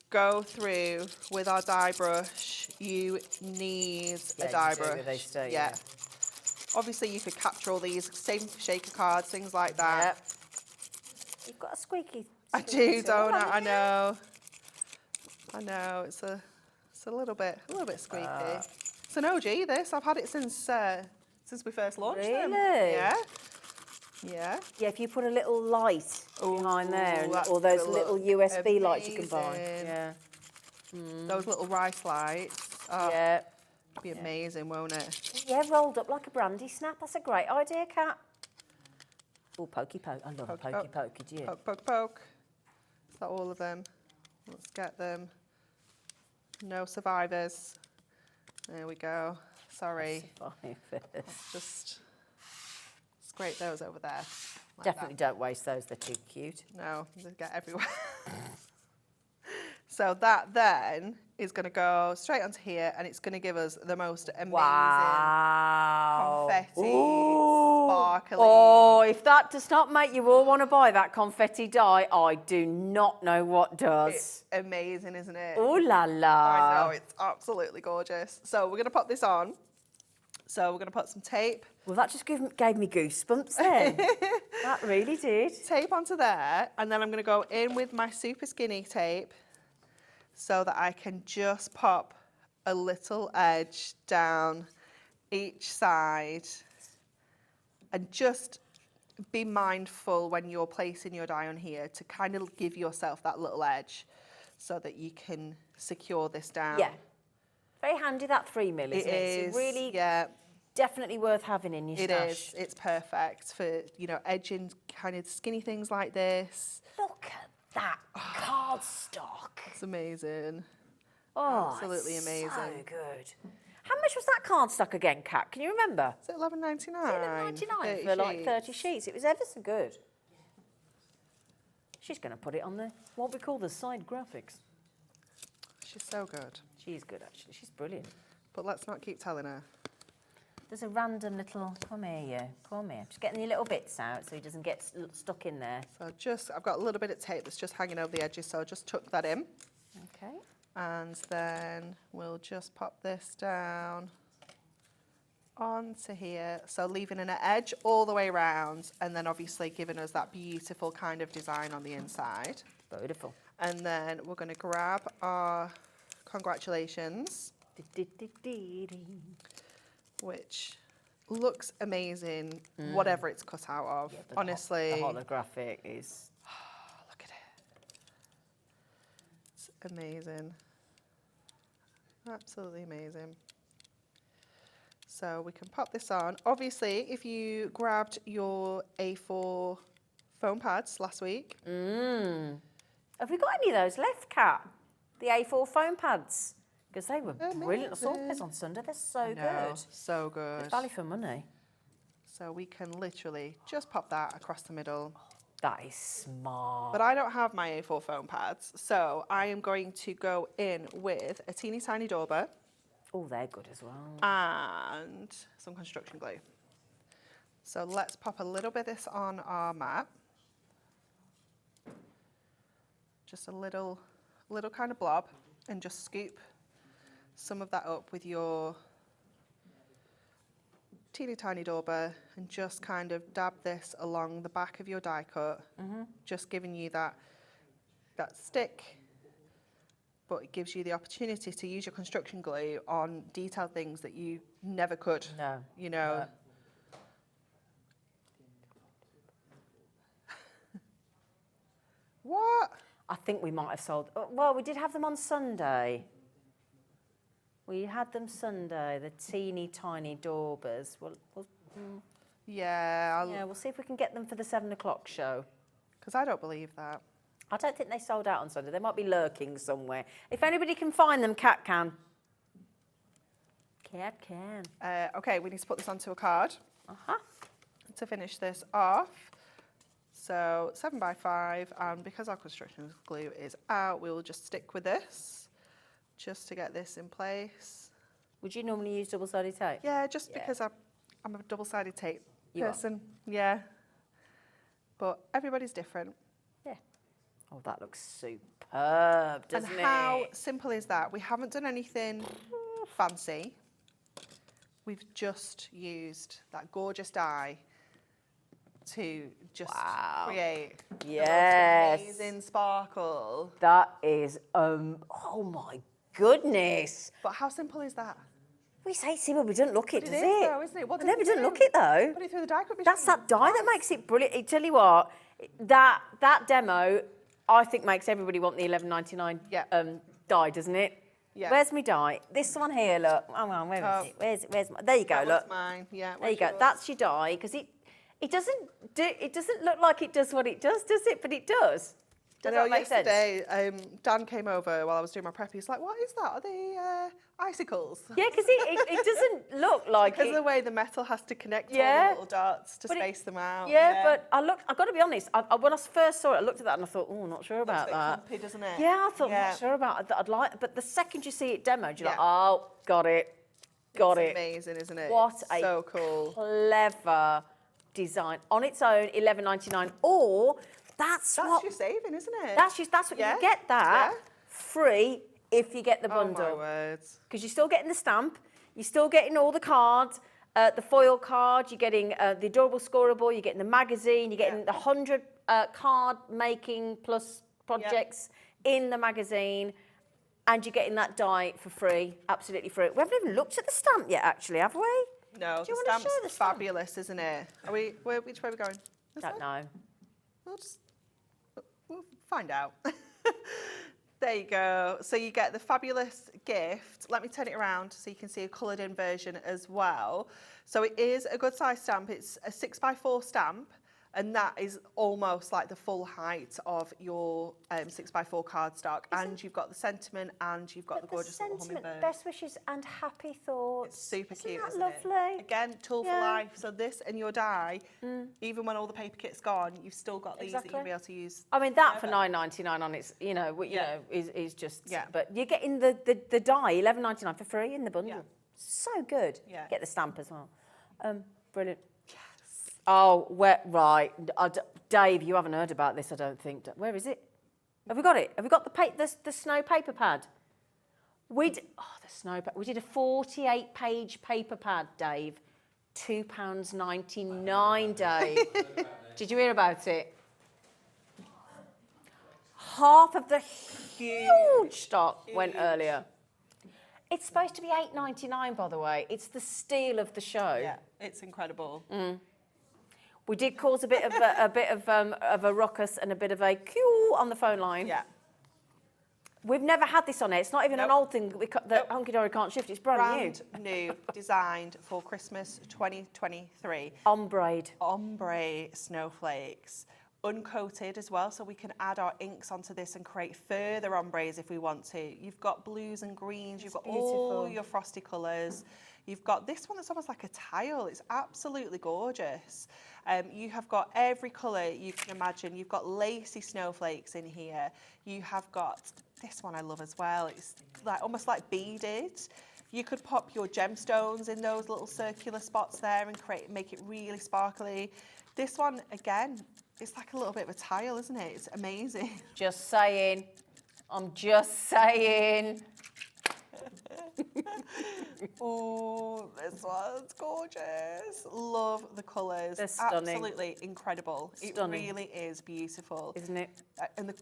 go through with our die brush. You need a die brush. They stay, yeah. Obviously you could capture all these, same for shaker cards, things like that. Yep. You've got a squeaky. I do, don't I? I know. I know. It's a little bit squeaky. It's an OG. This I've had it since we first launched them. Really? Yeah. Yeah. Yeah, if you put a little light behind there, and, that's or those gonna little look USB lights you can buy. amazing. Yeah. Those little rice lights. Oh, Yeah. be amazing, won't it? Yeah, rolled up like a brandy snap. That's a great idea, Kat. Oh, pokey poke. I love a Poke, pokey pokey, do you? Poke, poke, poke. Is that all of them? Let's get them. No survivors. There we go. Sorry. Just scrape those over there. Like Definitely that. don't waste those. They're too cute. No, they get everywhere. So that then is going to go straight onto here, and it's going to give us the most amazing confetti sparkly. Oh, if that does not make you all want to buy that confetti die, I do not know what does. It's amazing, isn't it? Oh la la. I know, it's absolutely gorgeous. So we're going to pop this on. So we're going to put some tape. Well, that just gave me goosebumps then. That really did. Tape onto there, and then I'm going to go in with my super skinny tape so that I can just pop a little edge down each side, and just be mindful when you're placing your die on here to kind of give yourself that little edge so that you can secure this down. Yeah. Very handy, that 3mm, isn't it? It is, really definitely worth having in your stash. It is. It's perfect for, edging kind of skinny things like this. Look at that cardstock. It's amazing. Oh, absolutely it's amazing. So good. How much was that cardstock again, Kat? Can you remember? Is it $11.99? $11.99 for like 30 sheets. It was ever so good. She's going to put it on the what we call the side graphics. She's so good. She's good, actually. She's brilliant. But let's not keep telling her. There's a random little, come here, you. Come here. Just getting the little bits out so he doesn't get stuck in there. So I've got a little bit of tape that's just hanging over the edges, so I just tuck that in. Okay. And then we'll just pop this down onto here. So leaving an edge all the way around, and then obviously giving us that beautiful kind of design on the inside. Beautiful. And then we're going to grab our congratulations, which looks amazing, whatever it's cut out of. Yeah, honestly. The holographic is... Look at it. It's amazing. Absolutely amazing. So we can pop this on. Obviously, if you grabbed your A4 foam pads last week. Have we got any of those left, Kat? The A4 foam pads? Because they were brilliant. I saw those on Sunday. They're so good. So good. It's value for money. So we can literally just pop that across the middle. That is smart. But I don't have my A4 foam pads, so I am going to go in with a teeny tiny dauber. Oh, they're good as well. And some construction glue. So let's pop a little bit of this on our mat. Just a little kind of blob, and just scoop some of that up with your teeny tiny dauber and just kind of dab this along the back of your die cut, just giving you that stick, but it gives you the opportunity to use your construction glue on detailed things that you never could. No. You know. No. What? I think we might have sold. Well, we did have them on Sunday. We had them Sunday, the teeny tiny daubers. Yeah. We'll see if we can get them for the 7 o'clock show. Because I don't believe that. I don't think they sold out on Sunday. They might be lurking somewhere. If anybody can find them, Cat can. Cat can. Okay, we need to put this onto a card to finish this off. So 7x5, and because our construction glue is out, we will just stick with this, just to get this in place. Would you normally use double-sided tape? Yeah, just because I'm a double-sided tape person. Are? Yeah. But everybody's different. Yeah. Oh, that looks superb, doesn't it? And how simple is that? We haven't done anything fancy. We've just used that gorgeous die to just create the most amazing sparkle. That is, oh my goodness. But how simple is that? We say it's simple, but we don't look it, does it? Though, isn't it? What No, we don't look it though. Put it through the die cut machine. That's that die that makes it brilliant. I tell you what, that demo, I think makes everybody want the $11.99 die, doesn't it? Yeah. Where's my die? This one here, look. Oh, on, where is it? Where's my? There you go, That look. was mine. Yeah. There you go. That's your die, because it doesn't look like it does what it does it? But it does. Does that make sense? Yesterday, Dan came over while I was doing my prep. He's like, "What is that? Are they icicles?" Yeah, because it doesn't look like because it. of the way the metal has to connect all Yeah. the little dots to But space them out. Yeah, but I've got to be honest. When I first saw it, I looked at that and I thought, oh, not sure about Looks a bit that. clumpy, doesn't it? Yeah, I thought, Yeah. not sure about that. I'd like, but the second you see it demoed, you're like, Yeah. oh, got it. It's amazing, isn't it? What a so cool. clever design on its own, $11.99, or that's what your saving, isn't it? that's what Yeah. you get that free if you get the Oh bundle. my words. Because you're still getting the stamp, you're still getting all the cards, the foil card, you're getting the adorable scoreable, you're getting the magazine, you're getting the 100 card making plus projects in the magazine, and you're getting that die for free, absolutely free. We haven't even looked at the stamp yet, actually, have we? No, Do you the want to stamp's show the stamp? fabulous, isn't it? Which way are we going? This Don't way? know. We'll find out. There you go. So you get the fabulous gift. Let me turn it around so you can see a coloured in version as well. So it is a good size stamp. It's a 6x4 stamp, and that is almost like the full height of your 6x4 cardstock. And you've got the sentiment, and you've got the gorgeous little hummingbird. Best wishes and happy thoughts. It's super cute, that isn't lovely? it? Again, tool for life. So this and your die, even when all the paper kit's gone, you've still got these that you'll be able to use. I mean, that for $9.99 on its, is just. Yeah. But you're getting the die, $11.99 for free in the bundle. Yeah. So good. Yeah. Get the stamp as well. Brilliant. Oh, right. Dave, you haven't heard about this, I don't think. Where is it? Have we got it? Have we got the snow paper pad? The snow pad. We did a 48-page paper pad, Dave. £2.99, Dave. Did you hear about it? Half of the huge stock went earlier. It's supposed to be $8.99, by the way. It's the steal of the show. Yeah, it's incredible. We did cause a bit of a ruckus and a bit of a queue on the phone line. Yeah. We've never had this on it. It's not even an old thing that Hunkydory can't shift. It's brand new, designed for Christmas 2023. Ombre snowflakes. Uncoated as well, so we can add our inks onto this and create further ombres if we want to. You've got blues and greens, you've got all your frosty colours. You've got this one that's almost like a tile. It's absolutely gorgeous. You have got every colour you can imagine. You've got lacy snowflakes in here. You have got this one I love as well. It's like almost like beaded. You could pop your gemstones in those little circular spots there and make it really sparkly. This one, again, it's like a little bit of a tile, isn't it? It's amazing. Just saying. I'm just saying. Oh, this one's gorgeous. Love the colours. They're stunning. Absolutely incredible. Stunning. It really is beautiful. Isn't it? And the,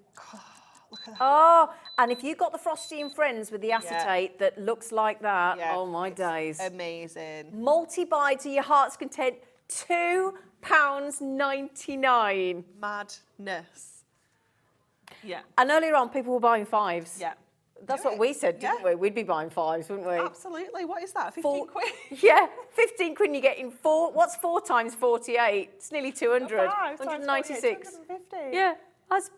look at that. Oh, and if you got the Frosty and Friends with the acetate that looks like that, Yeah, oh my it's days. amazing. Multi-buy to your heart's content, £2.99. Madness. Yeah. And earlier on, people were buying fives. Yeah. That's Do what it. we said, didn't Yeah. we? We'd be buying fives, wouldn't we? Absolutely. What is that? 15 quid? Yeah, 15 quid and you're getting four. What's 4 times 48? It's nearly 200. 5 times 196. 250. Yeah, that's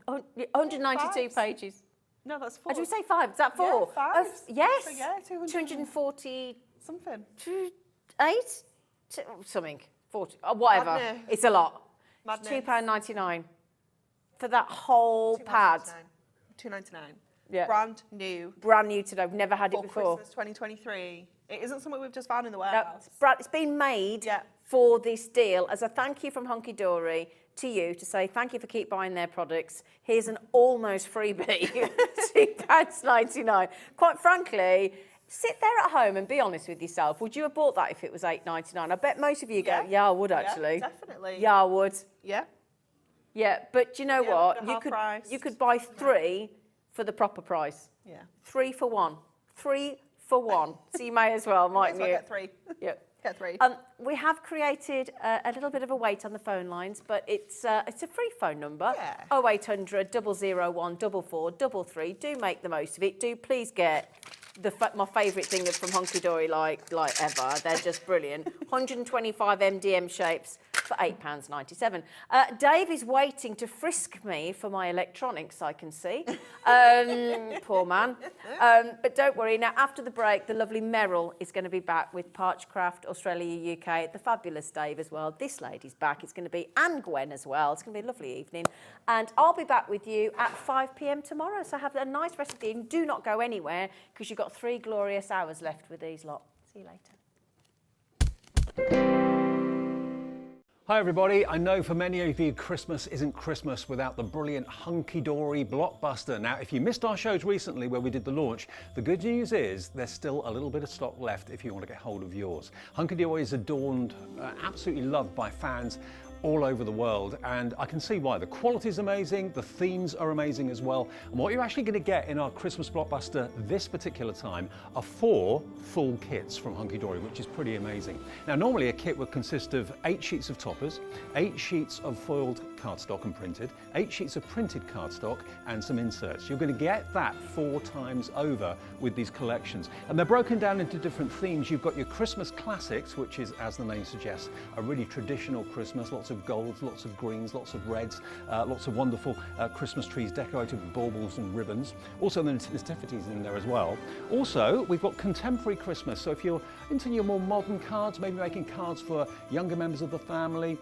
192 Fives. pages. No, that's 4. Did we say 5? Is that 4? Yeah, fives. Yes. So, yeah, 240. something. 8? Something. 40. Whatever. Madness. It's a lot. Madness. It's £2.99 for that whole pad. £2.99. Yeah. Brand new. Brand new today. I've never had it For before. Christmas 2023. It isn't something we've just found in the No, warehouse. it's been made Yeah. for this deal as a thank you from Hunkydory to you to say thank you for keep buying their products. Here's an almost freebie, £2.99. Quite frankly, sit there at home and be honest with yourself. Would you have bought that if it was $8.99? I bet most of you go, yeah, I would actually. Yeah, definitely. Yeah, I would. Yeah. Yeah, but do you know Yeah, what? the half price. You could buy 3 for the proper price. Yeah. 3 for 1. 3 for 1. So you may as well, Might mightn't as well you? get 3. Yeah. Get 3. We have created a little bit of a wait on the phone lines, but it's a free phone number. Yeah. 0800 001 4433. Do make the most of it. Do please get my favourite thing from Hunkydory like ever. They're just brilliant. 125 MDM shapes for £8.97. Dave is waiting to frisk me for my electronics, I can see. Poor man. But don't worry, now after the break, the lovely Meryl is going to be back with Parchcraft Australia UK. The fabulous Dave as well. This lady's back. It's going to be, and Gwen as well. It's going to be a lovely evening. And I'll be back with you at 5 p.m. tomorrow. So have a nice rest of the evening. Do not go anywhere because you've got 3 glorious hours left with these lot. See you later. Hi everybody, I know for many of you Christmas isn't Christmas without the brilliant Hunkydory Blockbuster. Now if you missed our shows recently where we did the launch, the good news is there's still a little bit of stock left if you want to get hold of yours. Hunkydory is adorned, absolutely loved by fans all over the world, and I can see why. The quality is amazing, the themes are amazing as well, and what you're actually going to get in our Christmas blockbuster this particular time are 4 full kits from Hunkydory, which is pretty amazing. Now normally a kit would consist of 8 sheets of toppers, 8 sheets of foiled cardstock and printed, 8 sheets of printed cardstock and some inserts. You're going to get that 4 times over with these collections, and they're broken down into different themes. You've got your Christmas classics, which is, as the name suggests, a really traditional Christmas, lots of golds, lots of greens, lots of reds, lots of wonderful Christmas trees decorated with baubles and ribbons. Also the nativities in there as well. Also, we've got contemporary Christmas, so if you're into your more modern cards, maybe making cards for younger members of the family,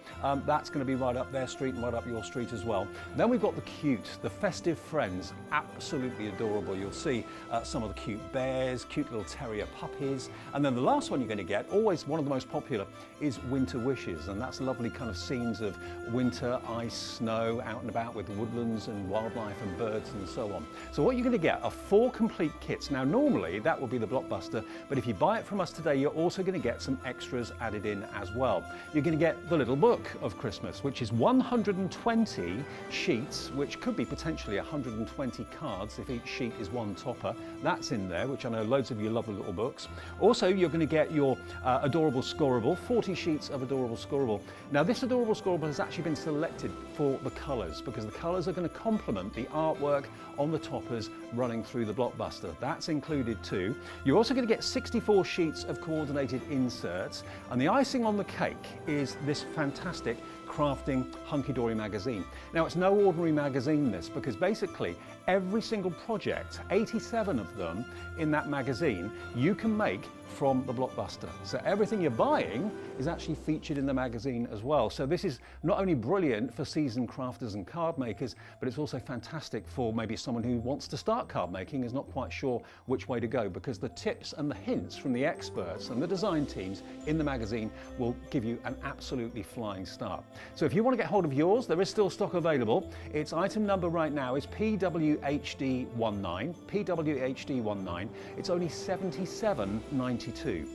that's going to be right up their street and right up your street as well. Then we've got the cute, the festive friends, absolutely adorable. You'll see some of the cute bears, cute little terrier puppies, and then the last one you're going to get, always one of the most popular, is winter wishes, and that's lovely kind of scenes of winter, ice, snow, out and about with woodlands and wildlife and birds and so on. So what you're going to get are 4 complete kits. Now normally that will be the Blockbuster, but if you buy it from us today, you're also going to get some extras added in as well. You're going to get the little book of Christmas, which is 120 sheets, which could be potentially 120 cards if each sheet is 1 topper. That's in there, which I know loads of you love the little books. Also, you're going to get your adorable scoreable, 40 sheets of adorable scoreable. Now this adorable scoreable has actually been selected for the colours because the colours are going to complement the artwork on the toppers running through the Blockbuster. That's included too. You're also going to get 64 sheets of coordinated inserts, and the icing on the cake is this fantastic crafting Hunkydory magazine. Now it's no ordinary magazine this, because basically every single project, 87 of them in that magazine, you can make from the Blockbuster. So everything you're buying is actually featured in the magazine as well. So this is not only brilliant for seasoned crafters and card makers, but it's also fantastic for maybe someone who wants to start card making, is not quite sure which way to go, because the tips and the hints from the experts and the design teams in the magazine will give you an absolutely flying start. So if you want to get hold of yours, there is still stock available. Its item number right now is PWHD19. PWHD19. It's only $77.92.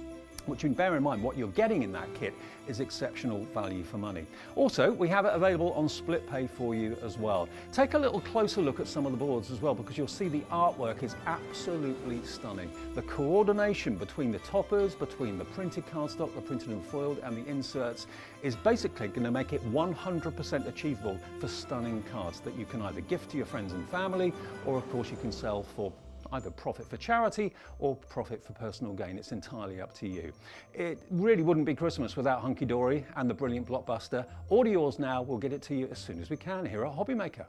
Which you can bear in mind, what you're getting in that kit is exceptional value for money. Also, we have it available on split pay for you as well. Take a little closer look at some of the boards as well, because you'll see the artwork is absolutely stunning. The coordination between the toppers, between the printed cardstock, the printed and foiled, and the inserts is basically going to make it 100% achievable for stunning cards that you can either gift to your friends and family, or of course you can sell for either profit for charity or profit for personal gain. It's entirely up to you. It really wouldn't be Christmas without Hunkydory and the brilliant Blockbuster. Order yours now. We'll get it to you as soon as we can here at Hobby Maker.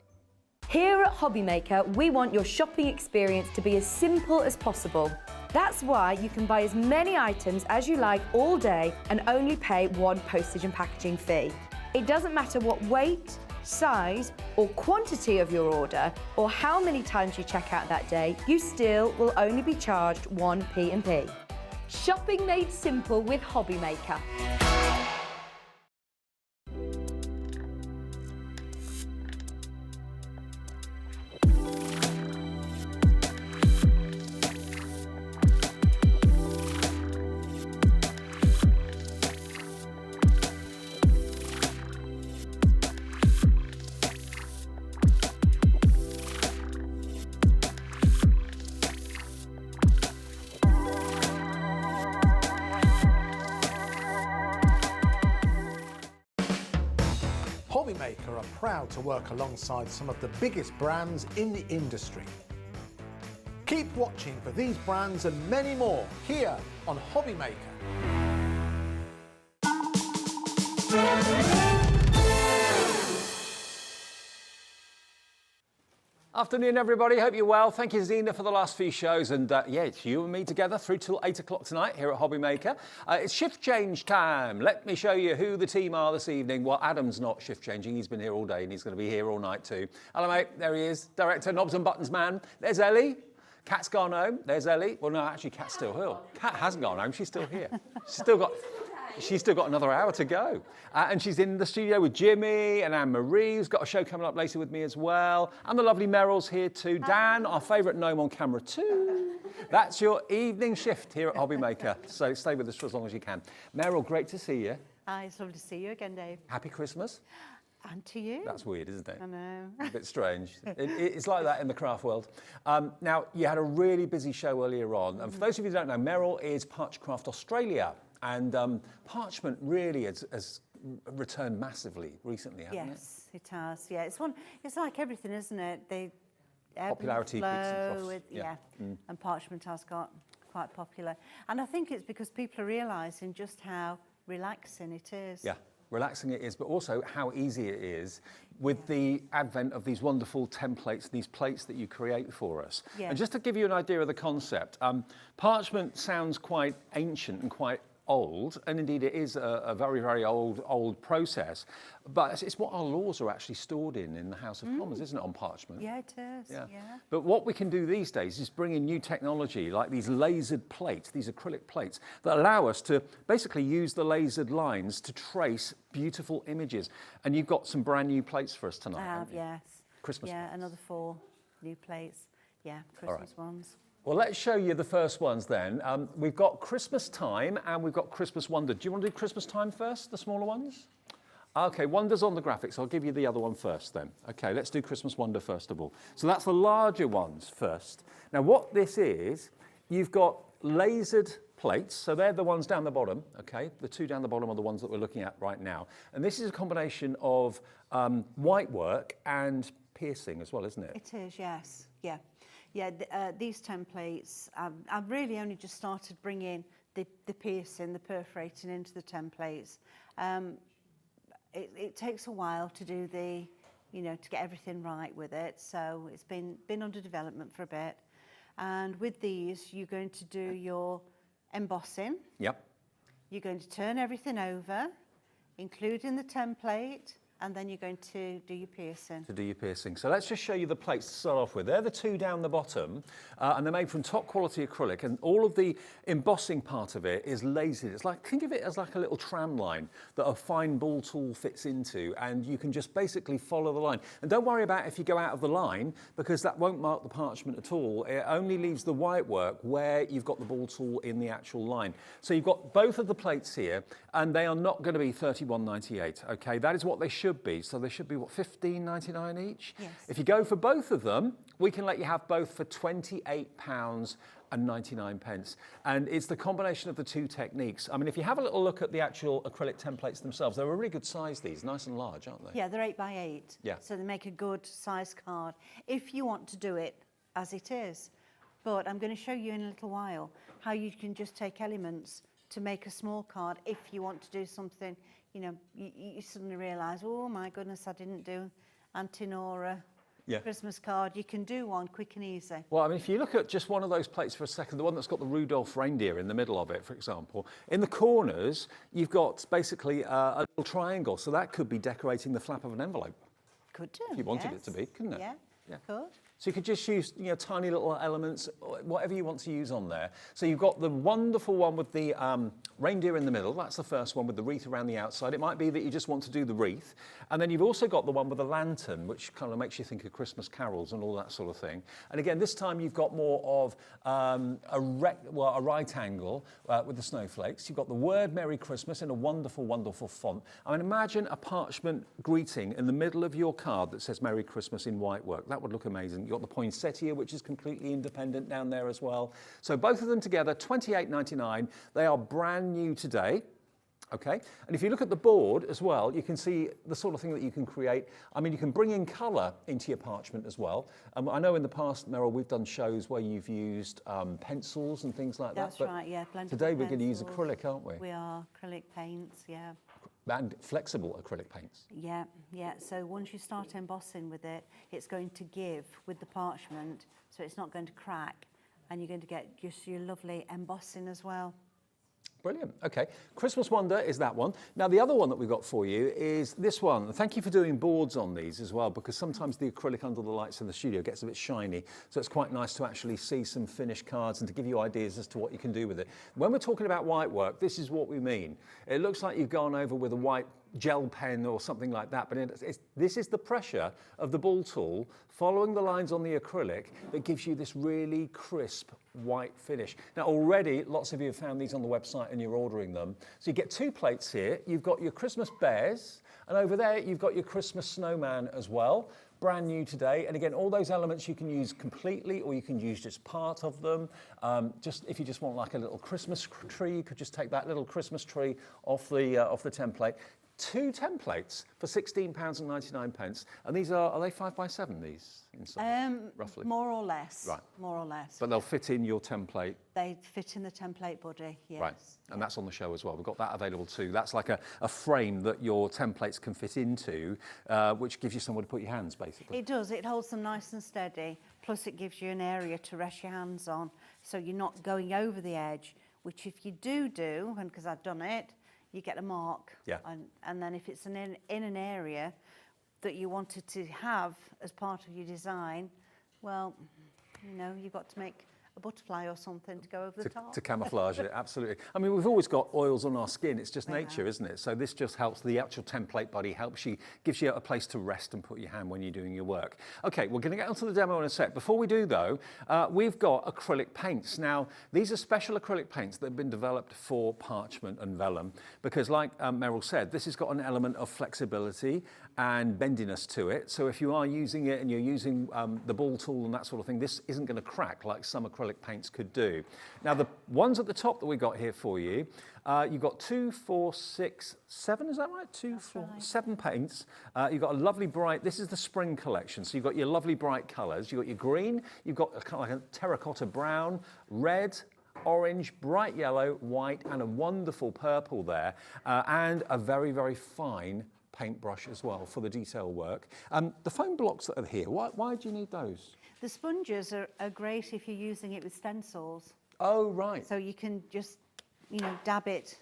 Here at Hobby Maker, we want your shopping experience to be as simple as possible. That's why you can buy as many items as you like all day and only pay one postage and packaging fee. It doesn't matter what weight, size or quantity of your order, or how many times you check out that day, you still will only be charged one P&P. Shopping made simple with Hobby Maker. Hobby Maker are proud to work alongside some of the biggest brands in the industry. Keep watching for these brands and many more here on Hobby Maker. Afternoon, everybody. Hope you're well. Thank you, Zena, for the last few shows. And yeah, it's you and me together through till 8 o'clock tonight here at Hobby Maker. It's shift change time. Let me show you who the team are this evening. Well, Adam's not shift changing. He's been here all day and he's going to be here all night too. Hello, mate. There he is. Director, Knobs and Buttons man. There's Ellie. Kat's gone home. There's Ellie. Well, no, actually, Kat's still here. Kat hasn't gone home. She's still here. She's still got another hour to go. And she's in the studio with Jimmy and Anne-Marie, who's got a show coming up later with me as well. And the lovely Meryl's here too. Dan, our favourite gnome on camera too. That's your evening shift here at Hobby Maker. So stay with us for as long as you can. Meryl, great to see you. It's lovely to see you again, Dave. Happy Christmas. And to you. That's weird, isn't it? I know. A bit strange. It's like that in the craft world. Now, you had a really busy show earlier on. And for those of you who don't know, Meryl is Parchcraft Australia. And Parchment really has returned massively recently, hasn't it? Yes, it has. Yeah, it's like everything, isn't it? The popularity peaks and troughs. And Parchment has got quite popular. And I think it's because people are realising just how relaxing it is. Yeah, relaxing it is, but also how easy it is with the advent of these wonderful templates, these plates that you create for us. Yeah. And just to give you an idea of the concept, Parchment sounds quite ancient and quite old, and indeed it is a very, very old process, but it's what our laws are actually stored in the House of Commons, isn't it, on Parchment? Yeah, it is. Yeah. But what we can do these days is bring in new technology like these lasered plates, these acrylic plates, that allow us to basically use the lasered lines to trace beautiful images. And you've got some brand new plates for us tonight. I have, yes. Christmas Yeah, plates. another 4 new plates. Yeah, Christmas ones. Well, let's show you the first ones then. We've got Christmas Time and we've got Christmas Wonder. Do you want to do Christmas Time first, the smaller ones? Okay, Wonder's on the graphics. I'll give you the other one first then. Okay, let's do Christmas Wonder first of all. So that's the larger ones first. Now what this is, you've got lasered plates. So they're the ones down the bottom, okay? The two down the bottom are the ones that we're looking at right now. And this is a combination of white work and piercing as well, isn't it? It is, yes. Yeah. Yeah, these templates, I've really only just started bringing the piercing, the perforating into the templates. It takes a while to do to get everything right with it. So it's been under development for a bit. And with these, you're going to do your embossing. Yep. You're going to turn everything over, including the template, and then you're going to do your piercing. To do your piercing. So let's just show you the plates to start off with. They're the two down the bottom, and they're made from top quality acrylic, and all of the embossing part of it is lasered. It's like, think of it as like a little tram line that a fine ball tool fits into, and you can just basically follow the line. And don't worry about if you go out of the line, because that won't mark the parchment at all. It only leaves the white work where you've got the ball tool in the actual line. So you've got both of the plates here, and they are not going to be £31.98, okay? That is what they should be. So they should be, what, £15.99 each? Yes. If you go for both of them, we can let you have both for £28.99. And it's the combination of the two techniques. I mean, if you have a little look at the actual acrylic templates themselves, they're a really good size, these, nice and large, aren't they? Yeah, they're 8 by 8. Yeah. So they make a good size card if you want to do it as it is. But I'm going to show you in a little while how you can just take elements to make a small card if you want to do something. You know, you suddenly realise, oh my goodness, I didn't do Auntie Nora Christmas card. You can do one quick and easy. Well, I mean, if you look at just one of those plates for a second, the one that's got the Rudolph reindeer in the middle of it, for example, in the corners, you've got basically a little triangle. So that could be decorating the flap of an envelope. Could do. If you wanted it to be, couldn't it? Yeah, could. So you could just use, you know, tiny little elements, whatever you want to use on there. So you've got the wonderful one with the reindeer in the middle. That's the first one with the wreath around the outside. It might be that you just want to do the wreath. And then you've also got the one with the lantern, which kind of makes you think of Christmas carols and all that sort of thing. And again, this time you've got more of a right angle with the snowflakes. You've got the word Merry Christmas in a wonderful, wonderful font. I mean, imagine a parchment greeting in the middle of your card that says Merry Christmas in white work. That would look amazing. You've got the poinsettia, which is completely independent down there as well. So both of them together, £28.99. They are brand new today. Okay, and if you look at the board as well, you can see the sort of thing that you can create. I mean, you can bring in colour into your parchment as well. I know in the past, Meryl, we've done shows where you've used pencils and things like that. That's right, yeah. Today we're going to use acrylic, aren't we? We are, acrylic paints, yeah. And flexible acrylic paints. Yeah, yeah. So once you start embossing with it, it's going to give with the parchment, so it's not going to crack, and you're going to get just your lovely embossing as well. Brilliant. Okay. Christmas Wonder is that one. Now, the other one that we've got for you is this one. Thank you for doing boards on these as well, because sometimes the acrylic under the lights in the studio gets a bit shiny. So it's quite nice to actually see some finished cards and to give you ideas as to what you can do with it. When we're talking about white work, this is what we mean. It looks like you've gone over with a white gel pen or something like that, but this is the pressure of the ball tool following the lines on the acrylic that gives you this really crisp white finish. Now already lots of you have found these on the website and you're ordering them. So you get two plates here. You've got your Christmas bears, and over there you've got your Christmas snowman as well. Brand new today, and again, all those elements you can use completely, or you can use just part of them. Just if you just want like a little Christmas tree, you could just take that little Christmas tree off the template. Two templates for £16.99, and these are they 5 by 7? These roughly, more or less. Right, more or less. but they'll fit in your template. They fit in the template body. Yes. Right, and that's on the show as well. We've got that available too. That's like a frame that your templates can fit into, which gives you somewhere to put your hands, basically. It does. It holds them nice and steady. Plus, it gives you an area to rest your hands on, so you're not going over the edge. Which, if you do, and because I've done it, you get a mark. Yeah. And then if it's in an area that you wanted to have as part of your design, well, you know, you've got to make a butterfly or something to go over the top. To camouflage it, absolutely. I mean, we've always got oils on our skin. It's just nature, isn't it? So this just helps. The actual template body helps you, gives you a place to rest and put your hand when you're doing your work. Okay, we're going to get onto the demo in a sec. Before we do, though, we've got acrylic paints. Now, these are special acrylic paints that have been developed for parchment and vellum because, like Meryl said, this has got an element of flexibility and bendiness to it. So if you are using it and you're using the ball tool and that sort of thing, this isn't going to crack like some acrylic paints could do. Now, the ones at the top that we got here for you, you've got 2, 4, 6, 7, is that right? 2, 4, 7 paints. You've got a lovely bright, this is the spring collection, so you've got your lovely bright colours. You've got your green, you've got kind of like a terracotta brown, red, orange, bright yellow, white, and a wonderful purple there, and a very, very fine paintbrush as well for the detail work. The foam blocks that are here, why do you need those? The sponges are great if you're using it with stencils. Oh, right. So you can just you know, dab it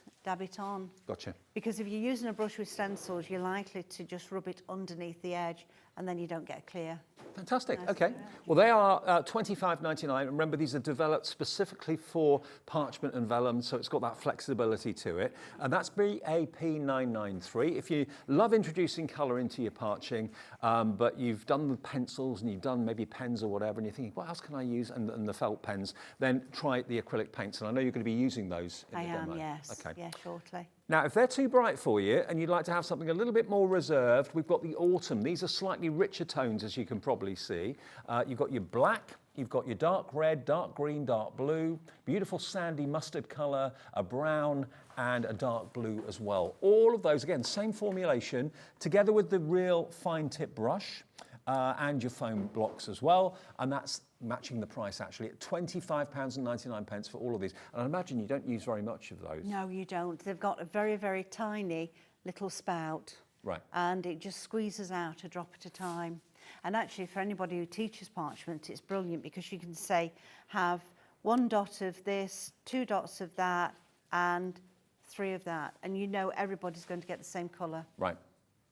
on. Gotcha. Because if you're using a brush with stencils, you're likely to just rub it underneath the edge and then you don't get a clear. Fantastic. Okay. Well, they are $25.99. Remember, these are developed specifically for parchment and vellum, so it's got that flexibility to it. And that's BAP993. If you love introducing colour into your parching, but you've done the pencils and you've done maybe pens or whatever, and you're thinking, what else can I use? And the felt pens, then try the acrylic paints. And I know you're going to be using those in the demo. Yes. Okay. Yeah, shortly. Now, if they're too bright for you and you'd like to have something a little bit more reserved, we've got the autumn. These are slightly richer tones, as you can probably see. You've got your black, you've got your dark red, dark green, dark blue, beautiful sandy mustard colour, a brown and a dark blue as well. All of those, again, same formulation, together with the real fine tip brush and your foam blocks as well. And that's matching the price actually at £25.99 for all of these. And I imagine you don't use very much of those. No, you don't. They've got a very, very tiny little spout. Right. And it just squeezes out a drop at a time. And actually, for anybody who teaches parchment, it's brilliant because you can say, have 1 dot of this, 2 dots of that, and 3 of that. And you know everybody's going to get the same colour. Right.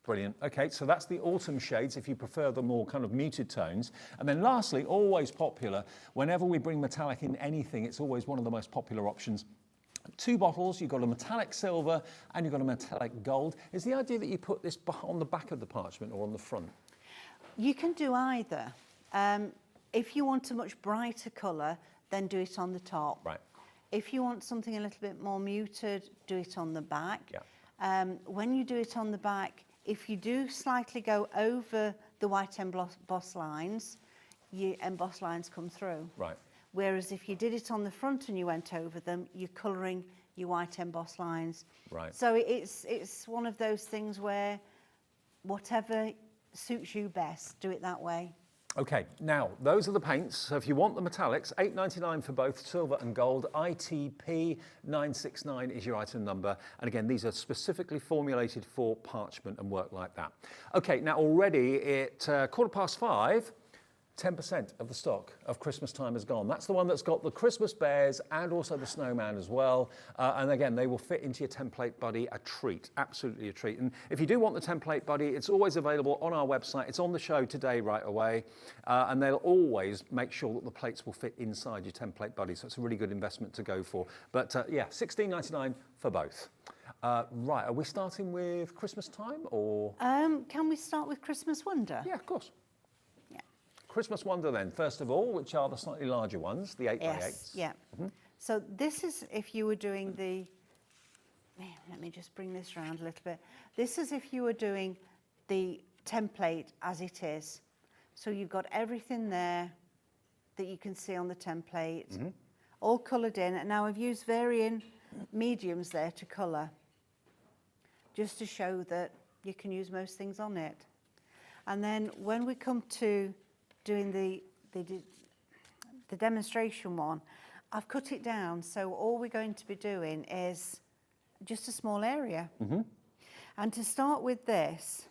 Brilliant. Okay, so that's the autumn shades if you prefer the more kind of muted tones. And then lastly, always popular, whenever we bring metallic in anything, it's always one of the most popular options. 2 bottles, you've got a metallic silver and you've got a metallic gold. Is the idea that you put this on the back of the parchment or on the front? You can do either. If you want a much brighter colour, then do it on the top. Right. If you want something a little bit more muted, do it on the back. Yeah. When you do it on the back, if you do slightly go over the white emboss lines, your emboss lines come through. Right. Whereas if you did it on the front and you went over them, you're colouring your white emboss lines. Right. So it's one of those things where whatever suits you best, do it that way. Okay, now those are the paints. So if you want the metallics, $8.99 for both silver and gold. ITP 969 is your item number. And again, these are specifically formulated for parchment and work like that. Okay, now already at 5:15, 10% of the stock of Christmas time is gone. That's the one that's got the Christmas bears and also the snowman as well. And again, they will fit into your template buddy, a treat, absolutely a treat. And if you do want the template buddy, it's always available on our website. It's on the show today right away. And they'll always make sure that the plates will fit inside your template buddy. So it's a really good investment to go for. But yeah, $16.99 for both. Right, are we starting with Christmas time or? Can we start with Christmas Wonder? Yeah, of course. Christmas Wonder then, first of all, which are the slightly larger ones, the 8x8s. Yeah. So this is if you were doing the, let me just bring this around a little bit. This is if you were doing the template as it is. So you've got everything there that you can see on the template, all coloured in. And now I've used varying mediums there to colour, just to show that you can use most things on it. And then when we come to doing the demonstration one, I've cut it down, so all we're going to be doing is just a small area. And to start with this,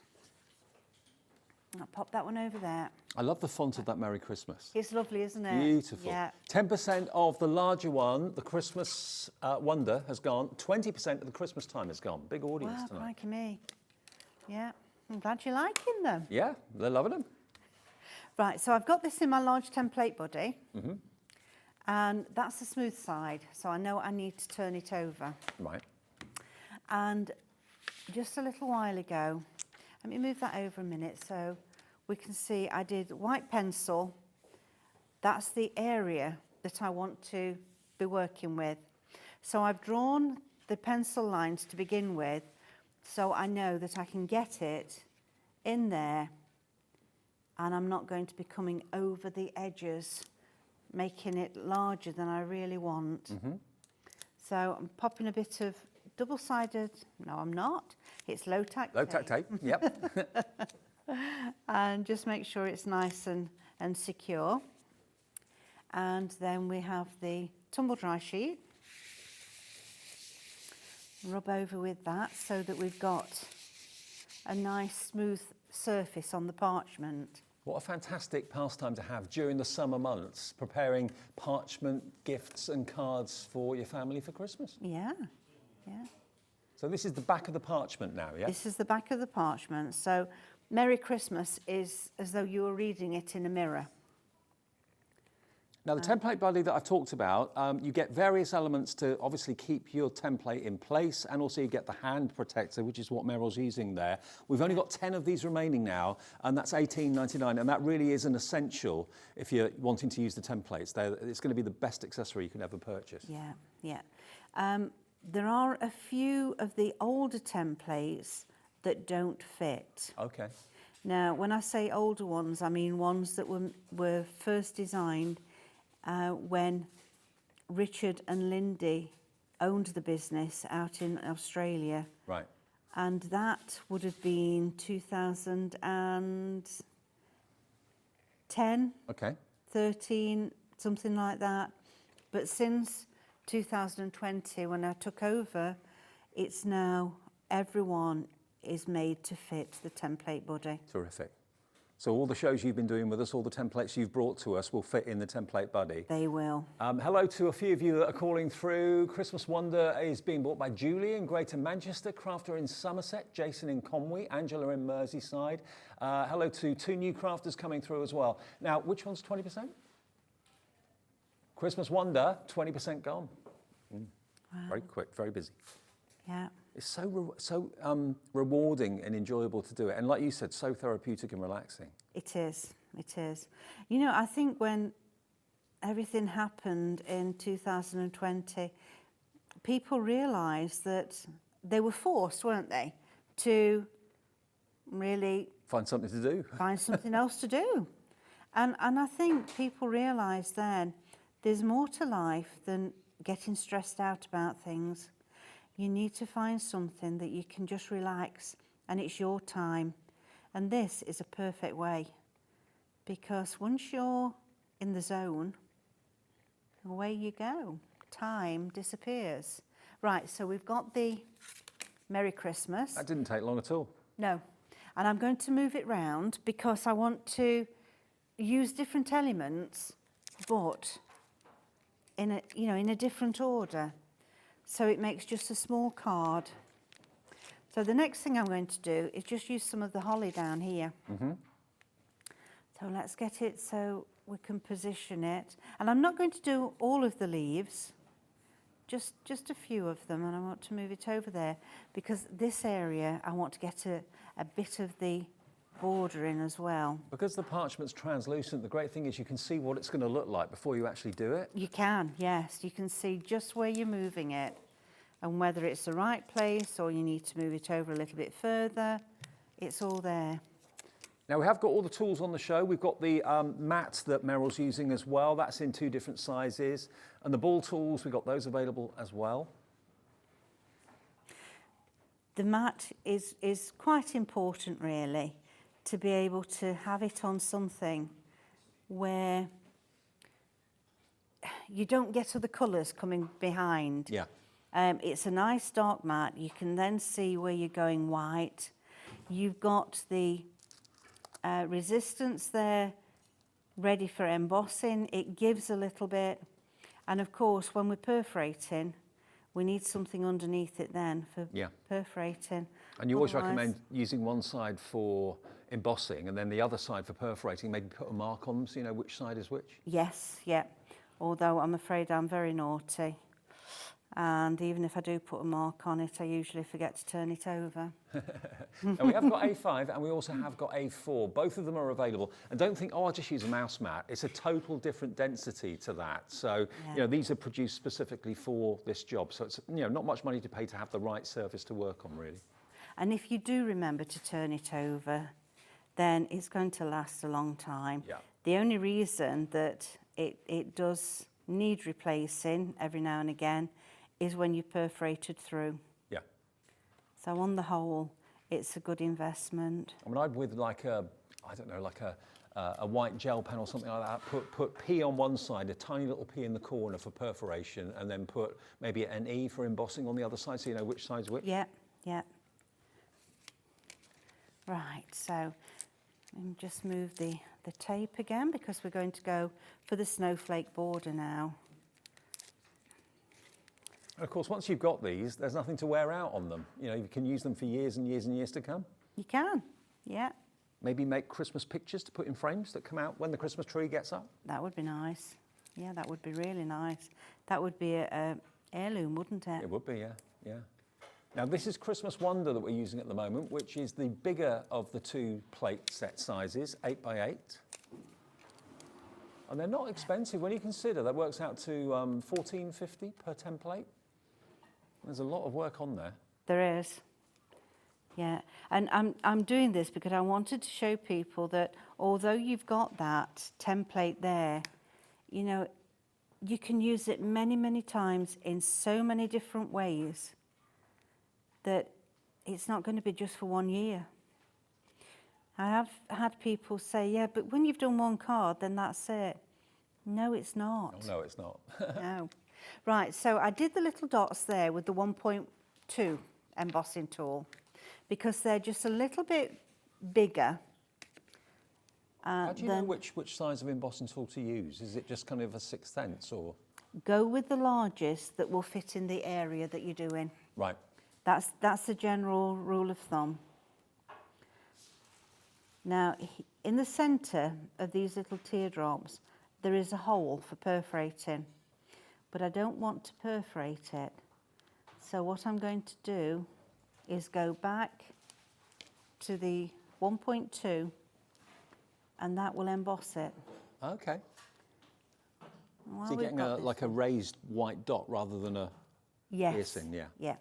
I'll pop that one over there. I love the font of that Merry Christmas. It's lovely, isn't it? Beautiful. Yeah. 10% of the larger one, the Christmas Wonder, has gone. 20% of the Christmas time has gone. Big audience Wow, tonight. crikey me. Yeah, I'm glad you're liking them. Yeah, they're loving them. Right, so I've got this in my large template buddy, and that's the smooth side, so I know I need to turn it over. Right. And just a little while ago, let me move that over a minute so we can see I did white pencil. That's the area that I want to be working with. So I've drawn the pencil lines to begin with, so I know that I can get it in there. And I'm not going to be coming over the edges, making it larger than I really want. So I'm popping a bit of double-sided, no I'm not, it's low-tack tape. Low-tack tape, yep. And just make sure it's nice and secure. And then we have the tumble dry sheet. Rub over with that so that we've got a nice smooth surface on the parchment. What a fantastic pastime to have during the summer months, preparing parchment gifts and cards for your family for Christmas. Yeah, yeah. So this is the back of the parchment now, yeah? This is the back of the parchment. So Merry Christmas is as though you were reading it in a mirror. Now the template body that I've talked about, you get various elements to obviously keep your template in place, and also you get the hand protector, which is what Meryl's using there. We've only got 10 of these remaining now, and that's $18.99, and that really is an essential if you're wanting to use the templates. It's going to be the best accessory you can ever purchase. Yeah, yeah. There are a few of the older templates that don't fit. Okay. Now, when I say older ones, I mean ones that were first designed when Richard and Lindy owned the business out in Australia. Right. And that would have been 2010, Okay. 13, something like that. But since 2020, when I took over, it's now everyone is made to fit the template body. Terrific. So all the shows you've been doing with us, all the templates you've brought to us will fit in the template buddy. They will. Hello to a few of you that are calling through. Christmas Wonder is being bought by Julie in Greater Manchester, Crafter in Somerset, Jason in Conwy, Angela in Merseyside. Hello to 2 new crafters coming through as well. Now, which one's 20%? Christmas Wonder, 20% gone. Wow. Very quick, very busy. Yeah. It's so rewarding and enjoyable to do it. And like you said, so therapeutic and relaxing. It is, it is. You know, I think when everything happened in 2020, people realised that they were forced, weren't they, to really Find something to do. Find something else to do. And I think people realised then there's more to life than getting stressed out about things. You need to find something that you can just relax, and it's your time. And this is a perfect way, because once you're in the zone, away you go. Time disappears. Right, so we've got the Merry Christmas. That didn't take long at all. No. And I'm going to move it round because I want to use different elements, but in a different order. So it makes just a small card. So the next thing I'm going to do is just use some of the holly down here. Mm-hmm. So let's get it so we can position it. And I'm not going to do all of the leaves, just a few of them, and I want to move it over there because this area I want to get a bit of the border in as well. Because the parchment's translucent, the great thing is you can see what it's going to look like before you actually do it. You can, yes. You can see just where you're moving it and whether it's the right place or you need to move it over a little bit further. It's all there. Now we have got all the tools on the show. We've got the mat that Meryl's using as well. That's in 2 different sizes. And the ball tools, we've got those available as well. The mat is quite important, really, to be able to have it on something where you don't get other colours coming behind. Yeah. It's a nice dark mat. You can then see where you're going white. You've got the resistance there ready for embossing. It gives a little bit. And of course, when we're perforating, we need something underneath it then for perforating. And you always recommend using one side for embossing and then the other side for perforating, maybe put a mark on them so you know which side is which? Yes, yeah. Although I'm afraid I'm very naughty. And even if I do put a mark on it, I usually forget to turn it over. And we have got A5 and we also have got A4. Both of them are available. And don't think, oh, I'll just use a mouse mat. It's a total different density to that. So, these are produced specifically for this job. So it's, not much money to pay to have the right surface to work on, really. And if you do remember to turn it over, then it's going to last a long time. Yeah. The only reason that it does need replacing every now and again is when you perforated through. Yeah. So on the whole, it's a good investment. I mean, I'd with like a white gel pen or something like that, put P on one side, a tiny little P in the corner for perforation, and then put maybe an E for embossing on the other side so you know which side's which. Yeah, yeah. Right, so just move the the tape again because we're going to go for the snowflake border now. And of course, once you've got these, there's nothing to wear out on them. You know, you can use them for years and years and years to come. You can, yeah. Maybe make Christmas pictures to put in frames that come out when the Christmas tree gets up. That would be nice. Yeah, that would be really nice. That would be a heirloom, wouldn't it? It would be, yeah, yeah. Now this is Christmas Wonder that we're using at the moment, which is the bigger of the two plate set sizes, 8 by 8. And they're not expensive when you consider that works out to $14.50 per template. There's a lot of work on there. There is. Yeah, and I'm doing this because I wanted to show people that although you've got that template there, you know, you can use it many, many times in so many different ways that it's not going to be just for 1 year. I have had people say, yeah, but when you've done one card, then that's it. No, it's not. Oh, no, it's not. No. Right, so I did the little dots there with the 1.2 embossing tool because they're just a little bit bigger. How do you know which size of embossing tool to use? Is it just kind of a 1/6 or? Go with the largest that will fit in the area that you're doing. Right. That's the general rule of thumb. Now, in the centre of these little teardrops, there is a hole for perforating, but I don't want to perforate it. So what I'm going to do is go back to the 1.2 and that will emboss it. Okay. While So you're we've getting got like a raised white dot rather than a piercing, yeah. Yeah.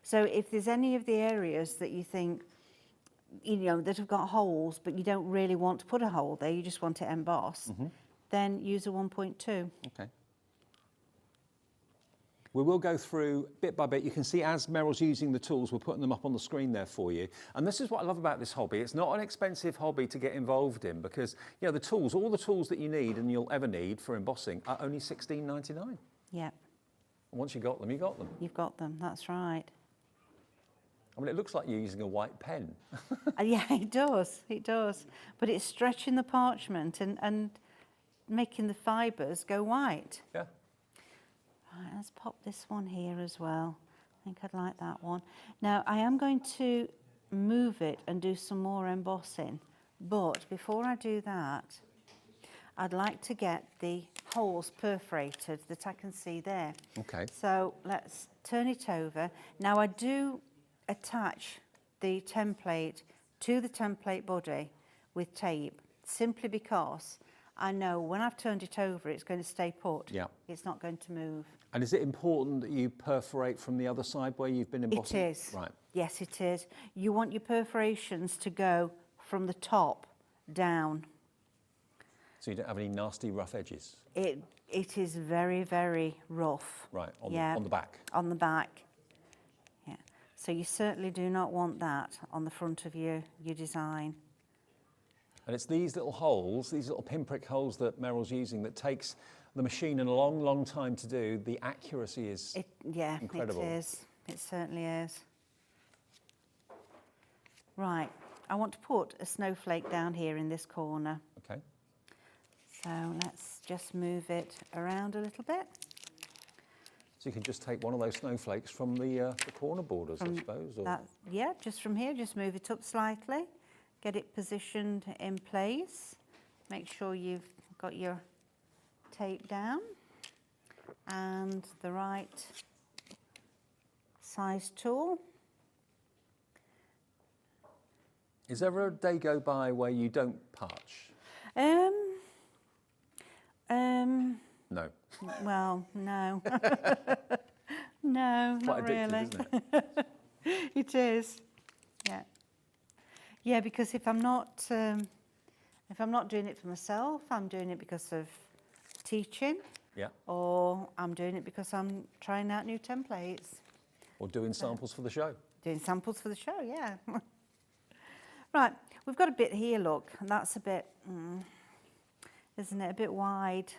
So if there's any of the areas that you think, you know, that have got holes, but you don't really want to put a hole there, you just want to emboss, then use a 1.2. Okay. We will go through bit by bit. You can see as Meryl's using the tools, we're putting them up on the screen there for you. And this is what I love about this hobby. It's not an expensive hobby to get involved in because, you know, the tools, all the tools that you need and you'll ever need for embossing are only $16.99. Yeah. Once you got them, you got them. You've got them, that's right. I mean, it looks like you're using a white pen. Yeah, it does, But it's stretching the parchment and making the fibres go white. Yeah. Right, let's pop this one here as well. I think I'd like that one. Now, I am going to move it and do some more embossing. But before I do that, I'd like to get the holes perforated that I can see there. Okay. So let's turn it over. Now I do attach the template to the template body with tape simply because I know when I've turned it over it's going to stay put. Yeah. It's not going to move. And is it important that you perforate from the other side where you've been embossing? It is. Right. Yes, it is. You want your perforations to go from the top down. So you don't have any nasty rough edges? It is very, very rough. Right, on the back? On the back, yeah. So you certainly do not want that on the front of your design. And it's these little holes, these little pinprick holes that Meryl's using that takes the machine a long, long time to do. The accuracy is incredible. It is. It certainly is. Right, I want to put a snowflake down here in this corner. Okay. So let's just move it around a little bit. So you can just take one of those snowflakes from the corner borders, I suppose? Or... Yeah, just from here, just move it up slightly. Get it positioned in place. Make sure you've got your tape down and the right size tool. Is there a day go by where you don't parch? No. Well, no. No, Quite not addictive, really. isn't it? It is. Yeah. Yeah, because if I'm not doing it for myself, I'm doing it because of teaching. Yeah. Or I'm doing it because I'm trying out new templates. Or doing samples for the show? Doing samples for the show, yeah. Right, we've got a bit here, look, and that's a bit, isn't it, a bit wide.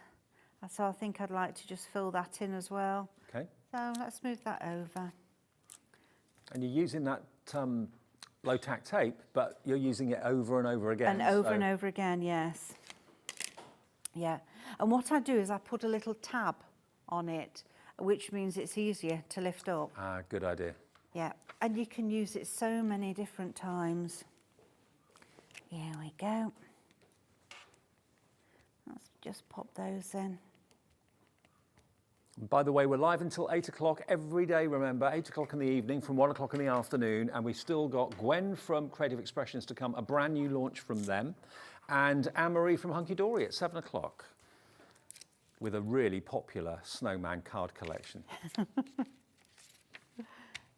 So I think I'd like to just fill that in as well. Okay. So let's move that over. And you're using that low tack tape, but you're using it over and over again. And over and over again, yes. Yeah. And what I do is I put a little tab on it, which means it's easier to lift up. Ah, good idea. Yeah. And you can use it so many different times. Here we go. Let's just pop those in. By the way, we're live until 8 o'clock every day, remember, 8 o'clock in the evening from 1 o'clock in the afternoon. And we've still got Gwen from Creative Expressions to come, a brand new launch from them. And Anne-Marie from Hunkydory at 7 o'clock with a really popular snowman card collection.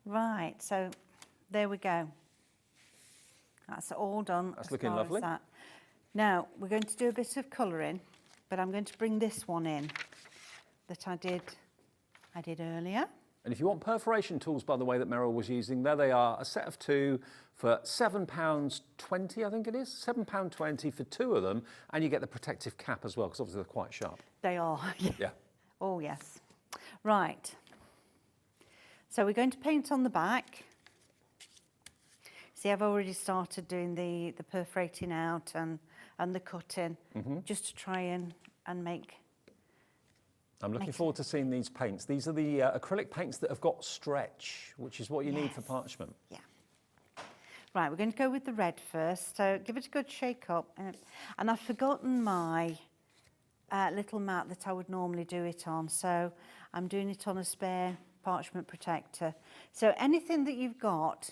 Right, so there we go. That's all done. That's looking lovely. That. Now, we're going to do a bit of colouring, but I'm going to bring this one in that I did earlier. And if you want perforation tools, by the way, that Meryl was using, there they are, a set of 2 for £7.20, I think it is, £7.20 for 2 of them, and you get the protective cap as well, because obviously they're quite sharp. They are, Yeah. Oh, yes. Right. So we're going to paint on the back. See, I've already started doing the perforating out and the cutting, just to try and make... I'm looking forward to seeing these paints. These are the acrylic paints that have got stretch, which is what you need for parchment. Yeah. Right, we're going to go with the red first. So give it a good shake up. And I've forgotten my little mat that I would normally do it on. So I'm doing it on a spare parchment protector. So anything that you've got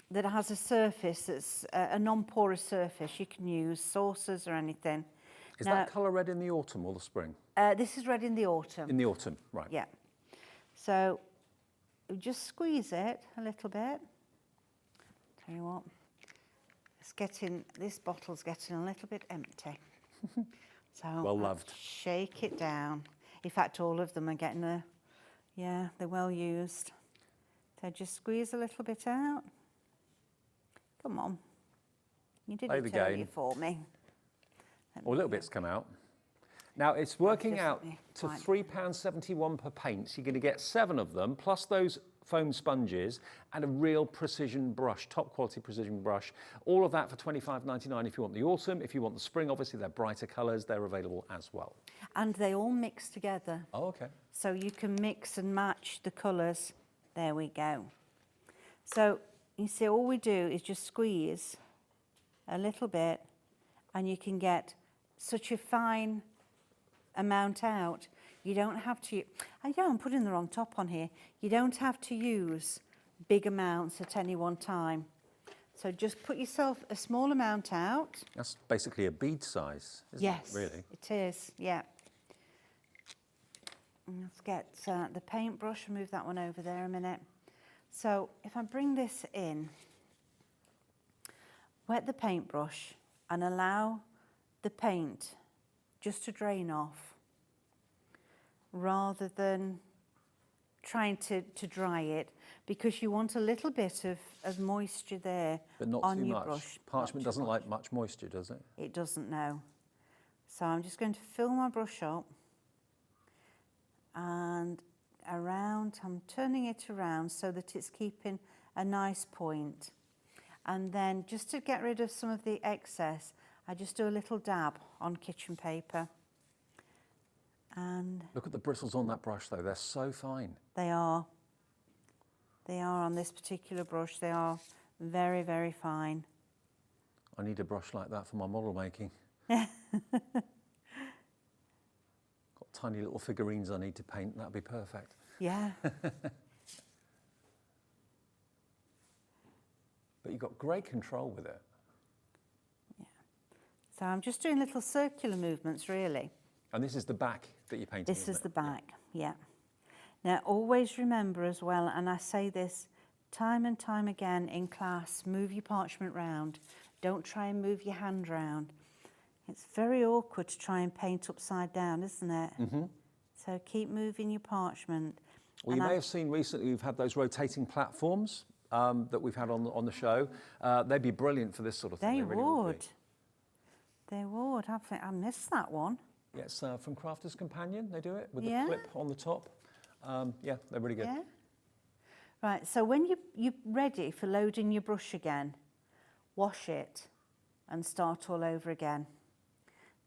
that has a surface that's a non-porous surface, you can use saucers or anything. Is that colour red in the autumn or the spring? This is red in the autumn. In the autumn, right. Yeah. So just squeeze it a little bit. Tell you what, this bottle's getting a little bit empty. So well loved. Shake it down. In fact, all of them are getting they're well used. So just squeeze a little bit out. Come on. You did it earlier for me. A little bit's come out. Now it's working out to £3.71 per paint. So you're going to get 7 of them, plus those foam sponges and a real precision brush, top quality precision brush. All of that for £25.99 if you want the autumn. If you want the spring, obviously they're brighter colours. They're available as well. And they all mix together. Oh, okay. So you can mix and match the colours. There we go. So you see, all we do is just squeeze a little bit and you can get such a fine amount out. You don't have to, I'm putting the wrong top on here. You don't have to use big amounts at any one time. So just put yourself a small amount out. That's basically a bead size, isn't it, really? It is, yeah. Let's get the paintbrush, move that one over there a minute. So if I bring this in, wet the paintbrush and allow the paint just to drain off rather than trying to dry it, because you want a little bit of moisture there but not on too your much. brush. Parchment doesn't like much moisture, does it? It doesn't, no. So I'm just going to fill my brush up and around, I'm turning it around so that it's keeping a nice point. And then just to get rid of some of the excess, I just do a little dab on kitchen paper. And look at the bristles on that brush though, they're so fine. They are. They are on this particular brush, they are very, very fine. I need a brush like that for my model making. Got tiny little figurines I need to paint, that'd be perfect. Yeah. But you've got great control with it. Yeah. So I'm just doing little circular movements, really. And this is the back that you're painting, This is the back, yeah. Now, always remember as well, and I say this time and time again in class, move your parchment round. Don't try and move your hand round. It's very awkward to try and paint upside down, isn't it? Mm-hmm. So keep moving your parchment. Well, you may have seen recently we've had those rotating platforms that we've had on the show. They'd be brilliant for this sort of thing. They really would. They would. I missed that one. Yeah, it's from Crafter's Companion. They do it with Yeah. the clip on the top. Yeah, they're really good. Yeah. Right, so when you're ready for loading your brush again, wash it and start all over again.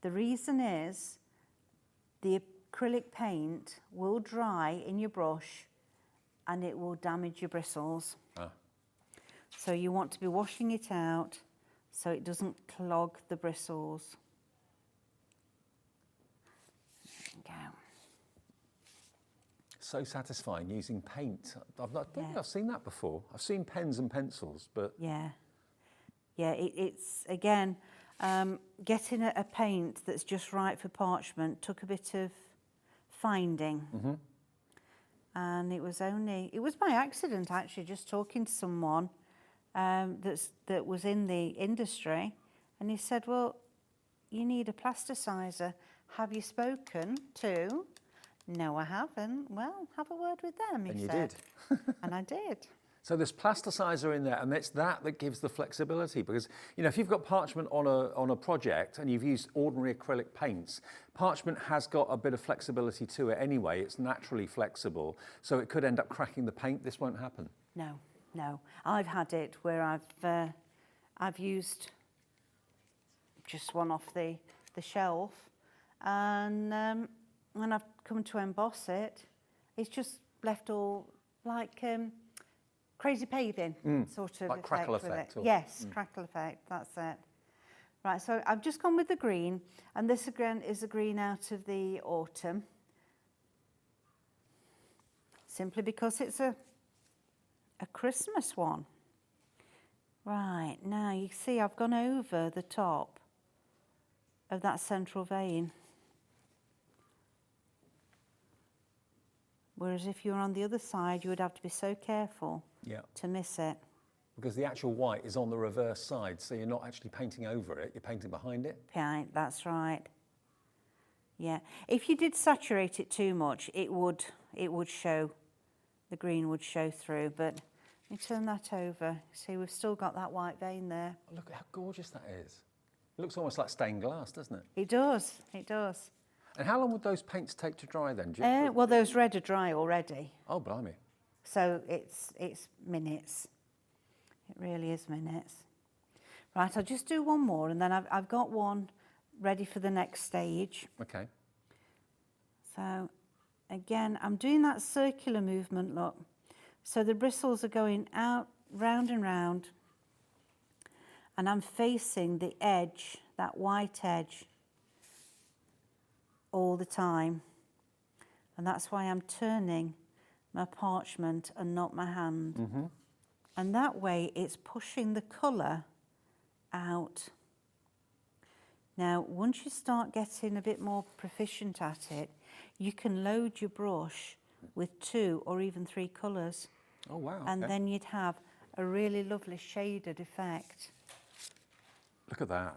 The reason is the acrylic paint will dry in your brush and it will damage your bristles. So you want to be washing it out so it doesn't clog the bristles. There we go. So satisfying using paint. I don't think I've seen that before. I've seen pens and pencils, but... Yeah. Yeah, it's, again, getting a paint that's just right for parchment took a bit of finding. And it was by accident, actually, just talking to someone that was in the industry. And he said, well, you need a plasticizer. Have you spoken to... No, I haven't. Well, have a word with them, he said. And you did. And I did. So there's plasticizer in there, and it's that gives the flexibility, because, you know, if you've got parchment on a project and you've used ordinary acrylic paints, parchment has got a bit of flexibility to it anyway. It's naturally flexible, so it could end up cracking the paint. This won't happen. No, no. I've had it where I've used just one off the shelf, and when I've come to emboss it, it's just left all like crazy paving sort of like effect crackle with effect. it. Yes, crackle effect, that's it. Right, so I've just gone with the green, and this again is a green out of the autumn. Simply because it's a Christmas one. Right, now you see I've gone over the top of that central vein. Whereas if you were on the other side, you would have to be so careful to miss it. Because the actual white is on the reverse side, so you're not actually painting over it, you're painting behind it. Right, that's right. Yeah, if you did saturate it too much, it would show, the green would show through, but let me turn that over. See, we've still got that white vein there. Oh, look at how gorgeous that is. It looks almost like stained glass, doesn't it? It does, it does. And how long would those paints take to dry then? Well, those red are dry already. Oh, blimey. So it's minutes. It really is minutes. Right, I'll just do one more, and then I've got one ready for the next stage. Okay. So again, I'm doing that circular movement, look. So the bristles are going out, round and round, and I'm facing the edge, that white edge, all the time. And that's why I'm turning my parchment and not my hand. And that way it's pushing the colour out. Now, once you start getting a bit more proficient at it, you can load your brush with 2 or even 3 colours. Oh, wow. And then you'd have a really lovely shaded effect. Look at that.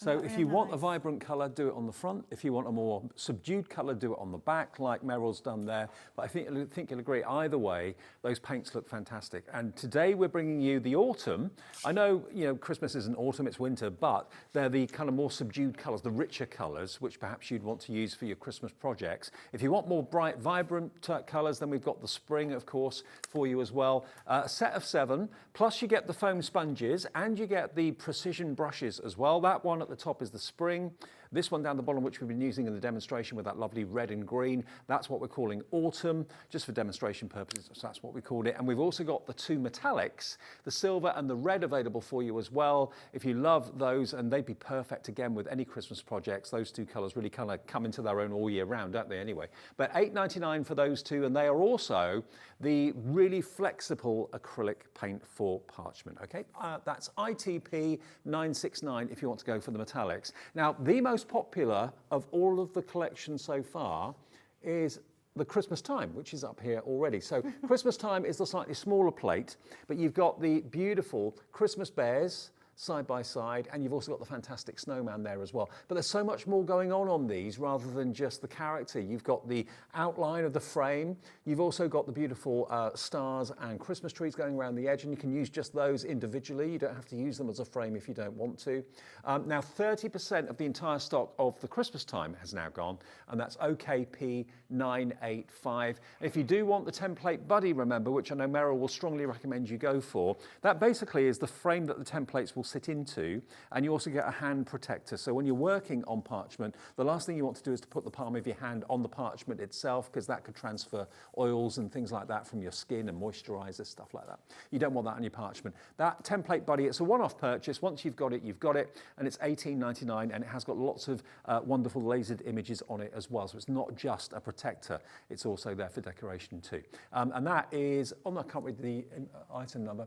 So if you want a vibrant colour, do it on the front. If you want a more subdued colour, do it on the back, like Meryl's done there. But I think you'll agree, either way, those paints look fantastic. And today we're bringing you the autumn. I know, you know, Christmas isn't autumn, it's winter, but they're the kind of more subdued colours, the richer colours, which perhaps you'd want to use for your Christmas projects. If you want more bright, vibrant colours, then we've got the spring, of course, for you as well. A set of 7, plus you get the foam sponges, and you get the precision brushes as well. That one at the top is the spring. This one down the bottom, which we've been using in the demonstration with that lovely red and green, that's what we're calling autumn, just for demonstration purposes, so that's what we called it. And we've also got the 2 metallics, the silver and the red, available for you as well. If you love those, and they'd be perfect again with any Christmas projects, those 2 colours really kind of come into their own all year round, don't they, anyway? But £8.99 for those 2, and they are also the really flexible acrylic paint for parchment, okay? That's ITP 969 if you want to go for the metallics. Now, the most popular of all of the collection so far is the Christmas Time, which is up here already. So Christmas Time is the slightly smaller plate, but you've got the beautiful Christmas bears, side by side, and you've also got the fantastic snowman there as well. But there's so much more going on these rather than just the character. You've got the outline of the frame, you've also got the beautiful stars and Christmas trees going around the edge, and you can use just those individually. You don't have to use them as a frame if you don't want to. Now 30% of the entire stock of the Christmas time has now gone, and that's OKP 985. If you do want the template buddy, remember, which I know Meryl will strongly recommend you go for, that basically is the frame that the templates will sit into, and you also get a hand protector. So when you're working on parchment, the last thing you want to do is to put the palm of your hand on the parchment itself, because that could transfer oils and things like that from your skin and moisturizers, stuff like that. You don't want that on your parchment. That template buddy, it's a one-off purchase. Once you've got it, and it's $18.99, and it has got lots of wonderful lasered images on it as well. So it's not just a protector, it's also there for decoration too. And that is, I can't read the item number,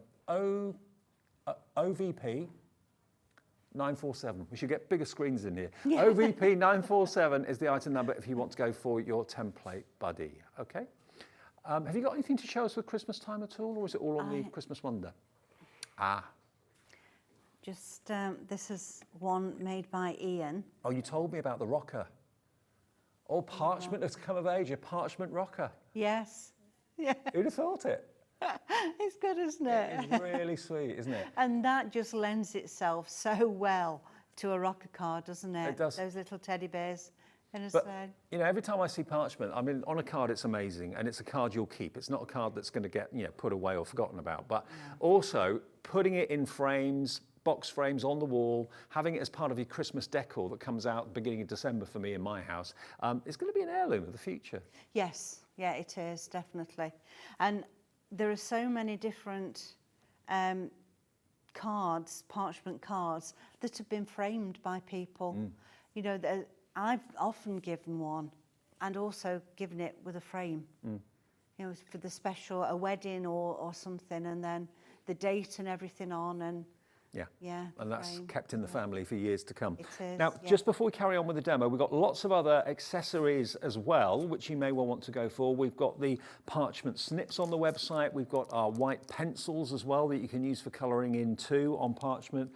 OVP 947. We should get bigger screens in here. Yeah. OVP 947 is the item number if you want to go for your template buddy, okay? Have you got anything to show us for Christmas time at all, or is it all on the Christmas Wonder? Just, this is one made by Ian. Oh, you told me about the rocker. Oh, Parchment has come of age, a Parchment rocker. Yes. Yeah. Who'd have thought it? It's good, isn't it? It's really sweet, isn't it? And that just lends itself so well to a rocker card, doesn't it? It does. Those little teddy bears in a But, sled. you know, every time I see Parchment, I mean, on a card it's amazing, and it's a card you'll keep. It's not a card that's going to get, you know, put away or forgotten about. But also, putting it in frames, box frames on the wall, having it as part of your Christmas decor that comes out beginning of December for me in my house, it's going to be an heirloom of the future. Yes, yeah, it is, definitely. And there are so many different cards, parchment cards, that have been framed by people. You know, I've often given one, and also given it with a frame. You know, for the special, a wedding or something, and then the date and everything on, and yeah, and that's kept in the family for years to come. It is, now, just before we carry on with the demo, we've got lots of other accessories as well, which you may well want to go for. We've got the Parchment snips on the website. We've got our white pencils as well that you can use for colouring in too on Parchment.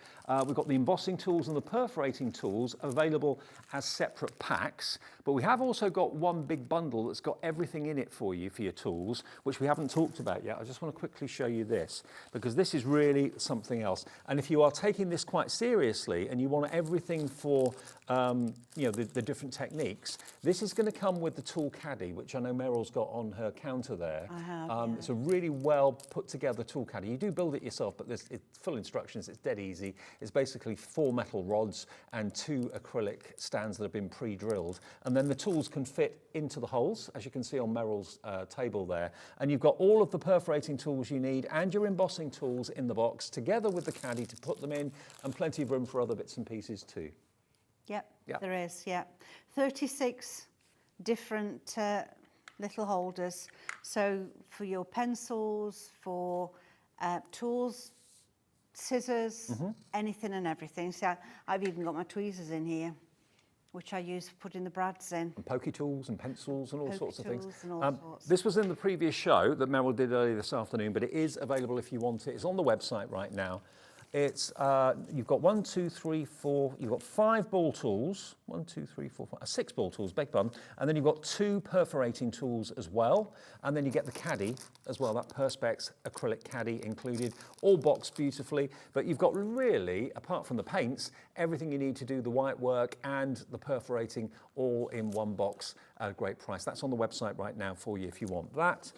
We've got the embossing tools and the perforating tools available as separate packs, but we have also got one big bundle that's got everything in it for you for your tools, which we haven't talked about yet. I just want to quickly show you this, because this is really something else. And if you are taking this quite seriously and you want everything for you know, the different techniques, this is going to come with the tool caddy, which I know Meryl's got on her counter there. I have, It's a really well put together tool caddy. You do build it yourself, but there's full instructions. It's dead easy. It's basically 4 metal rods and 2 acrylic stands that have been pre-drilled, and then the tools can fit into the holes, as you can see on Meryl's table there. And you've got all of the perforating tools you need and your embossing tools in the box, together with the caddy to put them in, and plenty of room for other bits and pieces too. Yep, there is, 36 different little holders. So for your pencils, for tools, scissors, anything and everything. So I've even got my tweezers in here, which I use for putting the brads in. And pokey tools and pencils and all sorts of things. And all sorts. This was in the previous show that Meryl did earlier this afternoon, but it is available if you want it. It's on the website right now. It's, you've got 1, 2, 3, 4, you've got 5 ball tools, 1, 2, 3, 4, 5, 6 ball tools, beg pardon, and then you've got 2 perforating tools as well, and then you get the caddy as well, that Perspex acrylic caddy included, all boxed beautifully, but you've got really, apart from the paints, everything you need to do the white work and the perforating all in one box at a great price. That's on the website right now for you if you want that.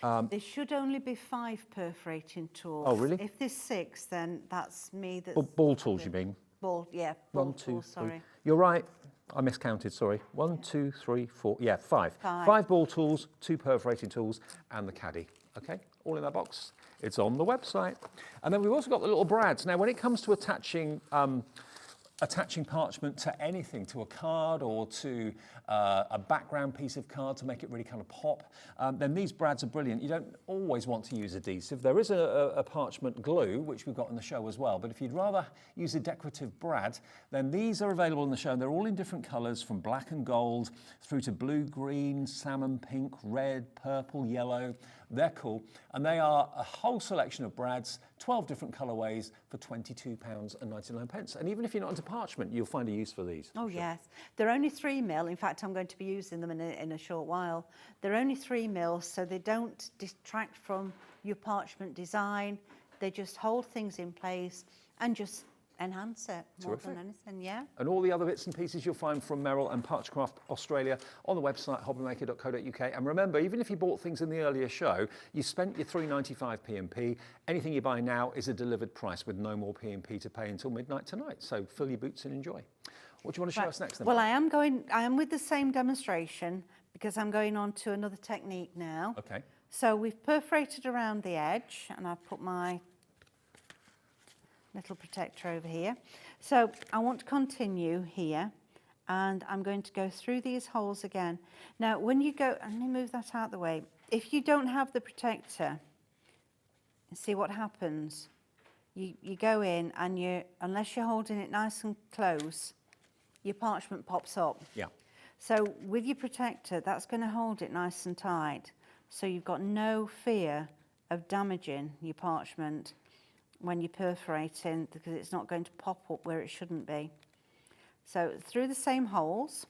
There should only be 5 perforating tools. Oh, really? If there's 6, then that's me. That's Ball tools, you mean? Ball 1, 2, tools, 3. sorry. You're right. I miscounted, sorry. 1, 2, 3, 4. Yeah, 5. 5 ball tools, 2 perforating tools, and the caddy. Okay, all in that box. It's on the website. And then we've also got the little brads. Now, when it comes to attaching parchment to anything, to a card or to a background piece of card to make it really kind of pop, then these brads are brilliant. You don't always want to use adhesive. There is a parchment glue, which we've got in the show as well, but if you'd rather use a decorative brad, then these are available in the show. They're all in different colours, from black and gold through to blue, green, salmon, pink, red, purple, yellow. They're cool, and they are a whole selection of brads, 12 different colourways for £22.99. And even if you're not into parchment, you'll find a use for these. Oh, yes. They're only 3mm. In fact, I'm going to be using them in a short while. They're only 3mm, so they don't detract from your parchment design. They just hold things in place and just enhance it more than anything, yeah. And all the other bits and pieces you'll find from Meryl and Parchcraft Australia on the website hobbymaker.co.uk. And remember, even if you bought things in the earlier show, you spent your £3.95 P&P. Anything you buy now is a delivered price with no more P&P to pay until midnight tonight. So fill your boots and enjoy. What do you want to show us next then? Well, I am with the same demonstration because I'm going on to another technique now. Okay. So we've perforated around the edge, and I've put my little protector over here. So I want to continue here, and I'm going to go through these holes again. Now, when you go, let me move that out of the way. If you don't have the protector, see what happens. You go in, and unless you're holding it nice and close, your parchment pops up. Yeah. So with your protector, that's going to hold it nice and tight. So you've got no fear of damaging your parchment when you're perforating, because it's not going to pop up where it shouldn't be. So through the same holes,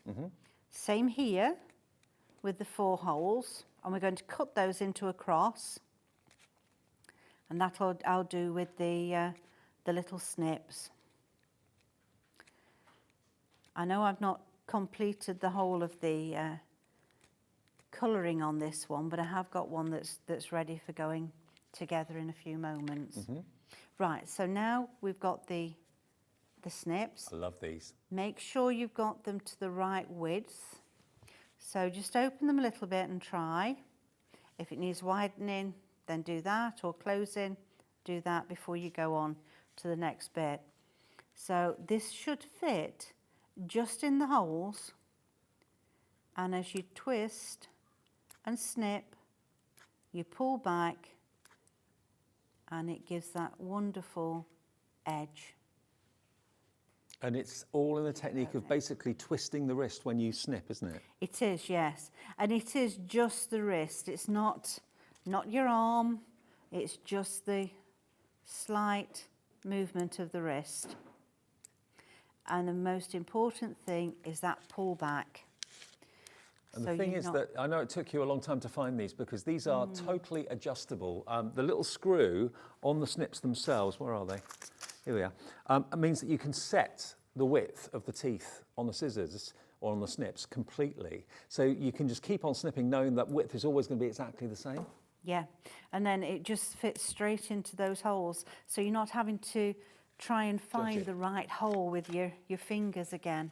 same here with the 4 holes, and we're going to cut those into a cross, and I'll do with the little snips. I know I've not completed the whole of the colouring on this one, but I have got one that's ready for going together in a few moments. Right, so now we've got the snips. I love these. Make sure you've got them to the right width. So just open them a little bit and try. If it needs widening, then do that, or closing, do that before you go on to the next bit. So this should fit just in the holes, and as you twist and snip, you pull back, and it gives that wonderful edge. And it's all in the technique of basically twisting the wrist when you snip, isn't it? It is, yes. And it is just the wrist. It's not your arm. It's just the slight movement of the wrist. And the most important thing is that pull back. And the thing is that I know it took you a long time to find these, because these are totally adjustable. The little screw on the snips themselves, where are they? Here we are. It means that you can set the width of the teeth on the scissors or on the snips completely. So you can just keep on snipping knowing that width is always going to be exactly the same. Yeah, and then it just fits straight into those holes. So you're not having to try and find the right hole with your fingers again.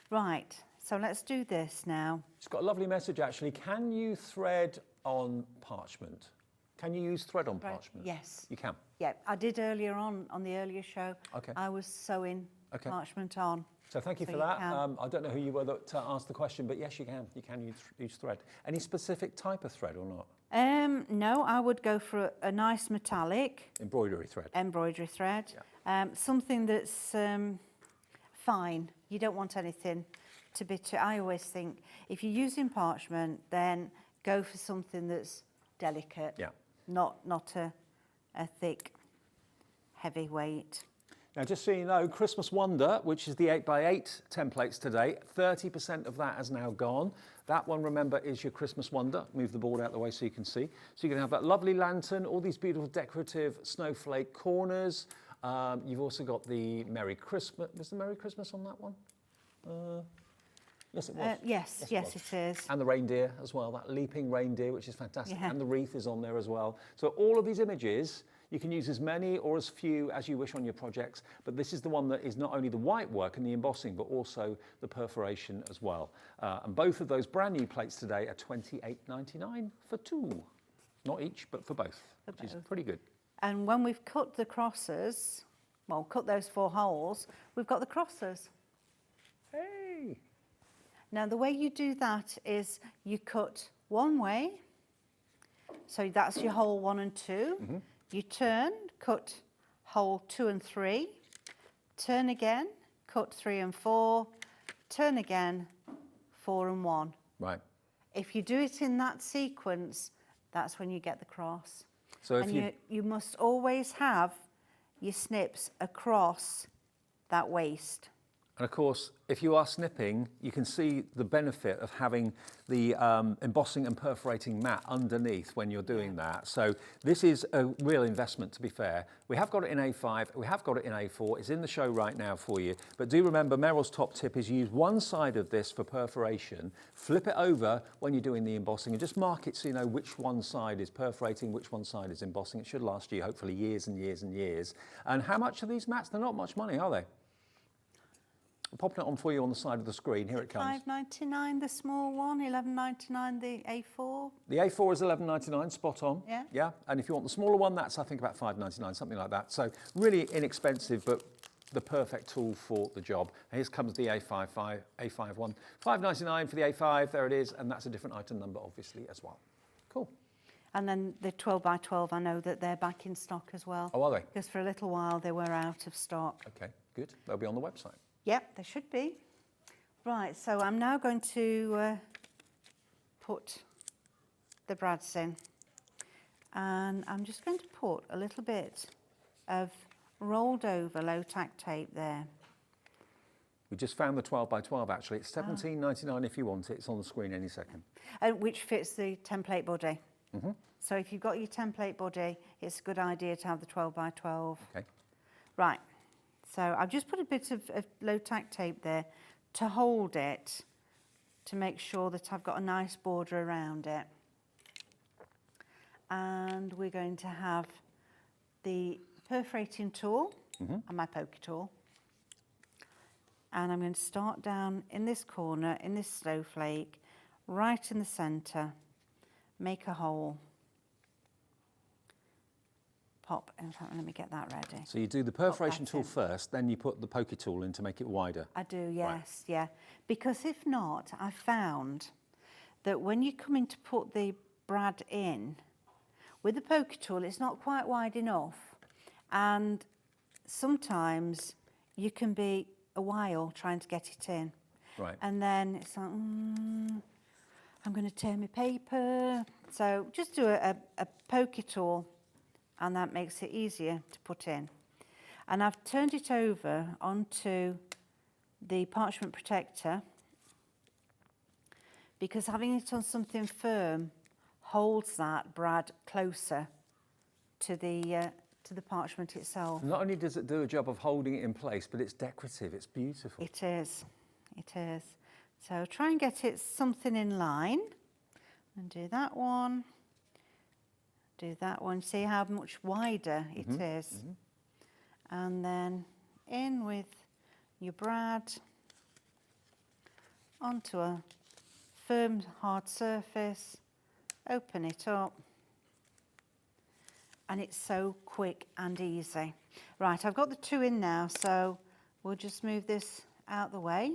Right. So let's do this now. It's got a lovely message, actually. Can you thread on parchment? Can you use thread on parchment? Yes. You can? Yeah, I did earlier on the earlier show. Okay. I was sewing parchment on. So thank you for that. I don't know who you were that asked the question, but yes, you can. You can use thread. Any specific type of thread or not? No, I would go for a nice metallic. Embroidery thread. Embroidery thread. Yeah. Something that's fine. You don't want anything to be too... I always think if you're using parchment, then go for something that's delicate. Yeah. Not a thick, heavy weight. Now, just so you know, Christmas Wonder, which is the 8x8 templates today, 30% of that has now gone. That one, remember, is your Christmas Wonder. Move the board out the way so you can see. So you can have that lovely lantern, all these beautiful decorative snowflake corners. You've also got the Merry Christmas. Was the Merry Christmas on that one? Yes, it was. Yes, it is. And the reindeer as well, that leaping reindeer, which is fantastic. Yeah. And the wreath is on there as well. So all of these images, you can use as many or as few as you wish on your projects, but this is the one that is not only the white work and the embossing, but also the perforation as well. And both of those brand new plates today are $28.99 for 2. Not each, but for both, which is pretty good. And when we've cut the crosses, well, cut those 4 holes, we've got the crosses. Hey! Now, the way you do that is you cut one way, so that's your hole 1 and 2. You turn, cut hole 2 and 3, turn again, cut 3 and 4, turn again, 4 and 1. Right. If you do it in that sequence, that's when you get the cross. So if And you must always have your snips across that waist. And of course, if you are snipping, you can see the benefit of having the embossing and perforating mat underneath when you're doing that. So this is a real investment, to be fair. We have got it in A5, we have got it in A4, it's in the show right now for you. But do remember, Meryl's top tip is use one side of this for perforation, flip it over when you're doing the embossing and just mark it so you know which one side is perforating, which one side is embossing. It should last you hopefully years and years and years. And how much are these mats? They're not much money, are they? I'm popping it on for you on the side of the screen. Here it comes. $5.99 the small one, $11.99 the A4. The A4 is $11.99, spot on. Yeah. Yeah, and if you want the smaller one, that's I think about $5.99, something like that. So really inexpensive, but the perfect tool for the job. And here comes the A5 one. $5.99 for the A5, there it is, and that's a different item number, obviously, as well. Cool. And then the 12 by 12, I know that they're back in stock as well. Oh, are they? Because for a little while they were out of stock. Okay, good. They'll be on the website. Yep, they should be. Right, so I'm now going to put the brads in. And I'm just going to put a little bit of rolled over low tack tape there. We just found the 12 by 12 actually. It's $17.99 if you want it. It's on the screen any second. Which fits the template body. So if you've got your template body, it's a good idea to have the 12 by 12. Okay. Right, so I've just put a bit of low tack tape there to hold it, to make sure that I've got a nice border around it. And we're going to have the perforating tool and my poker tool. And I'm going to start down in this corner, in this snowflake, right in the centre, make a hole. Pop, in fact, let me get that ready. So you do the perforation tool first, then you put the poker tool in to make it wider. I do, yes, yeah. Because if not, I found that when you come in to put the brad in, with the poker tool, it's not quite wide enough. And sometimes you can be a while trying to get it in. Right. And then it's like, I'm going to tear my paper. So just do a poker tool, and that makes it easier to put in. And I've turned it over onto the parchment protector, because having it on something firm holds that brad closer to the parchment itself. Not only does it do a job of holding it in place, but it's decorative, it's beautiful. It is, it is. So try and get it something in line, and do that one. Do that one, see how much wider it is. And then in with your brad onto a firm, hard surface, open it up, and it's so quick and easy. Right, I've got the two in now, so we'll just move this out the way.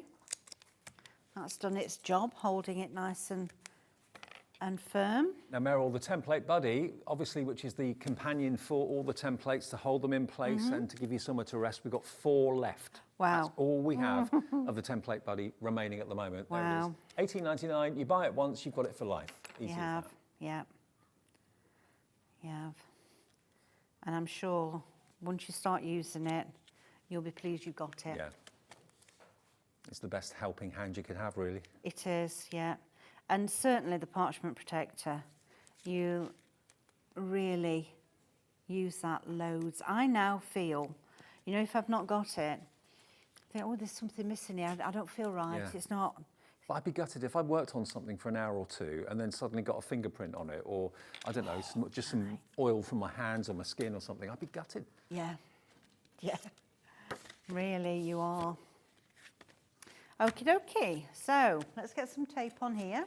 That's done its job, holding it nice and firm. Now, Meryl, the template buddy, obviously, which is the companion for all the templates to hold them in place and to give you somewhere to rest, we've got 4 left. Wow. That's all we have of the template buddy remaining at the moment. Wow. There it is. $18.99. You buy it once, you've got it for life. Easy You as have, that. yeah. You have. And I'm sure once you start using it, you'll be pleased you got it. Yeah. It's the best helping hand you can have, really. It is, yeah. And certainly the parchment protector, you really use that loads. I now feel, you know, if I've not got it, I think, oh, there's something missing here. I don't feel right. Yeah. It's not. But I'd be gutted if I worked on something for an hour or two and then suddenly got a fingerprint on it, or, I don't know, just some oil from my hands or my skin or something. I'd be gutted. Yeah, yeah. Really, you are. Okie dokie, so let's get some tape on here.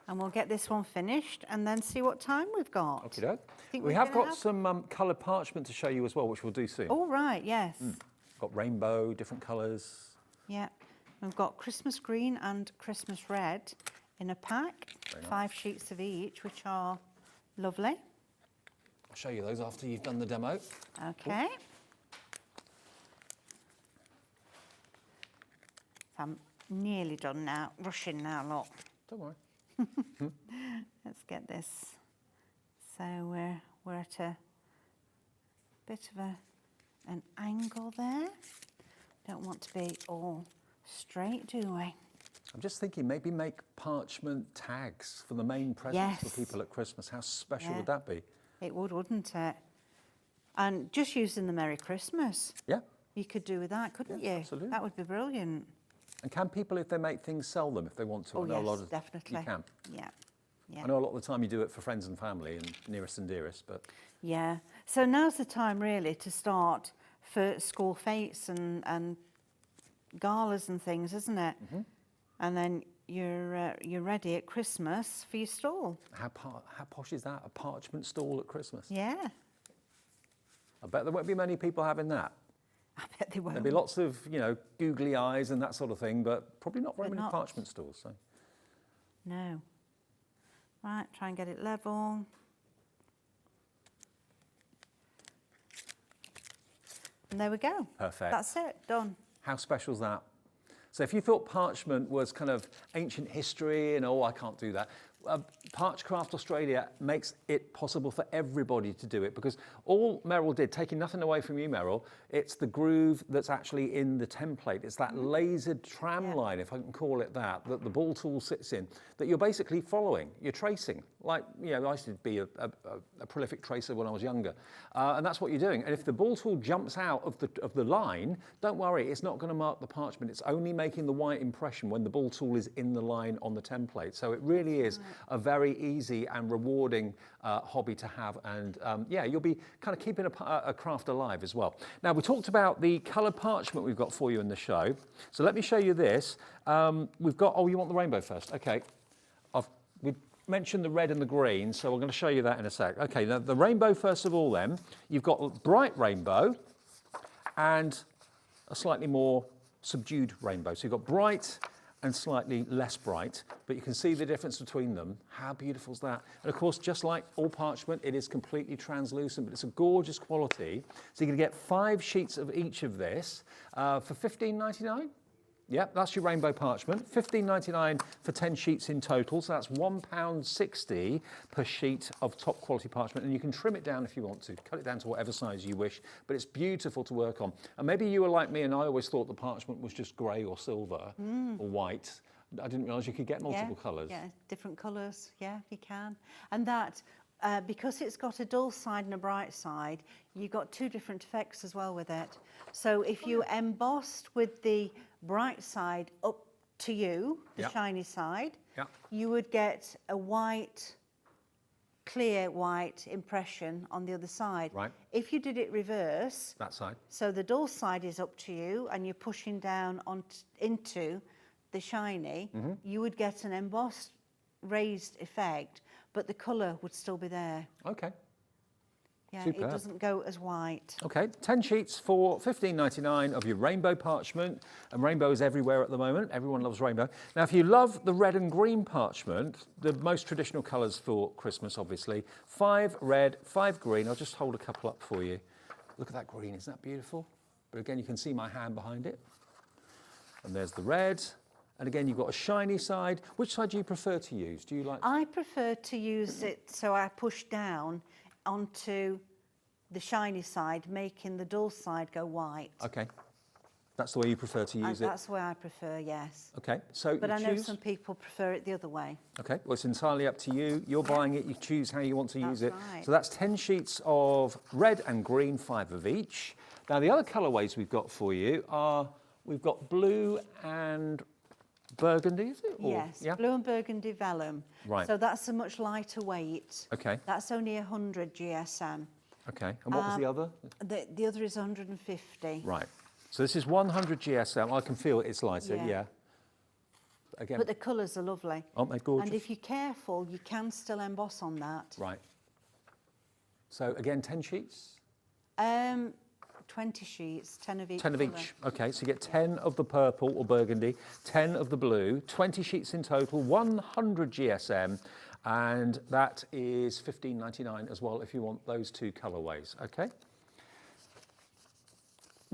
And we'll get this one finished and then see what time we've got. Okie doke. Think We we're have gonna got some coloured parchment to show you as well, which we'll do soon. Oh, right, yes. Got rainbow, different colours. Yeah, we've got Christmas green and Christmas red in a pack. Very nice. 5 sheets of each, which are lovely. I'll show you those after you've done the demo. Okay. I'm nearly done now, rushing now, look. Don't worry. Let's get this. So we're at a bit of an angle there. Don't want to be all straight, do we? I'm just thinking maybe make parchment tags for the main presents for people at Christmas. How special would that be? It would, wouldn't it? And just using the Merry Christmas. Yeah. You could do with that, couldn't you? Absolutely. That would be brilliant. And can people, if they make things, sell them if they want to? Oh, I know yes, a lot of, definitely. You can. Yeah. I know a lot of the time you do it for friends and family and nearest and dearest, but... Yeah. So now's the time really to start for school fetes and galas and things, isn't it? Mm-hmm. And then you're ready at Christmas for your stall. How posh is that? A parchment stall at Christmas? Yeah. I bet there won't be many people having that. I bet they won't. There'll be lots of, googly eyes and that sort of thing, but probably not very many parchment stalls. So. No. Right, try and get it level. And there we go. Perfect. That's it, done. How special is that? So if you thought parchment was kind of ancient history and, I can't do that, Parchcraft Australia makes it possible for everybody to do it, because all Meryl did, taking nothing away from you, Meryl, it's the groove that's actually in the template. It's that lasered tram line, if I can call it that the ball tool sits in, that you're basically following, you're tracing. Like, I used to be a prolific tracer when I was younger, and that's what you're doing. And if the ball tool jumps out of the line, don't worry, it's not going to mark the parchment. It's only making the white impression when the ball tool is in the line on the template. So it really is a very easy and rewarding hobby to have, and you'll be kind of keeping a craft alive as well. Now, we talked about the coloured parchment we've got for you in the show, so let me show you this. We've got, you want the rainbow first? Okay, we mentioned the red and the green, so we're going to show you that in a sec. Okay, now the rainbow first of all then, you've got bright rainbow and a slightly more subdued rainbow. So you've got bright and slightly less bright, but you can see the difference between them. How beautiful is that? And of course, just like all parchment, it is completely translucent, but it's a gorgeous quality. So you're gonna get 5 sheets of each of this for $15.99. Yep, that's your rainbow parchment. $15.99 for 10 sheets in total, so that's £1.60 per sheet of top quality parchment, and you can trim it down if you want to, cut it down to whatever size you wish, but it's beautiful to work on. And maybe you were like me and I always thought the parchment was just grey or silver or white. I didn't realise you could get multiple colours. Yeah, different colours, yeah, you can. And that, because it's got a dull side and a bright side, you've got 2 different effects as well with it. So if you embossed with the bright side up to you, the shiny side, you would get a white, clear white impression on the other side. Right. If you did it reverse, That side. so the dull side is up to you and you're pushing down into the shiny, you would get an embossed raised effect, but the colour would still be there. Okay. Yeah, Superb. it doesn't go as white. Okay, 10 sheets for $15.99 of your rainbow parchment, and rainbow is everywhere at the moment. Everyone loves rainbow. Now, if you love the red and green parchment, the most traditional colours for Christmas, obviously, 5 red, 5 green. I'll just hold a couple up for you. Look at that green, isn't that beautiful? But again, you can see my hand behind it. And there's the red. And again, you've got a shiny side. Which side do you prefer to use? Do you like? I prefer to use it so I push down onto the shiny side, making the dull side go white. Okay, that's the way you prefer to use it? That's the way I prefer, yes. Okay, so But you I know choose. some people prefer it the other way. Okay, well, it's entirely up to you. You're buying it, you choose how you want to use it. Right. So that's 10 sheets of red and green, 5 of each. Now, the other colourways we've got for you are, we've got blue and burgundy, is it? Or, Yes, yeah? blue and burgundy vellum. Right. So that's a much lighter weight. Okay, That's only 100 GSM. okay. And what was the other? The other is 150. Right. So this is 100 GSM. I can feel it's lighter, Yeah. yeah. Again, But the colours are lovely. aren't they gorgeous? And if you're careful, you can still emboss on that. Right. So again, 10 sheets? 20 sheets, 10 of each 10 of colour. each. Okay, so you get 10 of the purple or burgundy, 10 of the blue, 20 sheets in total, 100 GSM, and that is $15.99 as well if you want those 2 colourways, okay?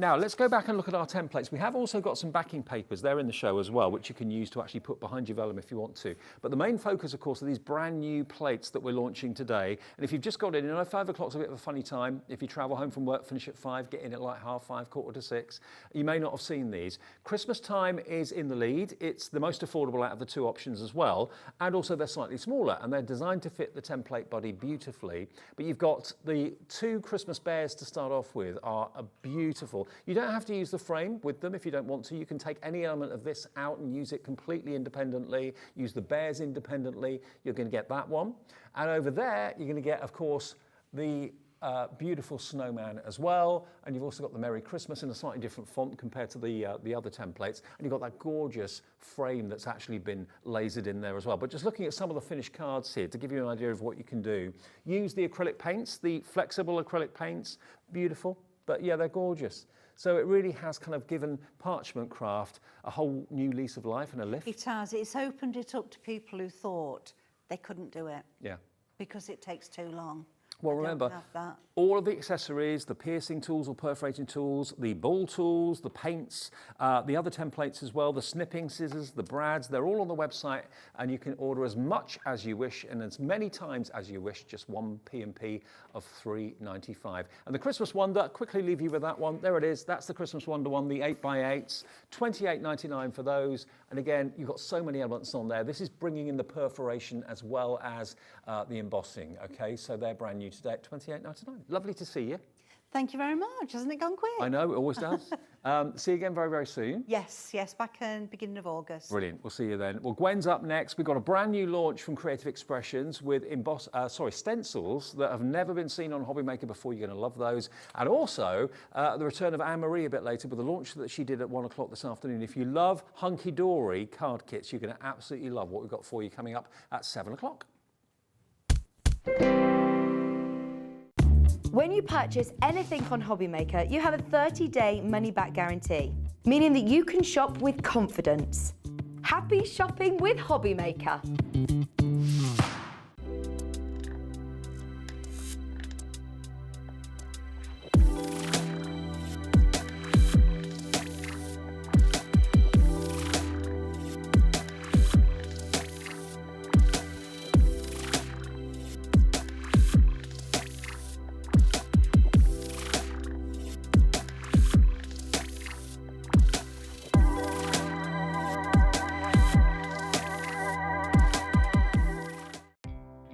Now, let's go back and look at our templates. We have also got some backing papers. They're in the show as well, which you can use to actually put behind your vellum if you want to. But the main focus, of course, are these brand new plates that we're launching today. And if you've just got in, 5 o'clock's a bit of a funny time. If you travel home from work, finish at 5, get in at like 5:30, 5:45, you may not have seen these. Christmas time is in the lead. It's the most affordable out of the two options as well. And also they're slightly smaller and they're designed to fit the template body beautifully. But you've got the 2 Christmas bears to start off with are beautiful. You don't have to use the frame with them if you don't want to. You can take any element of this out and use it completely independently, use the bears independently. You're going to get that one. And over there, you're going to get, of course, the beautiful snowman as well. And you've also got the Merry Christmas in a slightly different font compared to the other templates. And you've got that gorgeous frame that's actually been lasered in there as well. But just looking at some of the finished cards here to give you an idea of what you can do. Use the acrylic paints, the flexible acrylic paints. Beautiful. But yeah, they're gorgeous. So it really has kind of given Parchment craft a whole new lease of life and a lift. It has. It's opened it up to people who thought they couldn't do it. Yeah. Because it takes too long. Well, remember, all of the accessories, the piercing tools or perforating tools, the ball tools, the paints, the other templates as well, the snipping scissors, the brads, they're all on the website and you can order as much as you wish and as many times as you wish, just one P&P of $3.95. And the Christmas Wonder, quickly leave you with that one. There it is. That's the Christmas Wonder one, the 8x8s, $28.99 for those. And again, you've got so many elements on there. This is bringing in the perforation as well as the embossing, okay? So they're brand new today at $28.99. Lovely to see you. Thank you very much. Hasn't it gone quick? I know, it always does. See you again very, very soon. Yes, back in beginning of August. Brilliant. We'll see you then. Well, Gwen's up next. We've got a brand new launch from Creative Expressions with stencils that have never been seen on Hobby Maker before. You're going to love those. And also the return of Anne-Marie a bit later with a launch that she did at 1 o'clock this afternoon. If you love Hunkydory card kits, you're going to absolutely love what we've got for you coming up at 7 o'clock. When you purchase anything on Hobby Maker, you have a 30-day money-back guarantee, meaning that you can shop with confidence. Happy shopping with Hobby Maker.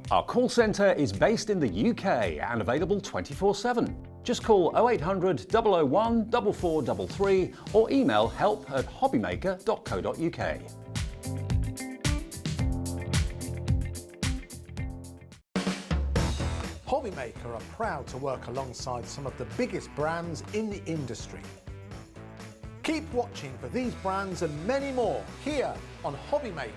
Our call centre is based in the UK and available 24/7. Just call 0800 001 4433 or email help@hobbymaker.co.uk. Hobby Maker are proud to work alongside some of the biggest brands in the industry. Keep watching for these brands and many more here on Hobby Maker.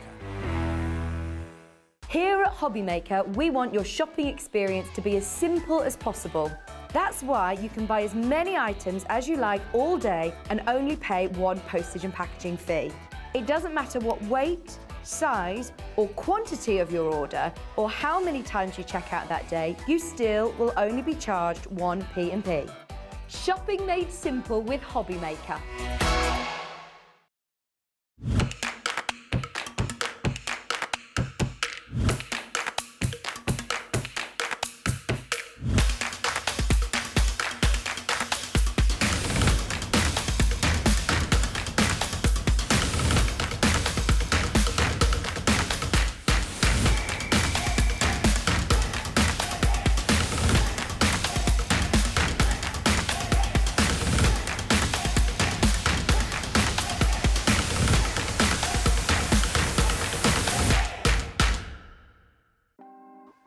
Here at Hobby Maker, we want your shopping experience to be as simple as possible. That's why you can buy as many items as you like all day and only pay one postage and packaging fee. It doesn't matter what weight, size or quantity of your order or how many times you check out that day, you still will only be charged one P&P. Shopping made simple with Hobby Maker.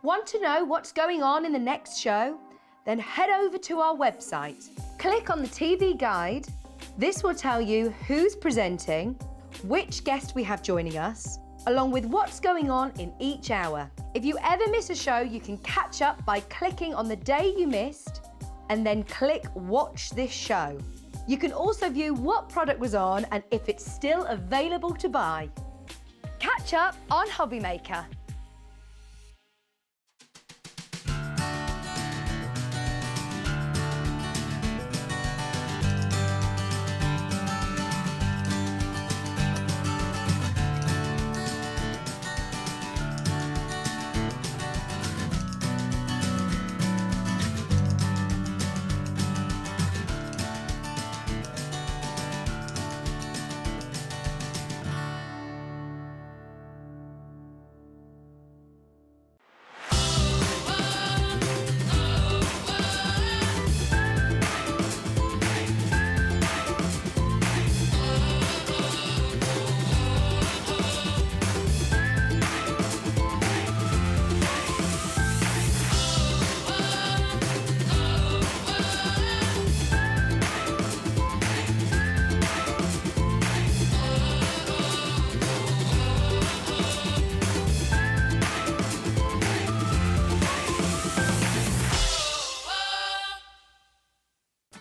Want to know what's going on in the next show? Then head over to our website. Click on the TV guide. This will tell you who's presenting, which guest we have joining us, along with what's going on in each hour. If you ever miss a show, you can catch up by clicking on the day you missed and then click Watch This Show. You can also view what product was on and if it's still available to buy. Catch up on Hobby Maker.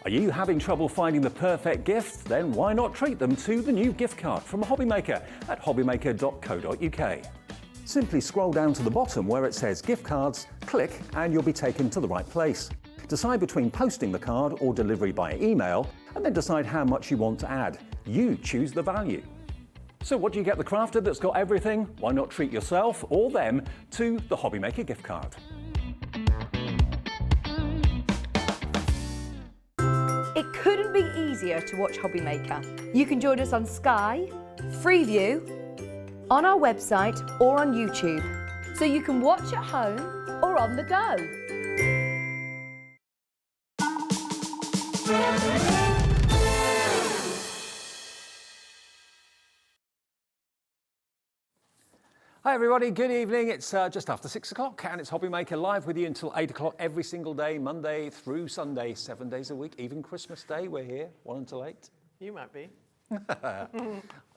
Are you having trouble finding the perfect gift? Then why not treat them to the new gift card from Hobbymaker at hobbymaker.co.uk. Simply scroll down to the bottom where it says gift cards, click and you'll be taken to the right place. Decide between posting the card or delivery by email and then decide how much you want to add. You choose the value. So what do you get the crafter that's got everything? Why not treat yourself or them to the Hobbymaker gift card? It couldn't be easier to watch Hobbymaker. You can join us on Sky, Freeview, on our website or on YouTube, so you can watch at home or on the go. Hi everybody, good evening. It's just after 6 o'clock and it's Hobbymaker live with you until 8 o'clock every single day, Monday through Sunday, 7 days a week, even Christmas Day, we're here, 1 until 8. You might be. Are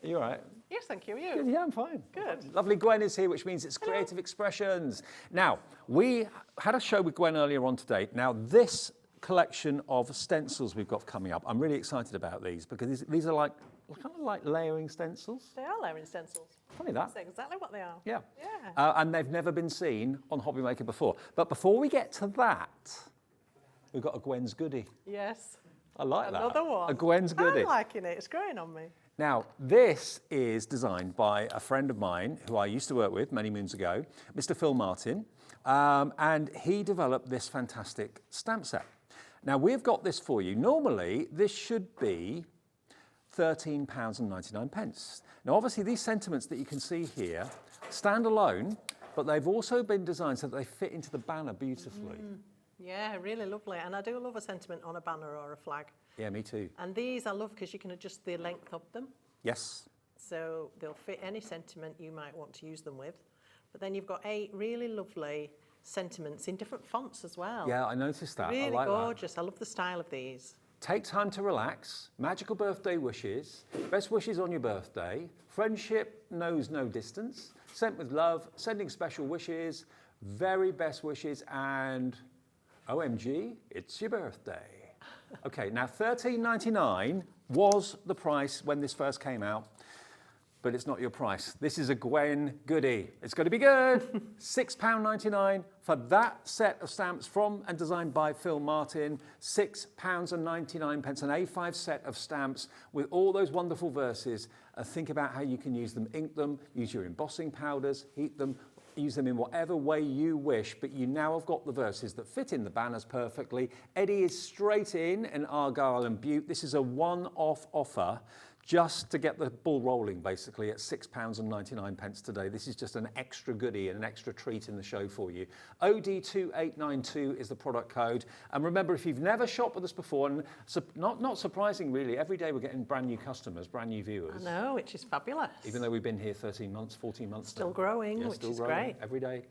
you all right? Yes, thank you. You? Yeah, I'm fine. Good. Lovely Gwen is here, which means it's Creative Expressions. Now, we had a show with Gwen earlier on today. Now, this collection of stencils we've got coming up, I'm really excited about these because these are like, kind of like layering stencils. They are layering stencils. Funny that. That's exactly what they are. Yeah. Yeah. And they've never been seen on Hobbymaker before. But before we get to that, we've got a Gwen's goodie. Yes. I like that. Another one. A Gwen's goodie. I'm liking it. It's growing on me. Now, this is designed by a friend of mine who I used to work with many moons ago, Mr. Phil Martin, and he developed this fantastic stamp set. Now, we've got this for you. Normally, this should be £13.99. Now, obviously, these sentiments that you can see here stand alone, but they've also been designed so that they fit into the banner beautifully. Yeah, really lovely. And I do love a sentiment on a banner or a flag. Yeah, me too. And these I love because you can adjust the length of them. Yes. So they'll fit any sentiment you might want to use them with. But then you've got 8 really lovely sentiments in different fonts as well. Yeah, I noticed that. Really I like gorgeous. I love the style of these. Take time to relax, magical birthday wishes, best wishes on your birthday, friendship knows no distance, sent with love, sending special wishes, very best wishes, and OMG, it's your birthday. Okay, now $13.99 was the price when this first came out, but it's not your price. This is a Gwen goodie. It's going to be good. £6.99 for that set of stamps from and designed by Phil Martin. £6.99, an A5 set of stamps with all those wonderful verses. Think about how you can use them, ink them, use your embossing powders, heat them, use them in whatever way you wish, but you now have got the verses that fit in the banners perfectly. Eddie is straight in Argyle and Butte. This is a one-off offer just to get the ball rolling, basically, at £6.99 today. This is just an extra goodie and an extra treat in the show for you. OD2892 is the product code. And remember, if you've never shopped with us before, and not surprising really, every day we're getting brand new customers, brand new viewers. I know, which is fabulous. Even though we've been here 13 months, 14 months Still now. growing, Yeah, which still is growing great. every day.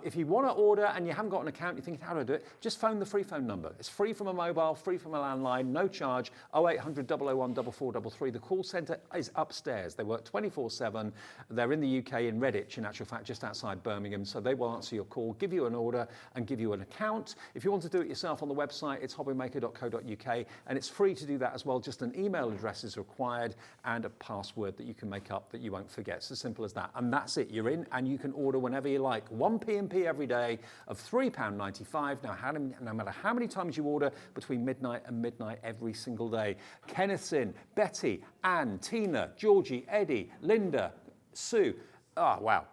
If you want to order and you haven't got an account, you're thinking, how do I do it? Just phone the free phone number. It's free from a mobile, free from a landline, no charge, 0800 001 4433. The call centre is upstairs. They work 24/7. They're in the UK, in Redditch, in actual fact, just outside Birmingham. So they will answer your call, give you an order and give you an account. If you want to do it yourself on the website, it's hobbymaker.co.uk, and it's free to do that as well. Just an email address is required and a password that you can make up that you won't forget. It's as simple as that. And that's it. You're in and you can order whenever you like. 1 P&P every day of £3.95. Now, no matter how many times you order, between midnight and midnight every single day. Kenneth's in, Betty, Anne, Tina, Georgie, Eddie, Linda, Sue. Oh, wow.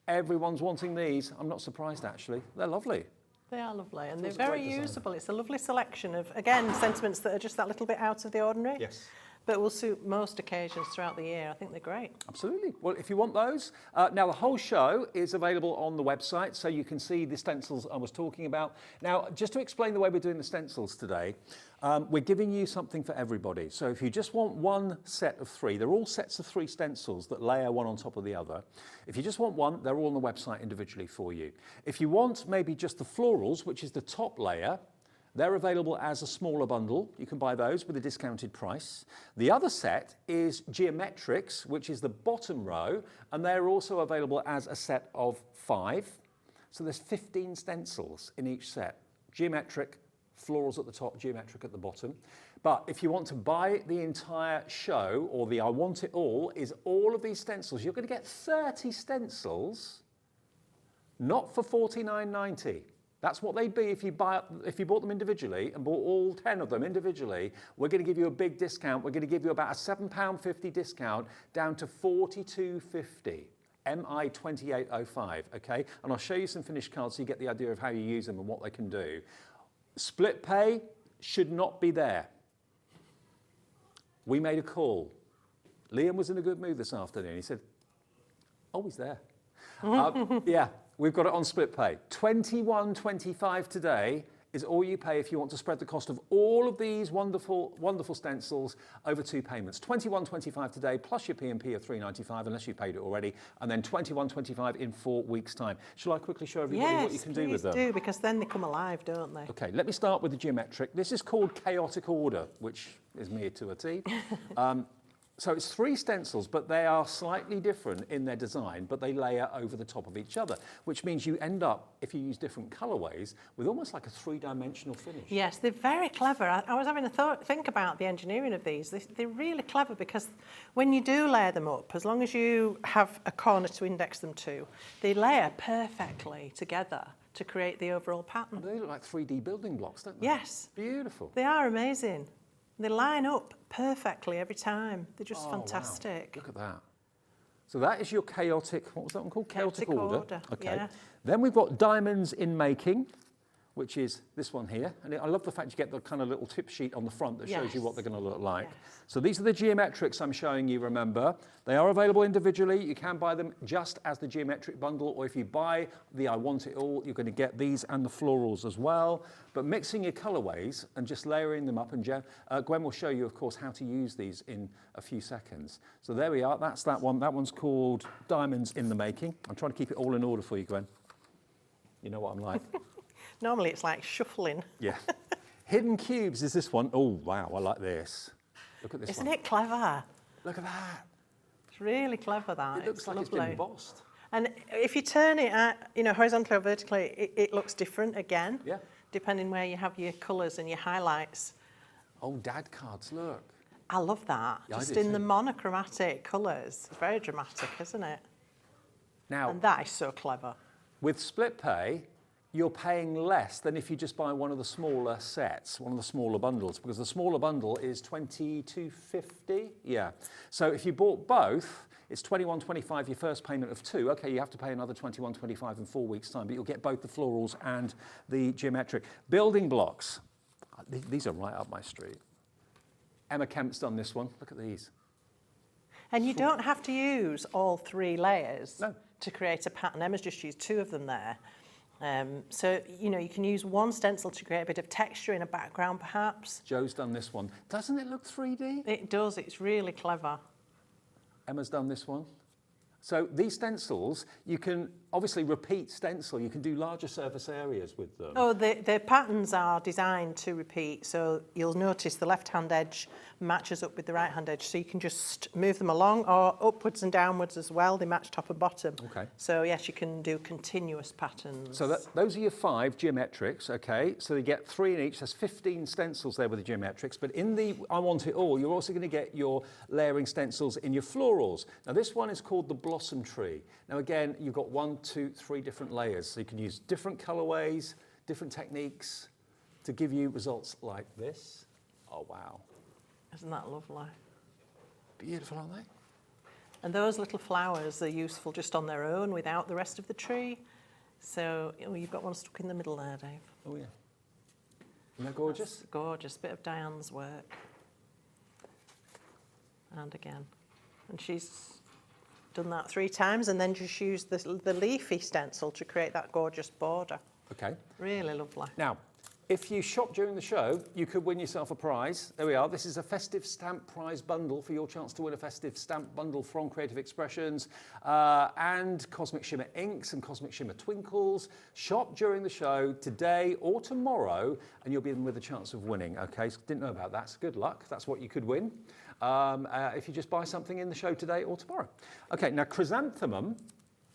Everyone's wanting these. I'm not surprised, actually. They're lovely. They are lovely, and It's they're a very great design. usable. It's a lovely selection of, again, sentiments that are just that little bit out of the ordinary. Yes. But will suit most occasions throughout the year. I think they're great. Absolutely. Well, if you want those, now the whole show is available on the website, so you can see the stencils I was talking about. Now, just to explain the way we're doing the stencils today, we're giving you something for everybody. So if you just want one set of 3, they're all sets of 3 stencils that layer one on top of the other. If you just want one, they're all on the website individually for you. If you want maybe just the florals, which is the top layer, they're available as a smaller bundle. You can buy those with a discounted price. The other set is geometrics, which is the bottom row, and they're also available as a set of 5. So there's 15 stencils in each set. Geometric, florals at the top, geometric at the bottom. But if you want to buy the entire show, or the I Want It All, is all of these stencils. You're going to get 30 stencils, not for $49.90. That's what they'd be if you bought them individually and bought all 10 of them individually. We're going to give you a big discount. We're going to give you about a £7.50 discount down to $42.50. MI 2805, okay? And I'll show you some finished cards so you get the idea of how you use them and what they can do. Split pay should not be there. We made a call. Liam was in a good mood this afternoon. He said, oh, he's there. Yeah, we've got it on split pay. $21.25 today is all you pay if you want to spread the cost of all of these wonderful, wonderful stencils over 2 payments. $21.25 today, plus your P&P of $3.95, unless you paid it already, and then $21.25 in 4 weeks' time. Shall I quickly show everybody what you can do with them? Yes, do, because then they come alive, don't they? Okay, let me start with the geometric. This is called chaotic order, which is me to a T. So it's 3 stencils, but they are slightly different in their design, but they layer over the top of each other, which means you end up, if you use different colorways, with almost like a 3-dimensional finish. Yes, they're very clever. I was having a think about the engineering of these. They're really clever because when you do layer them up, as long as you have a corner to index them to, they layer perfectly together to create the overall pattern. They look like 3D building blocks, don't they? Yes. Beautiful. They are amazing. They line up perfectly every time. They're just fantastic. Wow. Look at that. So that is your chaotic, what was that one called? Chaotic order. Okay. Yeah. Then we've got diamonds in making, which is this one here. And I love the fact you get the kind of little tip sheet on the front that shows you what they're going to look like. Yes. So these are the geometrics I'm showing you, remember. They are available individually. You can buy them just as the geometric bundle, or if you buy the I Want It All, you're going to get these and the florals as well. But mixing your colorways and just layering them up, and Gwen will show you, of course, how to use these in a few seconds. So there we are. That's that one. That one's called Diamonds in the Making. I'm trying to keep it all in order for you, Gwen. You know what I'm like. Normally it's like shuffling. Yeah. Hidden Cubes is this one. Oh, wow, I like this. Look at this Isn't one. it clever? Look at that. It's really clever, that. It looks like it's been embossed. And if you turn it at, horizontally or vertically, it looks different again. Yeah. Depending where you have your colours and your highlights. Oh, dad cards, look. I love that. Yeah, just I do in the too. monochromatic colours. It's very dramatic, isn't it? Now, And that is so clever. with split pay, you're paying less than if you just buy one of the smaller sets, one of the smaller bundles, because the smaller bundle is $22.50. Yeah. So if you bought both, it's $21.25 your first payment of 2. Okay, you have to pay another $21.25 in 4 weeks' time, but you'll get both the florals and the geometric. Building blocks. These are right up my street. Emma Kemp's done this one. Look at these. And you don't have to use all 3 layers No. to create a pattern. Emma's just used 2 of them there. So, you can use one stencil to create a bit of texture in a background, perhaps. Joe's done this one. Doesn't it look 3D? It does. It's really clever. Emma's done this one. So these stencils, you can obviously repeat stencil. You can do larger surface areas with them. Oh, the patterns are designed to repeat. So you'll notice the left-hand edge matches up with the right-hand edge. So you can just move them along, or upwards and downwards as well. They match top and bottom. Okay. So yes, you can do continuous patterns. So those are your 5 geometrics, okay? So you get 3 in each. There's 15 stencils there with the geometrics. But in the I Want It All, you're also going to get your layering stencils in your florals. Now this one is called the Blossom Tree. Now again, you've got 1, 2, 3 different layers. So you can use different colorways, different techniques to give you results like this. Oh, wow. Isn't that lovely? Beautiful, aren't they? And those little flowers are useful just on their own without the rest of the tree. So you've got one stuck in the middle there, Dave. Oh, yeah. Isn't that gorgeous? That's gorgeous. Bit of Diane's work. And again. And she's done that 3 times and then just used the leafy stencil to create that gorgeous border. Okay. Really lovely. Now, if you shop during the show, you could win yourself a prize. There we are. This is a festive stamp prize bundle for your chance to win a festive stamp bundle from Creative Expressions and Cosmic Shimmer Inks and Cosmic Shimmer Twinkles. Shop during the show today or tomorrow, and you'll be in with a chance of winning. Okay, so didn't know about that. So good luck. That's what you could win if you just buy something in the show today or tomorrow. Okay, now chrysanthemum.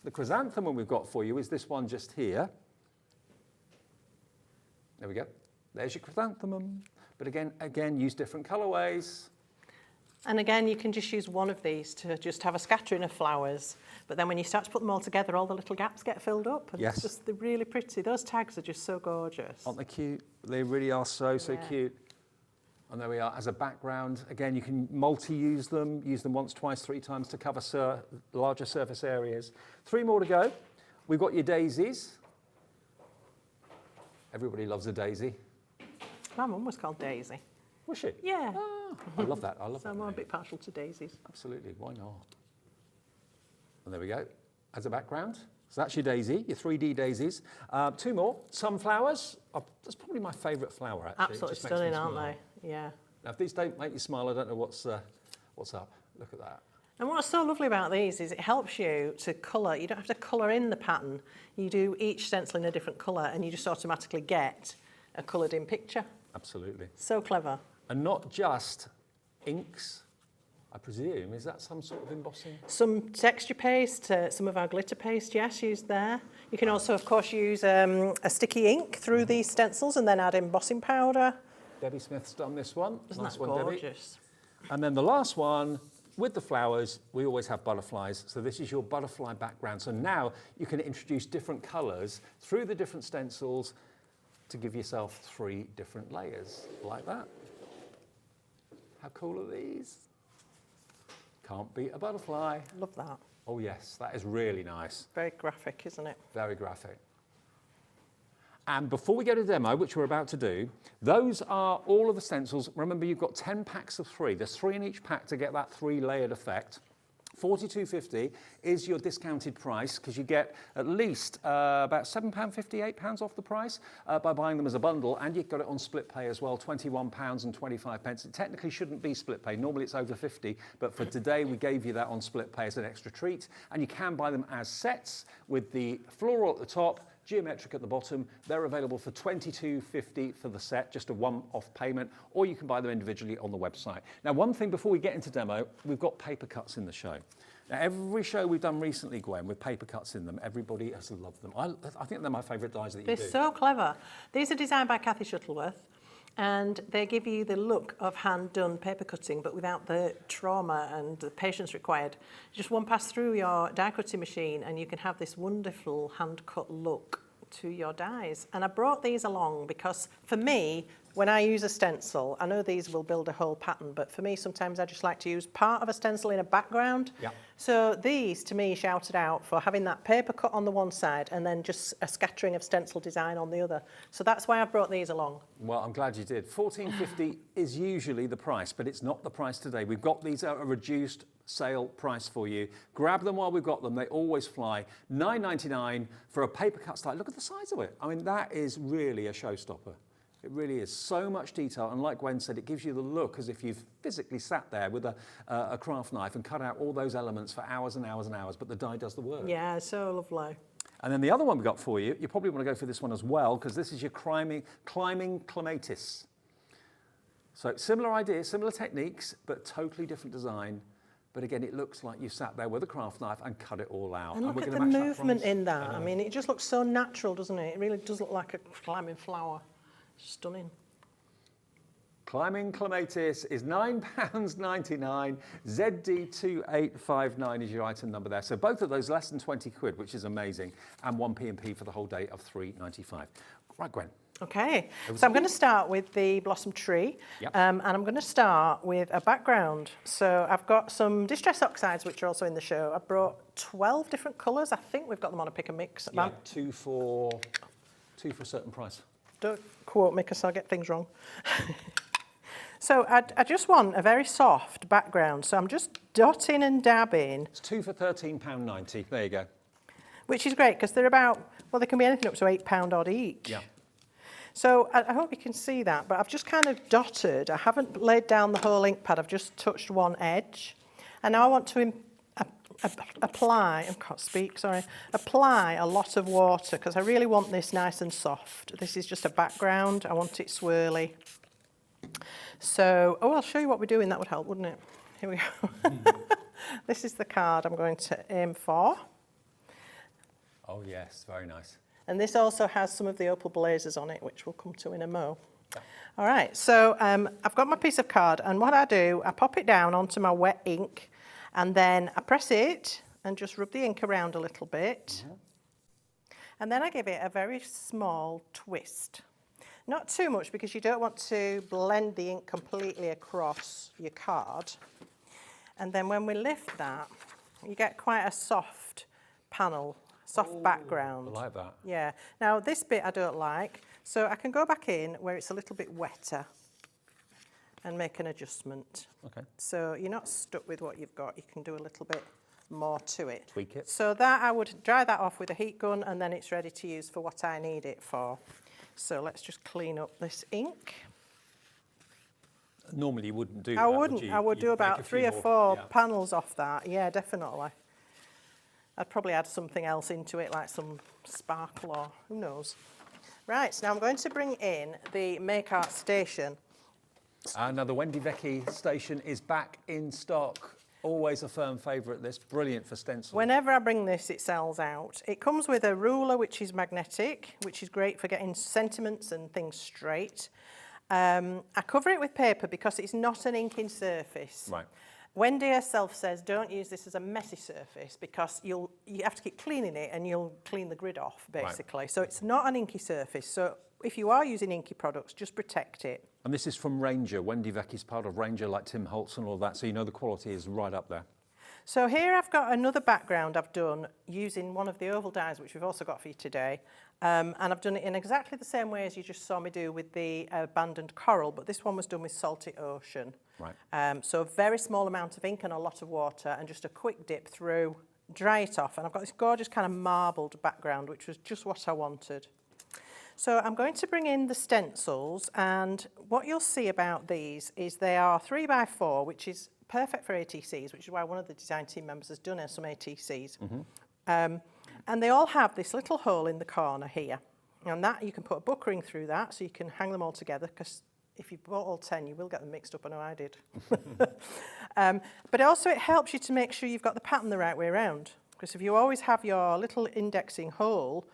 The chrysanthemum we've got for you is this one just here. There we go. There's your chrysanthemum. But again, use different colourways. And again, you can just use one of these to just have a scattering of flowers. But then when you start to put them all together, all the little gaps get filled up. And Yes. it's just, they're really pretty. Those tags are just so gorgeous. Aren't they cute? They really are so cute. And there we are, as a background. Again, you can multi-use them once, twice, 3 times to cover larger surface areas. 3 more to go. We've got your daisies. Everybody loves a daisy. My mum was called Daisy. Was she? Yeah. Ah, I love that. I love So that. I'm a name. bit partial to daisies. Absolutely, why not? And there we go, as a background. So that's your daisy, your 3D daisies. 2 more, sunflowers. That's probably my favourite flower, actually. It Absolutely just makes me stunning, aren't smile. they? Yeah. Now, if these don't make you smile, I don't know what's up. Look at that. And what's so lovely about these is it helps you to colour. You don't have to colour in the pattern. You do each stencil in a different colour and you just automatically get a coloured in picture. Absolutely. So clever. And not just inks, I presume. Is that some sort of embossing? Some texture paste, some of our glitter paste, yes, used there. You can also, of course, use a sticky ink through these stencils and then add embossing powder. Debbie Smith's done this one. Isn't Nice that one, Debbie. gorgeous? And then the last one, with the flowers, we always have butterflies. So this is your butterfly background. So now you can introduce different colours through the different stencils to give yourself 3 different layers, like that. How cool are these? Can't beat a butterfly. Love that. Oh yes, that is really nice. Very graphic, isn't it? Very graphic. And before we go to demo, which we're about to do, those are all of the stencils. Remember, you've got 10 packs of 3. There's 3 in each pack to get that 3-layered effect. £42.50 is your discounted price because you get at least about £7.50, £8 off the price by buying them as a bundle, and you've got it on split pay as well, £21.25. It technically shouldn't be split pay. Normally it's over 50, but for today we gave you that on split pay as an extra treat, and you can buy them as sets with the floral at the top, geometric at the bottom. They're available for £22.50 for the set, just a one-off payment, or you can buy them individually on the website. Now, one thing before we get into demo, we've got paper cuts in the show. Now, every show we've done recently, Gwen, with paper cuts in them, everybody has loved them. I think they're my favourite dies that you do. They're so clever. These are designed by Kathy Shuttleworth, and they give you the look of hand-done paper cutting, but without the trauma and the patience required. Just one pass through your die cutting machine, and you can have this wonderful hand-cut look to your dies. And I brought these along because, for me, when I use a stencil, I know these will build a whole pattern, but for me, sometimes I just like to use part of a stencil in a background. Yeah. So these, to me, shouted out for having that paper cut on the one side and then just a scattering of stencil design on the other. So that's why I brought these along. Well, I'm glad you did. $14.50 is usually the price, but it's not the price today. We've got these at a reduced sale price for you. Grab them while we've got them. They always fly. $9.99 for a paper cut style. Look at the size of it. I mean, that is really a showstopper. It really is. So much detail, and like Gwen said, it gives you the look as if you've physically sat there with a craft knife and cut out all those elements for hours and hours and hours, but the die does the work. Yeah, so lovely. And then the other one we got for you, you probably want to go for this one as well, because this is your climbing clematis. So similar idea, similar techniques, but totally different design. But again, it looks like you sat there with a craft knife and cut it all out. And look we're at gonna the match that movement price. in that. I mean, it just looks so natural, doesn't it? It really does look like a climbing flower. Stunning. Climbing clematis is £9.99. ZD2859 is your item number there. So both of those less than 20 quid, which is amazing, and 1 P&P for the whole day of £3.95. Right, Gwen. Okay, so I'm going to start with the blossom tree, Yep. and I'm going to start with a background. So I've got some distress oxides, which are also in the show. I brought 12 different colours. I think we've got them on a pick and mix. Yeah, two for a certain price. Don't quote me because I'll get things wrong. So I just want a very soft background. So I'm just dotting and dabbing. It's 2 for £13.90. There you go. Which is great because they're about, well, they can be anything up to £8 odd each. Yeah. So I hope you can see that, but I've just kind of dotted. I haven't laid down the whole ink pad. I've just touched one edge. And now I want to apply a lot of water because I really want this nice and soft. This is just a background. I want it swirly. So, I'll show you what we're doing. That would help, wouldn't it? Here we go. This is the card I'm going to aim for. Oh, yes, very nice. And this also has some of the opal blazers on it, which we'll come to in a mo. All right, so I've got my piece of card, and what I do, I pop it down onto my wet ink, and then I press it and just rub the ink around a little bit. And then I give it a very small twist. Not too much, because you don't want to blend the ink completely across your card. And then when we lift that, you get quite a soft panel, soft background. I like that. Yeah. Now this bit I don't like, so I can go back in where it's a little bit wetter and make an adjustment. Okay. So you're not stuck with what you've got, you can do a little bit more to it. Tweak it. So that I would dry that off with a heat gun, and then it's ready to use for what I need it for. So let's just clean up this ink. Normally you wouldn't do that. I wouldn't. You? I would You'd do make about a 3 few or more, 4 yeah. panels off that. Yeah, definitely. I'd probably add something else into it, like some sparkle or who knows. Right, so now I'm going to bring in the Make Art Station. Now the Wendy Vecchi station is back in stock. Always a firm favourite. This brilliant for stencils. Whenever I bring this, it sells out. It comes with a ruler, which is magnetic, which is great for getting sentiments and things straight. I cover it with paper because it's not an inking surface. Right. Wendy herself says don't use this as a messy surface because you have to keep cleaning it and you'll clean the grid off, basically. Right. So it's not an inky surface. So if you are using inky products, just protect it. And this is from Ranger. Wendy Vecchi's part of Ranger, like Tim Holtz and all that, so you know the quality is right up there. So here I've got another background I've done using one of the oval dies, which we've also got for you today. And I've done it in exactly the same way as you just saw me do with the abandoned coral, but this one was done with salty ocean. Right. So a very small amount of ink and a lot of water, and just a quick dip through, dry it off, and I've got this gorgeous kind of marbled background, which was just what I wanted. So I'm going to bring in the stencils, and what you'll see about these is they are 3x4, which is perfect for ATCs, which is why one of the design team members has done some ATCs. And they all have this little hole in the corner here, and that you can put a book ring through that, so you can hang them all together, because if you bought all 10, you will get them mixed up. I know I did. But also it helps you to make sure you've got the pattern the right way around, because if you always have your little indexing hole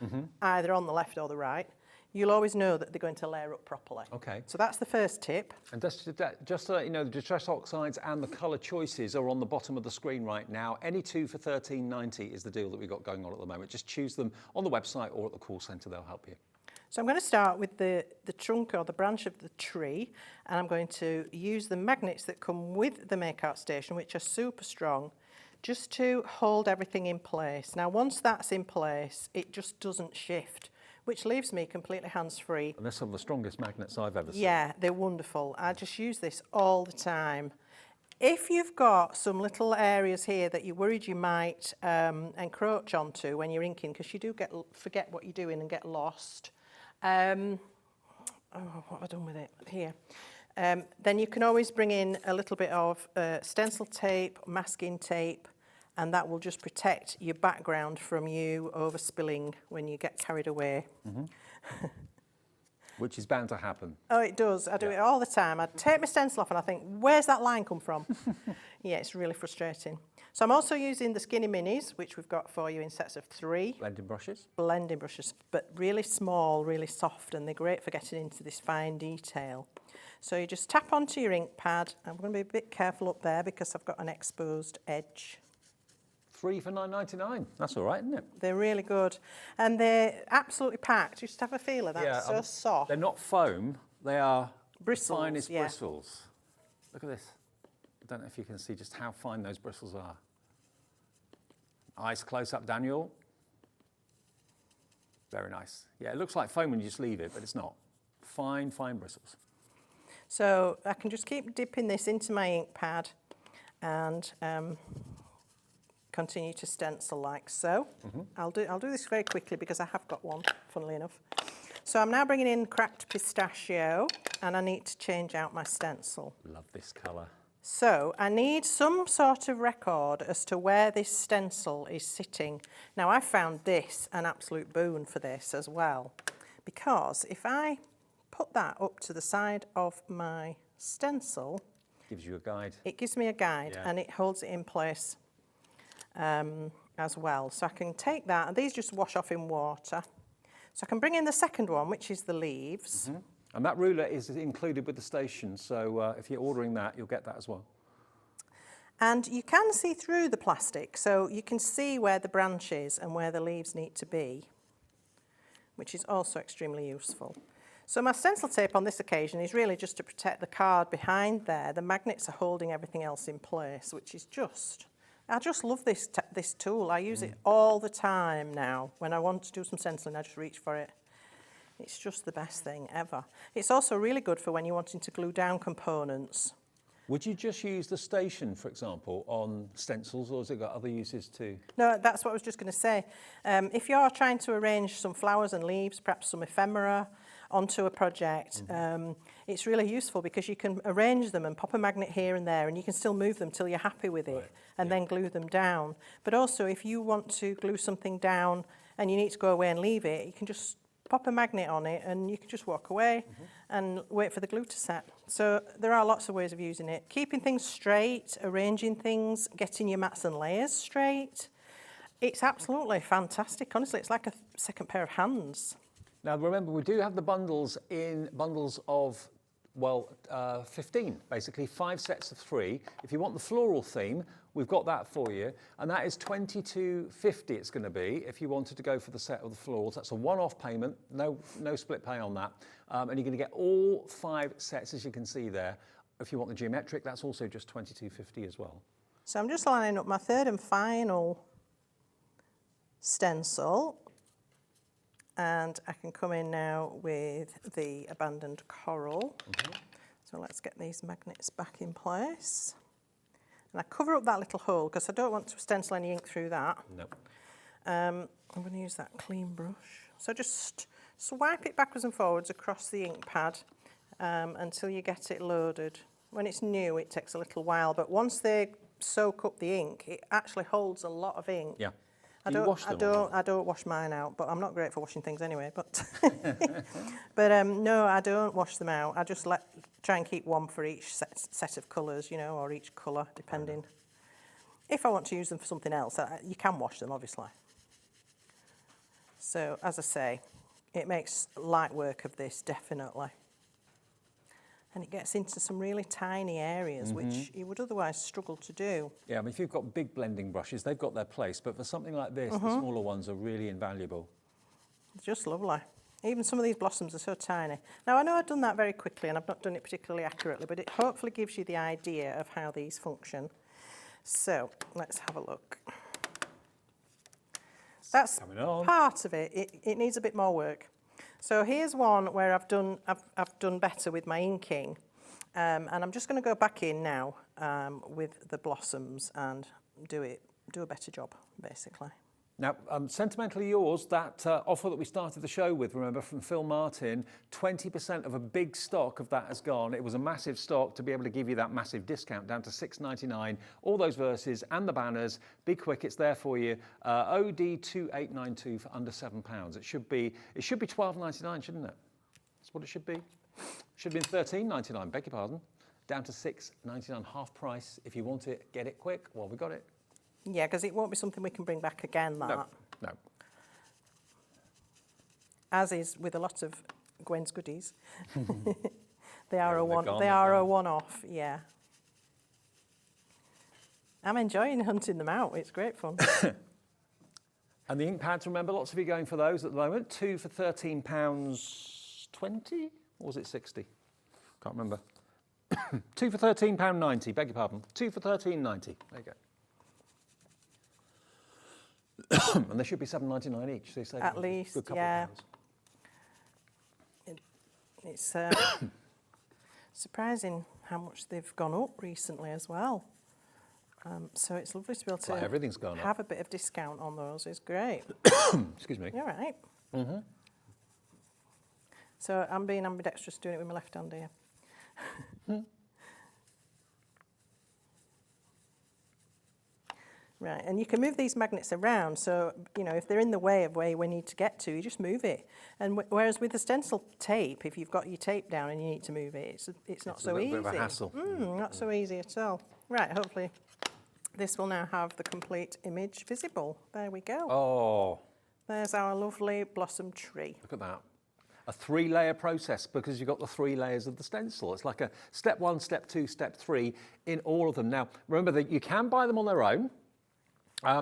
either on the left or the right, you'll always know that they're going to layer up properly. Okay. So that's the first tip. And just to let you know, the distress oxides and the colour choices are on the bottom of the screen right now. Any two for $13.90 is the deal that we've got going on at the moment. Just choose them on the website or at the call centre, they'll help you. So I'm going to start with the trunk or the branch of the tree, and I'm going to use the magnets that come with the Make Art Station, which are super strong, just to hold everything in place. Now, once that's in place, it just doesn't shift, which leaves me completely hands-free. And they're some of the strongest magnets I've ever seen. Yeah, they're wonderful. I just use this all the time. If you've got some little areas here that you're worried you might encroach onto when you're inking, because you do forget what you're doing and get lost. What have I done with it? Here. Then you can always bring in a little bit of stencil tape, masking tape, and that will just protect your background from you overspilling when you get carried away. Which is bound to happen. Oh, it does. I do it all the time. I take my stencil off and I think, where's that line come from? Yeah, it's really frustrating. So I'm also using the Skinny Minis, which we've got for you in sets of 3. Blending brushes. Blending brushes, but really small, really soft, and they're great for getting into this fine detail. So you just tap onto your ink pad. I'm going to be a bit careful up there because I've got an exposed edge. 3 for $9.99. That's all right, isn't it? They're really good. And they're absolutely packed. You just have a feel of that. Yeah, so soft. They're not foam. They are Bristles, the finest yeah. bristles. Look at this. I don't know if you can see just how fine those bristles are. Eyes close up, Daniel. Very nice. Yeah, it looks like foam when you just leave it, but it's not. Fine, fine bristles. So I can just keep dipping this into my ink pad and continue to stencil like so. I'll do this very quickly because I have got one, funnily enough. So I'm now bringing in cracked pistachio, and I need to change out my stencil. Love this colour. So I need some sort of record as to where this stencil is sitting. Now I found this an absolute boon for this as well, because if I put that up to the side of my stencil, Gives you a guide. it gives me a guide, Yeah. and it holds it in place as well. So I can take that, and these just wash off in water. So I can bring in the second one, which is the leaves. And that ruler is included with the station, so if you're ordering that, you'll get that as well. And you can see through the plastic, so you can see where the branches and where the leaves need to be, which is also extremely useful. So my stencil tape on this occasion is really just to protect the card behind there. The magnets are holding everything else in place, which is I just love this tool. I use it all the time now. When I want to do some stenciling, I just reach for it. It's just the best thing ever. It's also really good for when you're wanting to glue down components. Would you just use the station, for example, on stencils, or has it got other uses too? No, that's what I was just going to say. If you're trying to arrange some flowers and leaves, perhaps some ephemera, onto a project, it's really useful because you can arrange them and pop a magnet here and there, and you can still move them till you're happy with it, and then glue them down. But also, if you want to glue something down and you need to go away and leave it, you can just pop a magnet on it and you can just walk away and wait for the glue to set. So there are lots of ways of using it. Keeping things straight, arranging things, getting your mats and layers straight. It's absolutely fantastic. Honestly, it's like a second pair of hands. Now remember, we do have the bundles in bundles of, well, 15, basically, 5 sets of 3. If you want the floral theme, we've got that for you, and that is $22.50 it's going to be if you wanted to go for the set of the florals. That's a one-off payment, no split pay on that, and you're going to get all 5 sets, as you can see there. If you want the geometric, that's also just $22.50 as well. So I'm just lining up my third and final stencil, and I can come in now with the abandoned coral. So let's get these magnets back in place. And I cover up that little hole because I don't want to stencil any ink through that. No. I'm going to use that clean brush. So just swipe it backwards and forwards across the ink pad until you get it loaded. When it's new, it takes a little while, but once they soak up the ink, it actually holds a lot of ink. Yeah. I don't wash mine out, but I'm not great for washing things anyway. But no, I don't wash them out. I just try and keep one for each set of colours, you know, or each colour, depending. If I want to use them for something else, you can wash them, obviously. So, as I say, it makes light work of this, definitely. And it gets into some really tiny areas, which you would otherwise struggle to do. Yeah, I mean, if you've got big blending brushes, they've got their place, but for something like this, the smaller ones are really invaluable. Just lovely. Even some of these blossoms are so tiny. Now, I know I've done that very quickly, and I've not done it particularly accurately, but it hopefully gives you the idea of how these function. So, let's have a look. That's part of it. It needs a bit more work. So here's one where I've done better with my inking, and I'm just going to go back in now with the blossoms and do a better job, basically. Now, Sentimentally Yours, that offer that we started the show with, remember, from Phil Martin, 20% of a big stock of that has gone. It was a massive stock to be able to give you that massive discount down to $6.99. All those verses and the banners. Be quick, it's there for you. OD2892 for under £7. It should be $12.99, shouldn't it? That's what it should be. Should have been $13.99, beg your pardon. Down to $6.99, half price. If you want it, get it quick. Well, we got it. Yeah, because it won't be something we can bring back again, that. No. As is with a lot of Gwen's goodies. They are a one-off, yeah. I'm enjoying hunting them out. It's great fun. And the ink pads, remember, lots of you going for those at the moment. 2 for £13.20, or was it 60? Can't remember. 2 for £13.90, beg your pardon. 2 for £13.90. There you go. And they should be $7.99 each. So they at least, good couple yeah. Of pounds. It's surprising how much they've gone up recently as well. So it's lovely to be able to everything's gone have a bit of discount on those. It's great. Excuse me. You're right. So I'm being ambidextrous, doing it with my left hand here. Right, and you can move these magnets around, so, you know, if they're in the way of where we need to get to, you just move it. And whereas with the stencil tape, if you've got your tape down and you need to move it, it's not so easy. It's a bit of a hassle. Not so easy at all. Right, hopefully this will now have the complete image visible. There we go. Oh. There's our lovely blossom tree. Look at that. a 3-layer process because you've got the 3 layers of the stencil. It's like a step 1, step 2, step 3 in all of them. Now, remember that you can buy them on their own.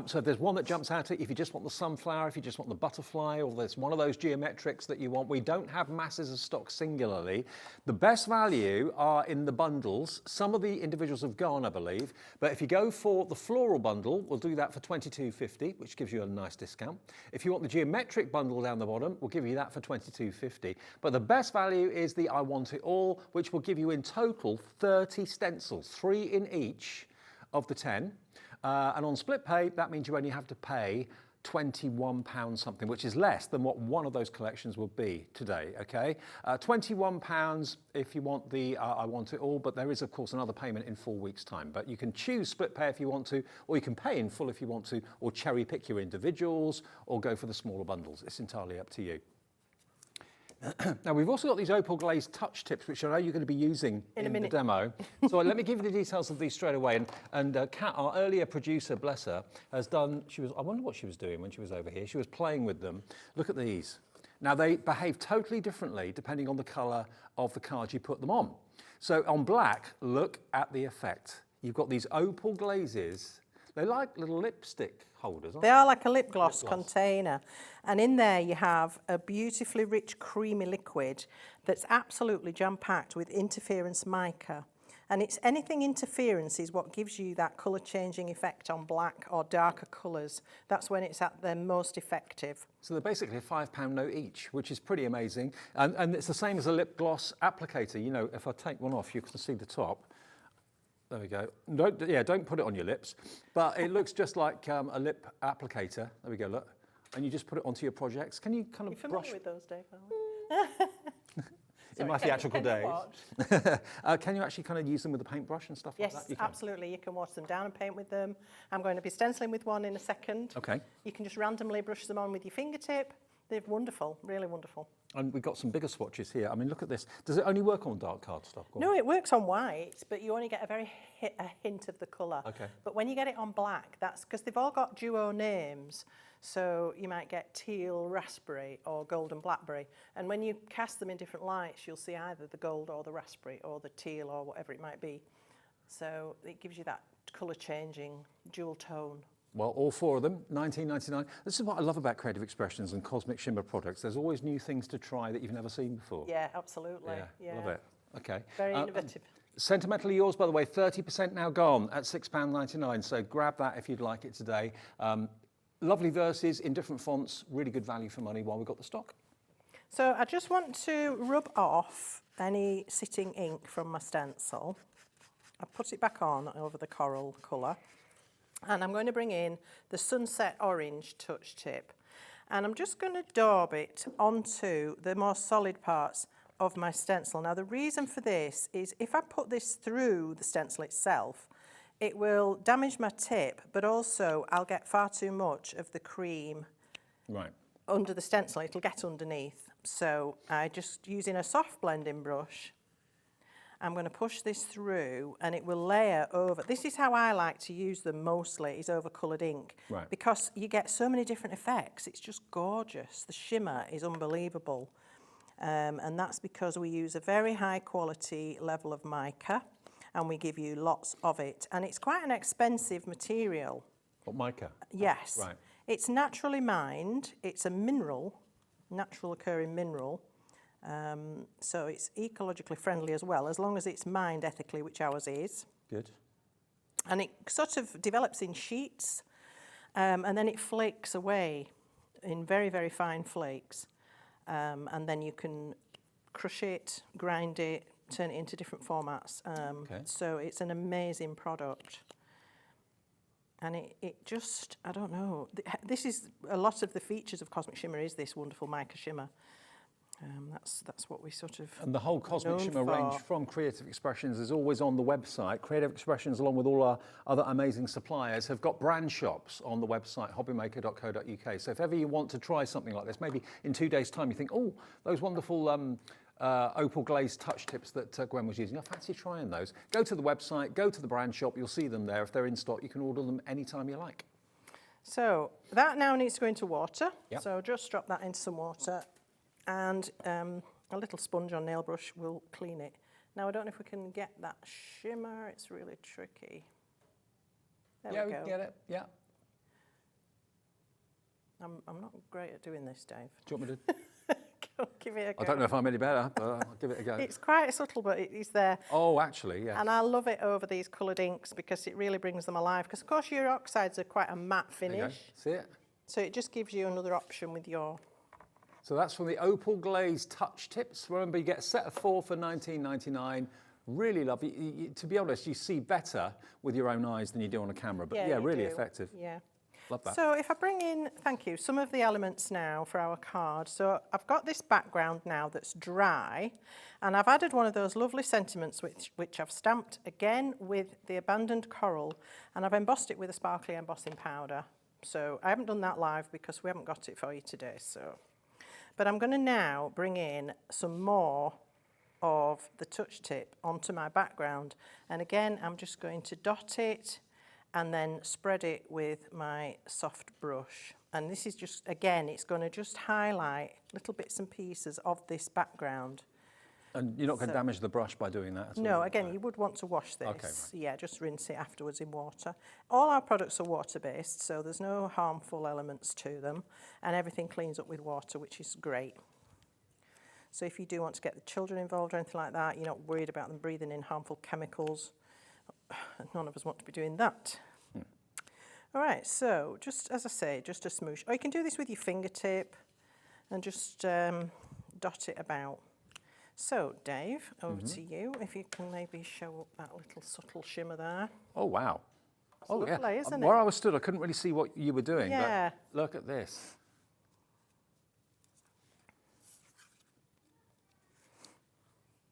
So if there's one that jumps out at you, if you just want the sunflower, if you just want the butterfly, or there's one of those geometrics that you want, we don't have masses of stock singularly. The best value are in the bundles. Some of the individuals have gone, I believe, but if you go for the floral bundle, we'll do that for $22.50, which gives you a nice discount. If you want the geometric bundle down the bottom, we'll give you that for $22.50. But the best value is the I Want It All, which will give you in total 30 stencils, 3 in each of the 10. And on split pay, that means you only have to pay £21 something, which is less than what one of those collections will be today, okay? £21 if you want the I Want It All, but there is, of course, another payment in 4 weeks' time. But you can choose split pay if you want to, or you can pay in full if you want to, or cherry pick your individuals, or go for the smaller bundles. It's entirely up to you. Now, we've also got these opal glazed touch tips, which I know you're going to be using in the demo. So let me give you the details of these straight away. And Kat, our earlier producer, bless her, has done, I wonder what she was doing when she was over here. She was playing with them. Look at these. Now, they behave totally differently depending on the colour of the card you put them on. So on black, look at the effect. You've got these opal glazes. They're like little lipstick holders, aren't they? They are like a lip gloss container. And in there you have a beautifully rich, creamy liquid that's absolutely jam-packed with interference mica. And it's anything interference is what gives you that colour changing effect on black or darker colours. That's when it's at their most effective. So they're basically a £5 note each, which is pretty amazing. And it's the same as a lip gloss applicator. You know, if I take one off, you can see the top. There we go. Don't put it on your lips, but it looks just like a lip applicator. There we go, look. And you just put it onto your projects. Can you kind of brush? With those, Dave? In my theatrical days. Can you actually kind of use them with a paintbrush and stuff like that? Yes, absolutely. You can wash them down and paint with them. I'm going to be stenciling with one in a second. Okay. You can just randomly brush them on with your fingertip. They're wonderful, really wonderful. And we've got some bigger swatches here. I mean, look at this. Does it only work on dark cardstock? Or? No, it works on white, but you only get a hint of the colour. Okay. But when you get it on black, that's because they've all got duo names. So you might get teal raspberry or golden blackberry. And when you cast them in different lights, you'll see either the gold or the raspberry or the teal or whatever it might be. So it gives you that colour changing dual tone. Well, all 4 of them, $19.99. This is what I love about Creative Expressions and Cosmic Shimmer products. There's always new things to try that you've never seen before. Yeah, absolutely. Yeah. Love it. Okay. Very innovative. Sentimentally Yours, by the way, 30% now gone at £6.99. So grab that if you'd like it today. Lovely verses in different fonts, really good value for money while we've got the stock. So I just want to rub off any sitting ink from my stencil. I put it back on over the coral colour. And I'm going to bring in the Sunset Orange touch tip. And I'm just going to daub it onto the more solid parts of my stencil. Now, the reason for this is if I put this through the stencil itself, it will damage my tip, but also I'll get far too much of the cream under the stencil. It'll get underneath. So I just, using a soft blending brush, I'm going to push this through and it will layer over. This is how I like to use them mostly, is over coloured ink. Right. Because you get so many different effects. It's just gorgeous. The shimmer is unbelievable. And that's because we use a very high quality level of mica and we give you lots of it. And it's quite an expensive material. What, mica? Yes. Right. It's naturally mined. It's a mineral, natural occurring mineral. So it's ecologically friendly as well, as long as it's mined ethically, which ours is. Good. And it sort of develops in sheets, and then it flakes away in very, very fine flakes. And then you can crush it, grind it, turn it into different formats. So it's an amazing product. And it just, I don't know, this is a lot of the features of Cosmic Shimmer is this wonderful mica shimmer. That's what we sort of. And the whole Cosmic Shimmer range from Creative Expressions is always on the website. Creative Expressions, along with all our other amazing suppliers, have got brand shops on the website, hobbymaker.co.uk. So if ever you want to try something like this, maybe in 2 days' time you think, oh, those wonderful opal glazed touch tips that Gwen was using, I fancy trying those. Go to the website, go to the brand shop, you'll see them there. If they're in stock, you can order them anytime you like. So that now needs to go into water. Yep. So just drop that into some water. and a little sponge on nail brush will clean it. Now I don't know if we can get that shimmer, it's really tricky. There we go. We get it, yeah. I'm not great at doing this, Dave. Do you want me to? Go, give it a go. I don't know if I'm any better, but I'll give it a go. It's quite subtle, but it is there. Oh, actually, yeah. And I love it over these coloured inks because it really brings them alive. Because, of course, your oxides are quite a matte There you go. finish. See it? So it just gives you another option with your... So that's from the Opal Glaze Touch Tips. Remember, you get a set of 4 for $19.99. Really lovely. To be honest, you see better with your own eyes than you do on a camera. But yeah, you really do. effective. Yeah. Love that. So if I bring in, thank you, some of the elements now for our card. So I've got this background now that's dry, and I've added one of those lovely sentiments which I've stamped again with the abandoned coral, and I've embossed it with a sparkly embossing powder. So I haven't done that live because we haven't got it for you today. But I'm going to now bring in some more of the touch tip onto my background, and again I'm just going to dot it and then spread it with my soft brush. And this is just, again, it's going to just highlight little bits and pieces of this background. And you're not going to damage the brush by doing that at all? No, again, you would want to wash this. Okay, right. Yeah, just rinse it afterwards in water. All our products are water-based, so there's no harmful elements to them, and everything cleans up with water, which is great. So if you do want to get the children involved or anything like that, you're not worried about them breathing in harmful chemicals. None of us want to be doing that. All right, so just as I say, just a smoosh. Or you can do this with your fingertip and just dot it about. So, Dave, over to you. If you can maybe show up that little subtle shimmer there. Oh, wow. It's lovely, isn't it? Where I was stood, I couldn't really see what you were doing. Yeah. But look at this.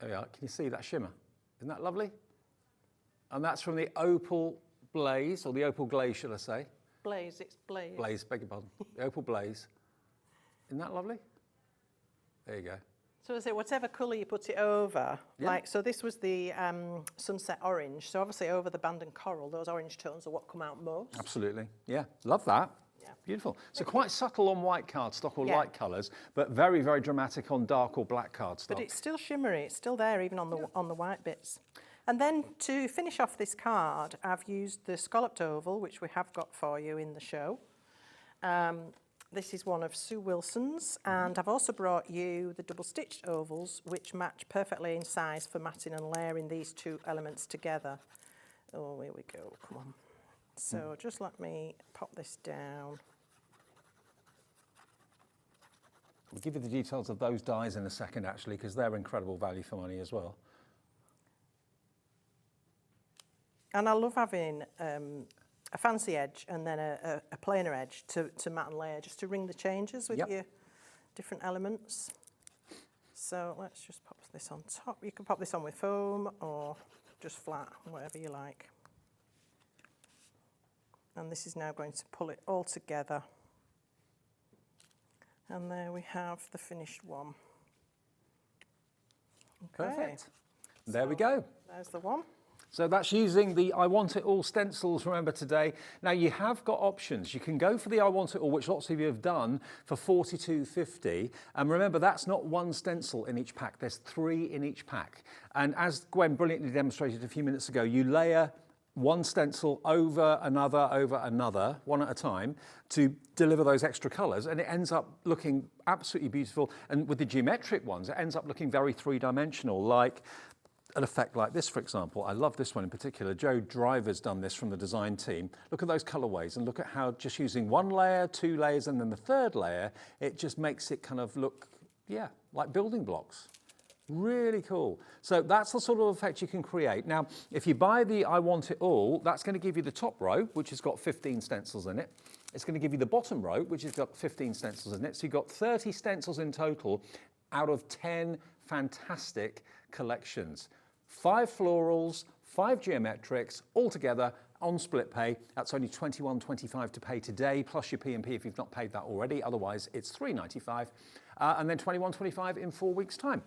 There we are. Can you see that shimmer? Isn't that lovely? And that's from the Opal Blaze, or the Opal Glaze, should I say? Blaze, it's blaze. Blaze, beg your pardon. The Opal Blaze. Isn't that lovely? There you go. So I say, whatever colour you put it over, like, so this was the sunset orange. So obviously over the abandoned coral, those orange tones are what come out most. Absolutely. Yeah. Love that. Yeah. Beautiful. So quite subtle on white cardstock or light colours, but very, very dramatic on dark or black cardstock. But it's still shimmery. It's still there even on the white bits. And then to finish off this card, I've used the scalloped oval, which we have got for you in the show. This is one of Sue Wilson's, and I've also brought you the double-stitched ovals, which match perfectly in size for matting and layering these two elements together. Oh, here we go, come on. So just let me pop this down. We'll give you the details of those dies in a second, actually, because they're incredible value for money as well. And I love having a fancy edge and then a plainer edge to mat and layer, just to ring the changes with your different elements. So let's just pop this on top. You can pop this on with foam or just flat, whatever you like. And this is now going to pull it all together. And there we have the finished one. Okay. Perfect. There we go. There's the one. So that's using the I Want It All stencils, remember, today. Now, you have got options. You can go for the I Want It All, which lots of you have done, for $42.50. And remember, that's not one stencil in each pack. There's 3 in each pack. And as Gwen brilliantly demonstrated a few minutes ago, you layer one stencil over another, one at a time, to deliver those extra colours, and it ends up looking absolutely beautiful. And with the geometric ones, it ends up looking very three-dimensional, like an effect like this, for example. I love this one in particular. Joe Driver's done this from the design team. Look at those colorways and look at how just using one layer, 2 layers, and then the third layer, it just makes it kind of look, like building blocks. Really cool. So that's the sort of effect you can create. Now, if you buy the I Want It All, that's going to give you the top row, which has got 15 stencils in it. It's going to give you the bottom row, which has got 15 stencils in it. So you've got 30 stencils in total out of 10 fantastic collections. 5 florals, 5 geometrics, all together on split pay. That's only $21.25 to pay today, plus your P&P if you've not paid that already. Otherwise, it's $3.95, and then $21.25 in 4 weeks' time.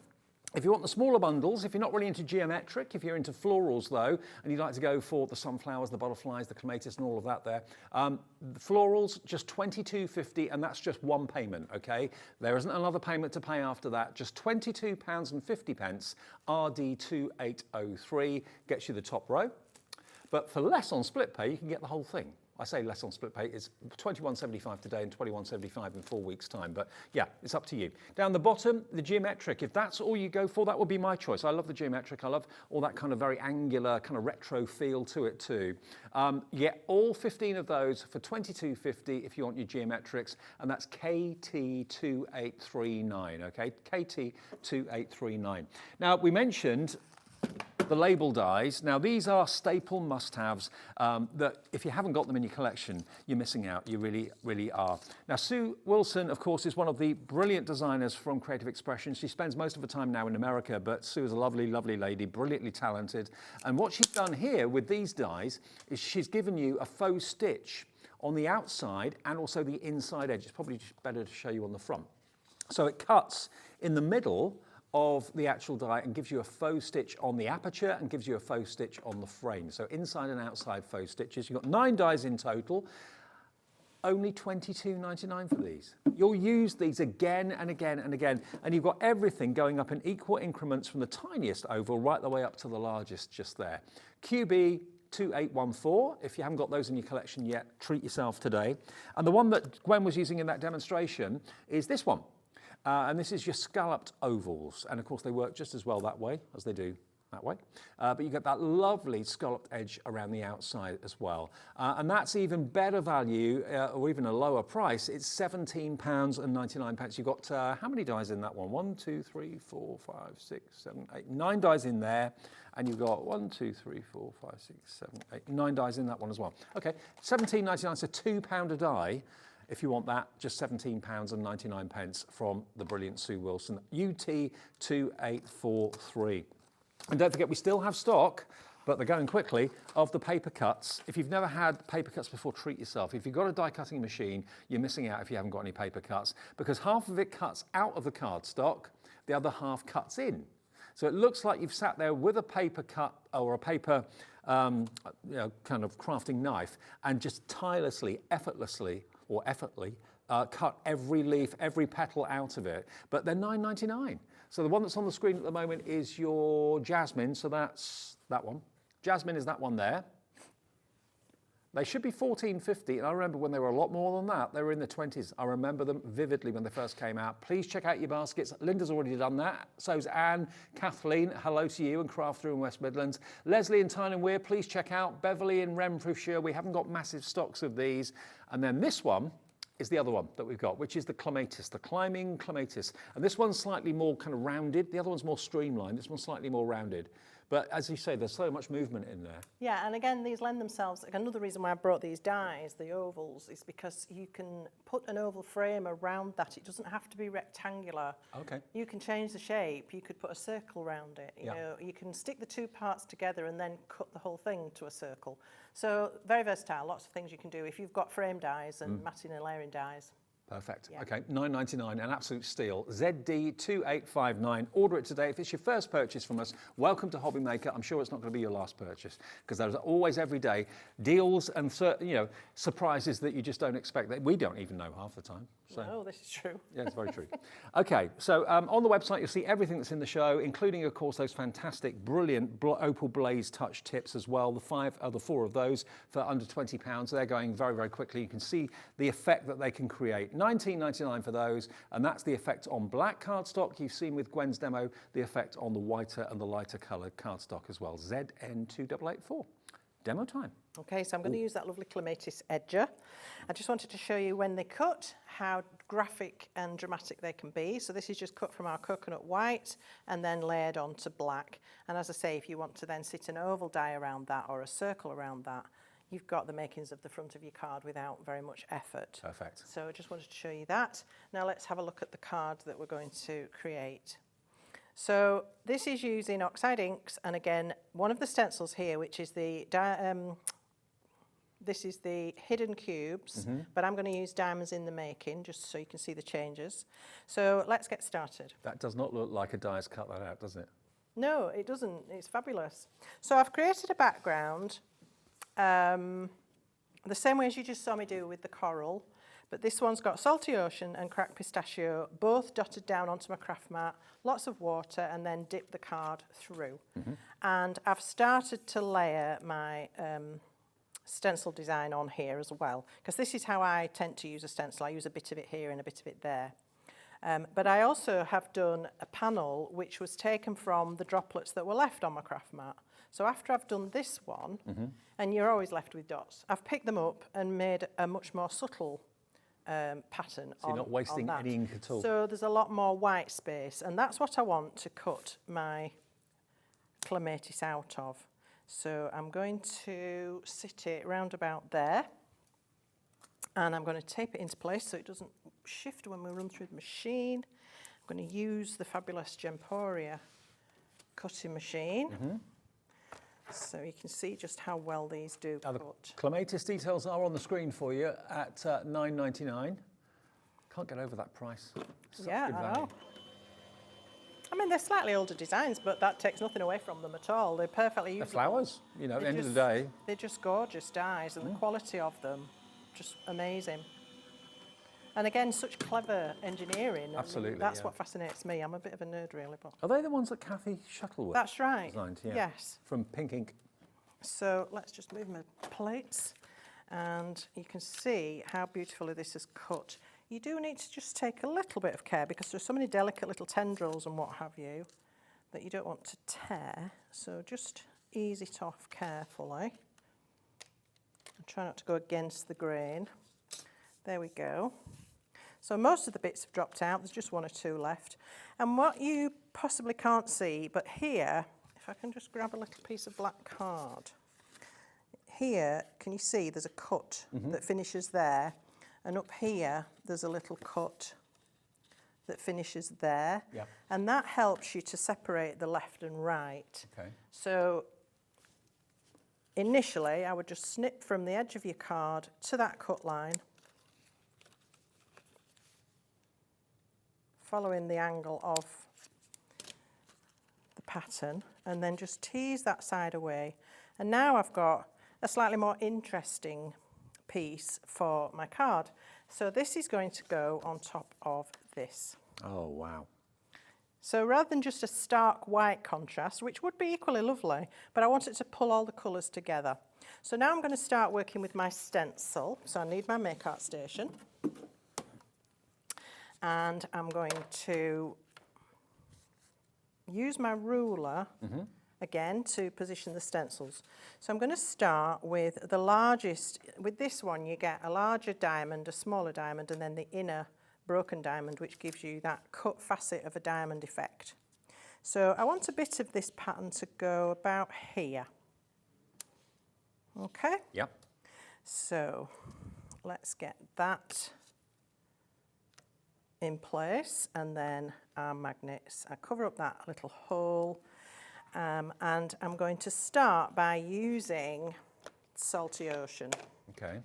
If you want the smaller bundles, if you're not really into geometric, if you're into florals though, and you'd like to go for the sunflowers, the butterflies, the clematis and all of that there, the florals, just £22.50, and that's just one payment, okay? There isn't another payment to pay after that, just £22.50, RD2803, gets you the top row. But for less on split pay, you can get the whole thing. I say less on split pay, it's £21.75 today and £21.75 in 4 weeks' time. But yeah, it's up to you. Down the bottom, the geometric. If that's all you go for, that would be my choice. I love the geometric. I love all that kind of very angular, kind of retro feel to it too. You get all 15 of those for £22.50 if you want your geometrics, and that's KT2839, okay? KT2839. Now, we mentioned the label dies. Now these are staple must-haves that if you haven't got them in your collection, you're missing out. You really, really are. Now Sue Wilson, of course, is one of the brilliant designers from Creative Expression. She spends most of her time now in America, but Sue is a lovely, lovely lady, brilliantly talented. And what she's done here with these dies is she's given you a faux stitch on the outside and also the inside edge. It's probably just better to show you on the front. So it cuts in the middle of the actual die and gives you a faux stitch on the aperture and gives you a faux stitch on the frame. So inside and outside faux stitches. You've got 9 dies in total, only £22.99 for these. You'll use these again and again and again, and you've got everything going up in equal increments from the tiniest oval right the way up to the largest just there. QB 2814. If you haven't got those in your collection yet, treat yourself today. And the one that Gwen was using in that demonstration is this one. And this is your scalloped ovals. And of course they work just as well that way as they do that way. But you get that lovely scalloped edge around the outside as well. And that's even better value, or even a lower price. It's £17.99. You've got, how many dies in that one? 1, 2, 3, 4, 5, 6, 7, 8, 9 dies in there. And you've got 1, 2, 3, 4, 5, 6, 7, 8, 9 dies in that one as well. Okay, £17.99, so £2 a die. If you want that, just £17.99 from the brilliant Sue Wilson, UT2843. And don't forget, we still have stock, but they're going quickly, of the paper cuts. If you've never had paper cuts before, treat yourself. If you've got a die cutting machine, you're missing out if you haven't got any paper cuts, because half of it cuts out of the cardstock, the other half cuts in. So it looks like you've sat there with a paper cut or a paper kind of crafting knife and just tirelessly, effortlessly, cut every leaf, every petal out of it, but they're £9.99. So the one that's on the screen at the moment is your jasmine, so that's that one. Jasmine is that one there. They should be £14.50, and I remember when they were a lot more than that. They were in the 20s. I remember them vividly when they first came out. Please check out your baskets. Linda's already done that. So's Anne, Kathleen, hello to you, and Craft Through in West Midlands. Leslie and Tyne and Weir, please check out. Beverly and Renfrewshire, we haven't got massive stocks of these. And then this one is the other one that we've got, which is the clematis, the climbing clematis. And this one's slightly more kind of rounded. The other one's more streamlined. This one's slightly more rounded. But as you say, there's so much movement in there. Yeah, and again, these lend themselves. Another reason why I brought these dies, the ovals, is because you can put an oval frame around that. It doesn't have to be rectangular. Okay. You can change the shape. You could put a circle around it. You know, you can stick the two parts together and then cut the whole thing to a circle. So very versatile. Lots of things you can do if you've got frame dies and matting and layering dies. Perfect. Yeah. Okay, £9.99, an absolute steal. ZD2859. Order it today. If it's your first purchase from us, welcome to Hobby Maker. I'm sure it's not going to be your last purchase, because there's always every day deals and surprises that you just don't expect. That we don't even know half the time. So. No, this is true. Yeah, it's very true. Okay, so on the website you'll see everything that's in the show, including, of course, those fantastic, brilliant Opal Blaze Touch tips as well. The 4 of those for under £20. They're going very, very quickly. You can see the effect that they can create. £19.99 for those, and that's the effect on black cardstock. You've seen with Gwen's demo the effect on the whiter and the lighter coloured cardstock as well. ZN2884. Demo time. Okay, so I'm going to use that lovely clematis edger. I just wanted to show you when they cut, how graphic and dramatic they can be. So this is just cut from our coconut white and then layered onto black. And as I say, if you want to then sit an oval die around that or a circle around that, you've got the makings of the front of your card without very much effort. Perfect. So I just wanted to show you that. Now let's have a look at the card that we're going to create. So this is using oxide inks, and again, one of the stencils here, which is the this is the hidden cubes, but I'm going to use diamonds in the making just so you can see the changes. So let's get started. That does not look like a die's cut that out, does it? No, it doesn't. It's fabulous. So I've created a background the same way as you just saw me do with the coral, but this one's got salty ocean and cracked pistachio, both dotted down onto my craft mat, lots of water, and then dip the card through. And I've started to layer my stencil design on here as well, because this is how I tend to use a stencil. I use a bit of it here and a bit of it there. But I also have done a panel which was taken from the droplets that were left on my craft mat. So after I've done this one, and you're always left with dots, I've picked them up and made a much more subtle pattern. So you're not wasting any ink at all. So there's a lot more white space, and that's what I want to cut my clematis out of. So I'm going to sit it round about there, and I'm going to tape it into place so it doesn't shift when we run through the machine. I'm going to use the fabulous Gemporia cutting machine. So you can see just how well these do Now, cut. the clematis details are on the screen for you at $9.99. Can't get over that price. Such Yeah, good I value. know. I mean, they're slightly older designs, but that takes nothing away from them at all. They're perfectly The usable. flowers, you know, at the They're end of the day. They're just gorgeous dies, and the quality of them, just amazing. And again, such clever engineering. and Absolutely, That's yeah. what fascinates me. I'm a bit of a nerd, really. But Are they the ones that Kathy Shuttleworth that's right. designed? Yeah. Yes. From Pink Ink. So let's just move my plates, and you can see how beautifully this is cut. You do need to just take a little bit of care because there's so many delicate little tendrils and what have you that you don't want to tear. So just ease it off carefully. And try not to go against the grain. There we go. So most of the bits have dropped out. There's just one or two left. And what you possibly can't see, but here, if I can just grab a little piece of black card. Here, can you see there's a cut that finishes there, and up here there's a little cut that finishes there. Yep. And that helps you to separate the left and right. Okay. So initially I would just snip from the edge of your card to that cut line, following the angle of the pattern, and then just tease that side away. And now I've got a slightly more interesting piece for my card. So this is going to go on top of this. Oh, wow. So rather than just a stark white contrast, which would be equally lovely, but I wanted to pull all the colours together. So now I'm going to start working with my stencil. So I need my Make Art Station. And I'm going to use my ruler again to position the stencils. So I'm going to start with the largest. With this one you get a larger diamond, a smaller diamond, and then the inner broken diamond, which gives you that cut facet of a diamond effect. So I want a bit of this pattern to go about here. Okay? Yep. So let's get that in place, and then our magnets. I cover up that little hole, and I'm going to start by using Salty Ocean. Okay.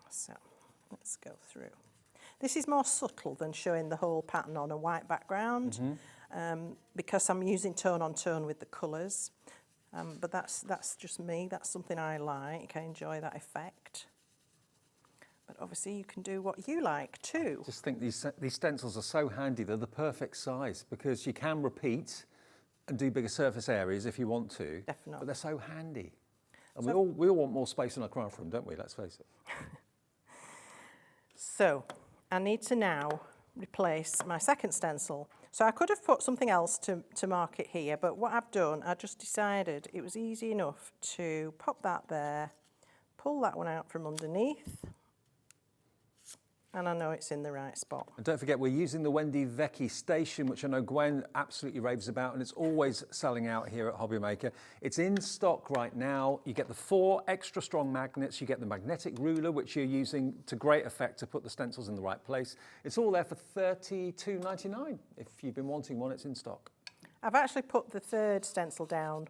So let's go through. This is more subtle than showing the whole pattern on a white background, because I'm using tone on tone with the colours. But that's just me. That's something I like. I enjoy that effect. But obviously you can do what you like too. Just think these stencils are so handy. They're the perfect size because you can repeat and do bigger surface areas if you want to. Definitely. But they're so handy. And we all want more space in our craft room, don't we? Let's face it. So I need to now replace my second stencil. So I could have put something else to mark it here, but what I've done, I just decided it was easy enough to pop that there, pull that one out from underneath, and I know it's in the right spot. And don't forget, we're using the Wendy Vecchi station, which I know Gwen absolutely raves about, and it's always selling out here at Hobby Maker. It's in stock right now. You get the 4 extra strong magnets. You get the magnetic ruler, which you're using to great effect to put the stencils in the right place. It's all there for $32.99. If you've been wanting one, it's in stock. I've actually put the third stencil down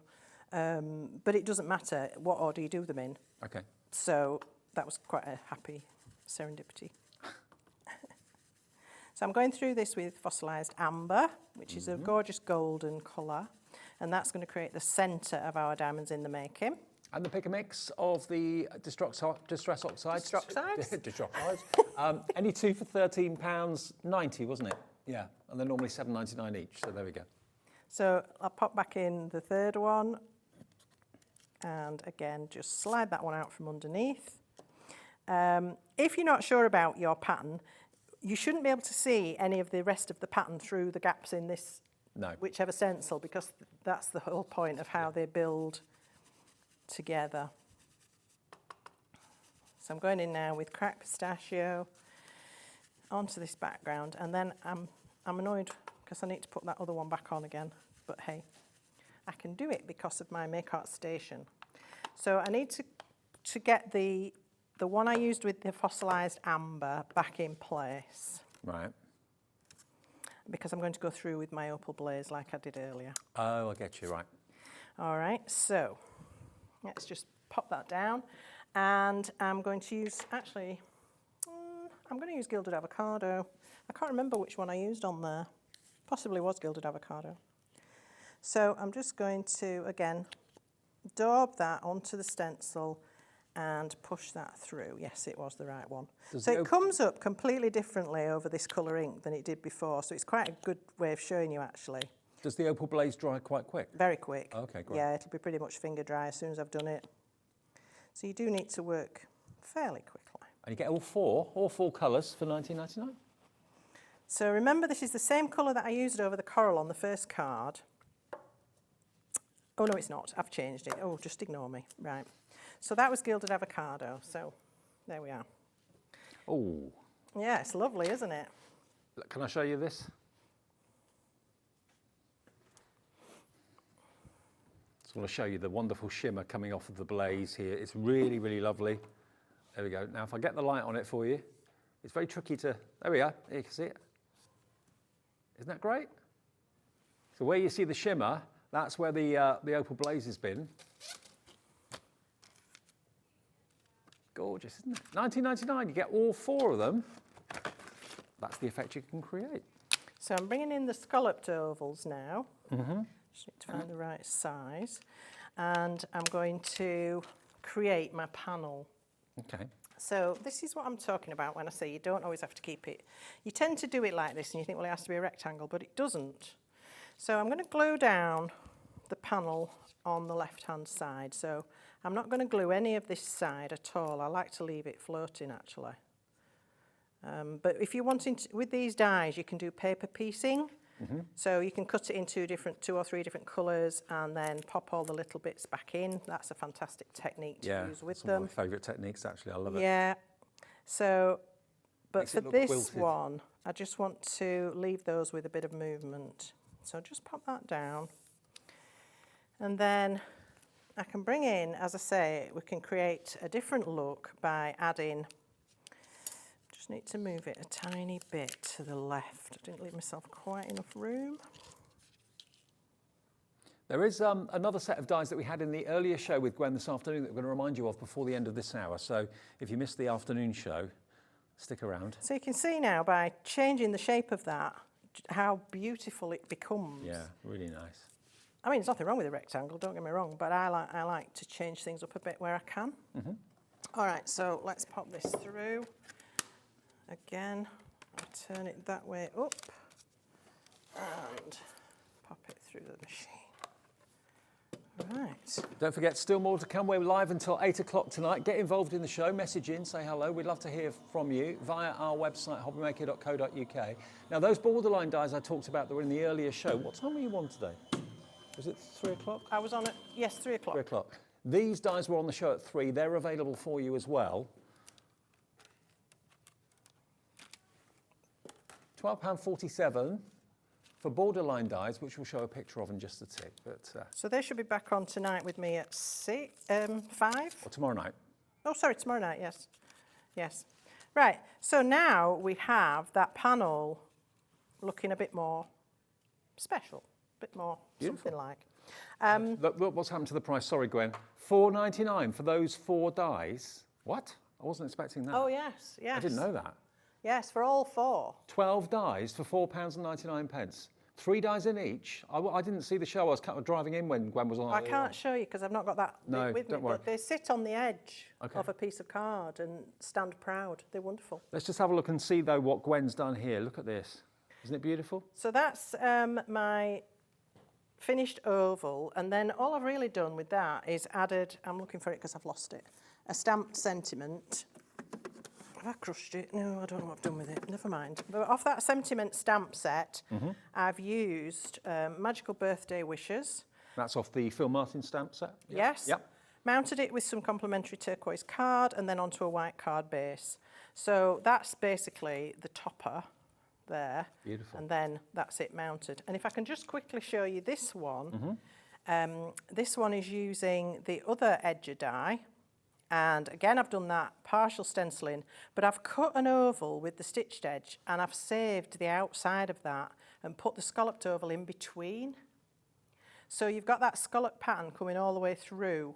but it doesn't matter what order you do them in. Okay. So that was quite a happy serendipity. So I'm going through this with fossilised amber, which is a gorgeous golden colour, and that's going to create the centre of our diamonds in the making. And the pick a mix of the distress oxides. Any two for £13.90, wasn't it? Yeah, and they're normally £7.99 each, so there we go. So I'll pop back in the third one, and again, just slide that one out from underneath. If you're not sure about your pattern, you shouldn't be able to see any of the rest of the pattern through the gaps in this, whichever stencil, because that's the whole point of how they build together. So I'm going in now with cracked pistachio onto this background, and then I'm annoyed because I need to put that other one back on again, but hey, I can do it because of my Make Art Station. So I need to get the one I used with the fossilised amber back in place. Right. Because I'm going to go through with my opal blaze like I did earlier. Oh, I get you, right. All right, so let's just pop that down. And I'm going to use, actually, I'm going to use gilded avocado. I can't remember which one I used on there. Possibly was gilded avocado. So I'm just going to, again, daub that onto the stencil and push that through. Yes, it was the right one. So it comes up completely differently over this colour ink than it did before. So it's quite a good way of showing you, actually. Does the opal blaze dry quite quick? Very quick. Okay, great. Yeah, it'll be pretty much finger dry as soon as I've done it. So you do need to work fairly quickly. And you get all four colours for £19.99? So remember, this is the same colour that I used over the coral on the first card. Oh, no, it's not. I've changed it. Oh, just ignore me. Right. So that was gilded avocado. So there we are. Oh. Yeah, it's lovely, isn't it? Can I show you this? I want to show you the wonderful shimmer coming off of the blaze here. It's really, really lovely. There we go. Now, if I get the light on it for you, it's very tricky to... There we are. Here you can see it. Isn't that great? So where you see the shimmer, that's where the opal blaze has been. Gorgeous, isn't it? £19.99, you get all four of them. That's the effect you can create. So I'm bringing in the scalloped ovals now. Just need to find the right size. And I'm going to create my panel. Okay. So this is what I'm talking about when I say you don't always have to keep it. You tend to do it like this and you think, well, it has to be a rectangle, but it doesn't. So I'm going to glue down the panel on the left-hand side. So I'm not going to glue any of this side at all. I like to leave it floating, actually. But if you're wanting to, with these dies, you can do paper piecing. So you can cut it in two or three different colours and then pop all the little bits back in. That's a fantastic technique to use with them. Yeah, one of my favourite techniques, actually. I love it. Yeah. So, but Makes for it look this quilted. one, I just want to leave those with a bit of movement. So just pop that down. And then I can bring in, as I say, we can create a different look by adding... Just need to move it a tiny bit to the left. I didn't leave myself quite enough room. There is another set of dies that we had in the earlier show with Gwen this afternoon that we're going to remind you of before the end of this hour. So if you missed the afternoon show, stick around. So you can see now by changing the shape of that, how beautiful it becomes. Yeah, really nice. I mean, there's nothing wrong with a rectangle, don't get me wrong, but I like to change things up a bit where I can. All right, so let's pop this through. Again, I'll turn it that way up and pop it through the machine. Right. Don't forget, still more to come. We're live until 8 o'clock tonight. Get involved in the show, message in, say hello. We'd love to hear from you via our website, hobbymaker.co.uk. Now, those borderline dies I talked about that were in the earlier show, what time were you on today? Was it 3 o'clock? I was on it, yes, 3 o'clock. 3 o'clock. These dies were on the show at 3. They're available for you as well. £12.47 for borderline dies, which we'll show a picture of in just a tick. But So they should be back on tonight with me at 5? or tomorrow night. Oh, sorry, tomorrow night, yes. Yes. Right, so now we have that panel looking a bit more special, a bit more Beautiful. something like. Look what's happened to the price. Sorry, Gwen. £4.99 for those 4 dies. What? I wasn't expecting that. Oh, yes, yes. I didn't know that. Yes, for all 4. 12 dies for £4.99. 3 dies in each. I didn't see the show. I was kind of driving in when Gwen was on. I can't show you because I've not got that No, with don't me. worry. But they sit on the edge Okay. of a piece of card and stand proud. They're wonderful. Let's just have a look and see, though, what Gwen's done here. Look at this. Isn't it beautiful? So that's my finished oval, and then all I've really done with that is added, I'm looking for it because I've lost it, a stamped sentiment. Have I crushed it? No, I don't know what I've done with it. Never mind. But off that sentiment stamp set, I've used Magical Birthday Wishes. That's off the Phil Martin stamp set? Yep. Yes. Yep. Mounted it with some complimentary turquoise card and then onto a white card base. So that's basically the topper there. Beautiful. And then that's it mounted. And if I can just quickly show you this one, this one is using the other edger die. And again, I've done that partial stenciling, but I've cut an oval with the stitched edge and I've saved the outside of that and put the scalloped oval in between. So you've got that scallop pattern coming all the way through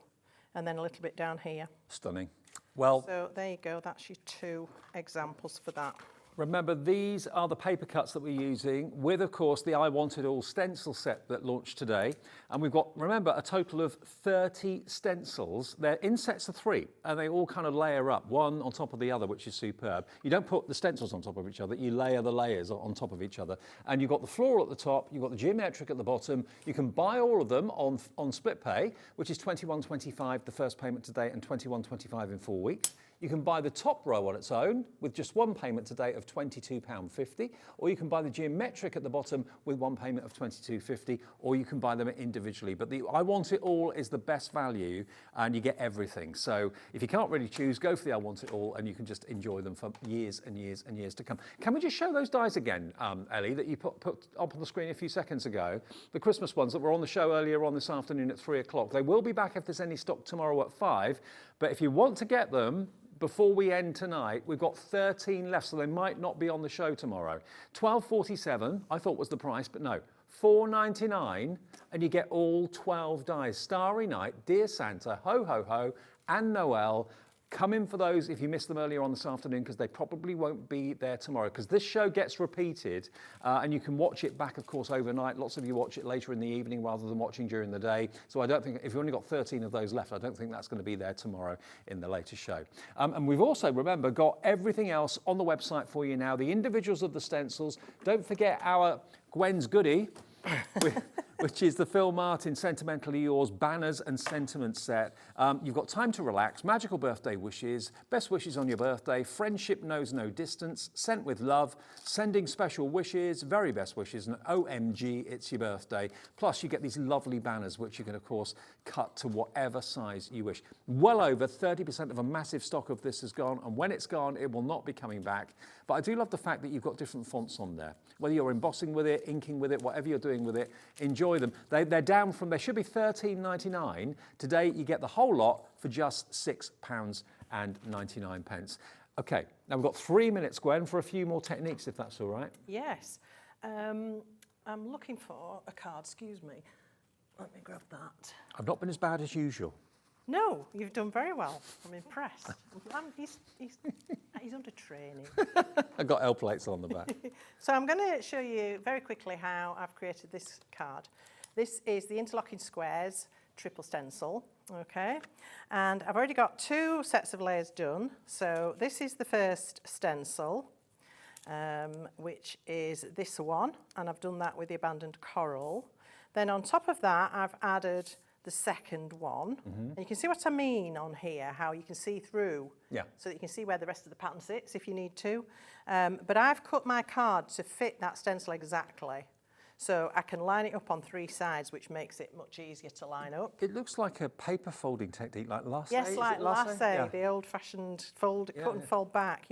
and then a little bit down here. Stunning. Well, So there you go, that's your 2 examples for that. remember, these are the paper cuts that we're using with, of course, the I Want It All stencil set that launched today. And we've got, remember, a total of 30 stencils. They're in sets of 3, and they all kind of layer up, one on top of the other, which is superb. You don't put the stencils on top of each other, you layer the layers on top of each other. And you've got the floral at the top, you've got the geometric at the bottom. You can buy all of them on split pay, which is £21.25 the first payment today and £21.25 in 4 weeks. You can buy the top row on its own with just one payment today of £22.50, or you can buy the geometric at the bottom with one payment of £22.50, or you can buy them individually. But the I Want It All is the best value and you get everything. So if you can't really choose, go for the I Want It All and you can just enjoy them for years and years and years to come. Can we just show those dies again, Ellie, that you put up on the screen a few seconds ago? The Christmas ones that were on the show earlier on this afternoon at 3 o'clock. They will be back if there's any stock tomorrow at 5. But if you want to get them, before we end tonight, we've got 13 left, so they might not be on the show tomorrow. £12.47, I thought was the price, but no. £4.99, and you get all 12 dies. Starry Night, Dear Santa, Ho Ho Ho, and Noel. Come in for those if you missed them earlier on this afternoon, because they probably won't be there tomorrow, because this show gets repeated and you can watch it back, of course, overnight. Lots of you watch it later in the evening rather than watching during the day. So I don't think, if you've only got 13 of those left, I don't think that's going to be there tomorrow in the latest show. And we've also, remember, got everything else on the website for you now. The individuals of the stencils. Don't forget our Gwen's goodie, which is the Phil Martin Sentimentally Yours banners and sentiments set. You've got Time to Relax, Magical Birthday Wishes, Best Wishes on Your Birthday, Friendship Knows No Distance, Sent with Love, Sending Special Wishes, Very Best Wishes, and OMG, It's Your Birthday. Plus you get these lovely banners, which you can, of course, cut to whatever size you wish. Well over 30% of a massive stock of this has gone, and when it's gone, it will not be coming back. But I do love the fact that you've got different fonts on there. Whether you're embossing with it, inking with it, whatever you're doing with it, enjoy them. They're down from, they should be £13.99. Today, you get the whole lot for just £6.99. Okay, now we've got 3 minutes, Gwen, for a few more techniques, if that's all right. Yes. I'm looking for a card, excuse me. Let me grab that. I've not been as bad as usual. No, you've done very well. I'm impressed. He's under training. I've got L plates on the back. So I'm going to show you very quickly how I've created this card. This is the Interlocking Squares triple stencil, okay? And I've already got 2 sets of layers done. So this is the first stencil, which is this one, and I've done that with the Abandoned Coral. Then on top of that, I've added the second one. And you can see what I mean on here, how you can see through, so that you can see where the rest of the pattern sits if you need to. But I've cut my card to fit that stencil exactly. So I can line it up on 3 sides, which makes it much easier to line up. It looks like a paper folding technique, like lasso. Yes, like lasso, the old-fashioned cut and fold back,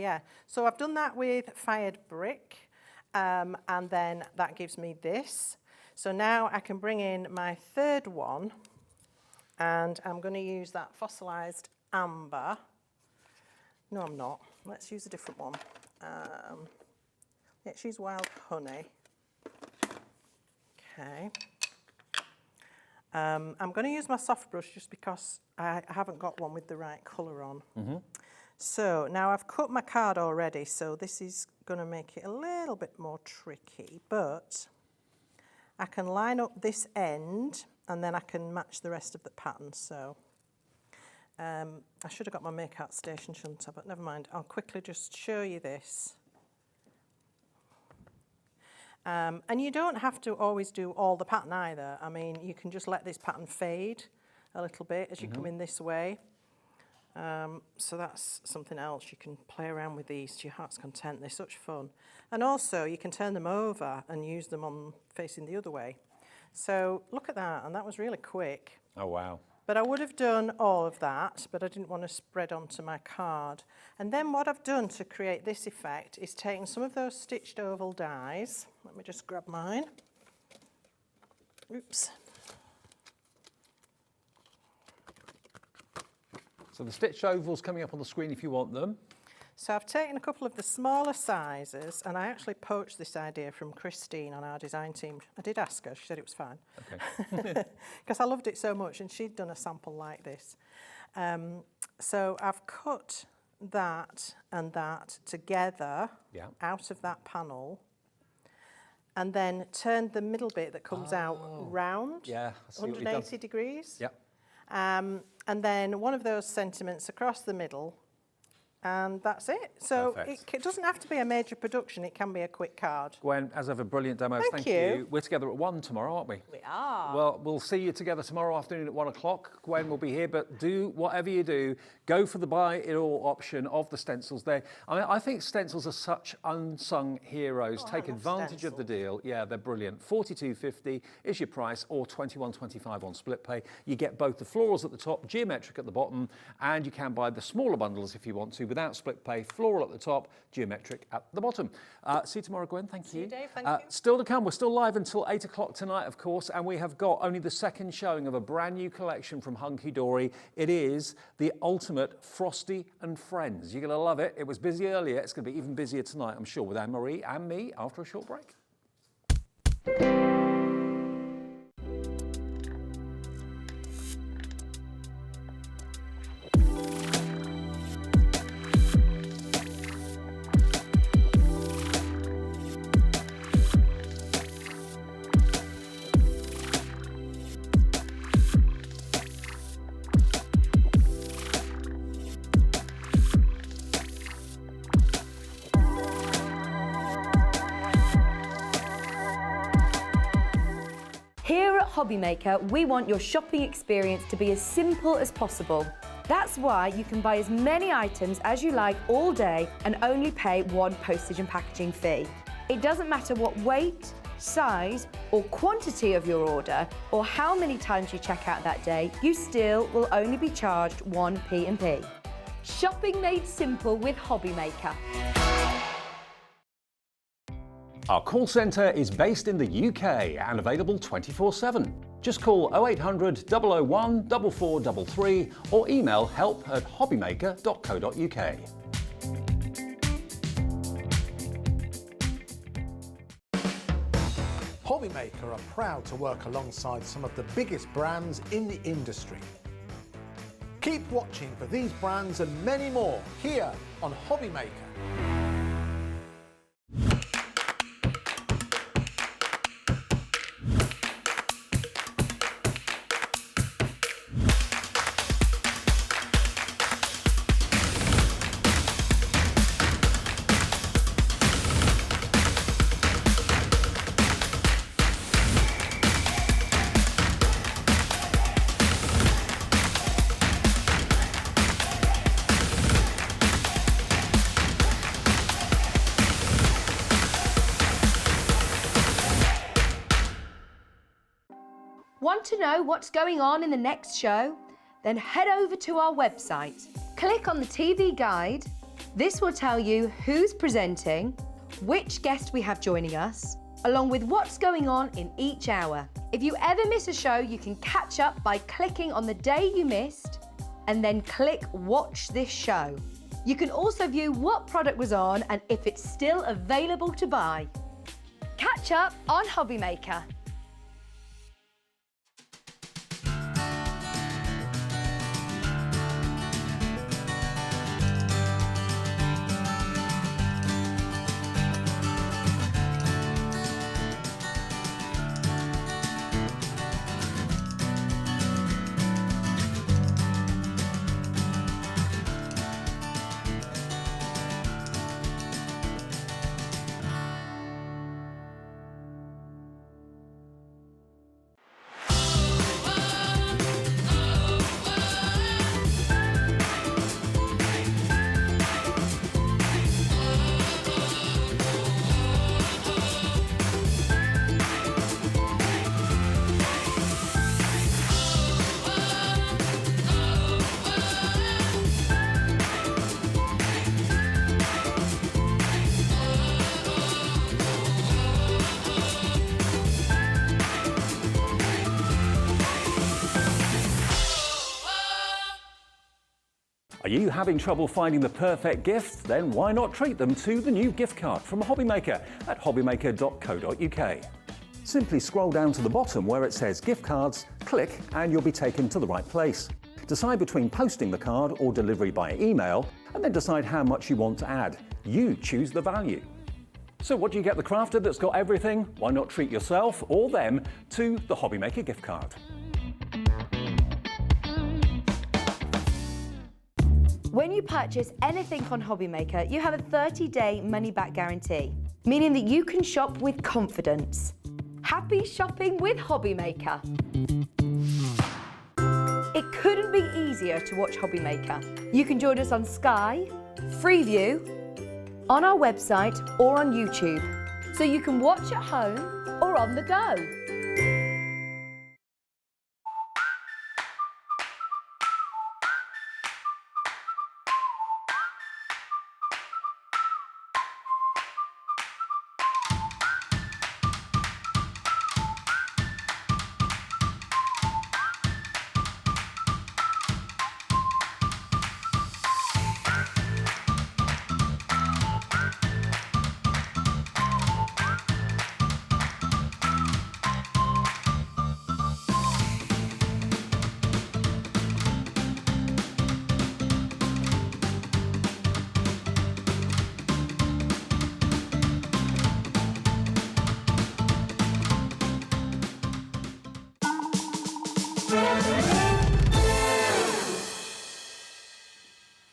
So I've done that with fired brick, and then that gives me this. So now I can bring in my third one, and I'm going to use that fossilised amber. No, I'm not. Let's use a different one. Let's use Wild Honey. Okay. I'm going to use my soft brush just because I haven't got one with the right colour on. So now I've cut my card already, so this is going to make it a little bit more tricky, but I can line up this end and then I can match the rest of the pattern. So I should have got my make out station, shouldn't I? But never mind, I'll quickly just show you this. And you don't have to always do all the pattern either. I mean, you can just let this pattern fade a little bit as you come in this way. So that's something else. You can play around with these to your heart's content. They're such fun. And also, you can turn them over and use them on facing the other way. So look at that, and that was really quick. Oh, wow. But I would have done all of that, but I didn't want to spread onto my card. And then what I've done to create this effect is taken some of those stitched oval dies. Let me just grab mine. Oops. So the stitched ovals coming up on the screen if you want them. So I've taken a couple of the smaller sizes, and I actually poached this idea from Christine on our design team. I did ask her, she said it was fine. Okay. Because I loved it so much, and she'd done a sample like this. So I've cut that and that together out of that panel, and then turned the middle bit that comes out round, 180 degrees. Yep. And then one of those sentiments across the middle, and that's it. So it doesn't have to be a major production, it can be a quick card. Gwen, as ever, brilliant demos. Thank you. We're together at 1 tomorrow, aren't we? We are. Well, we'll see you together tomorrow afternoon at 1 o'clock. Gwen will be here, but do whatever you do, go for the buy it all option of the stencils there. I mean, I think stencils are such unsung heroes. Take advantage of the deal. Yeah, they're brilliant. $42.50 is your price, or $21.25 on split pay. You get both the florals at the top, geometric at the bottom, and you can buy the smaller bundles if you want to, without split pay, floral at the top, geometric at the bottom. See you tomorrow, Gwen. Thank you. See you, Dave. Thank you. Still to come, we're still live until 8 o'clock tonight, of course, and we have got only the second showing of a brand new collection from Hunkydory. It is the ultimate Frosty and Friends. You're going to love it. It was busy earlier. It's going to be even busier tonight, I'm sure, with Anne-Marie and me after a short break. Here at Hobbymaker, we want your shopping experience to be as simple as possible. That's why you can buy as many items as you like all day and only pay one postage and packaging fee. It doesn't matter what weight, size or quantity of your order or how many times you check out that day, you still will only be charged one P&P. Shopping made simple with Hobbymaker. Our call centre is based in the UK and available 24/7. Just call 0800 001 4433 or email help@hobbymaker.co.uk. Hobbymaker are proud to work alongside some of the biggest brands in the industry. Keep watching for these brands and many more here on Hobbymaker. Want to know what's going on in the next show? Then head over to our website. Click on the TV guide. This will tell you who's presenting, which guest we have joining us, along with what's going on in each hour. If you ever miss a show, you can catch up by clicking on the day you missed and then click Watch This Show. You can also view what product was on and if it's still available to buy. Catch up on Hobbymaker. Are you having trouble finding the perfect gift? Then why not treat them to the new gift card from Hobbymaker at hobbymaker.co.uk. Simply scroll down to the bottom where it says gift cards, click and you'll be taken to the right place. Decide between posting the card or delivery by email and then decide how much you want to add. You choose the value. So what do you get the crafter that's got everything? Why not treat yourself or them to the Hobbymaker gift card? When you purchase anything on Hobbymaker, you have a 30-day money-back guarantee, meaning that you can shop with confidence. Happy shopping with Hobbymaker. It couldn't be easier to watch Hobbymaker. You can join us on Sky, Freeview, on our website or on YouTube, so you can watch at home or on the go.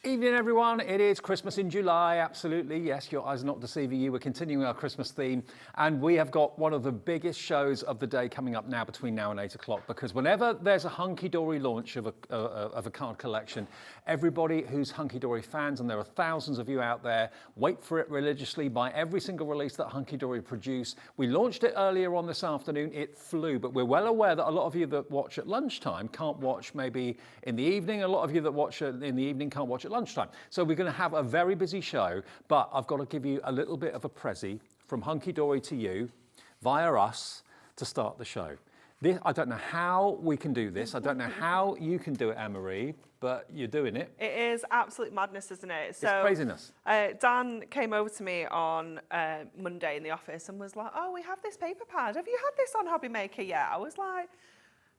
Evening everyone, it is Christmas in July, absolutely, yes, your eyes are not deceiving you. We're continuing our Christmas theme and we have got one of the biggest shows of the day coming up now between now and 8 o'clock, because whenever there's a Hunkydory launch of a card collection, everybody who's Hunkydory fans, and there are thousands of you out there, wait for it religiously, buy every single release that Hunkydory produce. We launched it earlier on this afternoon, it flew, but we're well aware that a lot of you that watch at lunchtime can't watch maybe in the evening, a lot of you that watch in the evening can't watch at lunchtime. So we're going to have a very busy show, but I've got to give you a little bit of a prezi from Hunkydory to you, via us, to start the show. I don't know how we can do this. I don't know how you can do it, Anne-Marie, but you're doing it. It is absolute madness, isn't it? So, it's craziness. Dan came over to me on Monday in the office and was like, oh, we have this paper pad. Have you had this on Hobbymaker yet? I was like,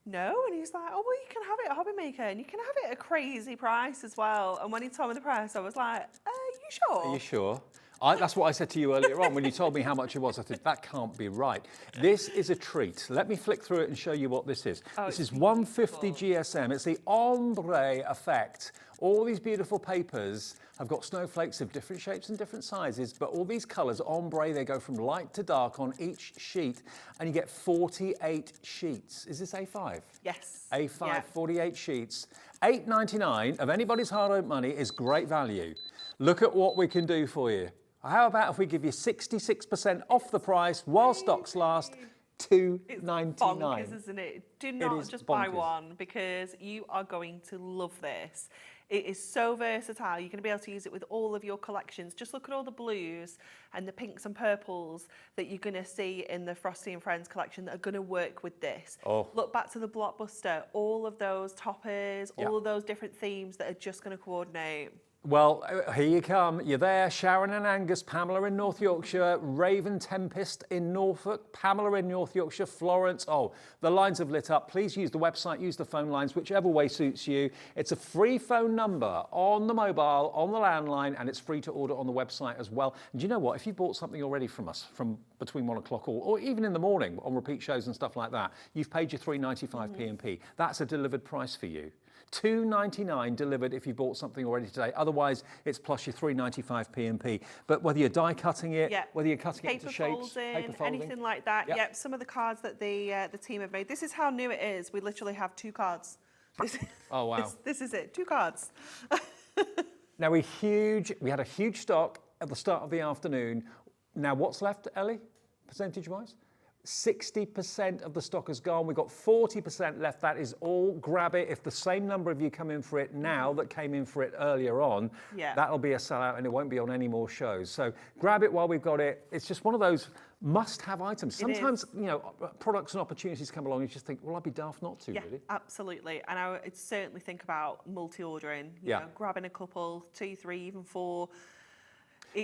no. And he's like, oh, well, you can have it at Hobbymaker and you can have it at a crazy price as well. And when he told me the price, I was like, you sure? Are you sure? That's what I said to you earlier on when you told me how much it was. I said, that can't be right. This is a treat. Let me flick through it and show you what this is. Oh, this is 150 GSM. It's the ombre effect. All these beautiful papers have got snowflakes of different shapes and different sizes, but all these colours, ombre, they go from light to dark on each sheet, and you get 48 sheets. Is this A5? Yes. A5, yeah. 48 sheets. $8.99 of anybody's hard-earned money is great value. Look at what we can do for you. How about if we give you 66% off the price while stocks last? $2.99. It's bonkers, isn't it? Do not just buy one, because you are going to love this. It is so versatile. You're going to be able to use it with all of your collections. Just look at all the blues and the pinks and purples that you're going to see in the Frosty and Friends collection that are going to work with this. Oh. Look back to the Blockbuster. All of those toppers, all of those different themes that are just going to coordinate. Well, here you come. You're there. Sharon and Angus, Pamela in North Yorkshire, Raven Tempest in Norfolk, Pamela in North Yorkshire, Florence. Oh, the lines have lit up. Please use the website, use the phone lines, whichever way suits you. It's a free phone number on the mobile, on the landline, and it's free to order on the website as well. And do you know what? If you bought something already from us from between 1 o'clock or even in the morning on repeat shows and stuff like that, you've paid your $3.95 P&P. That's a delivered price for you. $2.99 delivered if you bought something already today. Otherwise, it's plus your $3.95 P&P. But whether you're die cutting it, whether you're cutting it into shapes, paper folding, anything like that. Yep. Some of the cards that the team have made. This is how new it is. We literally have 2 cards. Oh wow! This is it. 2 cards. Now we had a huge stock at the start of the afternoon. Now what's left, Ellie, percentage-wise? 60% of the stock has gone. We've got 40% left. That is all. Grab it. If the same number of you come in for it now that came in for it earlier on, that'll be a sellout and it won't be on any more shows. So grab it while we've got it. It's just one of those must-have items. Sometimes, you know, products and opportunities come along and you just think, well, I'd be daft not to, really. Absolutely. And I would certainly think about multi-ordering, you know, grabbing a couple, 2, 3, even 4.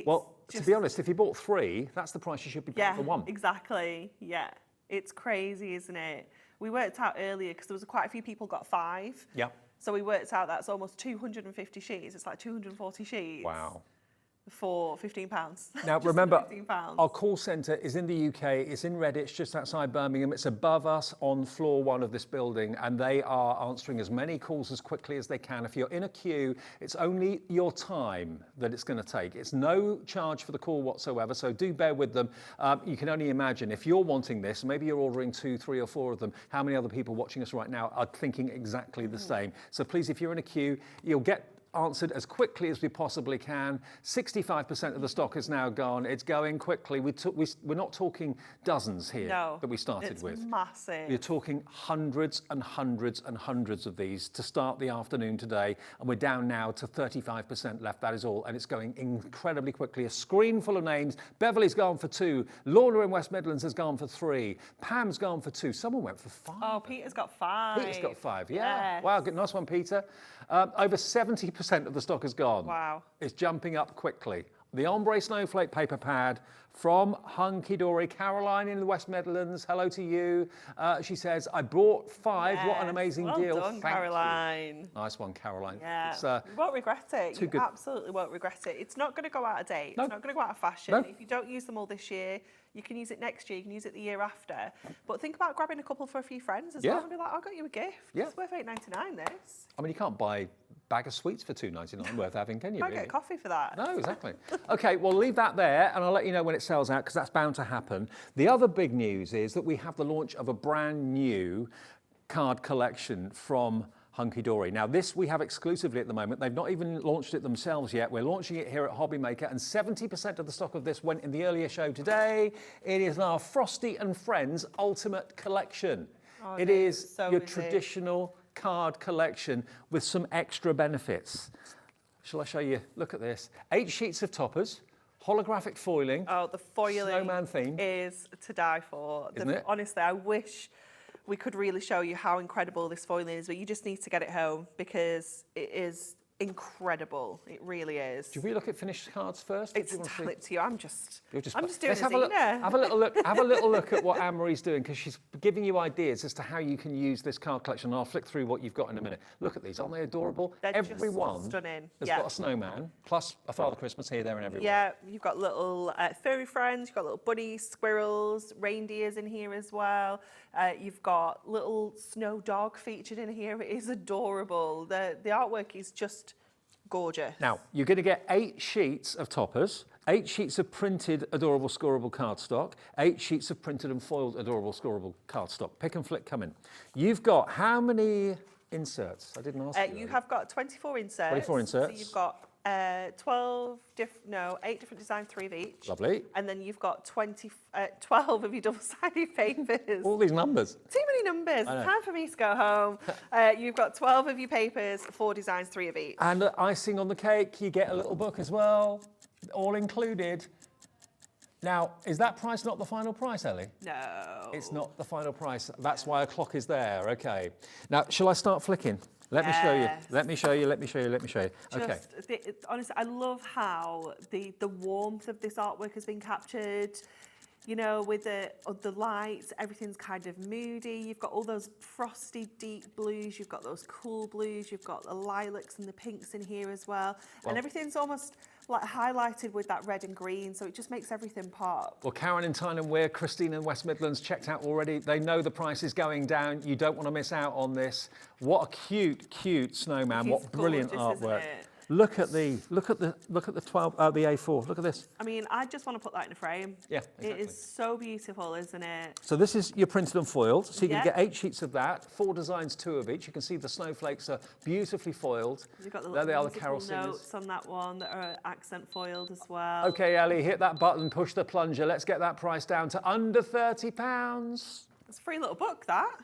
Well, to be honest, if you bought 3, that's the price you should be paying for 1. Exactly. Yeah. It's crazy, isn't it? We worked out earlier because there was quite a few people got 5. Yeah. So we worked out that's almost 250 sheets. It's like 240 sheets. Wow. For £15. Now, remember, our call centre is in the UK. It's in Redditch, just outside Birmingham. It's above us on floor 1 of this building, and they are answering as many calls as quickly as they can. If you're in a queue, it's only your time that it's going to take. It's no charge for the call whatsoever, so do bear with them. You can only imagine if you're wanting this, maybe you're ordering 2, 3 or 4 of them, how many other people watching us right now are thinking exactly the same. So please, if you're in a queue, you'll get answered as quickly as we possibly can. 65% of the stock is now gone. It's going quickly. We're not talking dozens here that we started with. It's massive. We're talking hundreds and hundreds and hundreds of these to start the afternoon today, and we're down now to 35% left. That is all, and it's going incredibly quickly. A screen full of names. Beverly's gone for 2. Lorna in West Midlands has gone for 3. Pam's gone for 2. Someone went for 5. Oh, Peter's got 5. Peter's got 5, yeah. Wow, good, nice one, Peter. Over 70% of the stock is gone. Wow. It's jumping up quickly. The Ombre Snowflake paper pad from Hunkydory. Caroline in the West Midlands, hello to you. She says, I bought 5. What an amazing deal. Well done, Caroline. You. Nice one, Caroline. Yeah, It's, you won't regret it. You good. absolutely won't regret it. It's not going to go out of date. No. It's not going to go out of fashion. No. If you don't use them all this year, you can use it next year, you can use it the year after. But think about grabbing a couple for a few friends as well and be like, I got you a gift. Yeah. It's worth £8.99 this. I mean, you can't buy a bag of sweets for $2.99 worth having, can you? Can't get coffee for that. No, exactly. Okay, well, leave that there and I'll let you know when it sells out because that's bound to happen. The other big news is that we have the launch of a brand new card collection from Hunkydory. Now, this we have exclusively at the moment. They've not even launched it themselves yet. We're launching it here at Hobbymaker, and 70% of the stock of this went in the earlier show today. It is our Frosty and Friends Ultimate Collection. It is your traditional card collection with some extra benefits. Shall I show you? Look at this. 8 sheets of toppers, holographic foiling. Oh, the foiling snowman theme is to die for. Isn't it? Honestly, I wish we could really show you how incredible this foiling is, but you just need to get it home because it is incredible. It really is. Do we look at finished cards first? It's entirely up to you. I'm just doing Let's have Zena. Have a little look. Have a little look at what Anne-Marie's doing because she's giving you ideas as to how you can use this card collection. And I'll flick through what you've got in a minute. Look at these. Aren't they adorable? They're Everyone just stunning. has got a snowman plus a Father Christmas here, there, and everywhere. Yeah, you've got little furry friends. You've got little bunnies, squirrels, reindeers in here as well. You've got little snow dog featured in here. It is adorable. The artwork is just gorgeous. Now, you're going to get 8 sheets of toppers, 8 sheets of printed adorable scoreable cardstock, 8 sheets of printed and foiled adorable scoreable cardstock. Pick and flick coming. You've got how many inserts? I didn't ask you. You have got 24 inserts. 24 inserts. So you've got 8 different designs, 3 of each. Lovely. And then you've got 12 of your double-sided papers. All these numbers. Too many numbers. Time for me to go home. You've got 12 of your papers, 4 designs, 3 of each. And icing on the cake, you get a little book as well, all included. Now, is that price not the final price, Ellie? No. It's not the final price. That's why a clock is there. Okay. Now, shall I start flicking? Let me show you. Let me show you. Let me show you. Let me show you. Okay. Honestly, I love how the warmth of this artwork has been captured. You know, with the lights, everything's kind of moody. You've got all those frosty deep blues. You've got those cool blues. You've got the lilacs and the pinks in here as well. And everything's almost like highlighted with that red and green, so it just makes everything pop. Well, Karen in Tyne Wear, Christine in West Midlands checked out already. They know the price is going down. You don't want to miss out on this. What a cute, cute snowman. It's what brilliant gorgeous, artwork. isn't it? Look at the 12 the A4. Look at this. I mean, I just want to put that in a frame. Yeah, exactly. It is so beautiful, isn't it? So this is your printed and foiled. So you can get 8 sheets of that, 4 designs, 2 of each. You can see the snowflakes are beautifully foiled. You've got the there they are, the musical carol singers. notes on that one that are accent foiled as well. Okay, Ellie, hit that button, push the plunger. Let's get that price down to under £30. It's a free little book, that.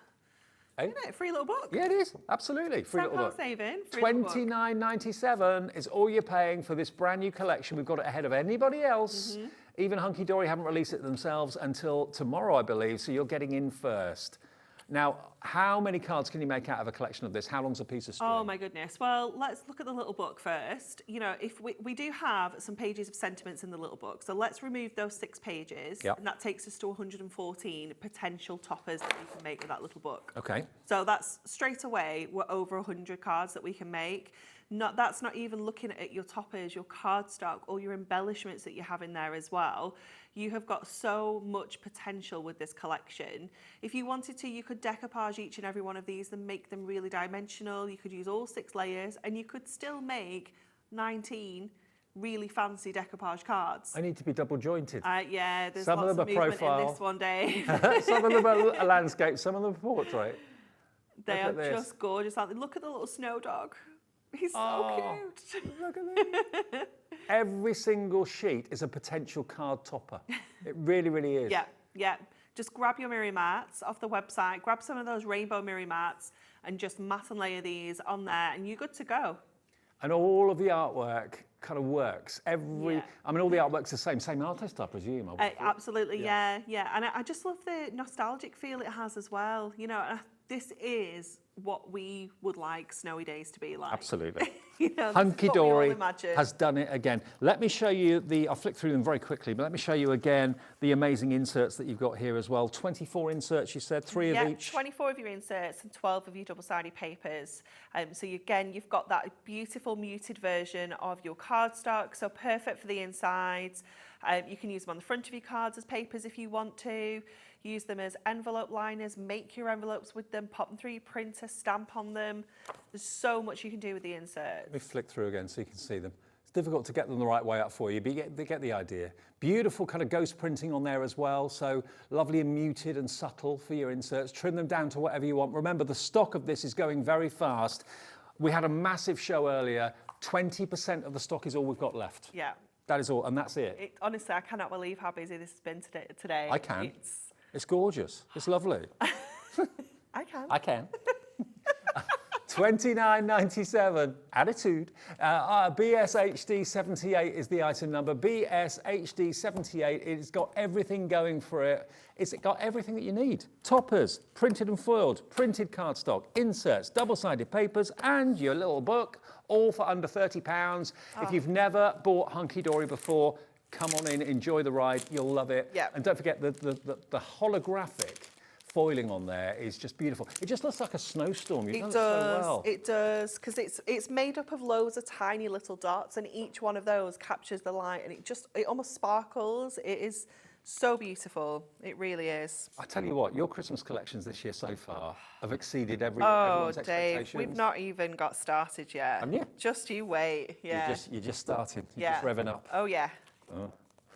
Hey? Isn't it? Free little book. Yeah, it is. Absolutely. Free little book. saving. Free little book. $29.97 is all you're paying for this brand new collection. We've got it ahead of anybody else. Even Hunkydory haven't released it themselves until tomorrow, I believe, so you're getting in first. Now, how many cards can you make out of a collection of this? How long's a piece of string? Oh my goodness. Well, let's look at the little book first. You know, if we do have some pages of sentiments in the little book, so let's remove those 6 pages, and that takes us to 114 potential toppers that we can make with that little book. Okay. So that's straight away, we're over 100 cards that we can make. That's not even looking at your toppers, your cardstock, all your embellishments that you have in there as well. You have got so much potential with this collection. If you wanted to, you could decoupage each and every one of these and make them really dimensional. You could use all 6 layers and you could still make 19 really fancy decoupage cards. I need to be double jointed. Yeah, there's Some lots of them of are movement profile. in this one day. Some of them are a landscape, some of them are portrait. They are Look at this. just gorgeous, aren't they? Look at the little snow dog. He's so cute. Look at this. Every single sheet is a potential card topper. It really, really is. Yeah. Just grab your mirror mats off the website, grab some of those rainbow mirror mats and just mat and layer these on there and you're good to go. And all of the artwork kind of works. I mean, all the artwork's the same artist, I presume. Absolutely, yeah. And I just love the nostalgic feel it has as well. You know, this is what we would like snowy days to be like. Absolutely. You know, this is what we all Hunkydory imagine. has done it again. Let me show you I'll flick through them very quickly, but let me show you again the amazing inserts that you've got here as well. 24 inserts, you said, 3 of each? 24 of your inserts and 12 of your double-sided papers. So you've got that beautiful muted version of your cardstock, so perfect for the insides. You can use them on the front of your cards as papers if you want to. Use them as envelope liners, make your envelopes with them, pop them through your printer, stamp on them. There's so much you can do with the inserts. Let me flick through again so you can see them. It's difficult to get them the right way up for you, but you get the idea. Beautiful kind of ghost printing on there as well, so lovely and muted and subtle for your inserts. Trim them down to whatever you want. Remember, the stock of this is going very fast. We had a massive show earlier. 20% of the stock is all we've got left. Yeah. That is all, and that's it. Honestly, I cannot believe how busy this has been today. I can. It's gorgeous. It's lovely. I can. I can. $29.97. Attitude. BSHD78 is the item number. BSHD78. It's got everything going for it. It's got everything that you need. Toppers, printed and foiled, printed cardstock, inserts, double-sided papers, and your little book, all for under £30. If you've never bought Hunkydory before, come on in, enjoy the ride, you'll love it. Yeah. And don't forget the holographic foiling on there is just beautiful. It just looks like a snowstorm. You've done it so well. It does, because it's made up of loads of tiny little dots, and each one of those captures the light, and it almost sparkles. It is so beautiful. It really is. I tell you what, your Christmas collections this year so far have exceeded everyone's expectations. Dave, we've not even got started yet. Haven't you? Just you wait. Yeah. You're just starting. You're just revving up. Oh yeah.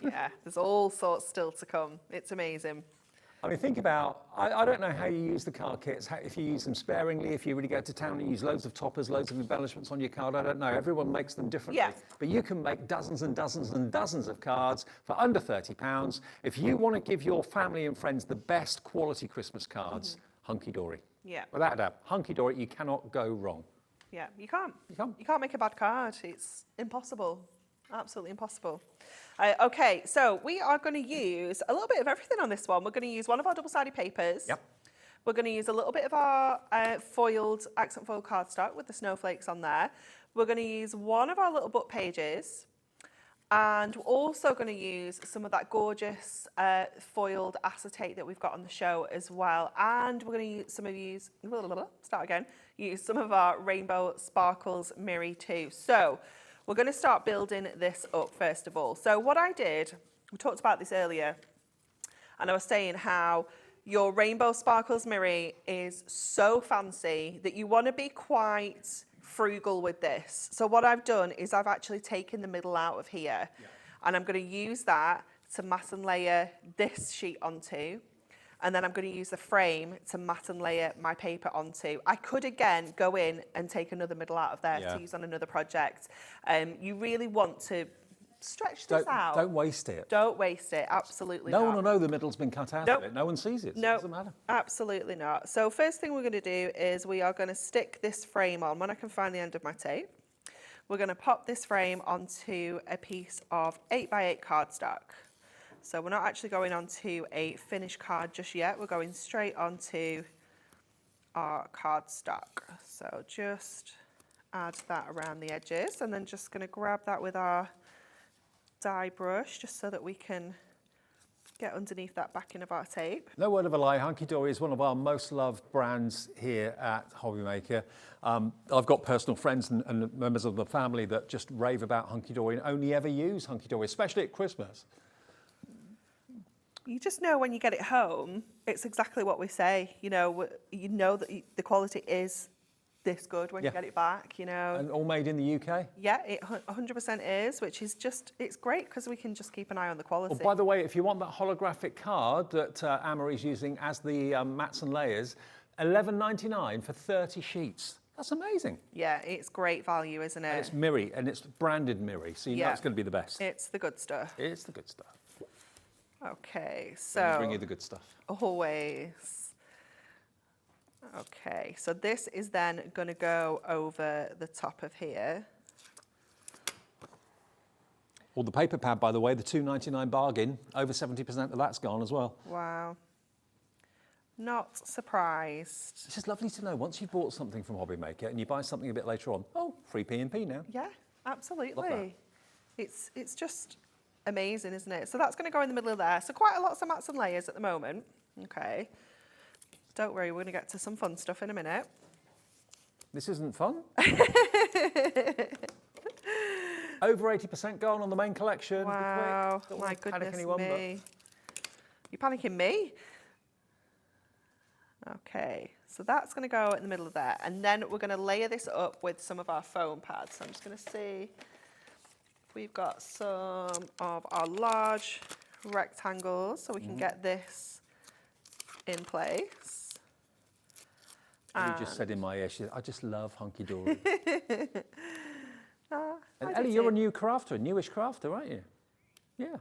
Yeah. There's all sorts still to come. It's amazing. I mean, think about, I don't know how you use the card kits, if you use them sparingly, if you really go to town and use loads of toppers, loads of embellishments on your card, I don't know. Everyone makes them differently. Yeah. But you can make dozens and dozens and dozens of cards for under £30. If you want to give your family and friends the best quality Christmas cards, Hunkydory. Yeah. Without a doubt. Hunkydory, you cannot go wrong. Yeah, you can't. You can't. You can't make a bad card. It's impossible. Absolutely impossible. Okay, so we are going to use a little bit of everything on this one. We're going to use one of our double-sided papers. Yep. We're going to use a little bit of our foiled, accent foil cardstock with the snowflakes on there. We're going to use one of our little book pages. And we're also going to use some of that gorgeous foiled acetate that we've got on the show as well. And we're going to use some of our Rainbow Sparkles Mirror too. So we're going to start building this up first of all. So what I did, we talked about this earlier, and I was saying how your Rainbow Sparkles Mirror is so fancy that you want to be quite frugal with this. So what I've done is I've actually taken the middle out of here, and I'm going to use that to mat and layer this sheet onto. And then I'm going to use the frame to mat and layer my paper onto. I could again go in and take another middle out of there to use on another project. You really want to stretch this out. Don't waste it. Don't waste it, absolutely No not. one will know the middle's been cut out of it. No one sees it, so it doesn't matter. Absolutely not. So first thing we're going to do is we are going to stick this frame on. When I can find the end of my tape, we're going to pop this frame onto a piece of 8x8 cardstock. So we're not actually going onto a finished card just yet. We're going straight onto our cardstock. So just add that around the edges, and then just going to grab that with our die brush just so that we can get underneath that backing of our tape. No word of a lie, Hunkydory is one of our most loved brands here at Hobby Maker. I've got personal friends and members of the family that just rave about Hunkydory and only ever use Hunkydory, especially at Christmas. You just know when you get it home, it's exactly what we say. You know that the quality is this good when you get it back, you know. And all made in the UK? Yeah, it 100% is, which is just, it's great because we can just keep an eye on the quality. Oh, by the way, if you want that holographic card that Anne-Marie's using as the mats and layers, $11.99 for 30 sheets. That's amazing. Yeah, it's great value, isn't it? And it's Miri, and it's branded Miri, so you know it's going to be the best. It's the good stuff. It's the good stuff. Okay, so... Bring you the good stuff. Always. Okay, so this is then going to go over the top of here. Well, the paper pad, by the way, the $2.99 bargain, over 70% of that's gone as well. Wow. Not surprised. It's just lovely to know, once you've bought something from Hobby Maker and you buy something a bit later on, oh, free P&P now. Yeah, absolutely. Love that. It's just amazing, isn't it? So that's going to go in the middle of there. So quite a lot of mats and layers at the moment. Okay. Don't worry, we're going to get to some fun stuff in a minute. This isn't fun. Over 80% gone on the main collection. Wow, Don't my want to panic goodness anyone, me. You're panicking me? Okay, so that's going to go in the middle of there. And then we're going to layer this up with some of our foam pads. So I'm just going to see if we've got some of our large rectangles so we can get this in place. You just said in my ear, I just love Hunkydory. And Ellie, you're a new crafter, newish crafter, aren't you? Yeah.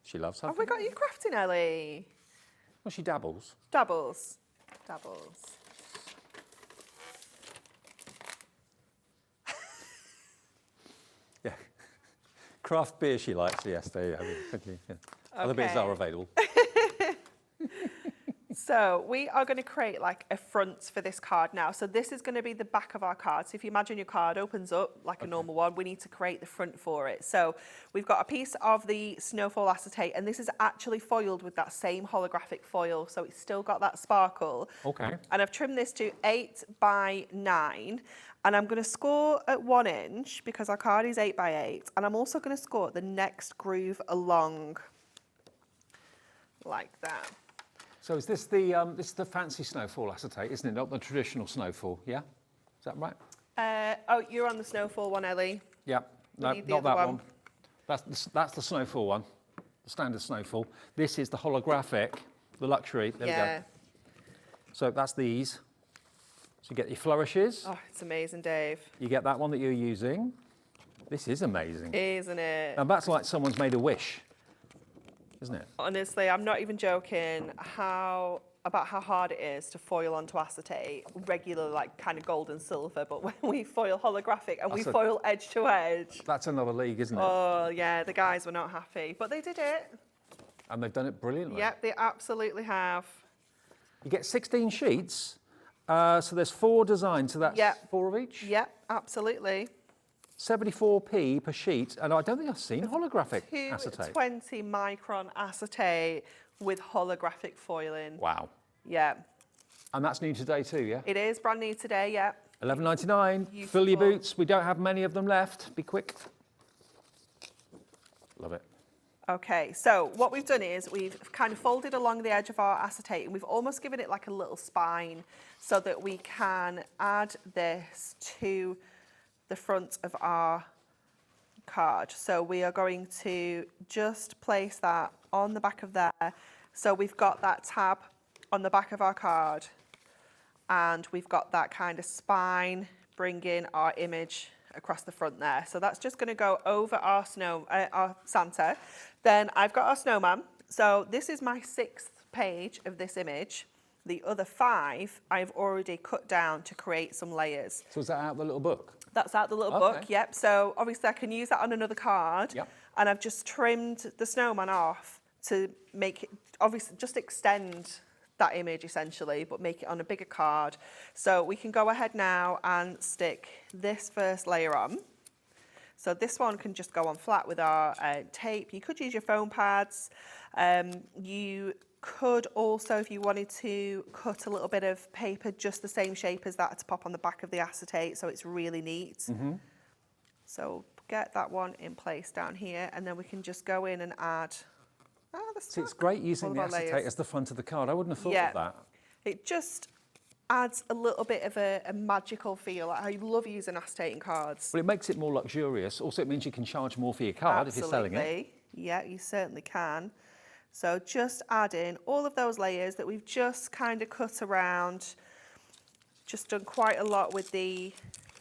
She loves Hunkydory. Have we got you crafting, Ellie? Well, she dabbles. Dabbles. Dabbles. Yeah. Craft beer she likes, yes, there you go. Thank you. Yeah. Other beers are available. So we are going to create like a front for this card now. So this is going to be the back of our card. So if you imagine your card opens up like a normal one, we need to create the front for it. So we've got a piece of the snowfall acetate, and this is actually foiled with that same holographic foil. So it's still got that sparkle. Okay. And I've trimmed this to 8 by 9. And I'm going to score at 1 inch because our card is 8 by 8. And I'm also going to score the next groove along like that. So is this the fancy snowfall acetate, isn't it? Not the traditional snowfall, yeah? Is that right? Oh, you're on the snowfall one, Ellie. Yeah, no, need the not other that one. one. That's the snowfall one, the standard snowfall. This is the holographic, the luxury. There we go. So that's these. So you get your flourishes. Oh, it's amazing, Dave. You get that one that you're using. This is amazing. Isn't it? Now that's like someone's made a wish, isn't it? Honestly, I'm not even joking about how hard it is to foil onto acetate, regular like kind of gold and silver, but when we foil holographic and we foil edge to edge. That's another league, isn't it? Oh yeah, the guys were not happy, but they did it. And they've done it brilliantly. Yep, they absolutely have. You get 16 sheets, so there's 4 designs, so that's 4 of each? Yep, absolutely. 74p per sheet, and I don't think I've seen holographic acetate. 220 micron acetate with holographic foiling. Wow. Yeah. And that's new today too, yeah? It is brand new today, yeah. $11.99. Fill your boots. We don't have many of them left. Be quick. Love it. Okay, so what we've done is we've kind of folded along the edge of our acetate and we've almost given it like a little spine so that we can add this to the front of our card. So we are going to just place that on the back of there. So we've got that tab on the back of our card and we've got that kind of spine bringing our image across the front there. So that's just going to go over our Santa. Then I've got our snowman. So this is my 6th page of this image. The other 5 I've already cut down to create some layers. So is that out the little book? That's out the little book, yep. So obviously I can use that on another card. Yep. And I've just trimmed the snowman off to make it, obviously just extend that image essentially, but make it on a bigger card. So we can go ahead now and stick this first layer on. So this one can just go on flat with our tape. You could use your foam pads. You could also, if you wanted to, cut a little bit of paper just the same shape as that to pop on the back of the acetate, so it's really neat. So get that one in place down here, and then we can just go in and add. See, it's great using the acetate as the front of the card. I wouldn't have thought of that. It just adds a little bit of a magical feel. I love using acetate in cards. Well, it makes it more luxurious. Also, it means you can charge more for your card if you're selling it. Yeah, you certainly can. So just add in all of those layers that we've just kind of cut around. Just done quite a lot with the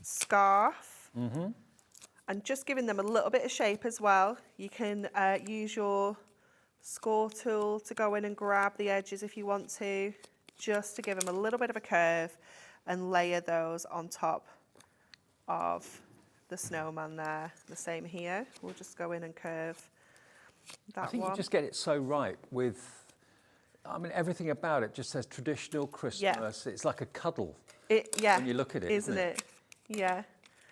scarf. And just giving them a little bit of shape as well. You can use your score tool to go in and grab the edges if you want to, just to give them a little bit of a curve and layer those on top of the snowman there. The same here. We'll just go in and curve that one. I think you just get it so right with, I mean, everything about it just says traditional Christmas. It's like a cuddle when you look at it, isn't it? Yeah.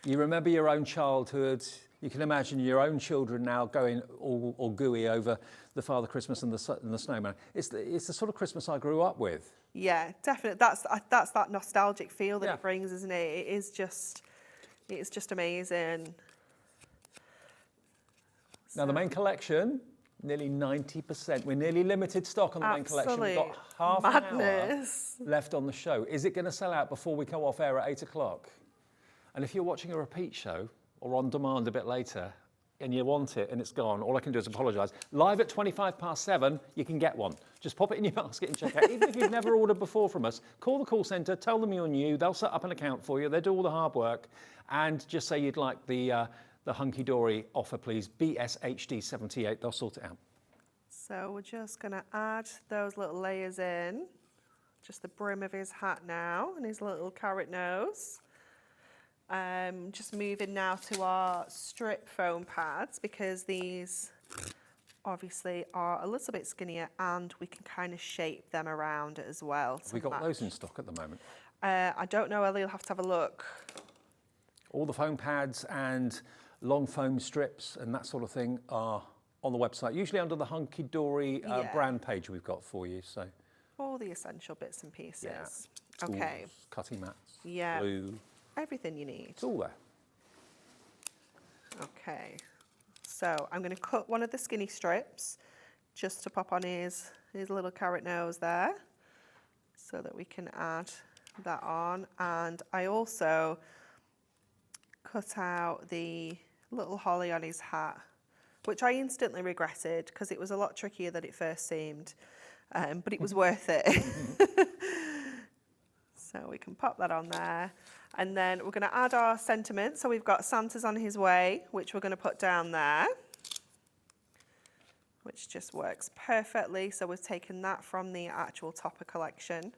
You remember your own childhood. You can imagine your own children now going all gooey over the Father Christmas and the snowman. It's the sort of Christmas I grew up with. Yeah, definitely. That's that nostalgic feel that it brings, isn't it? It's just amazing. Now the main collection, nearly 90%. We're nearly limited stock on the main collection. We've got half an hour left on the show. Is it going to sell out before we go off air at 8 o'clock? And if you're watching a repeat show or on demand a bit later and you want it and it's gone, all I can do is apologise. Live at 7:25, you can get one. Just pop it in your basket and check out. Even if you've never ordered before from us, call the call centre, tell them you're new, they'll set up an account for you, they'll do all the hard work, and just say you'd like the Hunkydory offer, please, BSHD78, they'll sort it out. So we're just going to add those little layers in, just the brim of his hat now and his little carrot nose. Just moving now to our strip foam pads, because these obviously are a little bit skinnier and we can kind of shape them around as well. Have we got those in stock at the moment? I don't know, Ellie, you'll have to have a look. All the foam pads and long foam strips and that sort of thing are on the website, usually under the Hunkydory brand page we've got for you. So all the essential bits and pieces. Yeah. Okay. Tools, cutting mats, Yeah. glue. Everything you need. It's all there. Okay, so I'm going to cut one of the skinny strips just to pop on his little carrot nose there, so that we can add that on. And I also cut out the little holly on his hat, which I instantly regretted because it was a lot trickier than it first seemed, but it was worth it. So we can pop that on there. And then we're going to add our sentiment. So we've got Santa's on his way, which we're going to put down there, which just works perfectly. So we've taken that from the actual topper collection.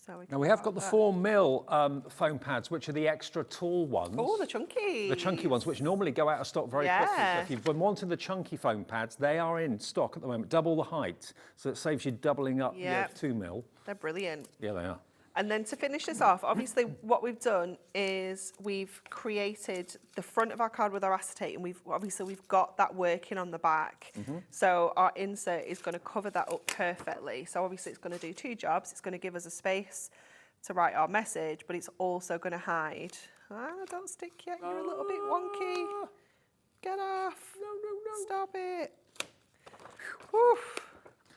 So now we have got the 4mm foam pads, which are the extra tall ones. Oh, the chunky. The chunky ones, which normally go out of stock very quickly. So if you've been wanting the chunky foam pads, they are in stock at the moment, double the height. So it saves you doubling up your 2mm. They're brilliant. Yeah, they are. And then to finish this off, obviously what we've done is we've created the front of our card with our acetate, and we've got that working on the back. So our insert is going to cover that up perfectly. So obviously it's going to do 2 jobs. It's going to give us a space to write our message, but it's also going to hide. Don't stick yet, you're a little bit wonky. Get off. No. Stop it. Whew.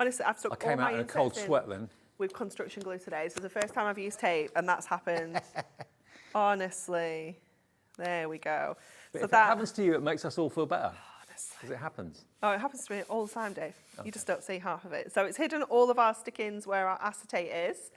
Honestly, I've stuck all my inserts in. I came out in a cold sweat then. With construction glue today. So the first time I've used tape and that's happened. Honestly. There we go. But so if that happens to you, it makes us all feel better. Because it happens. Oh, it happens to me all the time, Dave. Okay. You just don't see half of it. So it's hidden all of our stick-ins where our acetate is,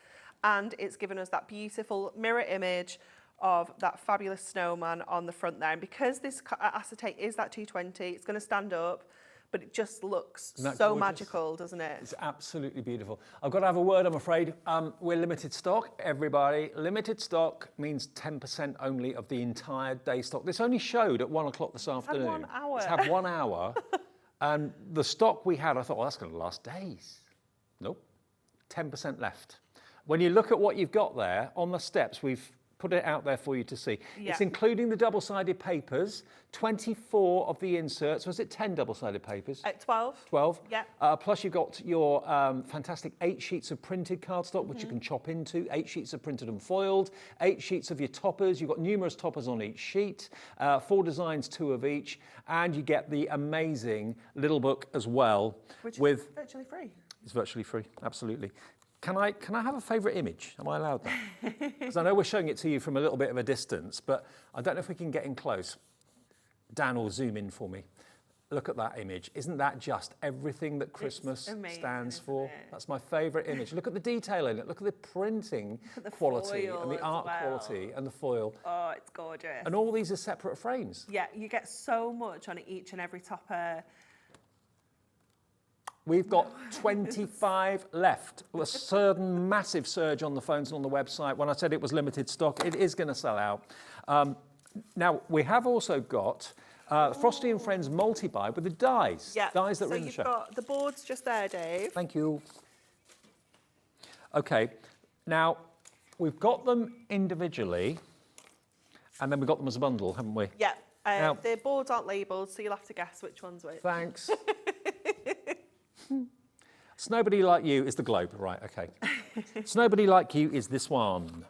and it's given us that beautiful mirror image of that fabulous snowman on the front there. And because this acetate is that 220, it's going to stand up, but it just looks so gorgeous? magical, doesn't it? It's absolutely beautiful. I've got to have a word, I'm afraid. We're limited stock, everybody. Limited stock means 10% only of the entire day stock. This only showed at 1 o'clock this afternoon. Had 1 hour. It's had 1 hour. And the stock we had, I thought, well, that's going to last days. Nope, 10% left. When you look at what you've got there on the steps, we've put it out there for you to see. Yeah. It's including the double-sided papers, 24 of the inserts. Was it 10 double-sided papers? 12. 12. Yeah. Plus you've got your fantastic 8 sheets of printed cardstock, which you can chop into, 8 sheets of printed and foiled, 8 sheets of your toppers. You've got numerous toppers on each sheet, 4 designs, 2 of each, and you get the amazing little book as well. Which with is virtually free. It's virtually free, absolutely. Can I have a favourite image? Am I allowed that? Because I know we're showing it to you from a little bit of a distance, but I don't know if we can get in close. Dan will zoom in for me. Look at that image. Isn't that just everything that Christmas amazing, stands isn't for? it? That's my favourite image. Look at the detail in it. Look at the printing the quality foil and the as art well. quality and the foil. Oh, it's gorgeous. And all these are separate frames. Yeah, you get so much on each and every topper. We've got 25 left. A certain massive surge on the phones and on the website. When I said it was limited stock, it is going to sell out. Now, we have also got Frosty and Friends multi-buy with the dies. Yeah, Dies that so are in the you've show. got the boards just there, Dave. Thank you. Okay, now we've got them individually and then we've got them as a bundle, haven't we? Yeah, Now- the boards aren't labelled, so you'll have to guess which one's which. Thanks. It's Nobody Like You is the globe, right, okay. It's Nobody Like You is this one.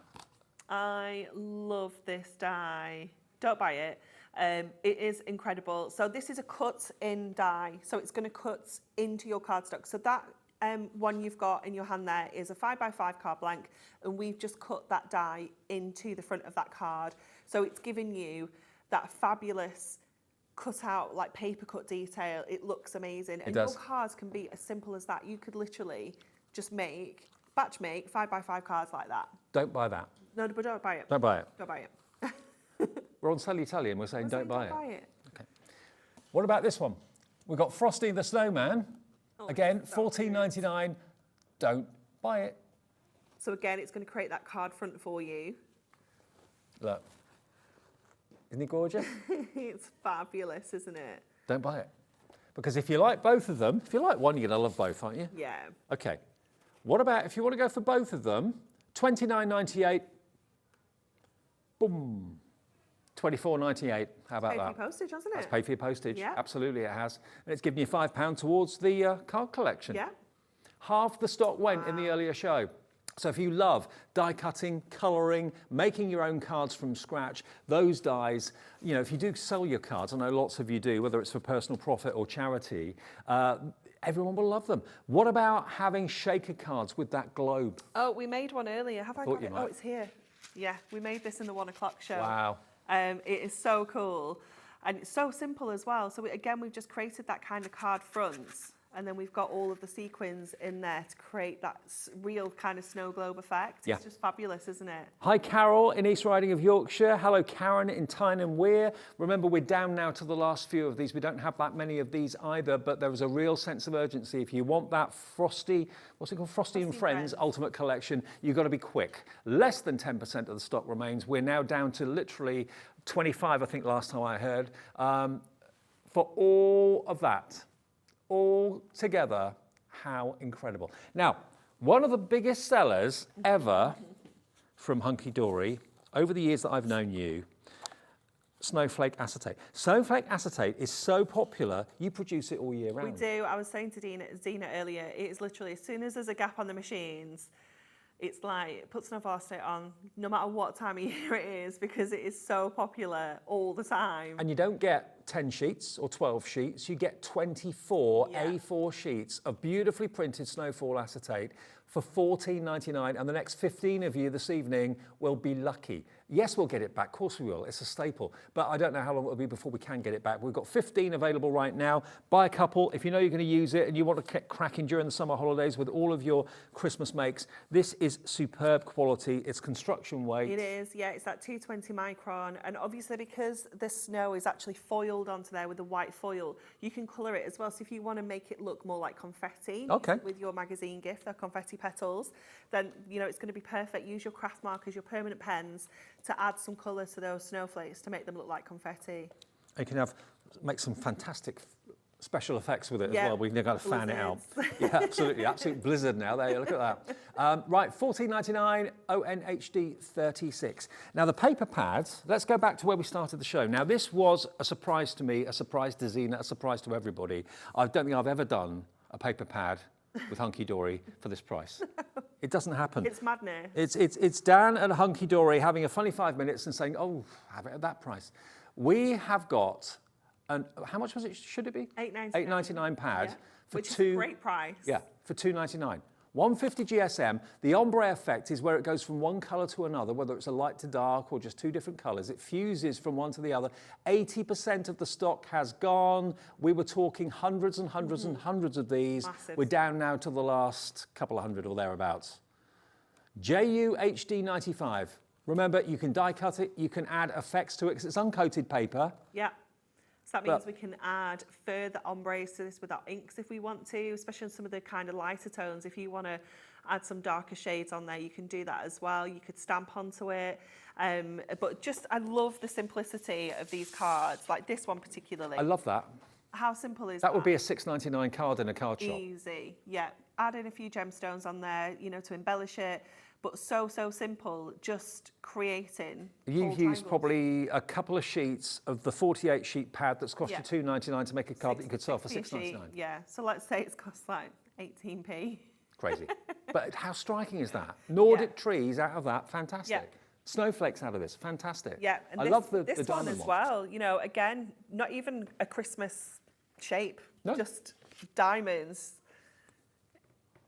I love this die. Don't buy it. It is incredible. So this is a cut-in die, so it's going to cut into your cardstock. So that one you've got in your hand there is a 5x5 card blank, and we've just cut that die into the front of that card. So it's giving you that fabulous cut out, like paper cut detail. It looks amazing. And does. your cards can be as simple as that. You could literally just batch make 5x5 cards like that. Don't buy that. No, but don't buy it. Don't buy it. Don't buy it. We're on Sell Italian, we're saying don't buy it. Don't buy it. Okay. What about this one? We've got Frosty the Snowman. Again, $14.99. Don't buy it. So again, it's going to create that card front for you. Look. Isn't he gorgeous? It's fabulous, isn't it? Don't buy it. Because if you like both of them, if you like one, you're going to love both, aren't you? Yeah. Okay. What about if you want to go for both of them? $29.98. Boom. $24.98. How about Pay for that? your postage, hasn't it? That's paid for your postage. Yeah. Absolutely, it has. And it's given you £5 towards the card collection. Yeah. Half the stock went in the earlier show. So if you love die cutting, colouring, making your own cards from scratch, those dies, you know, if you do sell your cards, I know lots of you do, whether it's for personal profit or charity, everyone will love them. What about having shaker cards with that globe? Oh, we made one earlier. Have I Thought got you it? might. Oh, it's here. Yeah, we made this in the 1 o'clock show. Wow. It is so cool. And it's so simple as well. So again, we've just created that kind of card front. And then we've got all of the sequins in there to create that real kind of snow globe effect. Yeah. It's just fabulous, isn't it? Hi Carol in East Riding of Yorkshire. Hello Karen in Tyne Wear. Remember, we're down now to the last few of these. We don't have that many of these either, but there was a real sense of urgency. If you want that Frosty, what's it called? Frosty and Friends Ultimate Collection, you've got to be quick. Less than 10% of the stock remains. We're now down to literally 25, I think last time I heard, for all of that. All together, how incredible. Now, one of the biggest sellers ever from Hunkydory, over the years that I've known you, snowflake acetate. Snowflake acetate is so popular, you produce it all year round. We do. I was saying to Zena earlier, it is literally as soon as there's a gap on the machines, it's like put snowflake acetate on no matter what time of year it is, because it is so popular all the time. And you don't get 10 sheets or 12 sheets, you get 24 A4 sheets of beautifully printed snowfall acetate for $14.99, and the next 15 of you this evening will be lucky. Yes, we'll get it back, of course we will, it's a staple, but I don't know how long it'll be before we can get it back. We've got 15 available right now. Buy a couple if you know you're going to use it and you want to get cracking during the summer holidays with all of your Christmas makes. This is superb quality, it's construction weight. It is, yeah, it's that 220 micron, and obviously because the snow is actually foiled onto there with the white foil, you can colour it as well. So if you want to make it look more like confetti with your magazine gift, they're confetti petals, then you know it's going to be perfect. Use your craft markers, your permanent pens to add some colour to those snowflakes to make them look like confetti. You can make some fantastic special effects with it as well. We've got to fan it out. Yeah, absolutely, absolute blizzard now. There, look at that. Right, $14.99, ONHD 36. Now the paper pads. Let's go back to where we started the show. Now this was a surprise to me, a surprise to Zena, a surprise to everybody. I don't think I've ever done a paper pad with Hunkydory for this price. It doesn't happen. It's madness. It's Dan at Hunkydory having a funny 5 minutes and saying, oh, have it at that price. We have got, how much was it, should it be? $8.99. $8.99 pad. For Which is a great price. Yeah, for $2.99. 150 GSM. The ombre effect is where it goes from one colour to another, whether it's a light to dark or just two different colours. It fuses from one to the other. 80% of the stock has gone. We were talking hundreds and hundreds and hundreds of these. Massive. We're down now to the last couple of hundred or thereabouts. JU HD 95. Remember, you can die cut it, you can add effects to it because it's uncoated paper. Yeah. So that means we can add further ombres to this with our inks if we want to, especially on some of the kind of lighter tones. If you want to add some darker shades on there, you can do that as well. You could stamp onto it. But just, I love the simplicity of these cards, like this one particularly. I love that. How simple is that? That would be a $6.99 card in a card shop. Easy, yeah. Add in a few gemstones on there, you know, to embellish it. But so simple, just creating. You've used probably a couple of sheets of the 48 sheet pad that's cost you $2.99 to make a card that you could sell for $6.99. Yeah, so let's say it's cost like 18p. Crazy. But how striking is that? Nordic trees out of that, fantastic. Yeah. Snowflakes out of this, fantastic. Yeah, and I this, love the this one as well. You know, again, not even a Christmas shape, just diamonds.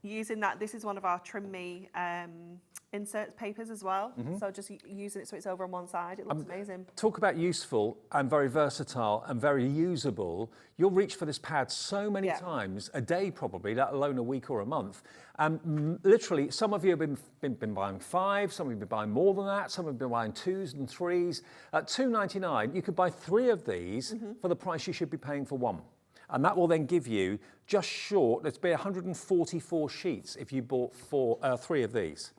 Using that, this is one of our Trim Me insert papers as well. So just using it so it's over on one side, it looks amazing. Talk about useful and very versatile and very usable. You'll reach for this pad so many times, a day probably, let alone a week or a month. Literally, some of you have been buying 5, some of you have been buying more than that, some have been buying 2s and 3s. At $2.99, you could buy 3 of these for the price you should be paying for 1. And that will then give you just short, let's be 144 sheets if you bought 3 of these.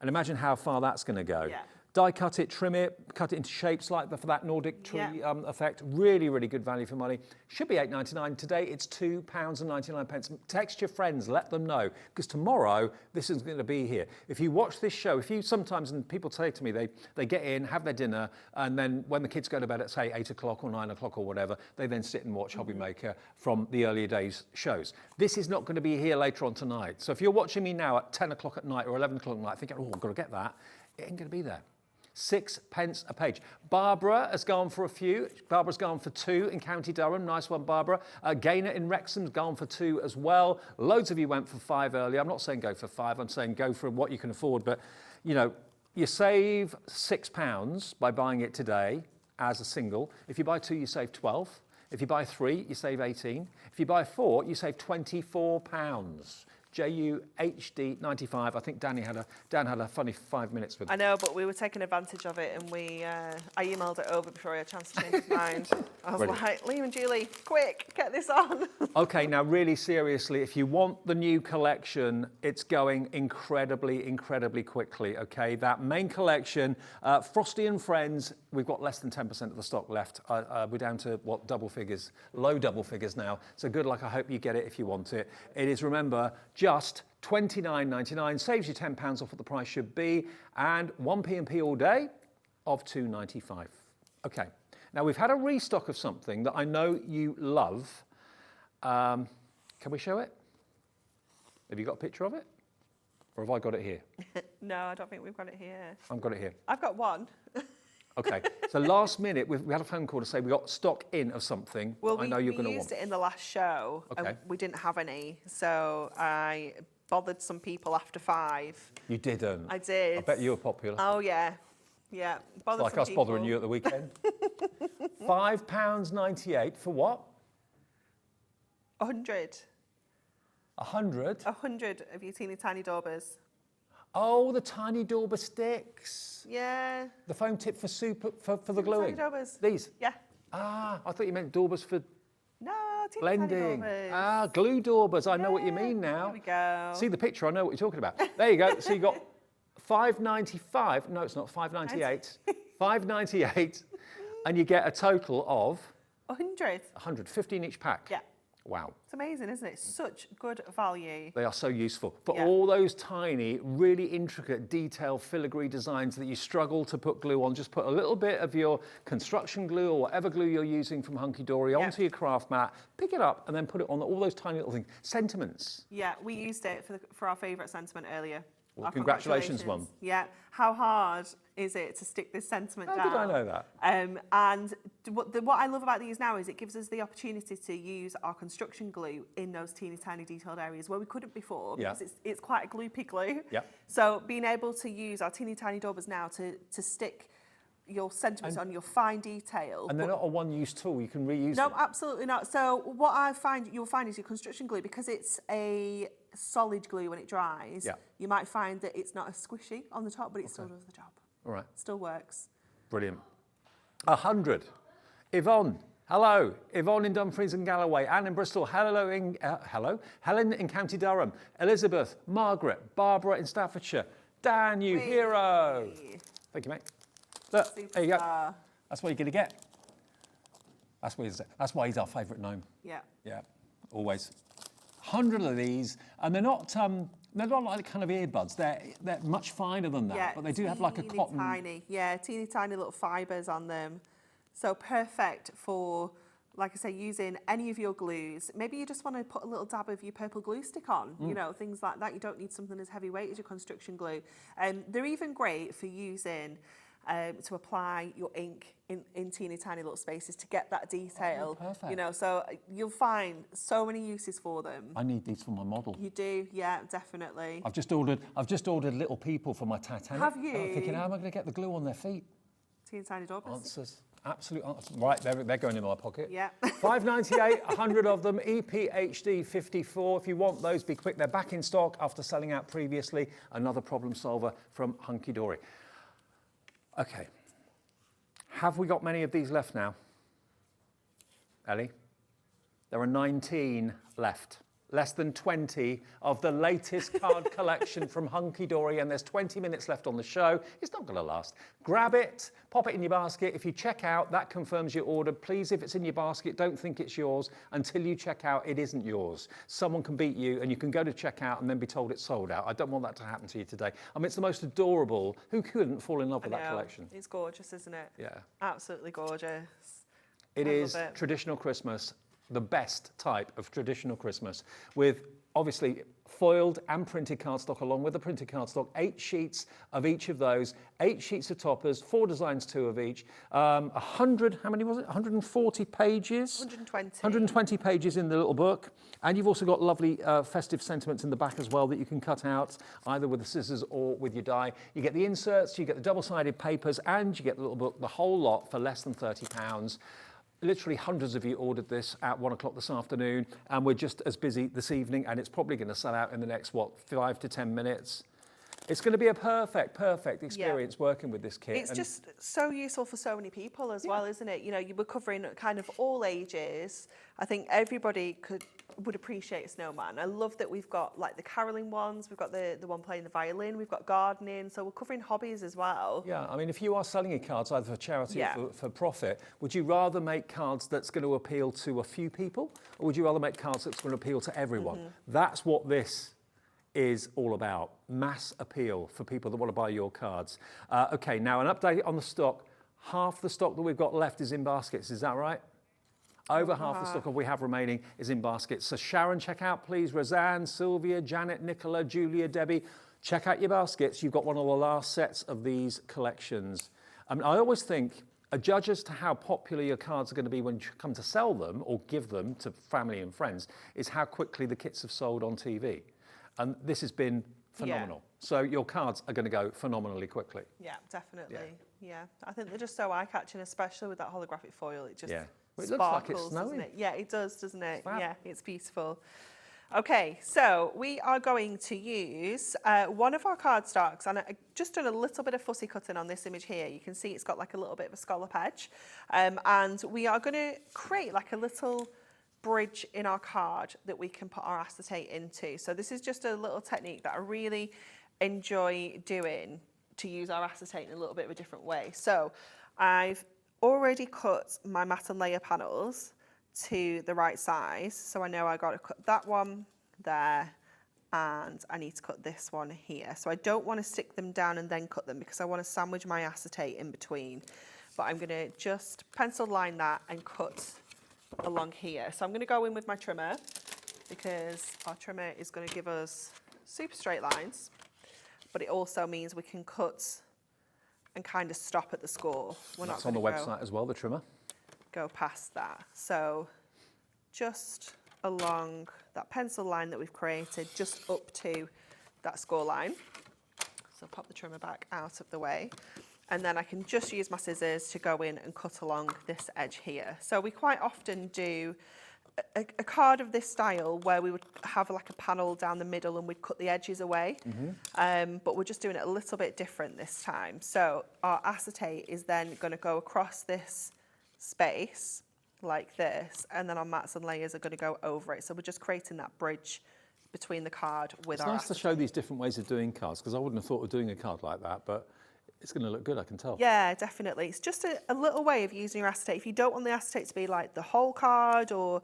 And imagine how far that's going to go. Yeah. Die cut it, trim it, cut it into shapes like for that Nordic tree effect. Really, really good value for money. Should be $8.99. Today it's £2.99. Text your friends, let them know, because tomorrow this is going to be here. If you watch this show, if you sometimes, and people say to me, they get in, have their dinner, and then when the kids go to bed at say 8 o'clock or 9 o'clock or whatever, they then sit and watch Hobby Maker from the earlier days shows. This is not going to be here later on tonight. So if you're watching me now at 10 o'clock at night or 11 o'clock at night thinking, oh, I've got to get that, it ain't going to be there. 6 pence a page. Barbara has gone for a few. Barbara's gone for 2 in County Durham. Nice one, Barbara. Gaynor in Wrexham's gone for 2 as well. Loads of you went for 5 earlier. I'm not saying go for 5. I'm saying go for what you can afford. But, you know, you save £6 by buying it today as a single. If you buy 2, you save 12. If you buy 3, you save 18. If you buy 4, you save £24. JU HD 95. I think Dan had a funny 5 minutes with it. I know, but we were taking advantage of it, and I emailed it over before I had a chance to change his mind. I was like, Liam and Julie, quick, get this on. Okay, now really seriously, if you want the new collection, it's going incredibly, incredibly quickly, okay? That main collection, Frosty and Friends, we've got less than 10% of the stock left. We're down to, what, double figures, low double figures now. So good luck, I hope you get it if you want it. It is, remember, just $29.99, saves you £10 off what the price should be, and 1p&p all day of $2.95. Okay, now we've had a restock of something that I know you love. Can we show it? Have you got a picture of it? Or have I got it here? No, I don't think we've got it here. I've got it here. I've got one. Okay, so last minute, we had a phone call to say we got stock in of something. Well, I know you're going to we want. used it in the last show, Okay. and we didn't have any, so I bothered some people after 5. You didn't? I did. I bet you were popular. Oh, yeah. Yeah, bothered Like some us bothering people. you at the weekend. £5.98 for what? 100. 100? 100 of your teeny tiny daubers. Oh, the tiny dauber sticks. Yeah. The foam tip for for the Teeny gluing. tiny daubers. These? Yeah. Ah, I thought you meant daubers for No, teeny blending. tiny daubers. Ah, glue daubers. I know what you mean now. There we go. See the picture, I know what you're talking about. There you go. So you got $5.95. No, it's not $5.98. $5.98, and you get a total of 100. 115 each pack. Yeah. Wow. It's amazing, isn't it? Such good value. They are so useful for Yeah. all those tiny, really intricate, detailed filigree designs that you struggle to put glue on. Just put a little bit of your construction glue or whatever glue you're using from Hunkydory onto your craft mat, pick it up, and then put it on all those tiny little things. Sentiments. Yeah, we used it for our favourite sentiment earlier. Well, Our congratulations, Mum. Yeah. How hard is it to stick this sentiment How down? did I know that? And what I love about these now is it gives us the opportunity to use our construction glue in those teeny tiny detailed areas where we couldn't before, Yeah. because it's quite a gloopy glue. Yeah. So being able to use our teeny tiny daubers now to stick your sentiments on your fine detail. And they're not a one-use tool. You can reuse No, them. absolutely not. So what you'll find is your construction glue, because it's a solid glue when it dries, Yeah. you might find that it's not as squishy on the top, but it still does the job. All right. Still works. Brilliant. 100. Yvonne. Hello. Yvonne in Dumfries and Galloway. Anne in Bristol. Hello. Hello. Helen in County Durham. Elizabeth. Margaret. Barbara in Staffordshire. Dan, you hero. Thank you, mate. Look, there you go. Superstar. That's what you're going to get. That's why he's our favourite gnome. Yeah. Yeah, always. 100 of these, and they're not like kind of earbuds. They're much finer than that, Yeah, but they do have like a teeny cotton. Tiny, yeah, teeny tiny little fibres on them. So perfect for, like I say, using any of your glues. Maybe you just want to put a little dab of your purple glue stick on, you know, things like that. You don't need something as heavyweight as your construction glue. They're even great for using to apply your ink in teeny tiny little spaces to get that detail. Oh, perfect. You know, so you'll find so many uses for them. I need these for my model. You do, yeah, definitely. I've just ordered little people for my Titanic. Have you? I'm thinking, how am I going to get the glue on their feet? Teeny tiny daubers. Answers. Absolute answers. Right, they're going in my pocket. Yeah. $5.98, 100 of them, EPHD 54. If you want those, be quick. They're back in stock after selling out previously. Another problem solver from Hunkydory. Okay. Have we got many of these left now? Ellie? There are 19 left. Less than 20 of the latest card collection from Hunkydory, and there's 20 minutes left on the show. It's not going to last. Grab it, pop it in your basket. If you check out, that confirms your order. Please, if it's in your basket, don't think it's yours. Until you check out, it isn't yours. Someone can beat you, and you can go to checkout and then be told it's sold out. I don't want that to happen to you today. I mean, it's the most adorable. Who couldn't fall in love with that collection? It's gorgeous, isn't it? Yeah. Absolutely gorgeous. It I is love it. traditional Christmas, the best type of traditional Christmas, with obviously foiled and printed cardstock along with the printed cardstock, 8 sheets of each of those, 8 sheets of toppers, 4 designs, 2 of each, 100, how many was it? 140 pages? 120. 120 pages in the little book. And you've also got lovely festive sentiments in the back as well that you can cut out either with the scissors or with your die. You get the inserts, you get the double-sided papers, and you get the little book, the whole lot for less than £30. Literally hundreds of you ordered this at 1 o'clock this afternoon, and we're just as busy this evening, and it's probably going to sell out in the next, 5 to 10 minutes. It's going to be a perfect experience working with this kit. It's just so useful for so many people as well, isn't it? You know, you were covering kind of all ages. I think everybody would appreciate a snowman. I love that we've got like the caroling ones, we've got the one playing the violin, we've got gardening, so we're covering hobbies as well. Yeah, I mean, if you are selling your cards either for charity or for profit, would you rather make cards that's going to appeal to a few people, or would you rather make cards that's going to appeal to everyone? That's what this is all about, mass appeal for people that want to buy your cards. Okay, now an update on the stock. Half the stock that we've got left is in baskets, is that right? Over half the stock we have remaining is in baskets. So Sharon, check out please. Roseanne, Sylvia, Janet, Nicola, Julia, Debbie, check out your baskets. You've got one of the last sets of these collections. I mean, I always think a judge as to how popular your cards are going to be when you come to sell them or give them to family and friends is how quickly the kits have sold on TV. And this has been phenomenal. So your cards are going to go phenomenally quickly. Yeah, definitely. Yeah. I think they're just so eye-catching, especially with that holographic foil. It just Well, it sparkles, looks like it's doesn't snowing. it? Yeah, it does, doesn't it? Fab. Yeah, it's beautiful. Okay, so we are going to use one of our cardstocks, and I've just done a little bit of fussy cutting on this image here. You can see it's got like a little bit of a scallop edge, and we are going to create like a little bridge in our card that we can put our acetate into. So this is just a little technique that I really enjoy doing to use our acetate in a little bit of a different way. So I've already cut my matte and layer panels to the right size. So I know I got to cut that one there and I need to cut this one here. So I don't want to stick them down and then cut them because I want to sandwich my acetate in between. But I'm going to just pencil line that and cut along here. So I'm going to go in with my trimmer because our trimmer is going to give us super straight lines, but it also means we can cut and kind of stop at the score. That's on the website as well, the trimmer. Go past that. So just along that pencil line that we've created, just up to that score line. So pop the trimmer back out of the way. And then I can just use my scissors to go in and cut along this edge here. So we quite often do a card of this style where we would have like a panel down the middle and we'd cut the edges away. But we're just doing it a little bit different this time. So our acetate is then going to go across this space like this, and then our mats and layers are going to go over it. So we're just creating that bridge between the card with our acetate. It's nice to show these different ways of doing cards, because I wouldn't have thought of doing a card like that, but it's going to look good, I can tell. Yeah, definitely. It's just a little way of using your acetate. If you don't want the acetate to be like the whole card, or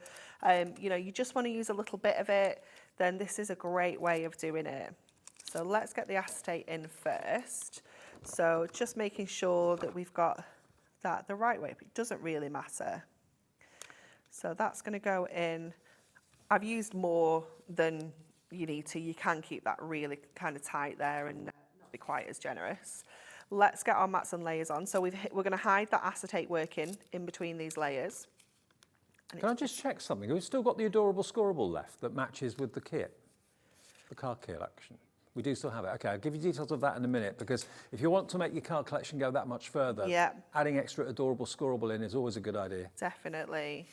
you know, you just want to use a little bit of it, then this is a great way of doing it. So let's get the acetate in first. So just making sure that we've got that the right way, but it doesn't really matter. So that's going to go in. I've used more than you need to. You can keep that really kind of tight there and not be quite as generous. Let's get our mats and layers on. So we're going to hide that acetate working in between these layers. And can I just check something? We've still got the adorable scoreable left that matches with the kit, the card collection. We do still have it. Okay, I'll give you details of that in a minute, because if you want to make your card collection go that much further, adding extra adorable scoreable in is always a good idea. Definitely.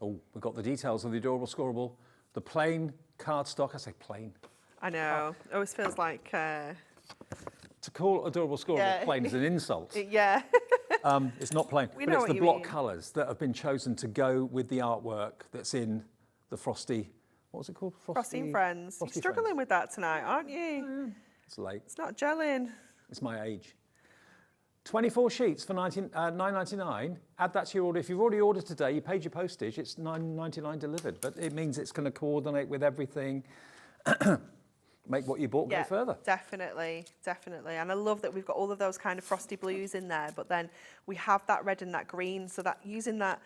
Oh, we've got the details of the adorable scoreable. The plain cardstock, I say plain. I know, it always feels like... To call adorable scoreable plain is an insult. Yeah. It's not plain, but it's the block colours that have been chosen to go with the artwork that's in the Frosty, what was it called? Frosty and Friends. Frosty You're struggling Friends. with that tonight, aren't you? It's late. It's not gelling. It's my age. 24 sheets for $9.99. Add that to your order. If you've already ordered today, you paid your postage, it's $9.99 delivered. But it means it's going to coordinate with everything, make what you bought go further. Definitely, definitely. And I love that we've got all of those kind of frosty blues in there, but then we have that red and that green, so that using that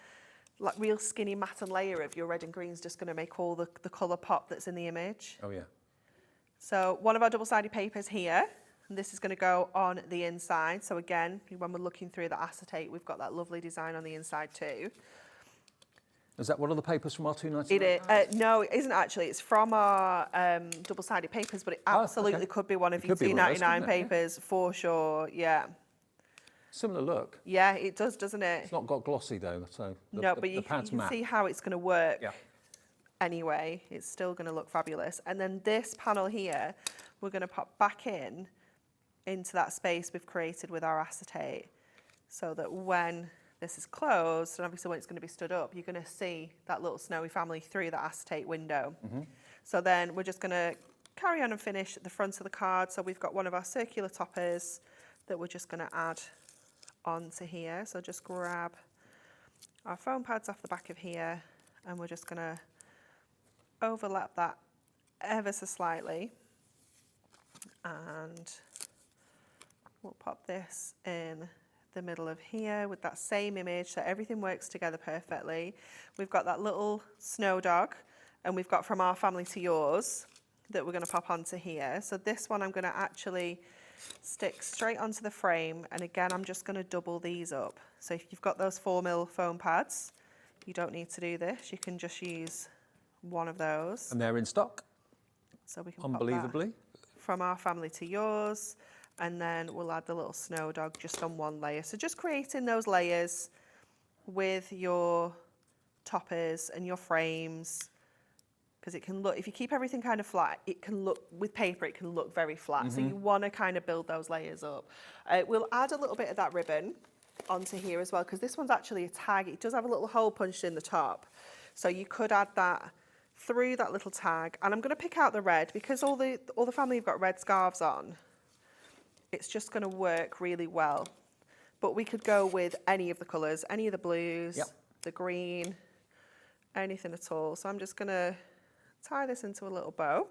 like real skinny matte and layer of your red and green is just going to make all the colour pop that's in the image. Oh, yeah. So one of our double-sided papers here, and this is going to go on the inside. So again, when we're looking through the acetate, we've got that lovely design on the inside too. Is that one of the papers from our $2.99? It is. No, it isn't actually. It's from our double-sided papers, but it absolutely could be one of your $2.99 papers for sure. Yeah. Similar look. Yeah, it does, doesn't it? It's not got glossy though, so no, but you can see how it's going to work. Yeah. Anyway, it's still going to look fabulous. And then this panel here, we're going to pop back into that space we've created with our acetate, so that when this is closed, and obviously when it's going to be stood up, you're going to see that little snowy family through the acetate window. So then we're just going to carry on and finish the front of the card. So we've got one of our circular toppers that we're just going to add onto here. So just grab our foam pads off the back of here, and we're just going to overlap that ever so slightly and We'll pop this in the middle of here with that same image, so everything works together perfectly. We've got that little snow dog, and we've got From Our Family to Yours that we're going to pop onto here. So this one I'm going to actually stick straight onto the frame, and again I'm just going to double these up. So if you've got those 4mm foam pads, you don't need to do this, you can just use one of those. And they're in stock? So we can Unbelievably. pop that From Our Family to Yours, and then we'll add the little snow dog just on one layer. So just creating those layers with your toppers and your frames, because it can look, if you keep everything kind of flat, it can look, with paper, it can look very flat. So you want to kind of build those layers up. We'll add a little bit of that ribbon onto here as well, because this one's actually a tag. It does have a little hole punched in the top. So you could add that through that little tag. And I'm going to pick out the red, because all the family have got red scarves on. It's just going to work really well. But we could go with any of the colours, any of the blues, the green, anything at all. So I'm just going to tie this into a little bow.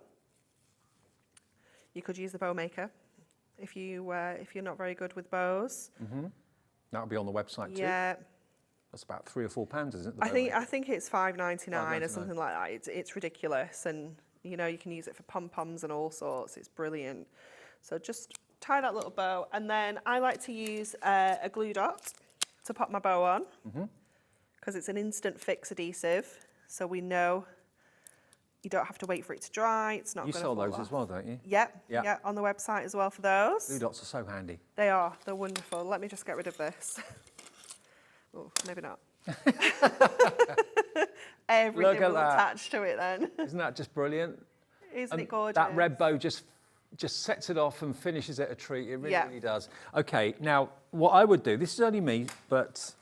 You could use the bow maker if you're not very good with bows. That'll be on the website too. Yeah. That's about £3 or £4, isn't it? I think it's $5.99 or something like that. It's ridiculous, and you know you can use it for pom poms and all sorts. It's brilliant. So just tie that little bow, and then I like to use a glue dot to pop my bow on, because it's an instant fix adhesive, so we know you don't have to wait for it to dry. It's not. You gonna sell fall those off. as well, don't you? Yep, yeah, on the website as well for those. Glue dots are so handy. They are. They're wonderful. Let me just get rid of this. Oh, maybe not. Everything will attach to it then. Isn't that just brilliant? Isn't it gorgeous? That red bow just sets it off and finishes it a treat. It really, really does. Okay, now what I would do, this is only me, but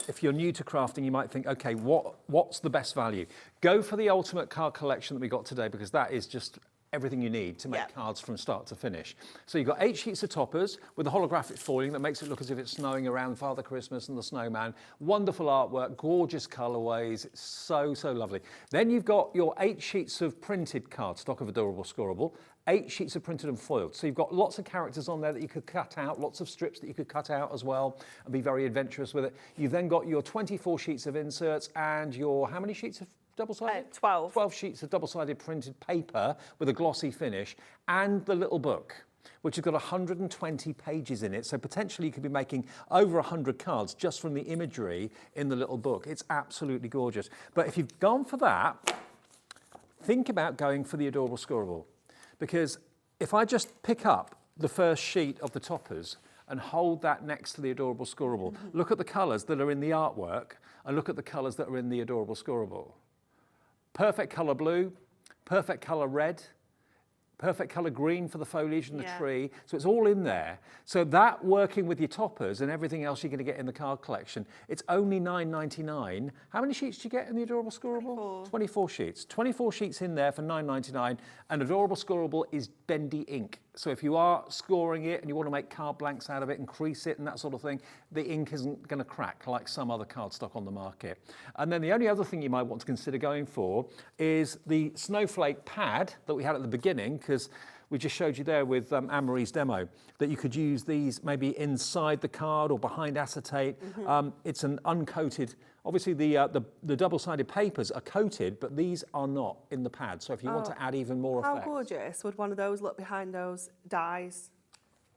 if you're new to crafting, you might think, okay, what's the best value? Go for the ultimate card collection that we got today, because that is just everything you need to make cards from start to finish. So you've got 8 sheets of toppers with a holographic foiling that makes it look as if it's snowing around Father Christmas and the snowman. Wonderful artwork, gorgeous colourways, it's so, so lovely. Then you've got your 8 sheets of printed cardstock of Adorable Scorable, 8 sheets of printed and foiled. So you've got lots of characters on there that you could cut out, lots of strips that you could cut out as well and be very adventurous with it. You've then got your 24 sheets of inserts and your, how many sheets of double-sided? 12. 12 sheets of double-sided printed paper with a glossy finish, and the little book, which has got 120 pages in it. So potentially you could be making over 100 cards just from the imagery in the little book. It's absolutely gorgeous. But if you've gone for that, think about going for the Adorable Scorable. Because if I just pick up the first sheet of the toppers and hold that next to the Adorable Scorable, look at the colours that are in the artwork and look at the colours that are in the Adorable Scorable. Perfect colour blue, perfect colour red, perfect colour green for the foliage and the tree. So it's all in there. So that working with your toppers and everything else you're going to get in the card collection, it's only $9.99. How many sheets do you get in the Adorable Scorable? 24 sheets. 24 sheets in there for $9.99. And Adorable Scorable is bendy ink. So if you are scoring it and you want to make card blanks out of it and crease it and that sort of thing, the ink isn't going to crack like some other cardstock on the market. And then the only other thing you might want to consider going for is the snowflake pad that we had at the beginning, because we just showed you there with Anne-Marie's demo, that you could use these maybe inside the card or behind acetate. It's an uncoated, obviously the double-sided papers are coated, but these are not in the pad. So if you want to add even more effect. How gorgeous would one of those look behind those dies?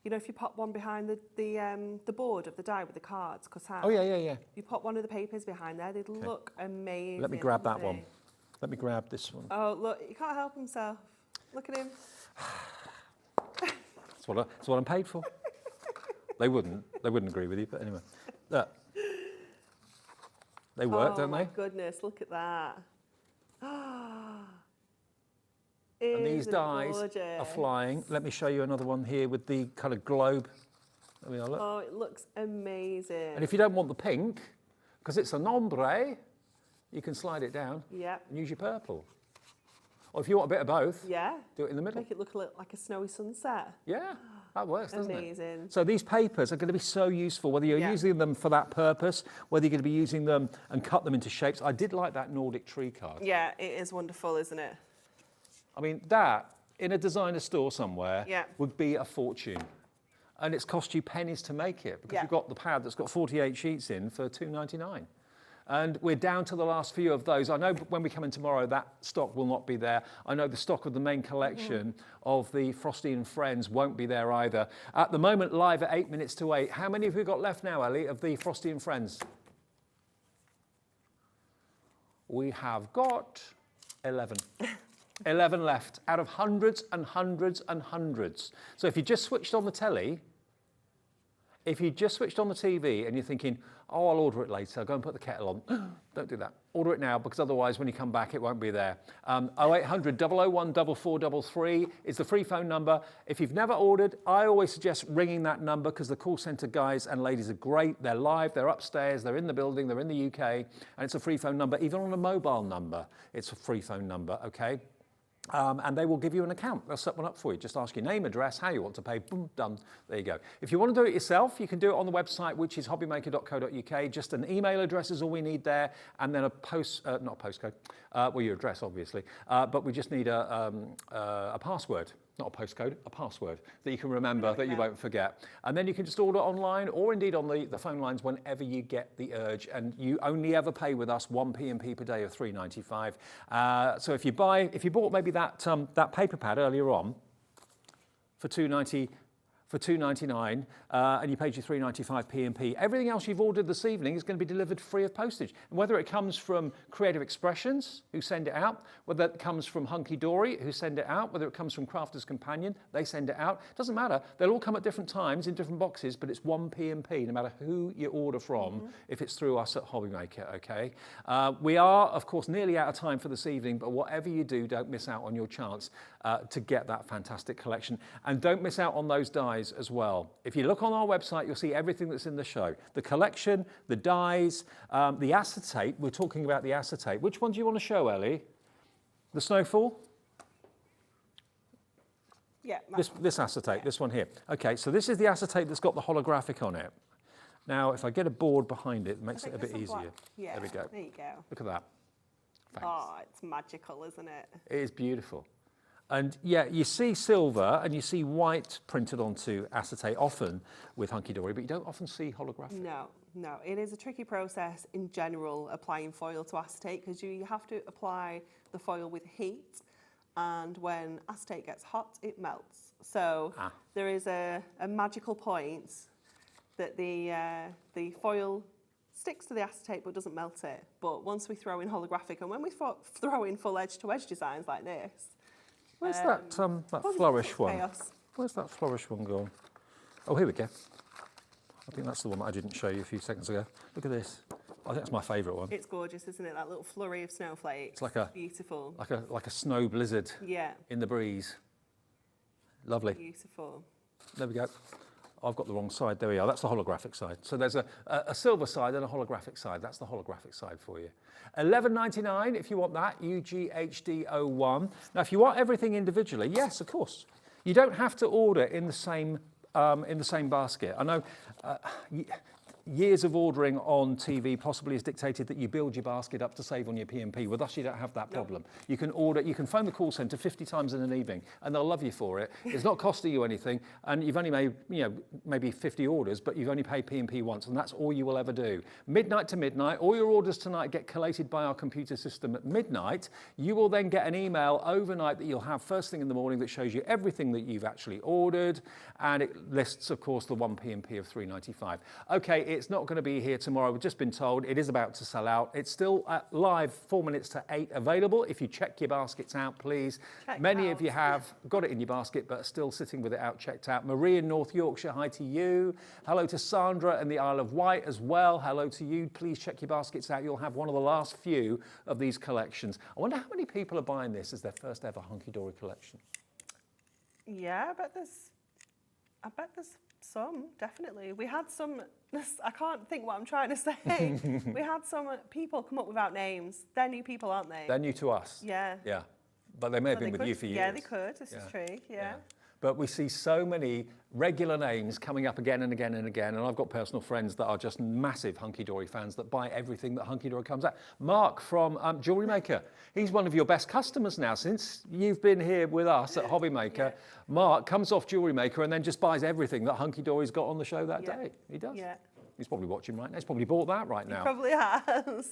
You know, if you pop one behind the board of the die with the cards cut out. Oh, yeah. You pop one of the papers behind there, they'd look amazing. Let me grab that one. Let me grab this one. Oh, look, he can't help himself. Look at him. That's what I'm paid for. They wouldn't agree with you, but anyway. Look. They work, don't they? Oh my goodness, look at that. And these dies are flying. Let me show you another one here with the kind of globe. There we are, look. Oh, it looks amazing. And if you don't want the pink, because it's an ombre, you can slide it down and use your purple. Or if you want a bit of both, do it in the middle. Make it look like a snowy sunset. Yeah, that works, doesn't it? Amazing. So these papers are going to be so useful, whether you're using them for that purpose, whether you're going to be using them and cut them into shapes. I did like that Nordic tree card. Yeah, it is wonderful, isn't it? I mean, that, in a designer store somewhere, would be a fortune. and it's cost you pennies to make it because you've got the pad that's got 48 sheets in for £2.99. And we're down to the last few of those. I know when we come in tomorrow, that stock will not be there. I know the stock of the main collection of the Frosty and Friends won't be there either. At the moment, live at 8 minutes to 8. How many have we got left now, Ellie, of the Frosty and Friends? We have got 11. 11 left out of hundreds and hundreds and hundreds. So if you just switched on the telly, if you just switched on the TV and you're thinking, oh, I'll order it later, go and put the kettle on. Don't do that. Order it now, because otherwise when you come back, it won't be there. 0800 001 4433 is the free phone number. If you've never ordered, I always suggest ringing that number because the call centre guys and ladies are great. They're live, they're upstairs, they're in the building, they're in the UK, and it's a free phone number. Even on a mobile number, it's a free phone number, okay? And they will give you an account. They'll set one up for you. Just ask your name, address, how you want to pay, boom, done. There you go. If you want to do it yourself, you can do it on the website, which is hobbymaker.co.uk. Just an email address is all we need there, and then a not a postcode, well, your address, obviously, but we just need a password. Not a postcode, a password that you can remember, that you won't forget. And then you can just order online or indeed on the phone lines whenever you get the urge. And you only ever pay with us 1 P&P per day of £3.95. So if you bought maybe that paper pad earlier on for £2.99 and you paid your £3.95 P&P, everything else you've ordered this evening is going to be delivered free of postage. And whether it comes from Creative Expressions, who send it out, whether it comes from Hunkydory, who send it out, whether it comes from Crafter's Companion, they send it out, doesn't matter. They'll all come at different times in different boxes, but it's 1 P&P, no matter who you order from, if it's through us at Hobbymaker, okay? We are, of course, nearly out of time for this evening, but whatever you do, don't miss out on your chance to get that fantastic collection. And don't miss out on those dies as well. If you look on our website, you'll see everything that's in the show. The collection, the dies, the acetate. We're talking about the acetate. Which one do you want to show, Ellie? The snowfall? Yeah. This acetate, this one here. Okay, so this is the acetate that's got the holographic on it. Now, if I get a board behind it, it makes it a bit easier. Yeah, there we go. There you go. Look at that. Thanks. Oh, it's magical, isn't it? It is beautiful. And yeah, you see silver and you see white printed onto acetate often with Hunkydory, but you don't often see holographic. No, it is a tricky process in general applying foil to acetate because you have to apply the foil with heat, and when acetate gets hot, it melts. So there is a magical point that the foil sticks to the acetate but doesn't melt it. But once we throw in holographic, and when we throw in full edge-to-edge designs like this, where's that flourish one? Chaos. Where's that flourish one gone? Oh, here we go. I think that's the one that I didn't show you a few seconds ago. Look at this. I think it's my favourite one. It's gorgeous, isn't it? That little flurry of snowflakes. It's like a beautiful. Like a snow blizzard. Yeah. In the breeze. Lovely. Beautiful. There we go. I've got the wrong side. There we are. That's the holographic side. So there's a silver side and a holographic side. That's the holographic side for you. $11.99 if you want that, UGHD01. Now, if you want everything individually, yes, of course. You don't have to order in the same basket. I know years of ordering on TV possibly has dictated that you build your basket up to save on your P&P. With us, you don't have that problem. You can order, you can phone the call centre 50 times in an evening and they'll love you for it. It's not costing you anything, and you've only made, maybe 50 orders, but you've only paid P&P once, and that's all you will ever do. Midnight to midnight, all your orders tonight get collated by our computer system at midnight. You will then get an email overnight that you'll have first thing in the morning that shows you everything that you've actually ordered, and it lists, of course, the 1 P&P of £3.95. Okay, it's not going to be here tomorrow. We've just been told it is about to sell out. It's still live 4 minutes to 8 available. If you check your baskets out, please. Many of you have got it in your basket, but are still sitting with it out, checked out. Marie in North Yorkshire, hi to you. Hello to Sandra in the Isle of Wight as well. Hello to you. Please check your baskets out. You'll have one of the last few of these collections. I wonder how many people are buying this as their first ever Hunkydory collection. Yeah, I bet there's some, definitely. We had some, I can't think what I'm trying to say. We had some people come up without names. They're new people, aren't they? They're new to us. Yeah. Yeah. But they may have been with you for years. Yeah, they could. This is true. Yeah. but we see so many regular names coming up again and again and again, and I've got personal friends that are just massive Hunkydory fans that buy everything that Hunkydory comes out. Mark from Jewellery Maker, he's one of your best customers now since you've been here with us at Hobby Maker. Mark comes off Jewellery Maker and then just buys everything that Hunkydory's got on the show that day. He does. Yeah. He's probably watching right now. He's probably bought that right now. He probably has.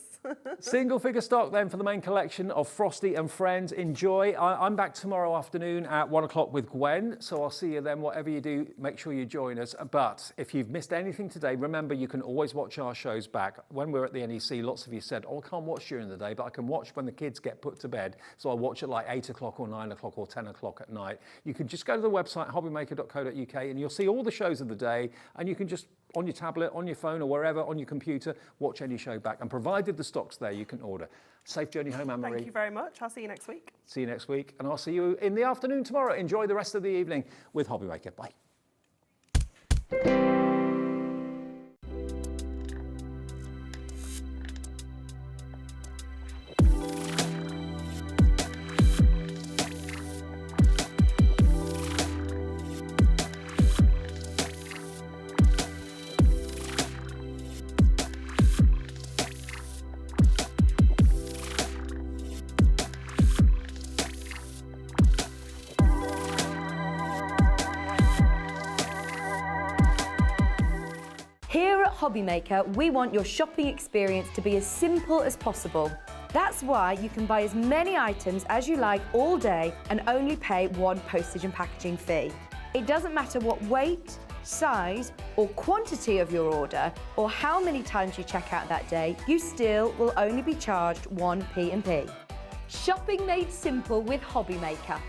Single figure stock then for the main collection of Frosty and Friends. Enjoy. I'm back tomorrow afternoon at 1 o'clock with Gwen, so I'll see you then. Whatever you do, make sure you join us. But if you've missed anything today, remember you can always watch our shows back. When we're at the NEC, lots of you said, oh, I can't watch during the day, but I can watch when the kids get put to bed. So I watch at like 8 o'clock or 9 o'clock or 10 o'clock at night. You can just go to the website, hobbymaker.co.uk, and you'll see all the shows of the day, and you can just, on your tablet, on your phone, or wherever, on your computer, watch any show back. And provided the stock's there, you can order. Safe journey home, Anne-Marie. Thank you very much. I'll see you next week. See you next week, and I'll see you in the afternoon tomorrow. Enjoy the rest of the evening with Hobby Maker. Bye. Here at Hobby Maker, we want your shopping experience to be as simple as possible. That's why you can buy as many items as you like all day and only pay one postage and packaging fee. It doesn't matter what weight, size or quantity of your order or how many times you check out that day, you still will only be charged one P&P. Shopping made simple with Hobby Maker.